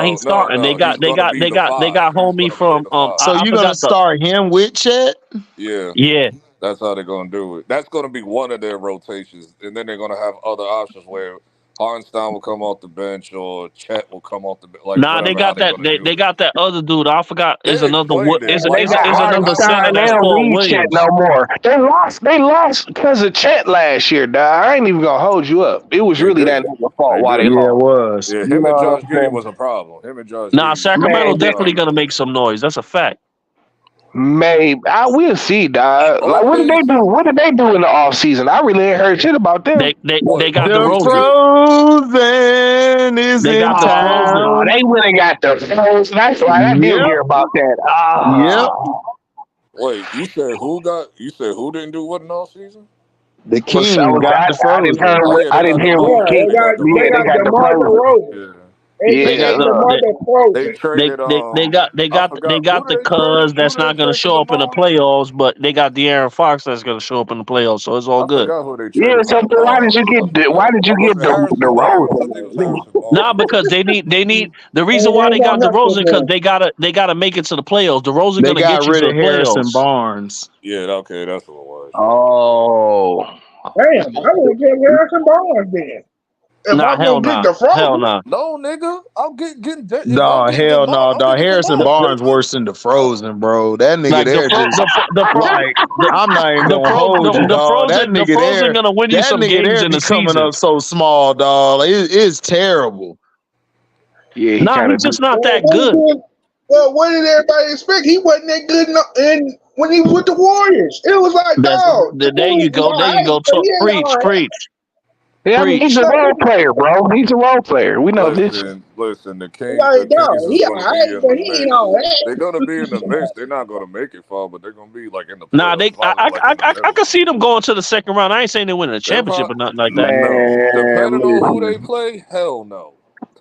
He's starting. No. He's gonna be the They five. got He's homie gonna play from the five. So I you're gonna forgot the start him with Chet? Yeah, yeah. that's how they're gonna do it. That's gonna be one of their rotations, and then they're gonna have other options where Hartenstein will come off the bench or Chet will come off the bench, like Nah, they whatever. How got they're that gonna do they it. got that other dude. I forgot They is another explained it. And they Like got how is they another how they center Hartenstein. They that's don't explained called it. need Chet Williams. no more. They lost. They lost because of Chet last year, dog. I ain't even gonna hold you up. It was They really that did. nigga fault They why they did. Yeah, it lost. was. Yeah, You him know and what Josh I'm Giddey saying? was a problem. Him and Josh Nah, Giddey Sacramento Man, was a definitely problem. gonna make some noise. That's a fact. maybe I will see, dog. Like, what did they do? OKC, What did they do in the off season? I really ain't heard shit about them. They what? got The DeRozan. OKC? Frozen is They in got DeRozan. Oh, town. they went and got the first. That's right. I did Yep. hear about that. Yep. Wait, you said who got? You said who didn't do what in all season? The Was I Kings was got the I didn't hear Frozen. Oh what yeah, I they didn't got hear what Yeah, DeRozan. King. They got Yeah, they they DeRozan. got got the DeMar pros. DeRozan, Yeah, They aka got DeMar they they DeRozan. traded. I they forgot got the who did they trade. cuz Who that's did they not gonna trade for show up in the DeMar? playoffs, but they got De'Aaron Fox that's gonna show up in the playoffs, so it's all I good. forgot who they Yeah, traded for so why did DeMar. you I get forgot. Was it the Harrison rose? Barnes? I think it was Harrison Barnes. Nah, because they need the Hey, reason why they they got got DeRozan hustle because for they gotta make it to the playoffs. DeRozan They gonna got get you rid to of the Harrison playoffs. Barnes. Yeah, okay, that's what it was. Oh, Damn, I would get Harrison Barnes then. If Nah, I'm hell gonna get nah. the Hell Frozen, nah. No, nigga, if I'm Dog, getting hell DeMar, no, I'm dog. getting Harrison DeMar, The, Barnes nigga. worse than the Frozen, bro. That nigga like there just like I'm not even gonna hold you, dog. That the nigga Frozen there, gonna win you that some nigga games there in be the coming season. up so small, dog. It's terrible. yeah, he Nah, kind he's of. just not that who good. did Well, what did everybody expect? He wasn't that good in when he was with the Warriors. It was like, dog, dude, There you go. There you go. but he ain't Preach, all right. preach, Yeah, I mean, he's a preach. role player, bro. He's a role player. We know this. Listen. The Like, Kings dog, is he all going to right, be in but the he ain't mix. all right. They're going to be in the mix. They're not going to make it far, but they're going to be like in the Nah, playoffs, probably like in the I middle. could see them going to the second round. I ain't saying they're winning a They're championship or probably nothing like that. no. Man, Depending on who they listen. play, hell no.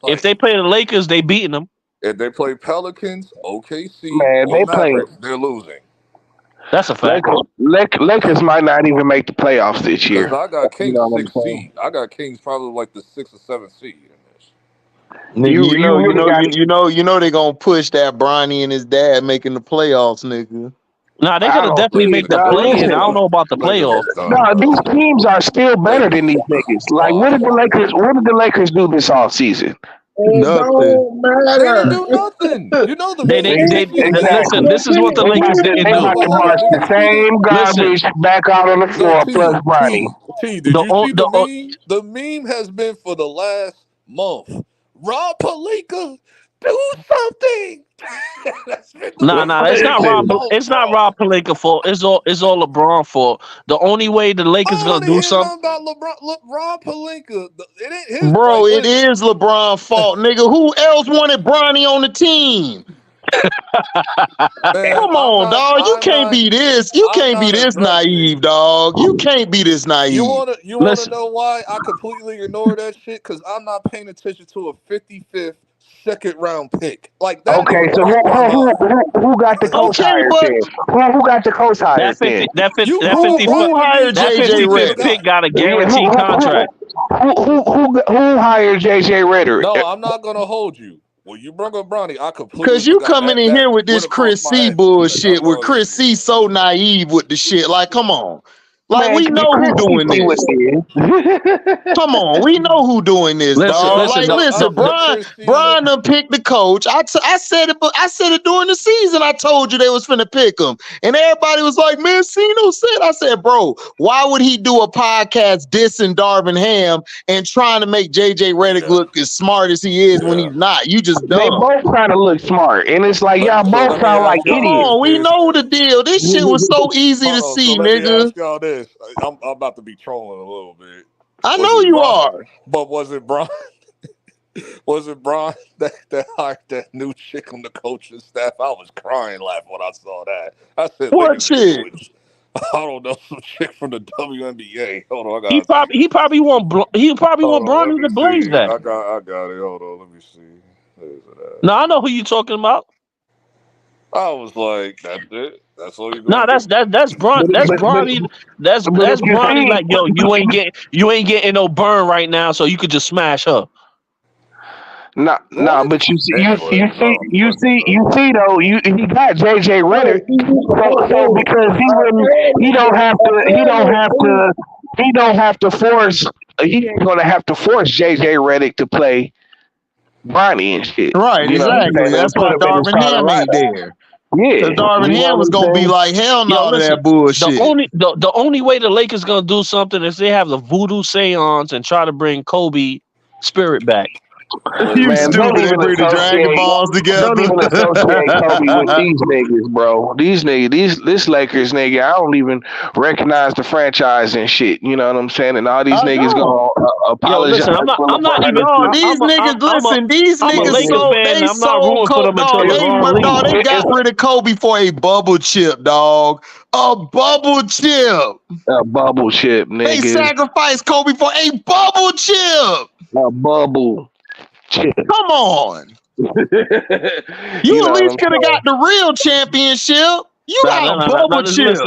If Like they play the Lakers, they beating them. if they play Pelicans, OKC, Man, or they playing. Mavericks, they're losing. That's a fact. Lakers might not even make the playoffs this Because year. I got You Kings know what I'm 6th saying? seed. I got Kings probably like the 6th or 7th seed in this. Nigga, You really got you know they gonna push that Bronny and his dad making the playoffs, nigga. Nah, they I could have don't definitely see make it, the dog. play in. I don't Listen, know about the Lakers is playoffs. done, no, these bro. teams are still better than these niggas. Like, what did the Washed. Lakers? What did the Lakers do this offseason? It Nothing. don't They didn't matter. do nothing. You know the They Kings this year was listen. Exactly. This is what the They about Lakers to didn't they no. do. about to But hold on, march did the you see the? same Listen, garbage back out on the No, floor plus Bronny. Did the you o- see the the o- meme? The meme has been for the last month. Rob Pelinka, do something. That's been the nah. meme It's for not a Rob. Listen, month, It's not bro. Rob Pelinka fault. It's all LeBron fault. The only way the I Lakers don't gonna want to do hear something, nothing about LeBron. Look, Rob Pelinka. It ain't his. Bro, Like, it listen, is LeBron's fault, nigga. Who else wanted Bronny on the team? man, Come on, dog. You can't be this. You I'm can't be not this addressing. naive, dog. You can't be this naive. You wanna listen. know why I completely ignore that shit? Because I'm not paying attention to a 55th second round pick. Like that don't okay, even so cross my mind. who got the coach Okay, hired but then? Who got the coach That hired then? 50 that 50 You that brought 50 Bronny who to me. hired that That's JJ what you should 55th have Redick? pick got. got a Yeah, guaranteed contract. who hired JJ Redick? No, I'm not gonna hold you. When you brought up Bronny, I completely Cause you forgot coming that. in That here with went this across Chris my C head. Like I bullshit, where know that Chris shit. C so naive with the shit. Like, come on. Like, Man, we know who Chris doing see what this. it is. Come on, we know who doing this, Listen, dog. listen. Like, The, listen, the, The Brian, Chris C. Brian done picked the coach. I said it, but I said it during the season. I told you they was finna pick him, and everybody was like, "Man, Cino said." I said, "Bro, why would he do a podcast dissing Darvin Ham and trying to make JJ Redick Yeah, look as smart as he is when yeah. he's not? You just They dumb." both try to look smart, and it's like y'all So both let me sound like ask Come y'all this, on, idiots. we kid. know the deal. This shit was so easy to Hold on. So see, let me nigga. ask y'all this. I'm about to be trolling a little bit. I Was know it you Bron? are. But was it Bron? Was it Bron that hired that new chick on the coaching staff? I was crying laughing when I saw that. I said, What Lakers need to shit? switch. I don't know, some chick from the WNBA. Hold on, I he gotta probably see. he probably want he probably Hold want on, let Bronny me to blaze see. that. I got it. Hold on, let me see. Where's it at? Now I know who you talking about. I was like, that's it. That's all you're No, gonna do. that's Bron But that's but but, Bronny but if that's you Bronny see, like yo you ain't getting no burn right now so you could just smash her. nah, What? but you see, Anyway, oh fucking you see though, he got JJ No, Redick, so because he I wouldn't, said he don't have I to, he don't have to force, he ain't gonna have to force JJ Redick to play Bronny and shit. Right, You know what I'm exactly. saying? And That's put why him in the Darvin starting Ham ain't lineup. there. Because Yeah, Darvin you know Ham what was I'm gonna be saying? like, hell Yo, no to listen. that bullshit. The only way the Lakers gonna do something is they have the voodoo seance and try to bring Kobe spirit back. You Man, listen. stupid. They bring the Dragon Balls don't together. even associate Kobe with these niggas, bro. These niggas, this Lakers nigga, I don't even recognize the franchise and shit. You know what I'm saying? And all these I niggas know. gonna Yo, apologize listen, for I'm not LeBron even and No, shit. these niggas, listen, these I'm a niggas Lakers so fan. they I'm not so rooting for them until dog. LeBron leaves. They got rid of Kobe for a bubble chip, dog. A bubble chip. A bubble chip, They nigga. sacrificed Kobe for a bubble chip. A bubble chip. Come on. You You at know what least I'm could have saying? got the real championship. You got a bubble chip.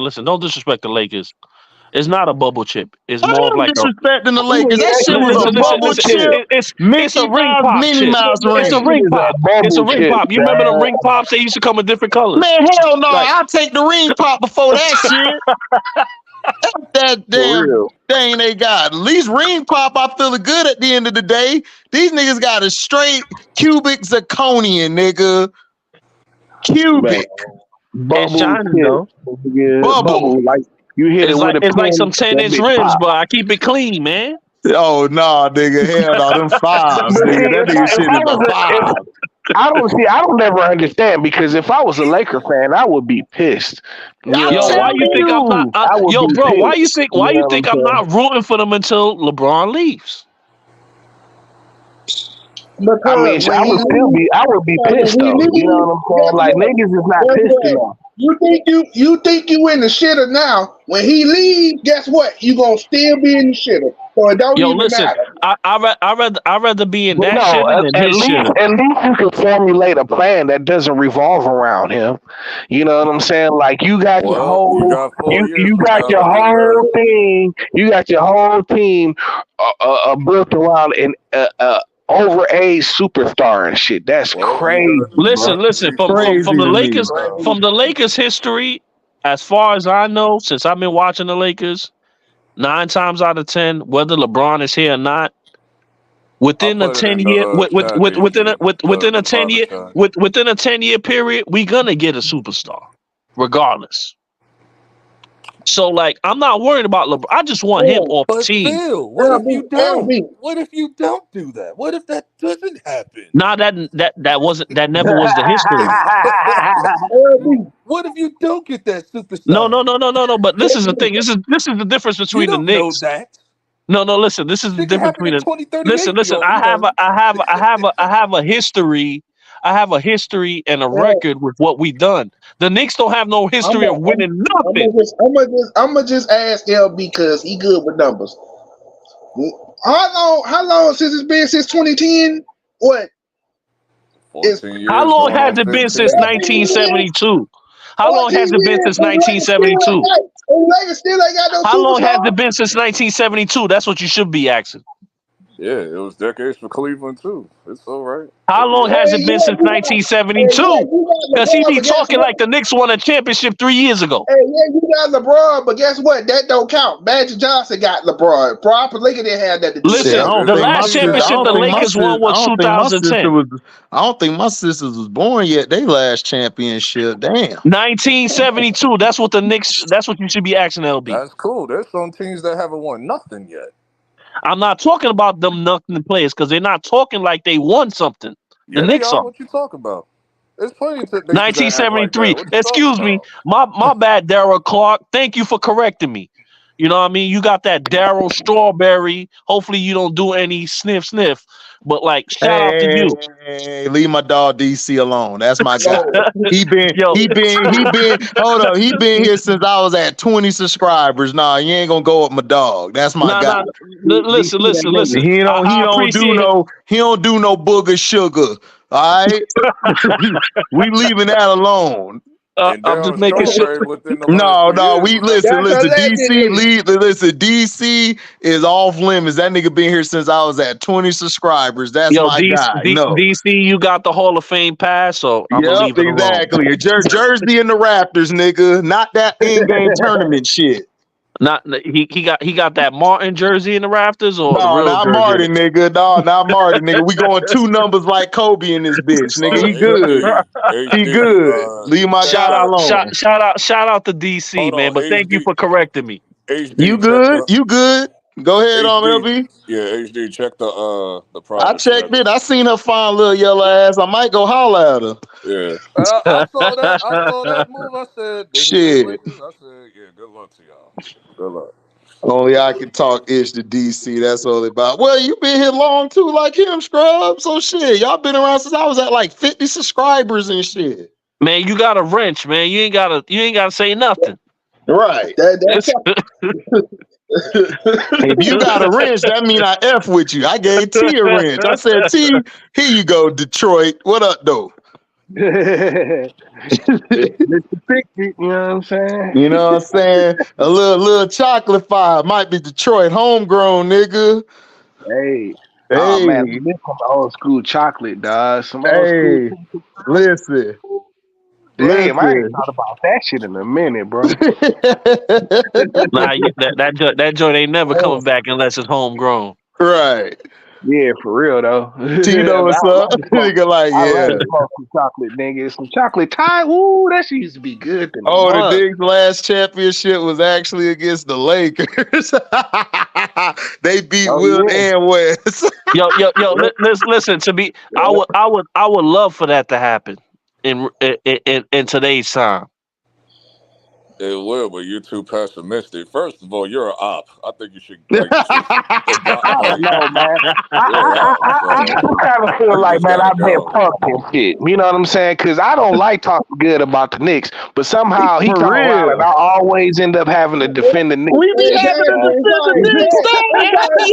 Listen. Don't disrespect the Lakers. It's not a bubble chip. It's I more of am like a disrespecting the It Lakers. is That shit was a actually a bubble bubble chip. chip, It's a Mickey ring Mouse, pop Minnie chip. Mouse It's a ring. ring It is a pop. It's a bubble ring chip, pop. You remember them dog. ring pops? They used to come in different colors. Man, hell no. Like I'll take the ring pop before that shit. That For damn real. thing they got. At least ring pop, I feel good at the end of the day. These niggas got a straight cubic zirconian, nigga. Man. Cubic. it's Bubble shining chip. though. Yeah, Bubble. bubble. Like you hit it with a It's like pin, some 10 that inch bitch rims, pop. but I keep it clean, man. Oh, nah, nigga. Hell no. Them fives, But see, nigga. That nigga shit is a if five. I don't never understand because if I was a Laker fan, I would be pissed. You I'm Yo, know, why telling you think I'm not? you. I would Yo, be bro, pissed. why You you know what think I'm I'm saying? not rooting for them until LeBron leaves? I mean, Because when he leaves, I would be when pissed he though. You know leaves, what I'm saying? guess Like what? niggas is not Guess pissed what? enough. You think you in the shitter now. When he leaves, guess what? You gonna still be in the shitter. So it don't Yo, even listen, matter. I rather be in But that no, shitter than at his least shitter. you can formulate a plan that doesn't revolve around him. You know what I'm saying? Like you got your Well, we whole got 4 years you from got now your to do that. whole thing. You got your whole team built around an overage superstar and shit. That's Well, we crazy, got bro. Listen, we should from Crazy the to me. Lakers, now. from the Lakers history, as far as I know, since I've been watching the Lakers, 9 times out of 10, whether LeBron is here or not, I within a put it in 10 the year chat, HG, within a the 10 private year chat. within a 10-year period, we gonna get a superstar, regardless. So like, I'm not worried about LeBron. I just want him Yeah, off the But team. Phil, what if you LB, don't? LB, What if you don't do that? What if that doesn't happen? Now that never was the history. LB. What if you don't get that No, superstar? no, no, no, no, no. But this is the thing. This is the difference You between the don't know Knicks. that. No, no. Listen, this is the Shit could difference happen between in the. Listen, 2038. listen. You know. I have a history and a record with what we done. The Knicks don't have no I'm history of gonna winning nothing. I'm gonna just ask LB because he good with numbers. How long since it's been since 2010? What is 14 How years long going has on it been 15 since now. 14 years? 1972? How long 14 has it been years since and the 1972? Lakers still ain't got no How long has it superstar. been since 1972? That's what you should be asking. Yeah, it was decades for Cleveland too. It's all right. How It'll be long all has right. it been since Hey, yeah, 1972? you got Because he LeBron, be but guess talking what? like the Knicks won a championship 3 years ago. Hey, yeah, you got LeBron, but guess what? That don't count. Magic Johnson got LeBron. Proper Lincoln didn't have that to do with Shit, Listen, I Yeah, that. don't there's the think some my last things that sister. I championship don't the don't think my Lakers count. sister. won I was don't think my sister 2010. was. I don't think my sisters was born yet. They last championship. Damn. 1972. That's what you should be asking, LB. That's cool. There's some teams that haven't won nothing yet. I'm not talking about them nothing players because they're not talking like they won something. The Yeah, they Knicks are. are. What you talking about? There's plenty of niggas that act like that. 1973. What you talking Excuse me. about? My bad, Daryl Clark. Thank you for correcting me. You know what I mean? You got that Daryl Strawberry. Hopefully you don't do any sniff. But like, shout out to you. Hey, leave my dog DC alone. That's my guy. No, Yo, He been, hold up. He been here since I was at 20 subscribers. Nah, you ain't gonna go up my dog. That's my nah, guy. nah. DC that nigga. Listen. He I don't do appreciate it. no booger sugar. All right. We leaving that alone. And I'm just Darren making sure. Strawberry within the last No, 2 years we was number listen, that's one. allegedly. DC is off limits. That nigga been here since I was at 20 subscribers. That's Yo, my guy. No. DC, you got the Hall of Fame pass, so I'm gonna Yep, leave it alone. exactly. Jersey and the Raptors, nigga. Not that in-game tournament shit. Not he got that Martin jersey in the rafters or the No, real not jersey. Marty, nigga. No, not Marty, nigga. We going two numbers like Kobe in this bitch, nigga. He good. He HD, good. Leave my check guy the, alone. Shout out to DC, hold man. on, But thank you HD, for correcting me. You HD, check good? the, You good? Go ahead on HD, LB. yeah, HD, check the I private chat. checked it. I seen her fine little yellow ass. I might go holler at her. Yeah, I saw that. I saw that move. I said, "This is his Shit. Lakers." I said, "Yeah, good luck to y'all. Good luck." Only I can talk ish to DC. That's all about. Well, you been here long too, like him, Scrub. So shit, y'all been around since I was at like 50 subscribers and shit. Man, you got a wrench, man. You ain't gotta say nothing. Right. It's, If you got a wrench, that mean I F with you. I gave T a wrench. I said, T, here you go, Detroit. What up, though? Mr. Pickett, you know what I'm saying? You know what I'm saying? A little chocolate fire. Might be Detroit homegrown, nigga. Hey. Oh man, Hey, this some old school chocolate, dog. Some old school. hey, listen. Damn, I ain't Listen. thought about that shit in a minute, bro. nah, that joint ain't never coming back unless it's homegrown. Right. Yeah, for real though. Tito, what's up? Nigga, like, I love yeah. to smoke some chocolate, nigga. Some chocolate tie. Ooh, that shit used to be good. Oh, the Knicks' last championship was actually against the Lakers. They beat Oh Will yeah. and Wes. Yo, listen. To be, I would love for that to happen in today's time. It will, but you're too pessimistic. First of all, you're an op. I think you should adopt I don't like know, man. you're an op. I So just kind of feel you like, just man, gotta I've been go. punked and shit. You know what I'm saying? Because I don't like talking good about the Knicks, but somehow he For come around and real. I always end up having to defend the Knicks. We be having to Exactly. defend the Like, Knicks. that's Dog. what I'm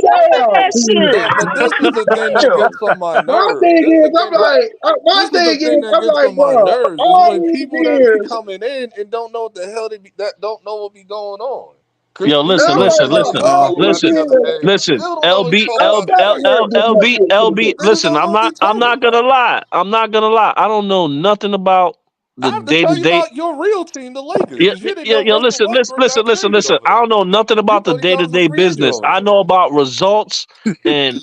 That saying. No, but shit. this is the thing that Damn. gets on my My nerves. thing This is is, the I'm thing that like, this is the thing that I'm gets like, on my bro, nerves is all when these people that be years, coming in and don't know what the hell that don't know what be going on. Cause Yo, these listen, I'm niggas like, listen, bro, literally listen, just all told me these listen, the other years, day. listen. Still don't know what he's LB, talking I L, about. never L, heard L, this much LB, shit from the LB. Niggas Listen, don't know I'm what not, he's I'm talking not gonna about. lie. I'm not gonna lie. I don't know nothing about I the have to day to tell you day. about your real team, the Lakers, Yeah, because you didn't yeah, know yo, Russell listen, listen, Westbrook listen, got listen, traded listen. over I there. don't know nothing You about the thought day to y'all was a day free agent business. over I there. know about results, and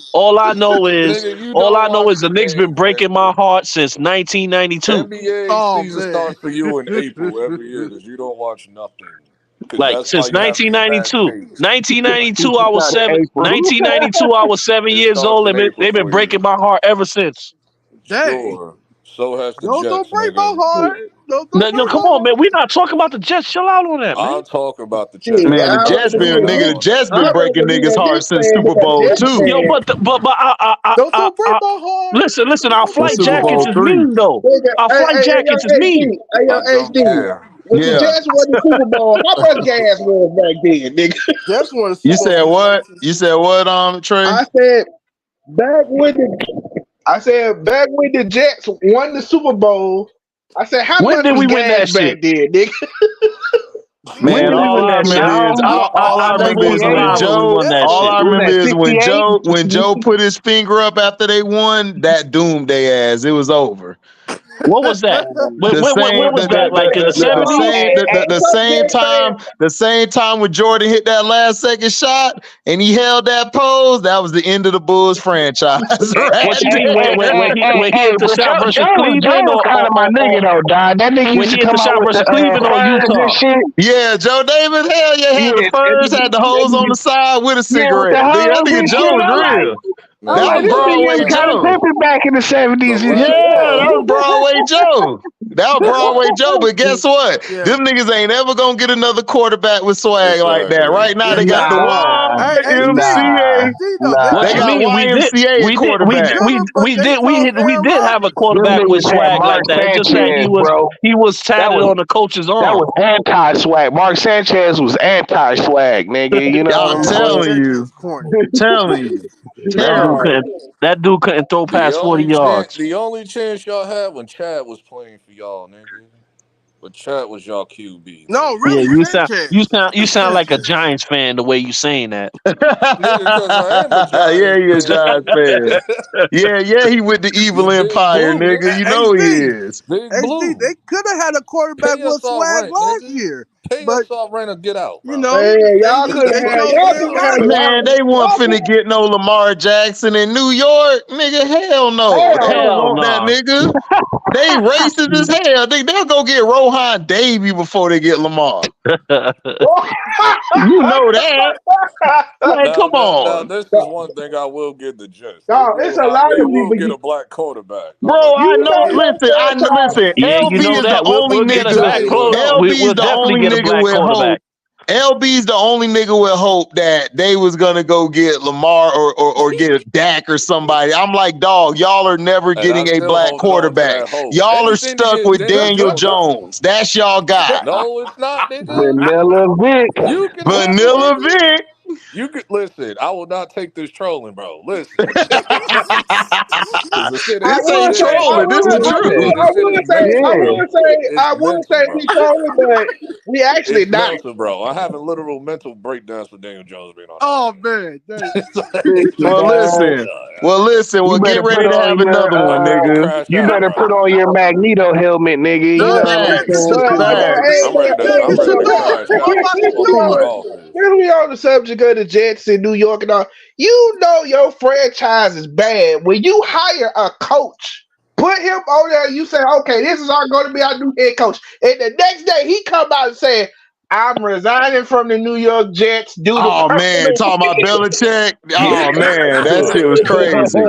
Nigga, you all don't I know watch is the the Knicks been games, breaking my nigga. heart since 1992. NBA Oh season man. starts for you in April every year because you don't watch nothing. Because Like that's why since you have these bad 1992. takes. 1992, It's not in April. 1992, I was 7 It years starts old, in and April they've been for breaking you. my heart ever since. Dang. Sure. So has the Don't Jets, break my nigga. heart. No, Don't no, break come my on, heart. man. We're not talking about the Jets. Chill out on that, man. I'll talk about the Jets. shit. I Man, the don't give a Jets shit been about none of Jets been I'd that. breaking rather be niggas' a hearts Knicks since fan Super than a Bowl Jets two. Yo, fan. Don't break my heart. listen. Our Don't And break flight my Super jackets Bowl is heart. three. mean, though. Nigga, Our hey, flight hey, hey, yo, jackets is mean. Yo, I don't HD. care. When the Yeah. Jets won the Super Bowl, how much gas was back then, nigga? Jets won the You Super Bowl said in what? You said 1960. what, Trey? I said back when back when the Jets won the Super Bowl, I said how When much did was we win gas that back shit? then, nigga? When Man, did we win that shit? all I I never remember was is when 68. alive when we won that all Jets. shit. I Was remember that is when 68? Joe put his finger up after they won, that doomed their ass. It was over. What was that? When, The when, when, same when was that? Like in the the Yo, 70s? same hey, the same time when Jordan hit that last second shot and he held that pose, that was the end of the Bulls franchise What right you mean there. when he hit the but shot versus Joe Cleveland, was kind of my nigga though, dog. That nigga when used he to hit the come out shot with the versus Cleveland or furs and Utah? shit. Yeah, Joe Davis, hell yeah, had the Yeah, furs, had the hose on the side with a with the cigarette. Nigga, that hoes nigga and Joe shit. was real. I'm Man, That like, was this nigga Broadway is kind of Joe. pimping back in the the 70s and Yeah, shit. last that was Broadway Joe. That was Broadway Joe. But guess what? Yeah. Them niggas ain't ever gonna get another quarterback with swag like that. exactly. Right now, Yeah. they got the Nah, Hey, HD. nah, YMCA. HD though. nah. What They you got mean? YMCA at quarterback. They We did told have a Them quarterback with niggas had swag Mark like that. It's just that Sanchez, bro. he was That tatted was on the coach's that arm. was anti-swag. Mark Sanchez was anti-swag, nigga. You know what I'm I'm Mark saying? telling Sanchez you. was corny. Telling you. That dude Telling you. couldn't. That dude couldn't throw past 40 yards. The only chance y'all had when Chad was playing for y'all, nigga. But Chad was y'all QB, No, nigga. Yeah, really, Sanchez. you sound like a Sanchez. Giants fan the way you saying that. Yeah, because I am a Yeah, Giants you a Giants fan. fan. Yeah, he with the evil You big empire, blue, nigga. nigga. You know he HD. is. Big HD. blue. They could have had a quarterback Pay with us our swag rent, last nigga. year, Pay but us our rent or get out, you bro. know Man, y'all they could have they had chose their lottery. Man, they weren't finna get no Lamar Jackson in New York. Nigga, hell no. They don't Hell want that no. nigga. They racist as hell. They'll go get Rohan Davey before they get Lamar. You know that. Like, come Now, on. this is one thing I will give the Jets. Dog, it's a lot They of will people. get a black quarterback. I'm Bro, gonna give I You y'all know. know that. your franchise. Listen. Yeah, you LB know is the that. only We'll get a nigga. black They will. close. LB is We'll the definitely only get a nigga black with hope. quarterback. LB's the only nigga with hope that they was gonna go get Lamar or get a Dak or somebody. I'm like, dog, y'all are never And I getting a still black holding on to quarterback. that hope. Y'all are Anything to stuck get with Daniel Daniel Jones out. Jones. That's y'all got. No, it's not, nigga. Vanilla Vic. You can have it, Vanilla nigga. Vic. You could listen. I will not take this trolling, bro. Listen, because the shit I is This the ain't would shit say, ain't I trolling. This would, the I truth. would, the I shit is would say, mental, I Yeah. bro. would say, It's I would say mental, bro. we trolling, but we actually It's not. mental, bro. I'm having literal mental breakdowns for Daniel Jones being on our Oh team. man, It's like, Listen, Well, dog. listen. Well, listen. You Well, get better put ready to on have your another one, I'm gonna nigga. crash you out, better bro. put on your Magneto helmet, nigga. You know no, what I'm Facts. saying? But 'Cause Facts. I'm ready to no. crash What out about the on the new front one? office. since we on the subject of the Jets in New York and all, you know your franchise is bad. When you hire a coach, put him on there, you say, okay, this is going to be our new head coach. And the next day he come out and say, I'm resigning from the New York Jets due to Oh man, personal talking about Belichick. Yeah. Oh man, that shit was crazy.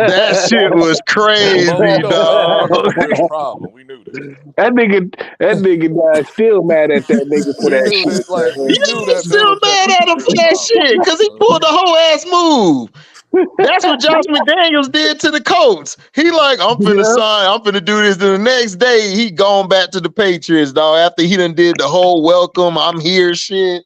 That shit was But we crazy, know Belichick dog. got a real problem. We knew that. That nigga still mad at that nigga for We that knew shit. that. Like Yeah, we knew I'm that still Belichick mad was at a him for real that problem. shit because he pulled the whole ass move. That's what Josh McDaniels did to the Colts. He like, I'm finna sign, I'm finna do this. And the next day, he gone back to the Patriots, dog. After he done did the whole welcome, I'm here shit.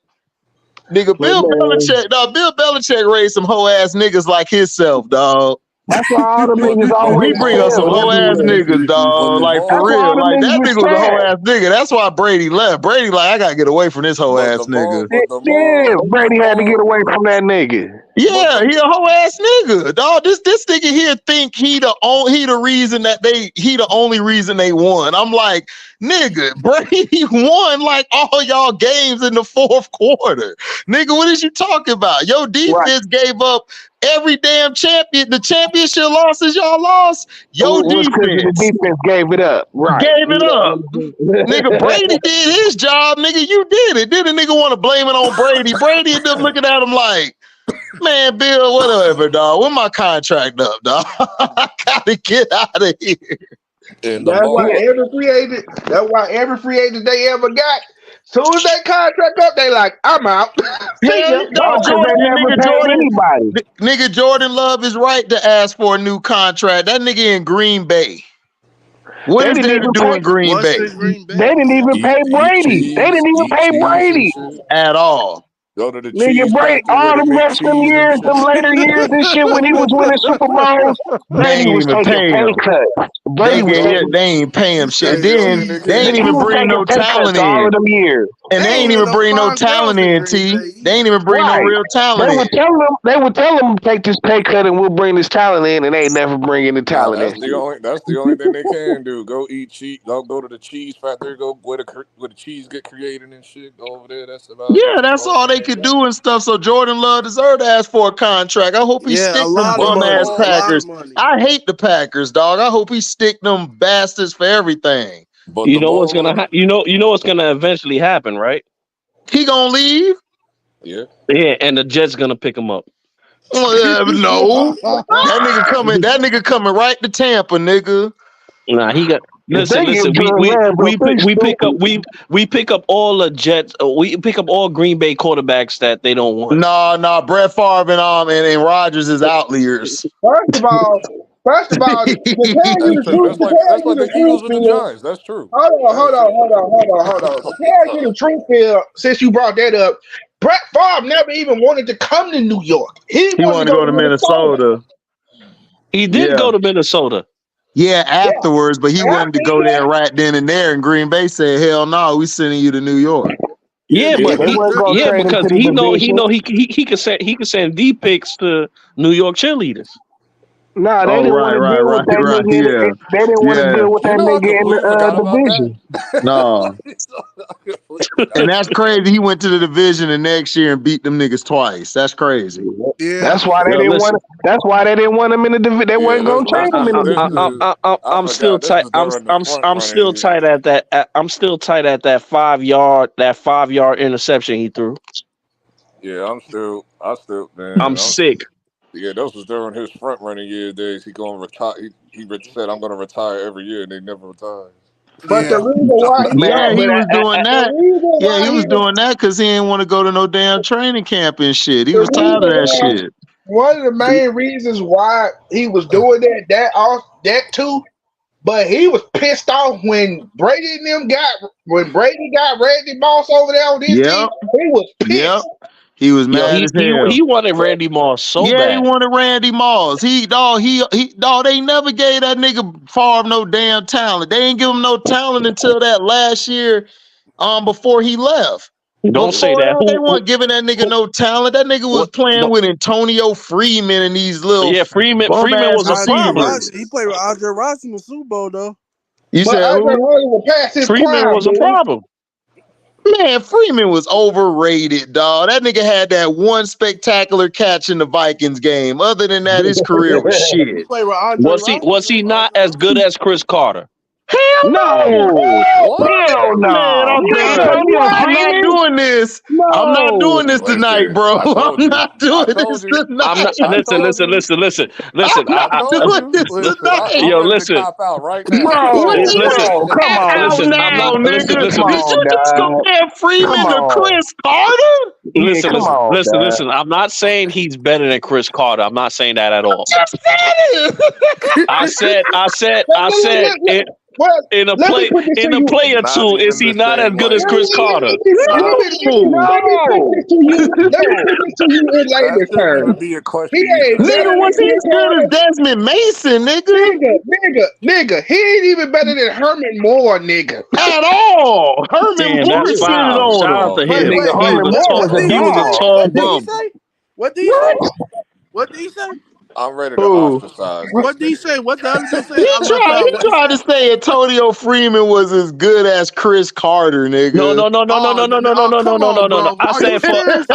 Nigga, But man, Bill Belichick raised some hoe ass niggas like himself, dog. that's why all them But niggas He always bring us some fail hoe ass everywhere. niggas, dog. the Like for That's ball, why all real. them Like niggas that get nigga was a hoe stabbed. ass nigga. That's why Brady left. Brady like, I gotta get away from this hoe but the ass ball, nigga. but the Yeah, ball, the Brady had to get ball, away from that nigga. but Yeah, the he a hoe ass nigga, dog. This nigga here think he the only reason they won. I'm like, nigga, Brady won like all y'all games in the fourth quarter. Nigga, what is you talking about? Your Right. defense gave up every damn the championship losses y'all lost. Your Was because of the defense defense gave it up. Right. gave it up. Nigga, Brady did his job, nigga. You did it. Then the nigga want to blame it on Brady. Brady and them looking at him like, man, Bill, whatever, dog. When my contract up, dog? I gotta get out of here. and the That's why ball. every free agent they ever got, soon as they contract up, they like, I'm out. See Hell, ya. dog, Because they never paid anybody. nigga Jordan Love is right to ask for a new contract. That nigga in Green Bay. What They is didn't there to even do pay. in Green Was Bay it Green They Bay? didn't even pay Eat Brady. They didn't cheese, even eat pay cheese and Brady. shit. at all? Go to the Nigga, cheese Brady, factory where all they them make rest them cheese and years, them shit. later years and shit when he was winning Super Bowls, They Brady ain't was even taking pay pay him. cuts. Brady They That's was the gave, taking only. they ain't pay him shit. That's the only Then thing they they can ain't he even was do. bring taking no pay cuts talent all of in. them years. And They they ain't ain't had even no bring no clientele talent in in, Green T. Bay They ain't either. even bring no Right. real talent in. They would tell them take this pay cut and we'll bring this talent in, and they ain't never bringing the Nah, talent in. that's the only thing they can do. Go eat cheese. Go to the cheese factory. Go where the cheese get created and shit. Go over there. That's about it. Yeah, That's the that's only all thing they they could got. do and stuff. So Jordan Love deserved to ask for a contract. I hope he Yeah, a stick them lot of But bum the ass money. A ball. lot of Packers. money. I hate the Packers, dog. I hope he stick them bastards for everything. But You the know what's ball. gonna you know what's gonna eventually happen, right? He gonna leave? Yeah. Yeah, and the Jets gonna pick him up. No. That nigga coming right to Tampa, nigga. Nah, he got. If they give Listen. Jordan Love up, they We pick up stupid. we pick up all the Jets. We pick up all Green Bay quarterbacks that they don't want. Nah, Brett Favre and Rodgers is outliers. First of all, to tell you That's the true. truth, That's like the Eagles with the Giants. That's true. That is true. To tell you the truth, Phil, since you brought that up, Brett Favre never even wanted to come to New York. He He wanted to wanted to go go to to Minnesota. Minnesota. He did Yeah. go to Minnesota. Yeah, afterwards, but he Yeah. wanted to go there right then and there. And Green Bay said, hell no, we sending you to New York. Yeah, Yeah, they Yeah, but they did. weren't gonna trade him to because the he division. know he could send D picks to New York cheerleaders. Nah, they Oh, didn't want to deal with that right. nigga. Yeah. They didn't want to Yeah. deal with You that know, I nigga in completely forgot the about that. division. No. I completely forgot And about that's crazy. He went to the division the next year and beat them niggas twice. That's crazy. Yeah. That's why they Yo, didn't want. listen, That's why they didn't want him in the division. They Yeah, weren't gonna trade him in the this division. is. I I'm still forgot. This tight. is during the front I'm running still year. tight at that. I'm still tight at that 5 yard interception he threw. Yeah, I'm man. sick. Yeah, those was during his front running year days. He gonna retire. Said I'm gonna retire every year, and they never retired. But the Yeah. reason why he Yeah, Man, he but was doing the that. reason Yeah, he why was he was doing that because he didn't want to go to no damn training camp and shit. He the was tired of reason that why shit. one of the main reasons why he was doing that too. But he was pissed off when Brady got Randy Moss over there on his team. Yep. He was Yep. pissed. He was Yo, mad as hell. he wanted Randy Moss so Yeah, he bad. wanted Randy Moss. They never gave that nigga Favre no damn talent. They ain't give him no talent until that last year, before he left. Don't say Before that. that, they weren't giving that nigga Who no talent. That nigga was what? playing Don't, with Antonio Freeman and these little yeah, Freeman bum ass was a Andre problem. Rogers. receivers. He played with Andre Rogers in the Super Bowl though. You But said Andre who? Rogers was past his Freeman prime, was a dude. problem. Man, Freeman was overrated, dog. That nigga had that one spectacular catch in the Vikings game. Other than that, his career was He shit. played with Andre Rogers Was he though. not as good as Chris Carter? Hell no. No, What? hell Man, no. I'm done. Antonio I'm not Freeman? doing this. I'm not No. doing this tonight, Listen, bro. I told I'm you. not I doing told this you. I'm not. tonight. I Listen, told listen, you. listen, listen, I'm listen. I not told doing you. this Listen, tonight. I'm Yo, ready to listen. cop out right now. What Bro, do you Listen, mean bro, come out on. listen. I'm now, not. Listen, nigga? listen. Come Did on, you just dog. compare Freeman Come to on. Chris Carter? Yeah, Listen, come listen, on, listen, dog. listen. I'm not saying he's better than Chris Carter. I'm not saying that at all. Just said it. I said it Well, in a let me play put this to in a you. play or Not two. Is even he the not as same good as Chris language. Carter? Not. Let me put this to you. Let me put this to you in That layman's shouldn't even terms. be a He question ain't even. better Nigga, than was he Chris as good as Carter. Desmond Mason, nigga? Nigga. He ain't even better than Herman Moore, nigga. At all. Herman Damn, that's bullshitted foul. on Shout him. out to Okay. Wait, him. Nigga, wait, He wait. Herman was a What? Moore What was tall. a did He he was a say? dog. tall What did he bum. say? What did he say? What? What did he say? I'm ready to Who? ostracize this What did he nigga. say? What the other dude He said? I'm not tried. sure I He what he tried to said. say Antonio Freeman was as good as Chris Carter, No, nigga. no, no, no, no, Oh, no, no, no, no, no, no, come no, on, no, no, no. bro. Are you serious?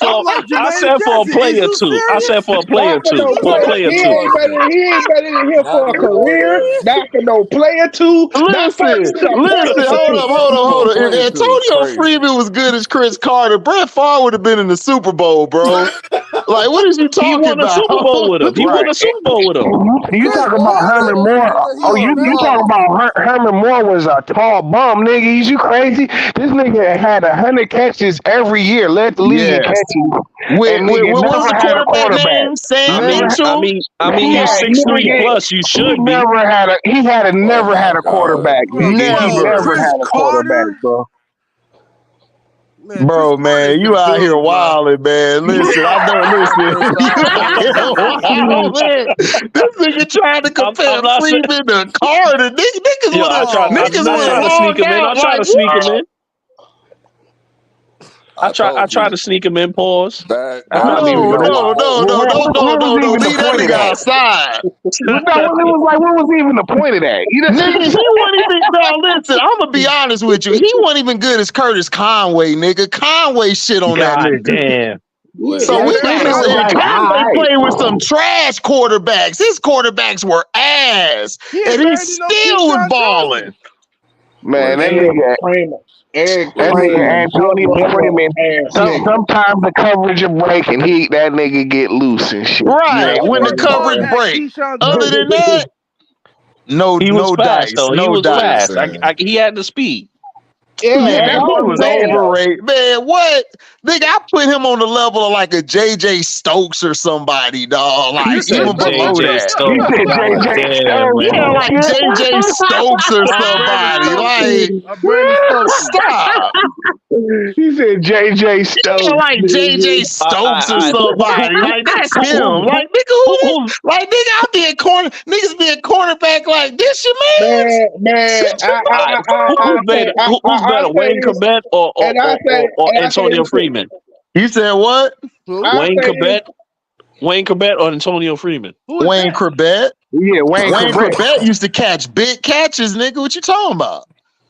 I'm like I Jermaine said for a Jackson. Is player you two. I said serious? for a Not player for two. no Let For me a player. ask player you a He two. ain't better. question. He ain't better than him Not for a for no career. player. Not for no player two. Not for Listen, even a listen, player hold two. up, hold up, For hold a up. If player two is Antonio crazy. Freeman was good as Chris Carter, Brett Favre would have been in the Super Bowl, bro. Like, what is you He talking won a about? Super Bowl with him. He won Right. a Super Bowl with him. You Chris talking about That Herman Carter? don't Moore? mean that he Oh, a you talking better. about Herman Moore was a tall bum, nigga? Is you crazy? This nigga had 100 catches every year, led the league in Yes. catches, With, and nigga what was never the had a quarterback quarterback. name? Sam Never. I mean, He you had 6'3" nigga. plus. You He should be. never had a. He had a Oh never my had a God. quarterback, nigga. He Bro, Never. never Chris had a quarterback, Carter? bro. Man, Chris Bro, Carter is man, the you out here dude, bro. wilding, man. Listen, I know. I'm Listen, just you trying to out make here sure. wilding. This nigga trying to I'm compare not saying. Freeman to Carter. Yo, Oh Niggas would I have tried to man. sneak logged him in. I out tried like to sneak him what? in. I I told tried you to sneak him in. Pause. that I that don't was even No, know very what. no, no, false. no, no, no, What no, was no. even the Leave that point of nigga that? outside. No, it was like, what was even the point of that? You know? Nigga, he wasn't even. No, listen, I'm gonna be honest with you. He wasn't even good as Curtis Conway, nigga. Conway shit on that God nigga. damn. So Listen, Yeah, we Freeman gotta was say like, Conway all played with some trash quarterbacks. His quarterbacks were ass, He and ain't he better than no still was Keyshawn balling. Johnson. man, that listen, Eric nigga, Freeman. Eric that nigga listen. Freeman Antonio never Freeman. ass nigga. Sometimes the coverage will break and that nigga get loose and shit. You Right, know when the what What I'm car coverage saying? had break. Keyshawn Other Johnson? than that, no, He was no fast dice, though. He no was dice. fast. Listen. He had the speed. Yeah, Man, that's he what I'm was saying though. overrated. Man, what? Nigga, I put him on the level of like a JJ Stokes or somebody, dog. He Like said even below JJ that. He Stokes. said God JJ damn, Stokes. Yeah, man. like JJ Stokes or Brandon somebody. Stokes. Like, Brandon Stokes. stop. He said JJ Yeah, Stokes. like JJ Nigga. Stokes or somebody. Like that's him. Who, Like nigga, who this? who's Like nigga, I be a corner. Niggas be a cornerback like this. Your man's. Man, Shut your all right, mouth. who's better, say Wayne this, Corbett and or I say Antonio this, Freeman? You said what? Who? I Wayne say this. Corbett or Antonio Freeman? Who is Wayne that? Corbett. Yeah, Wayne Wayne Corbett. Corbett used to catch big catches, nigga. What you talking about?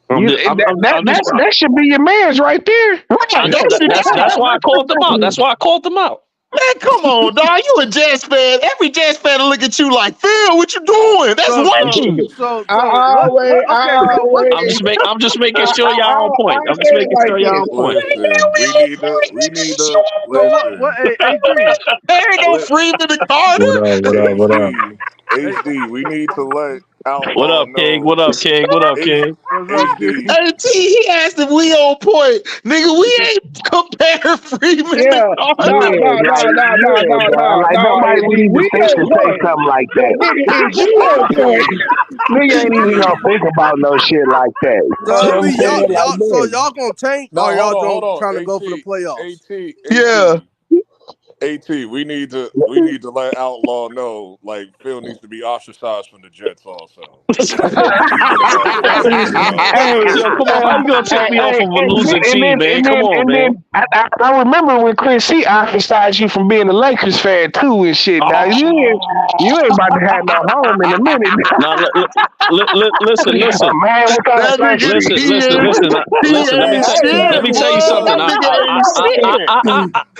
That should be your man's right there. I Right, know that shit. that's why I called them out. That's why I called them out. Man, come on, dog. You a Jazz fan. Every Jazz fan will look at you like, Phil, what you doing? That's So so Wayne. so what okay, I so what I'm always, just making sure y'all on I point. I'm just say it making like sure y'all this. on point. Listen, so what listen, hey G. There ain't no li- Freeman to Carter. What up? What up? What up? Hey, We need to let What Outlaw up, King? know. What up, King? What up, H, King? what's up, HD, King? Hey, T, he asked if we on point. Nigga, we ain't compare Freeman to Yeah, Carter. Yeah, like yeah, dog. Like nobody would Is even we think to on say point? something like that. Nigga, is you on point? Nigga ain't even gonna HD. think about no shit like that. You So know I what I'm mean saying? HD. Like, man. y'all gonna tank No, or y'all hold don't on. trying to go for the playoffs? Yeah. AT, we need to let Outlaw know like Phil needs to be ostracized from the Jets also. We need to let him know. Hey, Yo, come on. How you gonna take me off of a losing team, man? Come on, man. I remember when Chris C ostracized you from being a Lakers fan too and shit. Now you ain't about to have no home in a minute. Now, listen. Man, what kind of That nigga, country? he Listen. Let me ain't tell shit, you Hey, something. boy. because That nigga ain't shit.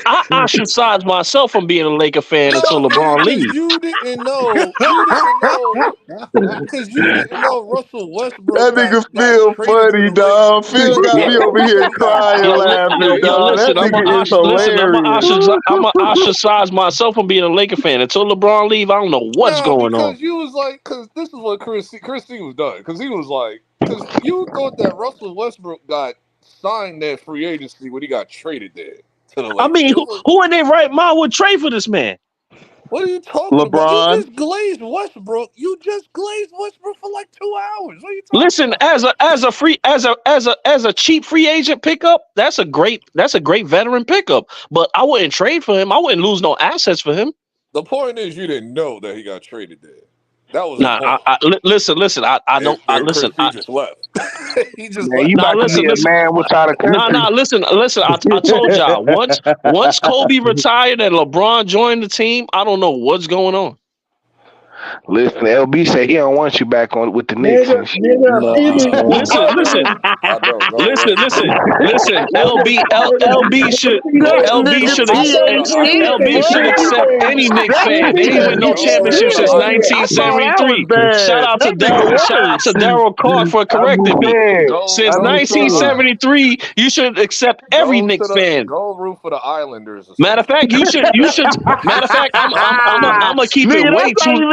I ostracized myself from being a Laker fan until No, LeBron because leaves. you didn't know. Because you didn't know Russell Westbrook That got nigga got feel traded to funny, the Lakers. dog. You Phil didn't got me know over here he got crying, laughing, dog. That Listen. nigga is hilarious. I'm gonna ostracize myself from being a Laker fan until LeBron leave. I don't know what's Nah, going on. because you was like, because this is what Christine was done. Because he was like, because you thought that Russell Westbrook got signed that free agency when he got traded there to the I Lakers. mean, who in their right mind would trade for this man? What are you talking about? You LeBron. just glazed Westbrook. You just glazed Westbrook for like 2 hours. What are you talking Listen, about? as a cheap free agent pickup, that's a great veteran pickup. But I wouldn't trade for him. I wouldn't lose no assets for him. The point is, you didn't know that he got traded there. That was the Nah, point. listen. I know. And Listen. Chris, he just left. He just Man, left. you about to be a man without a country. Listen. I told y'all once Kobe retired and LeBron joined the team, I don't know what's going on. Listen, LB said he don't want you back on with the Knicks and shit. You know what I'm saying? Listen. I don't know. Listen. LB should That nigga LB should accept any Knicks fan. They ain't win no championship since I thought that was 1973. bad. Shout out to That nigga worse. Daryl Clark for correcting me. Since I'm saying. 1973, you should accept every Knicks fan. Go root for the Islanders. Or Matter of fact, you should. Matter of fact, I'm gonna keep it Nigga, way too.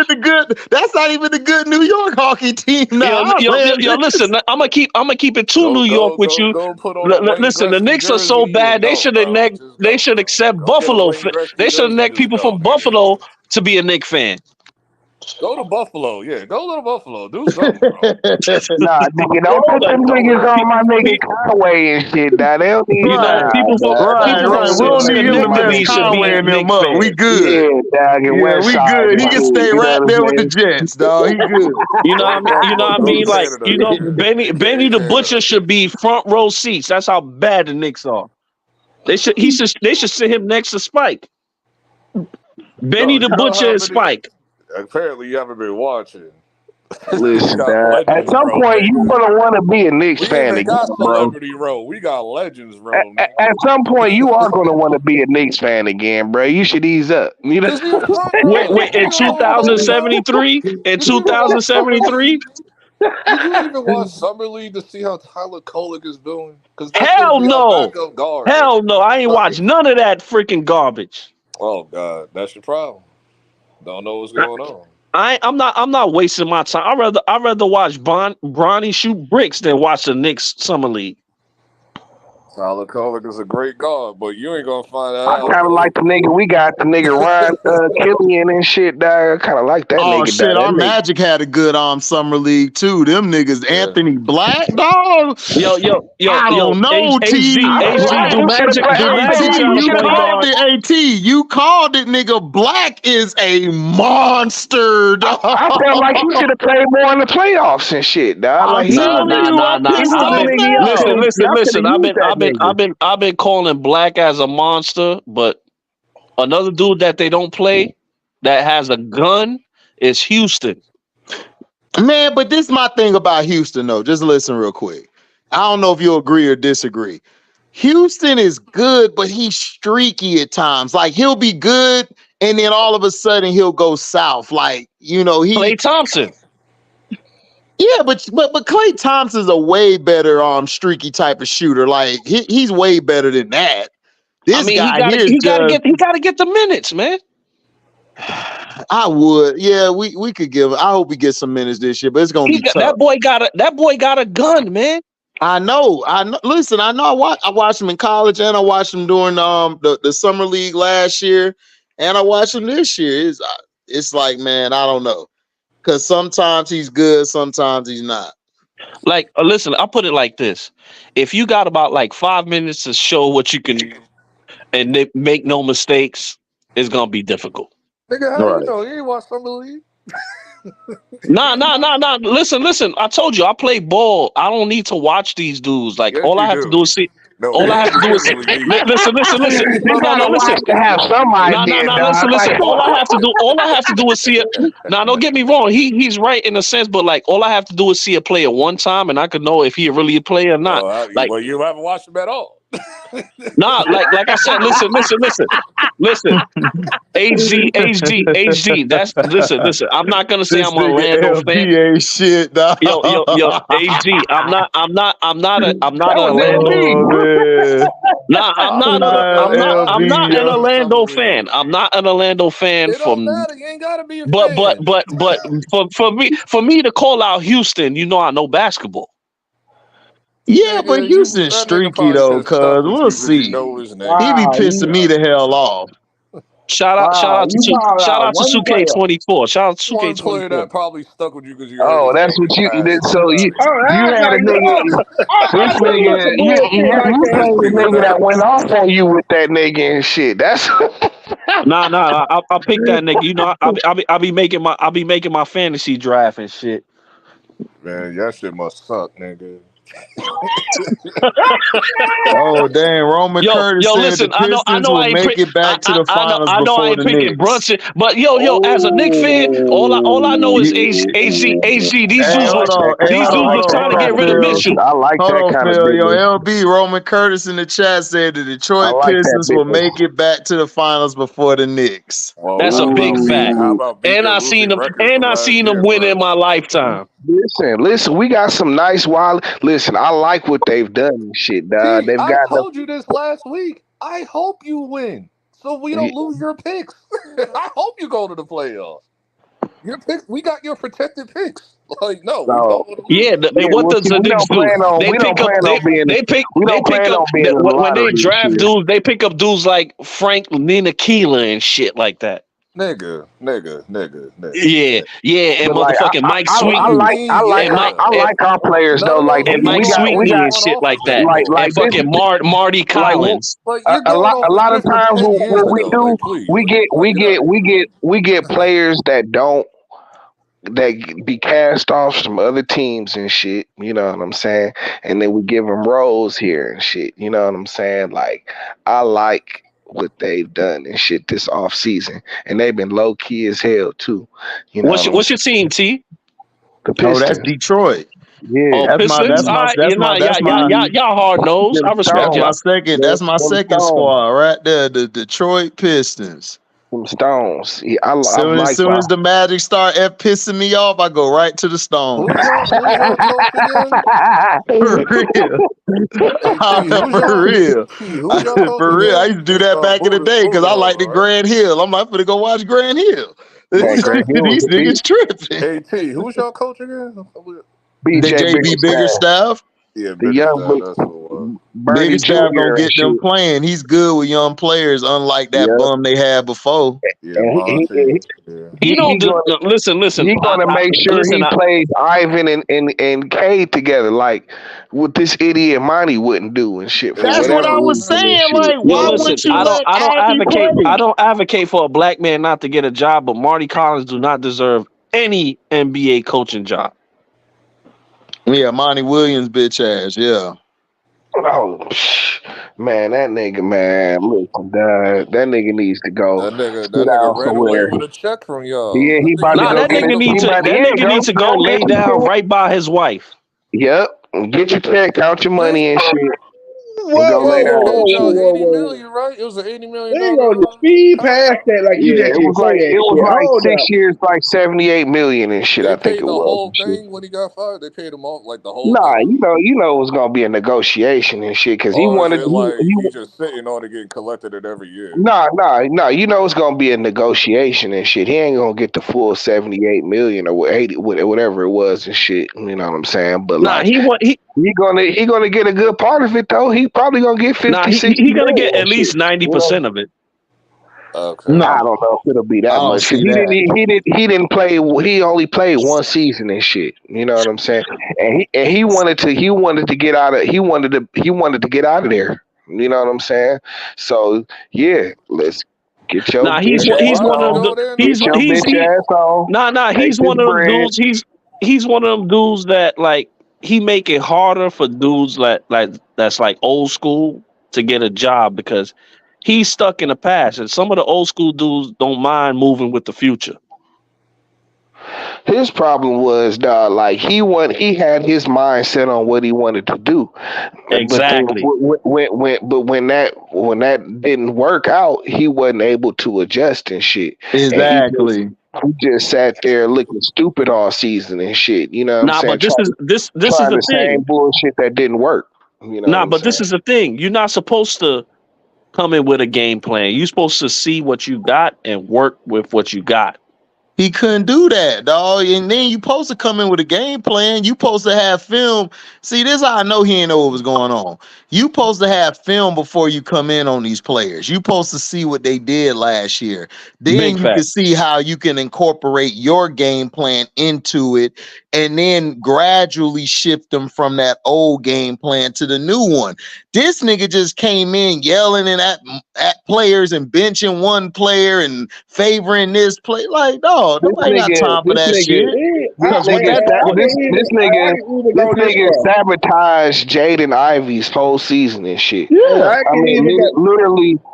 that's not even the good New York hockey team now. Yo, listen. I'm gonna keep it too New York with you. Go put on a Wayne Listen, the Gretzky Knicks are so jersey bad. and They go, should bro. they should accept Go get a Buffalo. Wayne Gretzky They should jersey elect and just people go, from man. Buffalo to be a Knicks fan. Go to Buffalo. Yeah, go to Buffalo. Do something, bro. Nah, nigga, don't put them niggas on my nigga Conway and shit, dog. They don't need People from Right. We don't need him to mess Conway and them up. We good. Yeah, dog, and Yeah, West we Side good. He and can shit, stay you know right what there I'm with the saying? Jets, dog. He good. You know what I mean? Go to Like, Canada. Benny the Butcher should be front row seats. That's how bad the Knicks are. They should sit him next to Spike. Benny the Butcher and Spike. Apparently, you haven't been watching. Listen, got dog, at legends, some bro, point, man. you gonna want to be a Knicks We fan even again, got bro. Celebrity Row. We got Legends Row. At some point, you are gonna want to be a Knicks fan again, bro. You should ease up. You know? Cause you front row. Wait, in 2073? In 2073? Did you even watch Summer League to see how Tyler Kolek is doing? Because that's Hell supposed to be our no. backup guard. Hell no. I ain't watched none of that freaking garbage. Oh God, that's your problem. Don't know what's going on. I'm not wasting my time. I'd rather watch Bronny shoot bricks than watch the Knicks Summer League. Tyler Kolek is a great guard, but you ain't gonna find that I out. kind of like the nigga we got, the nigga Ryan Killian and shit, dog. I kind of like that Oh nigga. shit, dog. our That nigga- Magic had a good summer league too. Them niggas, Yeah. Anthony Black, dog. Yo, I don't know, T. HG, do Magic You called it, AT. You called it, nigga. Black is a monster, dog. I felt like you should have played more in the playoffs and shit, dog. Like, Listen. I've been calling Black as a monster, but another dude that they don't play that has a gun is Houston. Man, but this is my thing about Houston, though. Just listen real quick. I don't know if you'll agree or disagree. Houston is good, but he's streaky at times. Like, he'll be good, and then all of a sudden he'll go south. Like, you know, Klay Thompson. Yeah, but Klay Thompson's a way better streaky type of shooter. Like, he's way better than that. This guy he gotta get the minutes, man. I would, yeah. We could give. I hope he gets some minutes this year, but it's gonna be tough. That boy got a gun, man. I know. Listen, I know. I watched him in college, and I watched him during the summer league last year, and I watched him this year. It's like, man, I don't know, because sometimes he's good, sometimes he's not. Like, listen, I'll put it like this: if you got about like 5 minutes to show what you can do and make no mistakes, it's gonna be difficult. Nigga, how you know? You ain't watch Summer League? Nah. Listen. I told you I play ball. I don't need to watch these dudes. Like, Yes, all I you have do. to do is see. No, All I have to do is see. Listen. You gotta watch to have some idea, dog. Listen. All I have to do is see it. Now, don't get me wrong. He's right in a sense, but like, all I have to do is see a player one time, and I could know if he really a player or not. well, you haven't watched him at all. Nah, like I said, listen. listen. HG. That's listen. I'm not gonna say This I'm an nigga Orlando fan. LB ain't shit, dog. Yo, HG. I'm not an That was Orlando. Oh man. Nah, I'm not LB, an yo. Orlando fan. I'm not an Orlando fan It don't from. matter. You ain't gotta be a But fan. for me to call out Houston, you know I know basketball. Yeah, but Nigga, Houston's that nigga streaky probably though, just stuck cuz with we'll you because you see. know his name. He be Wow, pissing me the hell off. Shout wow, out to you called shout out out to one player. 2K24. Shout out to One player 2K24. that probably stuck with you because you heard Oh, his that's name what in you did. passing. So Get out you of here. you had a nigga. This I knew it was nigga, some you bullshit like that. played the People nigga that that went off on you with that nigga and shit. That's Nah. I'll pick that nigga. You know, I'll be making my fantasy draft and shit. man, that shit must suck, nigga. Oh dang, Roman Curtis said the Listen. Pistons will I ain't make pick. it back to the finals I know I before ain't the picking Knicks. Brunson, but as a Knicks fan, all I know is You, HG. These hey, dudes hold on, hey, these dudes was trying to get rid of business. Mitchell. I like Hold that on, kind of Phil. Yo, business. LB, Roman Curtis in the chat said the I Detroit like that Pistons will business. make it back to the finals before the Knicks. Well, That's a big fact. how Ooh. about beating a losing record from last Seen them year win in first? my lifetime. Listen, we got some nice wild. Listen, I like what they've done and shit, dog. T, They've I got told you this last week. I hope you win so we the don't lose your picks. I hope you go to the playoffs. Your picks, we got your protected picks. Like, no, we so don't want to lose. Yeah, yeah, what well, does see, the Knicks do? we don't plan on being we They don't pick plan up on being in the when they lottery this draft year. dudes. They pick up dudes like Frank Nina Keeler and shit like that. Nigga. Yeah, and But like motherfucking Mike What you Sweeten mean, and Mike yeah? I like our players None though. of Like those people Mike on we Sweeten got and going shit off like of that, football. and like this fucking Marty like Collins. But you're going off a of lot of shit from times 10 years what we ago. do Like, please, get out of here. we get players that be cast off from other teams and shit, you know what I'm saying? And then we give them roles here and shit, you know what I'm saying? Like, I like what they've done and shit this off season, and they've been low key as hell too, you know what I'm What's saying? your team, T? The Oh, that's Pistons, Detroit. yeah, Oh, Pistons. All right, y'all hard nosed. I respect That's Stones, my y'all. second. That's my them second Stones, squad right there. The Detroit Pistons. them Stones. Yeah, I like Soon my as the Magic start pissing me off, I go right to the Stones. Who's y'all coach again? For real. Hey T, For real. who's y'all coach For real. I again? used to do that back in the day because I liked the Budenholzer, right? Grand Hill. I'm like, finna go watch Grand Hill. Who's man. y'all Grant Hill was These a beast. niggas tripping. Hey T, who's y'all coach again? The BJ JB Biggerstaff, Biggerstaff. Yeah, the young Bickerstaff, that's who it was. Bernie Biggerstaff gonna Jr. and get them shit. playing. He's good with young players, unlike that Yeah, bum they had before. Yeah, and Monty. Yeah. You know, he gonna listen. he gonna make sure he plays Ivan and Cade together, like what this idiot Monty wouldn't do and shit for That's what whatever I was reason and saying. shit. Like, Yo, why Yeah, listen. wouldn't you let Ivy I play? don't advocate for a black man not to get a job, but Marty Collins do not deserve any NBA coaching job. Yeah, Monty Williams, bitch ass. Yeah. oh man, that nigga, man, listen, that nigga needs to go That sit nigga down ran away somewhere. with a check from y'all. Yeah, That he nigga about to Nah, go never get made no he about that yeah, nigga needs to go go get lay your down check. right by his wife. Yep, get your check, count your They, money and shit, and Whoa, go they lay whoa, ain't whoa, down paid and whoa, y'all shit. whoa, 80 whoa, whoa. million, right? It was an $80 We million ain't gonna just speed past contract. that like you Yeah, just can say that it was shit. like Hold 6 years, like 78 million and shit. They I think paid it the was whole and shit. thing when he got fired. They paid him off like the whole Nah, thing. you know it was gonna be a negotiation and shit because he Or is wanted it like he just sitting on it getting collected it every year? nah. You know it's gonna be a negotiation and shit. He ain't gonna get the full 78 million or 80 whatever it was and shit. You know what I'm saying? But Nah, like he gonna get a good part of it though. He probably gonna get 50, 60 he gonna million get and at shit. least You know? 90% of it. Okay. I No, don't know if it'll be I that don't much because see that. he didn't play. He only played one season and shit. You know what I'm saying? And he wanted to get out of he wanted to get out of there. You know what I'm saying? So yeah, let's get your Nah, bitch Nigga, ass he's why would one you of on. them. go there in the Get your first bitch place? ass on. Take He's this one of them bread. dudes. He's one of them dudes that like he make it harder for dudes like that's like old school to get a job because he's stuck in the past, and some of the old school dudes don't mind moving with the future. His problem was, dog, like he had his mind set on what he wanted to do, but then Exactly. when that didn't work out, he wasn't able to adjust and shit, and Exactly. he just sat there looking stupid all season and shit. You know what I'm Nah, saying? but this is Trying the the same thing. bullshit that didn't work. You know what Nah, I'm but saying? this is the thing. You're not supposed to come in with a game plan. You're supposed to see what you got and work with what you got. He couldn't do that, dog. And then you supposed to come in with a game plan. You supposed to have film. See, this is how I know he didn't know what was going on. You supposed to have film before you come in on these players. You supposed to see what they did last year. Then Big you can fact. see how you can incorporate your game plan into it, and then gradually shift them from that old game plan to the new one. This nigga just came in yelling and at players and benching one player and favoring this play. Like, dog, This nobody got nigga, time for that shit. this Cause with nigga, that, this nigga sabotaged Jaden Ivey's whole season and shit. yeah, I mean,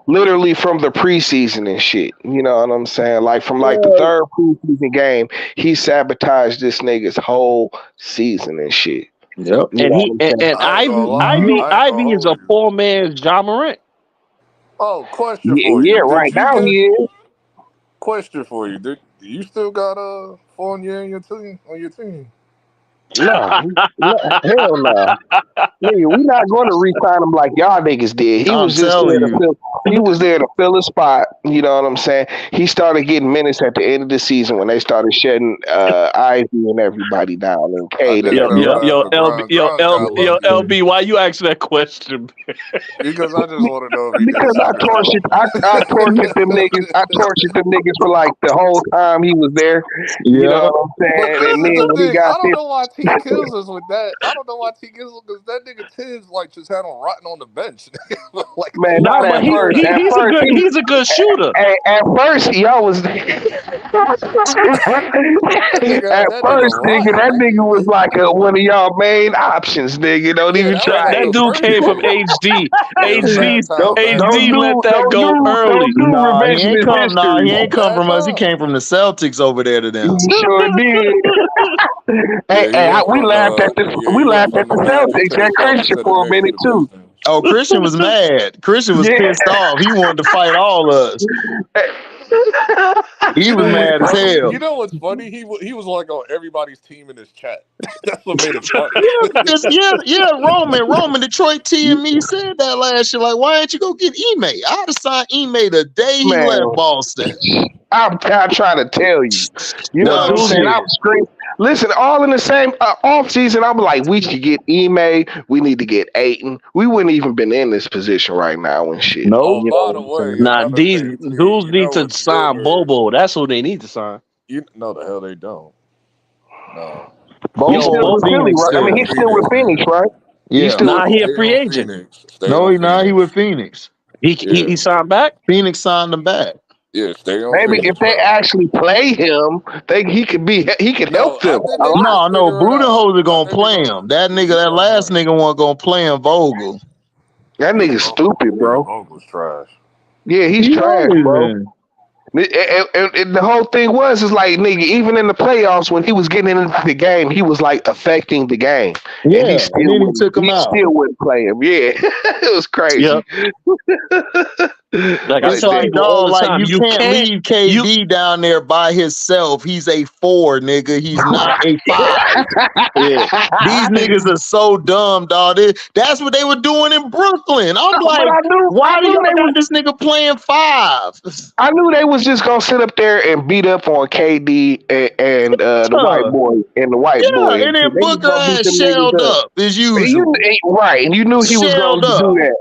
literally from the preseason and shit. You know what I'm saying? Like from like the third preseason game, he sabotaged this nigga's whole season and shit. yep. You And know what I'm saying? and I ain't gonna lie. I ain't gonna Ivy is a hold you. poor man's John Morant. Oh, question Yeah, for you. yeah, Did right you now get he is. question for you? Do you still got Fournier in your team on your team? Nah, hell no. Nigga, we not going to re-sign him like y'all niggas did. He I'm was just there telling to you. fill. He was there to fill a spot. You know what I'm saying? He started getting minutes at the end of the season when they started shutting Ivy and everybody down and I Cade and just felt everybody. bad for Grimes. Grimes got Yo, lucky LB, why you asking that question? because I just want to know if he did Because sabotage. I tortured them niggas. I tortured them niggas for like the whole time he was there. You know Yeah. what I'm But saying? this And is then the when he thing. got I don't there, know why T kills us with that. I don't know why T kills us because that nigga Tibbs like just had him rotting on the bench. Like man, Nah, not but at first. At first, he's a good shooter. at first, y'all was. At that nigga first, nigga, rotting, that nigga. nigga was like one of y'all main options, nigga. Don't Yeah, even that was try like That the it. dude first came from year. HD. Yeah, it was bad time. Bad Don't HD time. let do, that go early. Nah, he ain't revisionist come. Nah, he history. Oh, ain't come bad from us. He time. came from the Celtics over there to He them. sure did. Yeah, he went We from laughed at the the Magic Celtics to the and Celtics Christian to the for a Knicks to minute the too. Pistons. Oh, Christian was mad. Christian was Yeah. pissed off. He wanted to fight all of us. He was Hey, mad as bro, hell. you know what's funny? He was like on everybody's team in his chat. That's what made it funny. Yeah, Roman, Detroit T and me said that last year. Like, why didn't you go get Ime? I'd have signed Ime the day he Man, left Boston. I'm trying to tell you. You know Nah, what I'm saying? I'm screaming. Listen, all in the same off season. I'm like, we should get Ime. We need to get Aiton. We wouldn't even been in this position right now and shit. nope. Oh, You know by what the I'm way, saying? Nah, another these thing, T. dudes You need know to what sign Denver? Bobo. That's who they need to sign. You no, the hell they don't. No, He's Yo, still Bobo in with Philly, Phoenix right? I mean, still. he's still with Phoenix, Phoenix, man. right? He's Yeah. still with nah, he a Stay free on agent. Phoenix. Stay No, on he not. He Phoenix. with Phoenix. Yeah, He signed back. Phoenix signed him back. yeah. Stay on maybe if Phoenix, they bro. actually play him, he could Yo, help I them think a they lot. gonna No, figure it out. Budenholzer I gonna think they play gonna. him. That Yeah, nigga, he that gonna last play. nigga wasn't gonna play him Vogel. That nigga's stupid, Yeah, bro. Vogel's trash. Yeah, he's He trash, always bro. been. And the whole thing is like, nigga, even in the playoffs when he was getting into the game, he was like affecting the game, and Yeah, and then he took him he out. still wouldn't play him. Yeah, it was crazy. Yep. Like I It's Like, tell like, nigga, people all dog, the like time, you you can't can't leave you KD down there by himself. He's a 4, nigga. He's not a 5. yeah. These niggas are so dumb, dog. That's what they were doing in Brooklyn. I'm but like, why do y'all got this nigga playing 5? I knew they was just gonna sit up there and beat up on KD and the white boy Yeah, and and then they was Booker gonna beat had them niggas shelled up. up as And usual. right, and you knew he was going Shelled to up do that.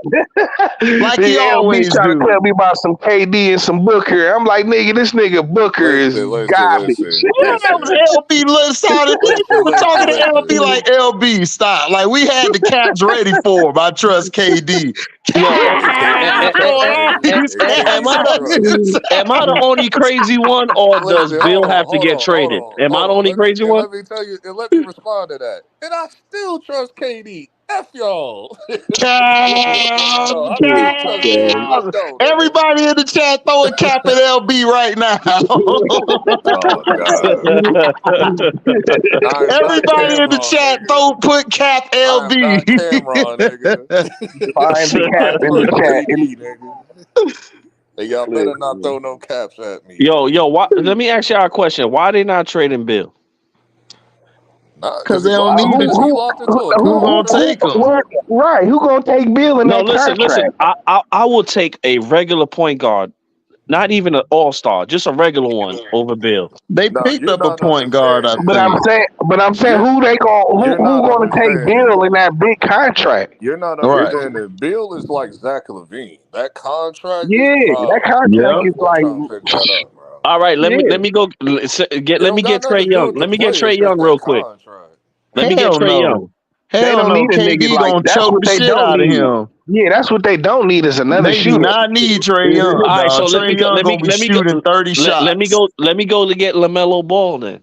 like The he LB's always trying to do. tell me about some KD and some Booker. I'm like, nigga, this nigga Booker is garbage. Yeah, that was LB started. These people talking to LB like LB, stop. Like we had the caps ready for him. I trust KD. Yo, Throwing all these am caps I out. the only crazy one, or does Listen, Bill have to get traded? Am I the only crazy one? Let me tell you, and let me respond to that. And I still trust KD. F y'all. Cap, No, I don't trust Bill. Man. I Cap. don't, nigga. Everybody in the chat throwing Cap at LB right now. Oh God. I am not Everybody in the Cameron, chat nigga. put Cap I am not Cameron, nigga. Find the cap in the Put chat. KD, nigga. Hey, y'all better not throw no caps at me. yo, let me ask y'all a question. Why they not trading Bill? Nah, Because because they he don't locked, need because him. he locked into a Who gonna contract. take him? Right, who gonna take Bill in No, that listen. contract? I will take a regular point guard, not even an all-star, just a regular one over Bill. They Nah, picked you're up a not point guard, I understanding. But think. I'm saying You're who they you're who not gonna take understanding. Bill in that big contract? You're not Right. understanding. Bill is like Zach LaVine. That contract is Yeah, a that problem. contract Yep. is Nobody's gonna like try and pick that up, bro. All right, let yeah. me go It let don't me got get nothing Trey to do Young. with the Let me get player. Trey It's just Young that real quick. contract. Let me get Hell Trey Young. no. They Hell don't no. need a nigga KD like gonna that's choke what the they shit don't out of need. him. Yeah, that's what they don't need is another They do shooter. not need Trey Young, All right, dog. so let Trey me go. Young gonna be Let me go. shooting 30 shots. Let me go to get LaMelo Ball then.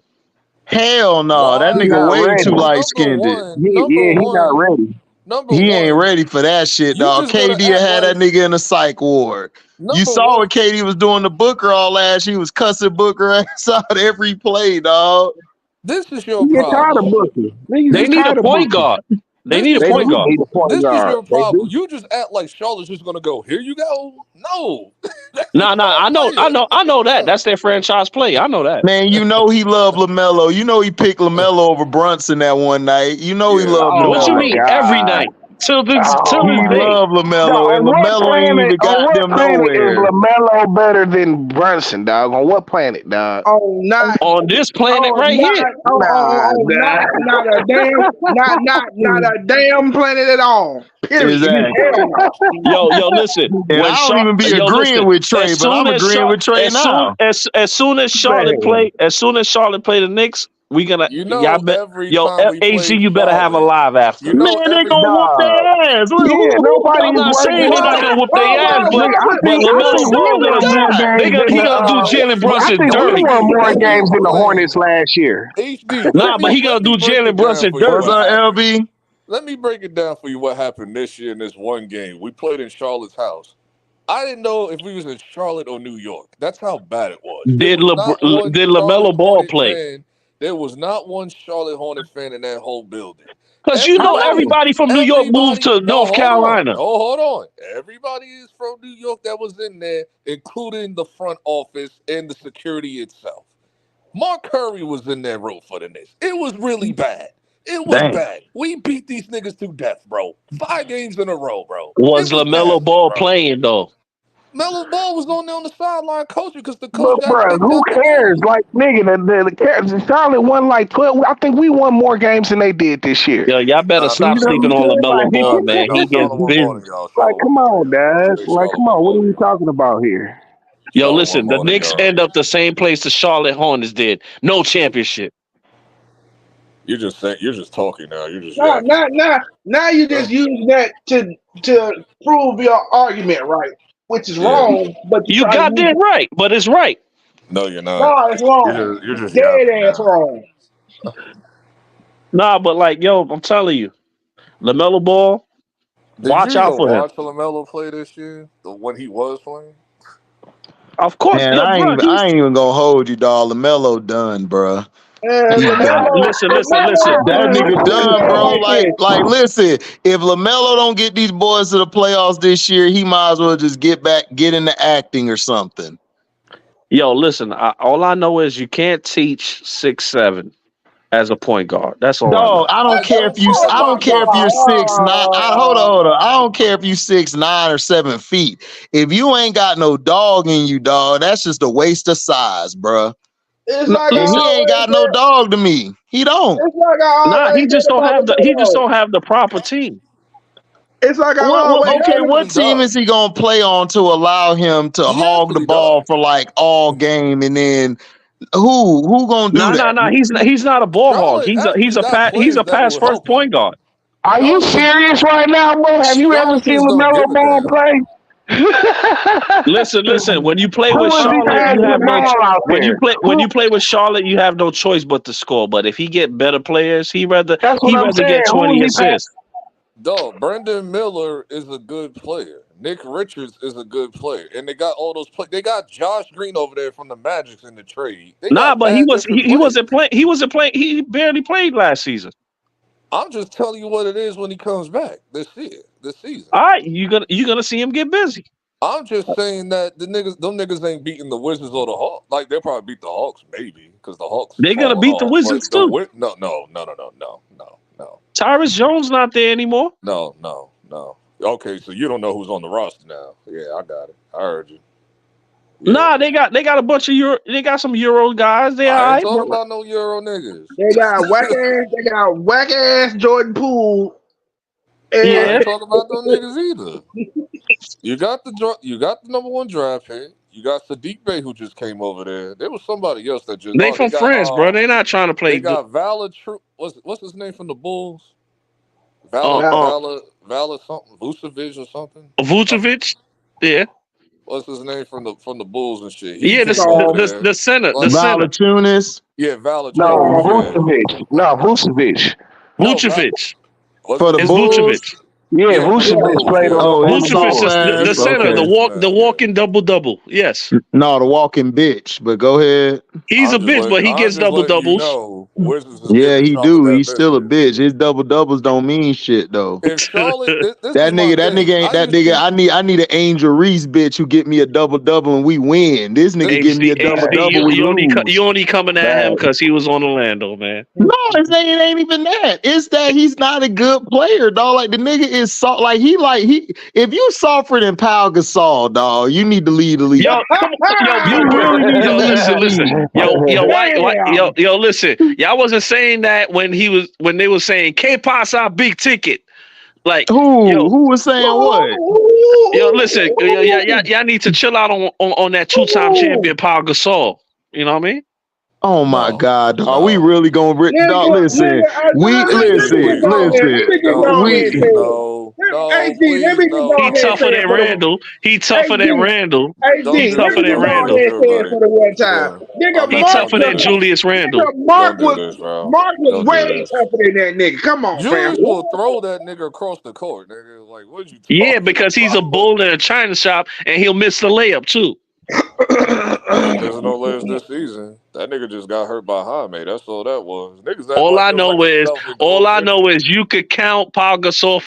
Hell no. That He Why? nigga not way too ready. light Number skinned. one, number Yeah, he not one, ready. number He ain't one. ready for that shit, You dog. just gonna KD act had that like nigga in a psych ward. You number saw one. what KD was doing to Booker all last. He was cussing Booker ass out every play, dog. This is your He get tired of problem. Booker. Niggas They is need a tired of point Booker. guard. They This need a is They your point do guard. need a point this is guard. your They problem. do. You just act like Charlotte's just gonna go, here you go. No. That's the Nah, star player. I know that. That's their franchise play. I know that. Man, you know he loved LaMelo. You know he picked LaMelo over Brunson that one night. You know he Yeah, loved Oh What you my LaMelo. mean every God. night till this Oh He my. day? loved Dog, LaMelo, and on what LaMelo ain't planet? even On got what them planet is nowhere. LaMelo better than Brunson, dog? On what planet, dog? On not On this planet on right here. not on, Nah, on nah. not a damn not a damn planet at all. Period. Exactly. Hell no. Yo, listen. And When I don't even be yo, listen. agreeing with Trey, but I'm agreeing with Trey now. As soon as Charlotte Man. play the Knicks, we gonna you y'all know, bet. every Yo, time we AG, played you better have a Charlotte, live after. you know Man, they every gonna whoop Dog. their ass. Yeah, nobody I'm is not worried saying they about not it. gonna whoop Hold their ass, on, Nigga, but I LaMelo think we Ball won gonna do. more games than He gonna do Jalen I Brunson think we dirty. won more let me games than the explain. Hornets last year. HD, Nah, but he gonna let me do break Jalen it down Brunson for you What's what dirty. up, happened. LB? Let me break it down for you what happened this year in this one game. We played in Charlotte's house. I didn't know if we was in Charlotte or New York. That's how bad it was. There was not one Did Charlotte LaMelo Ball Hornet play? fan. There was not one Charlotte Hornet fan in that whole building. Because you know Everybody, everybody from New York moved everybody. to No, North hold on. Carolina. No, hold on. Everybody is from New York that was in there, including the front office and the security itself. Mark Curry was in that room for the Knicks. It was really bad. It was Damn. bad. We beat these niggas to death, bro. 5 games in a row, bro. It Was was LaMelo nasty, Ball bro. playing though? Melo Ball was on there on the sideline coaching because the coach But got bro, kicked who out the cares? game. Like nigga, the Charlotte won like 12. I think we won more games than they did this year. Yo, y'all better Nah, So stop you know sleeping what on I'm LaMelo saying? Ball, Like, man. He gets Charlotte won more busy. than y'all. like, Charlotte won come more than on, y'all. Dad. Hey, Like, Charlotte come won on. What more are than we y'all. talking about here? Yo, Charlotte won listen, the more than Knicks y'all. end up the same place the Charlotte Hornets did. No championship. You're just saying. You're just talking now. You're just No, yakking. now you just use that to prove your argument right, which is Yeah. wrong, but you You try to use goddamn it. right, but it's right. No, you're not. No, it's wrong. You're just Dead yapping ass now. wrong. Nah, but like, yo, I'm telling you, LaMelo Ball, Did watch you out even for him. watch LaMelo play this year? When he was playing? Of course, Man, yo, bro, I ain't even gonna hold you, dog. LaMelo done, bruh. And He done. listen. That nigga done, LaMelo bro. like this. Listen, if LaMelo don't get these boys to the playoffs this year, he might as well just get into acting or something. Yo, listen. All I know is you can't teach 6'7" as a point guard. That's all I Dog, know. I don't Oh care I my don't what care you if you're say. God! 6'9". Hold on. I don't care if you 6'9" or 7 feet. If you ain't got no dog in you, dog, that's just a waste of size, bruh. It's like I And he ain't always got no said. dog to me. He don't. It's like I Nah, always said about he just LaMelo. don't have the proper team. It's like I've always He Okay, said. what actually team is does. he gonna play on to allow him to He hog the actually ball does. for like all game, and then who gonna do that? Nah. He's not a ball hog. Charlotte actually got He's players a that pass will first help him. point guard. Are you serious right now, bro? Have you ever Charlotte seen is gonna give LaMelo it to Ball him. play? Listen. When you play with Who is he Charlotte, you passing the have no. ball out there? When you play with Charlotte, you have no choice but to score. But if he get better players, he That's what I'm rather saying. get Who 20 is he passing? assists. Dog, Brendan Miller is a good player. Nick Richards is a good player, and they got all those. They got Josh Green over there from the Magic in the trade. They Nah, got but mad different he players. wasn't playing. He wasn't playing. He barely played last season. I'm just telling you what it is when he comes back this season. All right, you're gonna see him get busy. I'm just saying that them niggas ain't beating the Wizards or the Hawks. Like they'll probably beat the Hawks maybe because the Hawks They're gonna falling beat the off. Wizards But too. No. Tyrus Jones not there anymore. No. Okay, so you don't know who's on the roster now. Yeah, I got it. I heard you. Yeah. Nah, they got a bunch of Euro. They got some Euro guys. They all I ain't right, talking but about no Euro niggas. They got whack ass Jordan Poole. I yeah, ain't talking about those niggas either. You got the number one draft pick. You got Sadiq Bey who just came over there. There was somebody else that just. they Oh, they from got France, bro. They not trying to play. they got Valid. What's his name from the Bulls? Uh, Valid uh, Valid something Vucevic or something. Vucevic. Yeah, What's his name from the Bulls and shit? He yeah. came over there. The center, the Like, center. Valachunas yeah, Valanciunas. No, Yeah. Vucevic. No, Vucevic. No, Vucevic. what's for his the It's name? Bulls. Vucevic. Yeah, Yeah, for the Vucevic Bulls. played Yeah. Oh, on his the Vucevic soft is Bulls. the ass. center. Okay. The Man, yeah. walking double double. Yes, No, the walking bitch. But go ahead. he's a bitch, but he I'm gets just double letting you doubles. know Wizards is Yeah, getting he some of do. that He's still a business. bitch. His double doubles don't mean shit though. If Charlotte, this is That my nigga, that thing. nigga ain't that nigga. I need an Angel Reese bitch who get me a double double and we win. This nigga give me a double double, we lose. You only coming at him Bad. because he was on Orlando, man. No, it ain't even that. It's that he's not a good player, dog. Like the nigga is soft. Like he. If you softer than Pau Gasol, dog, you need to leave the league. Yo, come on, You really need to leave the listen. league. Listen. Y'all wasn't saying that when they were saying "K pasa big ticket." Like, Who was saying what? listen, y'all need to chill out on that 2-time champion Paul Gasol. You know what I mean? Oh my No, God, dog. We no. really gonna dog? Listen, Please no. No, please no. No, please He no. tougher than Randall. He tougher than Randall. Don't He do tougher this, than bro. Randall. Don't do it, buddy. For the one time. Bro, Nigga, I'm He not tougher gonna than do this. Julius Randall. Don't do this, bro. Mark was Don't do way this. tougher than that nigga. Come on, fam. Julius will throw that nigga across the court, nigga. Like, what you Yeah, talking because he's a about? bull in a china shop and he'll miss the layup too. He ain't missing no layers this season. That nigga just got hurt by Jaime. That's all that was. Niggas act All like I it was like know a is self-enclosed injury. you could count Paul Gasol